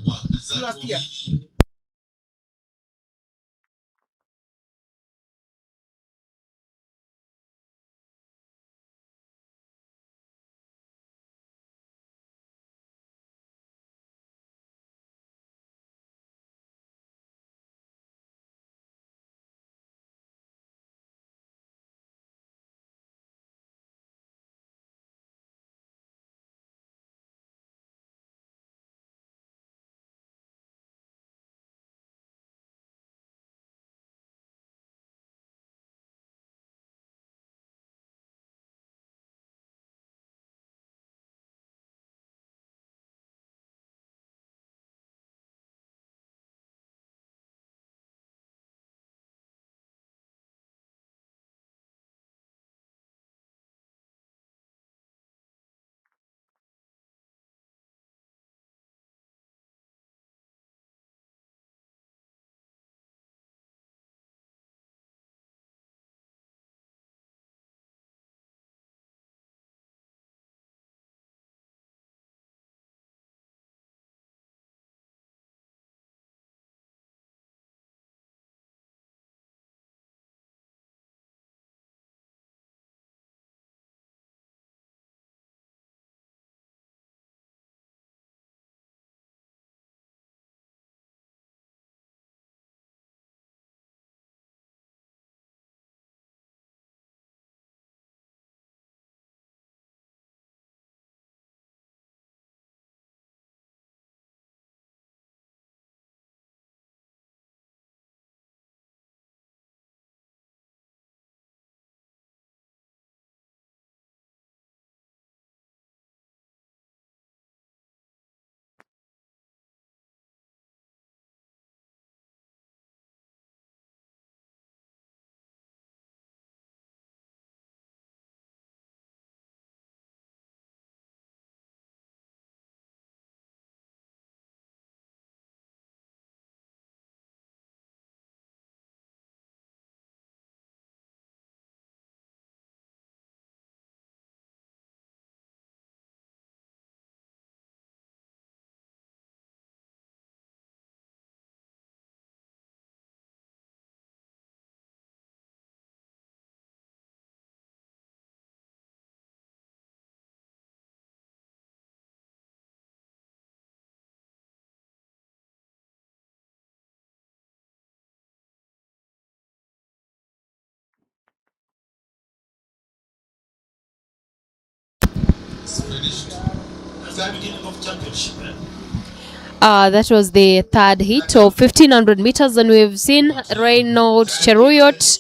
Speaker 1: That was the third heat of 1500 meters, and we've seen Reynold Cheruyot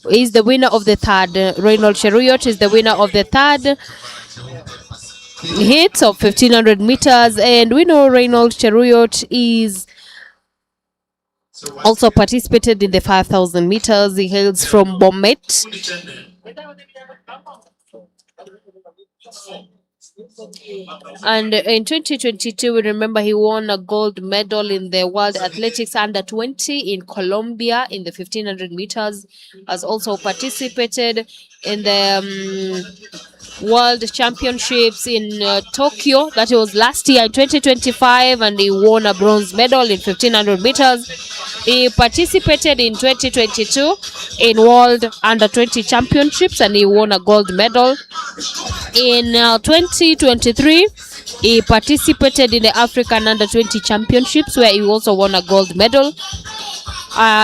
Speaker 1: is the winner of the third. Reynold Cheruyot is the winner of the third hit of 1500 meters, and we know Reynold Cheruyot is also participated in the 5000 meters. He hails from Bomet. And in 2022, we remember he won a gold medal in the World Athletics Under 20 in Colombia in the 1500 meters. Has also participated in the World Championships in Tokyo. That was last year in 2025, and he won a bronze medal in 1500 meters. He participated in 2022 in World Under 20 Championships, and he won a gold medal. In 2023, he participated in the African Under 20 Championships, where he also won a gold medal.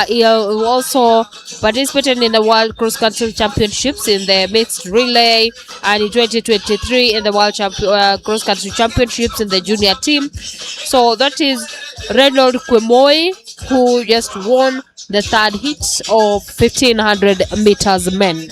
Speaker 1: He also participated in the World Cross Country Championships in the mixed relay, and in 2023 in the World Cross Country Championships in the junior team. So that is Reynold Kwemoi, who just won the third hit of 1500 meters men.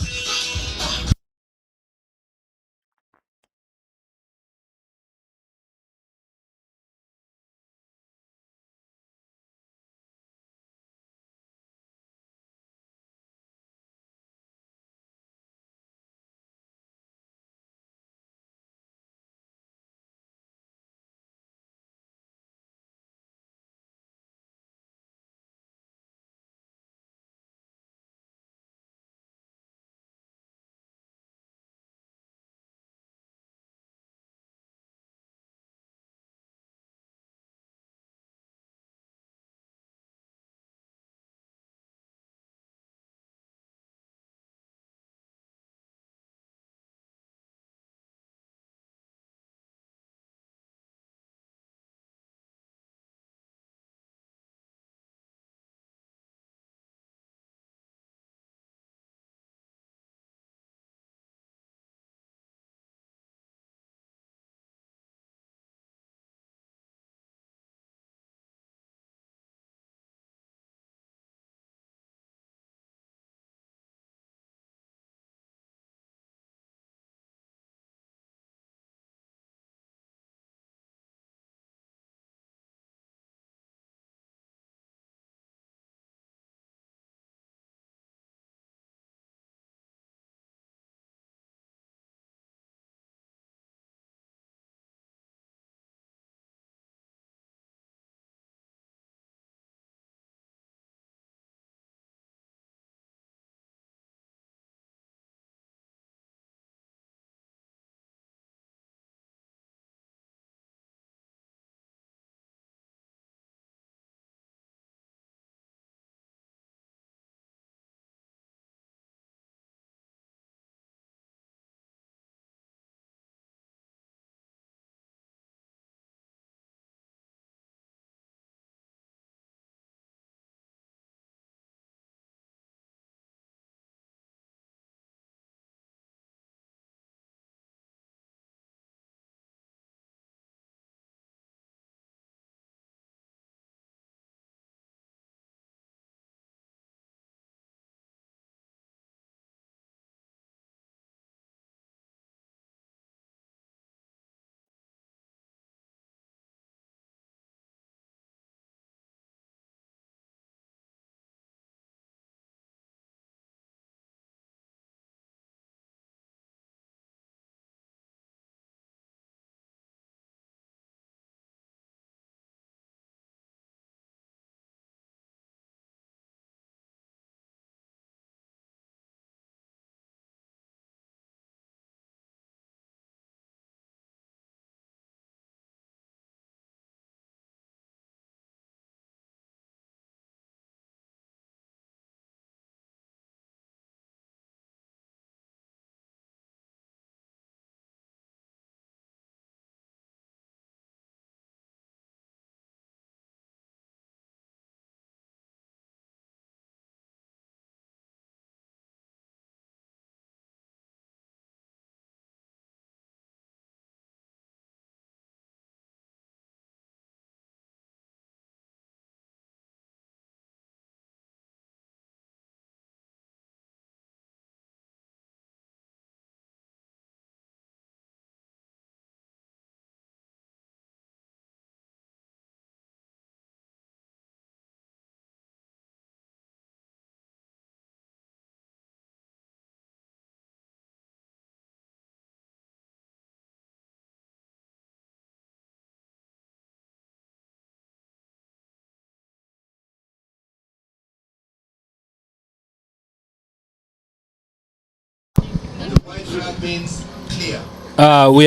Speaker 6: We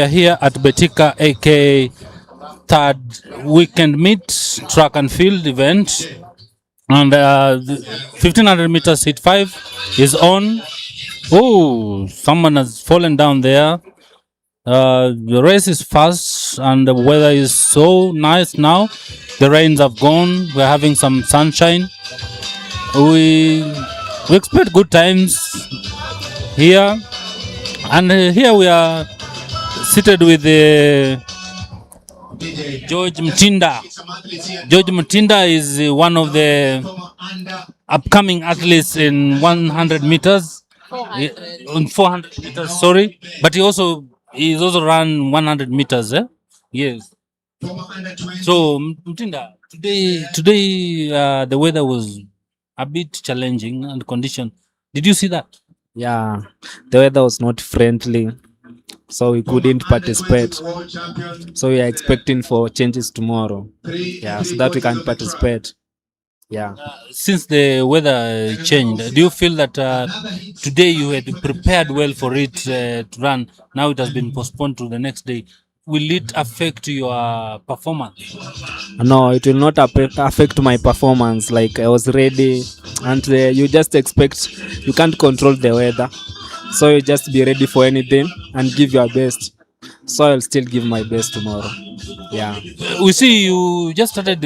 Speaker 6: are here at Betika, aka third weekend meet track and field event, and the 1500 meters hit 5 is on. Oh, someone has fallen down there. The race is fast and the weather is so nice now. The rains have gone. We're having some sunshine. We expect good times here, and here we are seated with George Mutinda. George Mutinda is one of the upcoming athletes in 100 meters. 400 meters, sorry, but he's also run 100 meters. Yes. So Mutinda, today the weather was a bit challenging and condition. Did you see that?
Speaker 7: Yeah, the weather was not friendly, so we couldn't participate. So we are expecting for changes tomorrow. Yeah, so that we can participate. Yeah.
Speaker 6: Since the weather changed, do you feel that today you had prepared well for it to run? Now it has been postponed to the next day. Will it affect your performance?
Speaker 7: No, it will not affect my performance. Like I was ready, and you just expect, you can't control the weather, so you just be ready for anything and give your best. So I'll still give my best tomorrow. Yeah.
Speaker 6: We see you just started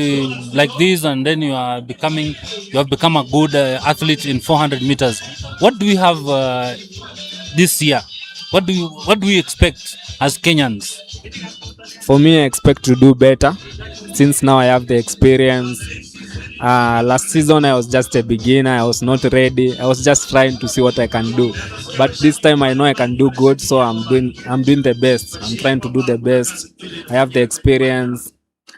Speaker 6: like this, and then you have become a good athlete in 400 meters. What do we have this year? What do we expect as Kenyans?
Speaker 7: For me, I expect to do better since now I have the experience. Last season I was just a beginner. I was not ready. I was just trying to see what I can do. But this time I know I can do good, so I'm doing the best. I'm trying to do the best. I have the experience.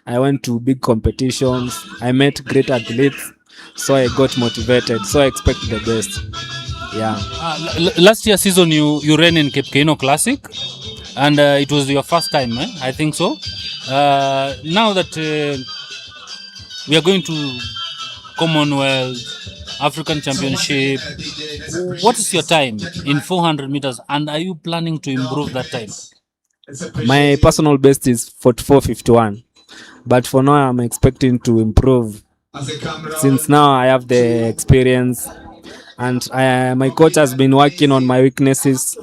Speaker 7: I went to big competitions. I met great athletes, so I got motivated. So I expect the best. Yeah.
Speaker 6: Last year season you ran in Cape Keino Classic, and it was your first time, I think so. Now that we are going to Commonwealth, African Championship, what is your time in 400 meters, and are you planning to improve that time?
Speaker 7: My personal best is 44:51, but for now I'm expecting to improve since now I have the experience, and my coach has been working on my weaknesses.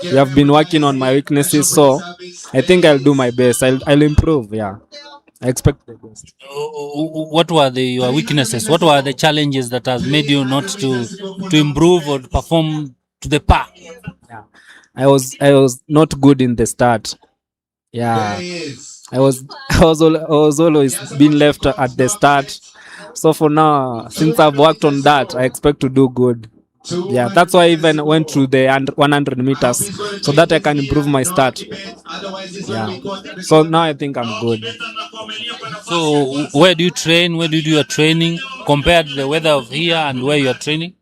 Speaker 7: We have been working on my weaknesses, so I think I'll do my best. I'll improve. Yeah, I expect the best.
Speaker 6: What were your weaknesses? What were the challenges that has made you not to improve or perform to the par?
Speaker 7: Yeah. I was not good in the start. Yeah, I was always being left at the start. So for now, since I've worked on that, I expect to do good. Yeah, that's why I even went to the 100 meters so that I can improve my start. Yeah, so now I think I'm good.
Speaker 6: So where do you train? Where do you do your training compared to the weather of here and where you are training?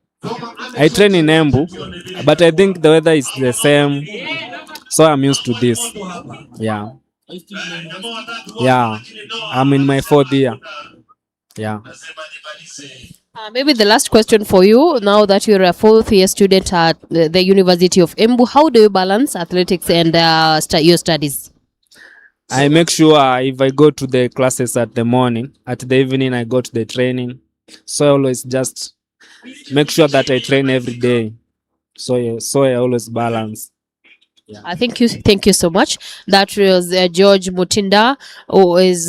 Speaker 7: I train in Embu, but I think the weather is the same, so I'm used to this. Yeah. Yeah, I'm in my 4th year. Yeah.
Speaker 1: Maybe the last question for you, now that you're a 4th-year student at the University of Embu, how do you balance athletics and your studies?
Speaker 7: I make sure if I go to the classes at the morning, at the evening I go to the training. So I always just make sure that I train every day. So I always balance.
Speaker 1: Yeah. Thank you so much. That was George Mutinda, who is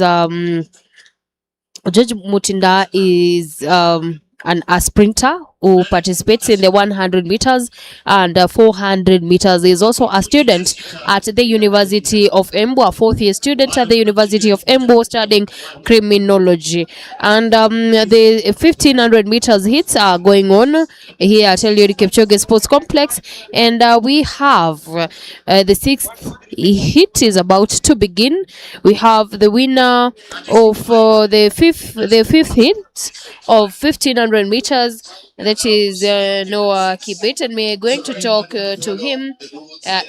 Speaker 1: George Mutinda is a sprinter who participates in the 100 meters and 400 meters. He is also a student at the University of Embu, a 4th-year student at the University of Embu studying criminology. And the 1500 meters hits are going on here at Eliud Kipchoge Sports Complex. And we have the 6th hit is about to begin. We have the winner of the fifth hit of 1500 meters, that is Noah Kibet, and we are going to talk to him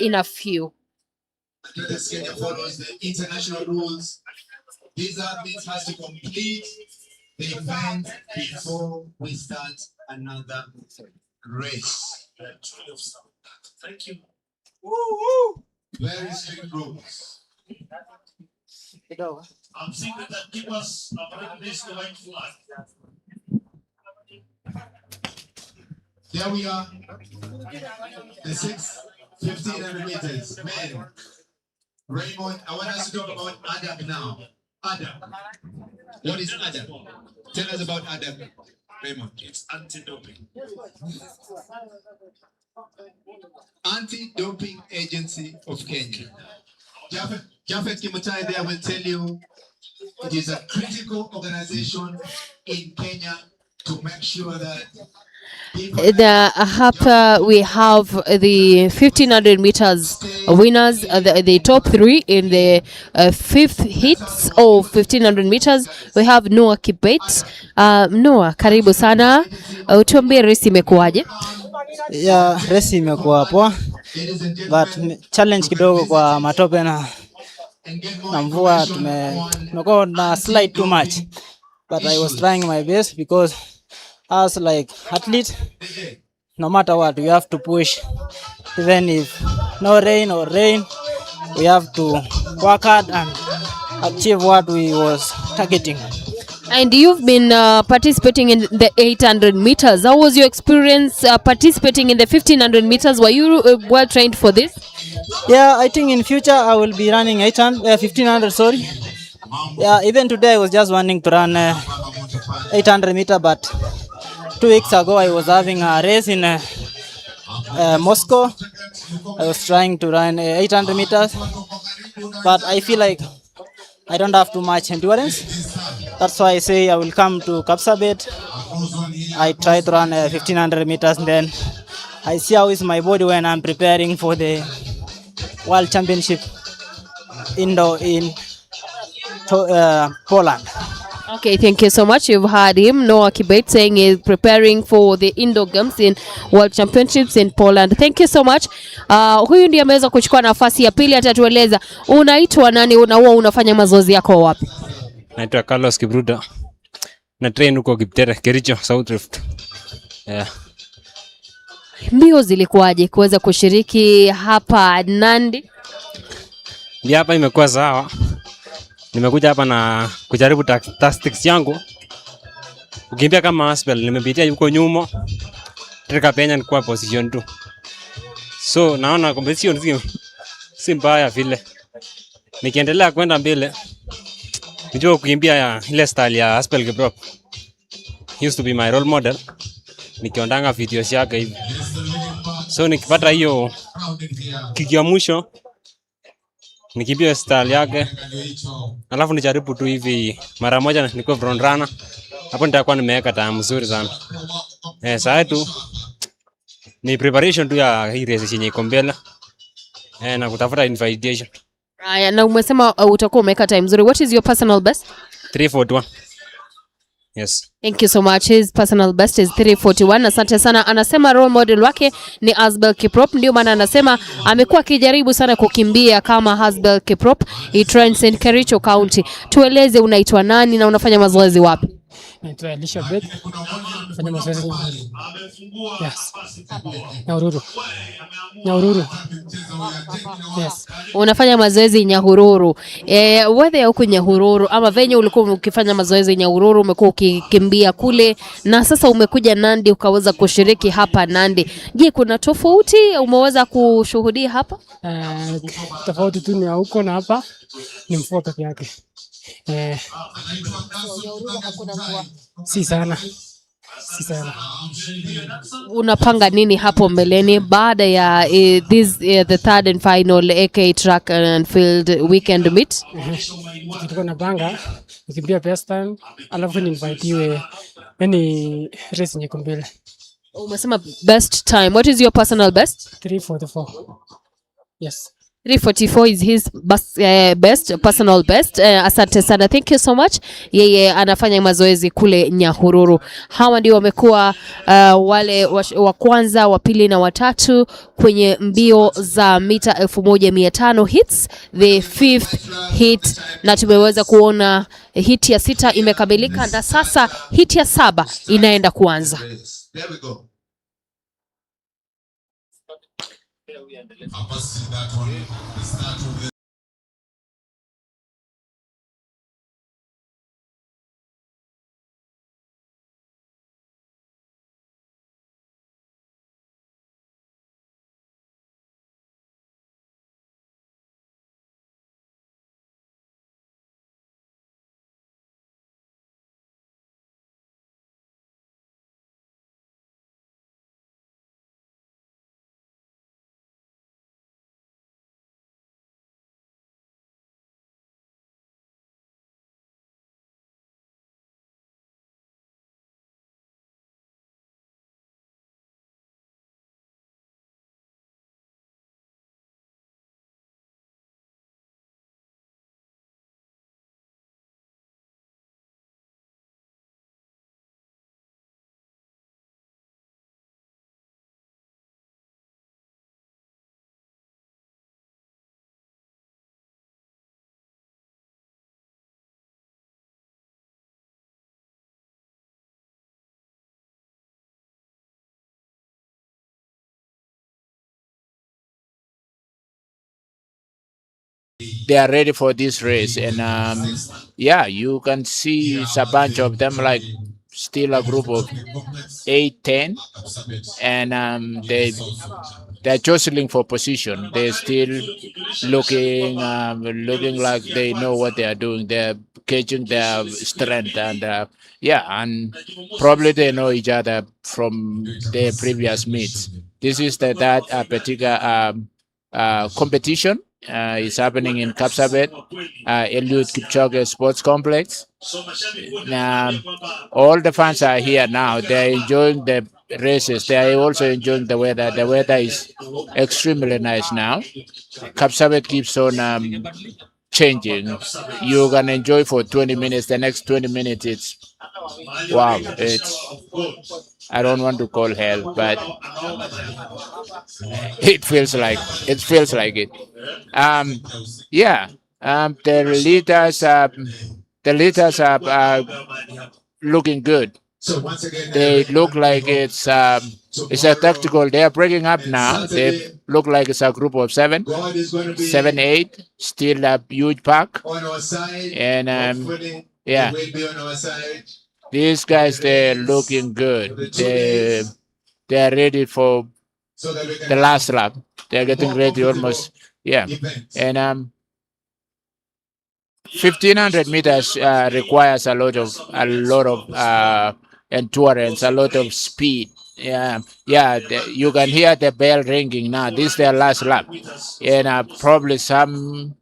Speaker 1: in a few.
Speaker 9: Kenya follows the international rules. These athletes has to complete the event before we start another race. Thank you. Very strict rules. I'm seeing that give us this white flag. There we are. The 1500 meters. Men. Raymond, I want us to talk about Adam now. Adam. What is Adam? Tell us about Adam. Raymond. It's anti-doping. Anti-doping Agency of Kenya. Japhet Kimutai there will tell you it is a critical organization in Kenya to make sure that
Speaker 1: hapa we have the 1500 meters winners, the top 3 in the 5th hits of 1500 meters. We have Noah Kibet. Noah, karibu sana. Utuambie race imekuwaje?
Speaker 3: Yeah, race imekuwa poa, but challenge kidogo kwa matope na mvua, tumekuwa na slide too much, but I was trying my best because as like athlete, no matter what, we have to push. Even if no rain or rain, we have to work hard and achieve what we was targeting.
Speaker 1: And you've been participating in the 800 meters. How was your experience participating in the 1500 meters? Were you well trained for this?
Speaker 3: Yeah, I think in future I will be running 1500, sorry. Yeah, even today I was just wanting to run 800 meter, but 2 weeks ago I was having a race in Moscow. I was trying to run 800 meters, but I feel like I don't have too much endurance. That's why I say I will come to Kapsabet. I try to run 1500 meters, and then I see how is my body when I'm preparing for the World Championship in Poland.
Speaker 1: Okay, thank you so much. You've heard him, Noah Kibet, saying he's preparing for the indoor games in World Championships in Poland. Thank you so much. Huyu ndiye ameweza kuchukua nafasi ya pili, atatueleza unaitwa nani, unafanya mazoezi yako wapi?
Speaker 8: Naitwa Carlos Kibruda. Na train huko Kiptere, Kericho, South Rift. Yeah.
Speaker 1: Mbio zilikuwaje kuweza kushiriki hapa Nandi?
Speaker 8: Ndio, hapa imekuwa sawa. Nimekuja hapa na kujaribu tactics yangu. Ukimbia kama Aspel, nimepitia huko nyuma. Trika penya nikuwa position 2. So naona competition si mbaya vile. Nikiendelea kwenda mbele, nijua kukimbia ya ile style ya Aspel Kiprop. He used to be my role model. Nikiondanga videos yake hivi. So nikipata hiyo kiki ya mwisho, nikimbia style yake, alafu nijaribu tu hivi mara moja nikuwa front runner. Hapo nitakuwa nimeweka time nzuri sana. Sasa tu ni preparation tu ya hii race yenye iko mbele. Na kutafuta invitation.
Speaker 1: Na umesema utakuwa umeweka time nzuri. What is your personal best?
Speaker 8: 341. Yes.
Speaker 1: Thank you so much. His personal best is 341. Asante sana. Anasema role model wake ni Asbel Kiprop, ndio maana anasema amekuwa akijaribu sana kukimbia kama Asbel Kiprop. He trains in Kericho County. Tueleze unaitwa nani na unafanya mazoezi wapi?
Speaker 14: Naitwa Elizabeth. Nafanya mazoezi Yes. Nyahururu. Yes.
Speaker 1: Unafanya mazoezi Nyahururu. Wewe huko Nyahururu ama venye ulikuwa ukifanya mazoezi Nyahururu, umekuwa ukikimbia kule na sasa umekuja Nandi ukaweza kushiriki hapa Nandi. Je, kuna tofauti umeweza kushuhudia hapa?
Speaker 14: Tofauti tu ni huko na hapa ni mvua peke yake. Si sana.
Speaker 1: Unapanga nini hapo mbeleni baada ya the third and final AK track and field weekend meet?
Speaker 14: Tuko na panga nikimbia best time, alafu ninvitiwe any race yenye mbele.
Speaker 1: Umesema best time. What is your personal best?
Speaker 14: 344. Yes.
Speaker 1: 344 is his best personal best. Asante sana, thank you so much. Yeye anafanya mazoezi kule Nyahururu. Hawa ndio wamekuwa wale wa kwanza, wa pili na watatu kwenye mbio za mita 1500 hits, the 5th hit, na tumeweza kuona hit ya 6 imekamilika na sasa hit ya 7 inaenda kuanza.
Speaker 5: They are ready for this race, and yeah, you can see it's a bunch of them, like still a group of 8, 10, and they're jostling for position. They're still looking like they know what they are doing. They're gauging their strength, and yeah, and probably they know each other from their previous meets. This is that Betika competition. Is happening in Kapsabet, Eliud Kipchoge Sports Complex. All the fans are here now. They're enjoying the races. They are also enjoying the weather. The weather is extremely nice now. Kapsabet keeps on changing. You can enjoy for 20 minutes. The next 20 minutes, it's wow. I don't want to call hell, but it feels like it. Um, yeah. The leaders are looking good. They look like it's a tactical. They are breaking up now. They look like it's a group of 7, 8, still a huge pack. And yeah, these guys, they're looking good. They're ready for the last lap. They're getting ready almost. Yeah, and 1500 meters requires a lot of endurance, a lot of speed. Yeah, yeah. You can hear the bell ringing now. This is their last lap, and probably some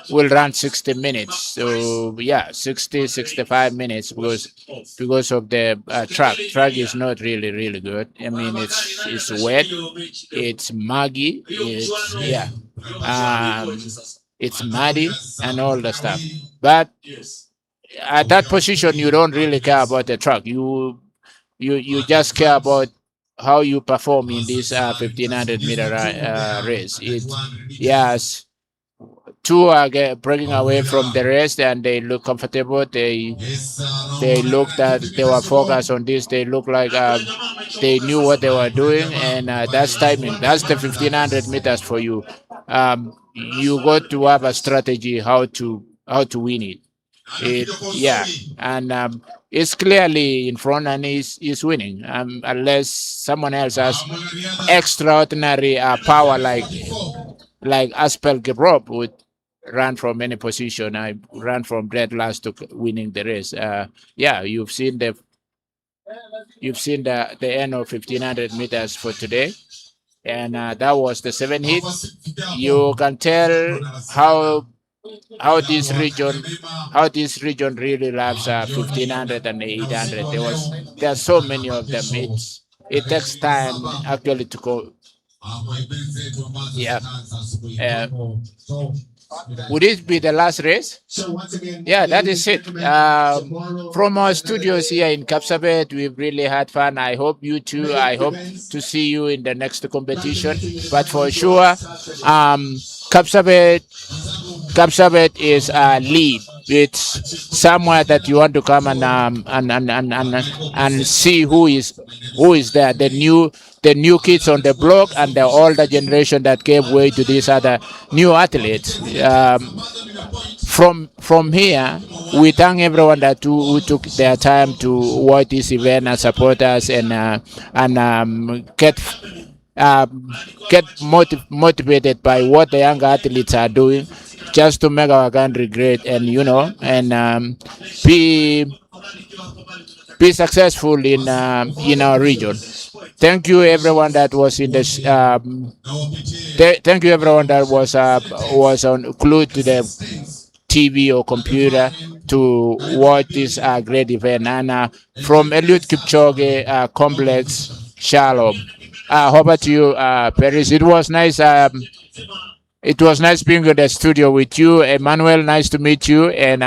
Speaker 5: will run 60 minutes. So yeah, 60, 65 minutes because of the track. Track is not really good. I mean, it's wet, it's muggy, yeah. Um, it's muddy and all the stuff. But at that position, you don't really care about the track. You just care about how you perform in this 1500-meter race. Yes, two are breaking away from the rest, and they look comfortable. They looked at they were focused on this. They look like they knew what they were doing, and that's timing. That's the 1500 meters for you. You got to have a strategy how to win it. Yeah, and it's clearly in front, and is winning. Unless someone else has extraordinary power like Aspel Gebrob would run from any position. I ran from dead last to winning the race. Yeah, you've seen the end of 1500 meters for today, and that was the 7 heat. You can tell how this region really loves 1500 and 800. There are so many of them. It takes time actually to go. Yeah. Would it be the last race? Yeah, that is it. From our studios here in Kapsabet, we've really had fun. I hope you too. I hope to see you in the next competition. But for sure, Kapsabet is a lead. it's somewhere that you want to come and see who is there, the new kids on the block and the older generation that gave way to these other new athletes. From here, we thank everyone who took their time to watch this event and support us and get motivated by what the young athletes are doing, just to make our country great, and be successful in our region. Thank you everyone that was in this. Thank you everyone that was glued to the TV or computer to watch this great event. And from Eliud Kipchoge Complex, Shalom. How about you, Paris? It was nice. It was nice being in the studio with you, Emmanuel. Nice to meet you, and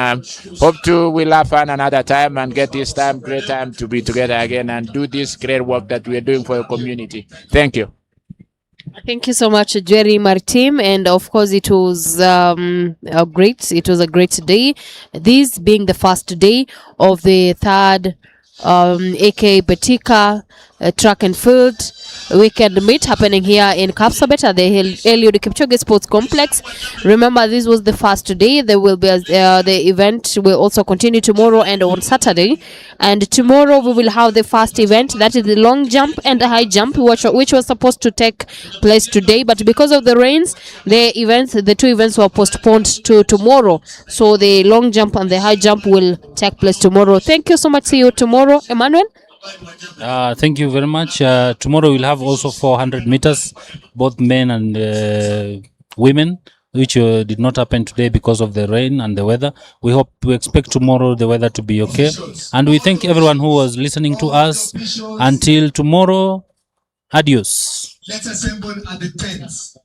Speaker 5: hope we'll have fun another time and get this great time to be together again and do this great work that we are doing for the community. Thank you.
Speaker 1: Thank you so much, Jerry Martim, and of course it was great. It was a great day. This being the first day of the third AK Betika track and field weekend meet happening here in Kapsabet at the Eliud Kipchoge Sports Complex. Remember, this was the first day. There will be the event will also continue tomorrow and on Saturday. And tomorrow we will have the first event, that is the long jump and the high jump, which was supposed to take place today, but because of the rains, the two events were postponed to tomorrow. So the long jump and the high jump will take place tomorrow. Thank you so much. See you tomorrow, Emmanuel.
Speaker 6: Thank you very much. Tomorrow we'll have also 400 meters, both men and women, which did not happen today because of the rain and the weather. We expect tomorrow the weather to be okay. And we thank everyone who was listening to us. Until tomorrow, adios.
Speaker 9: Let's assemble at the tents.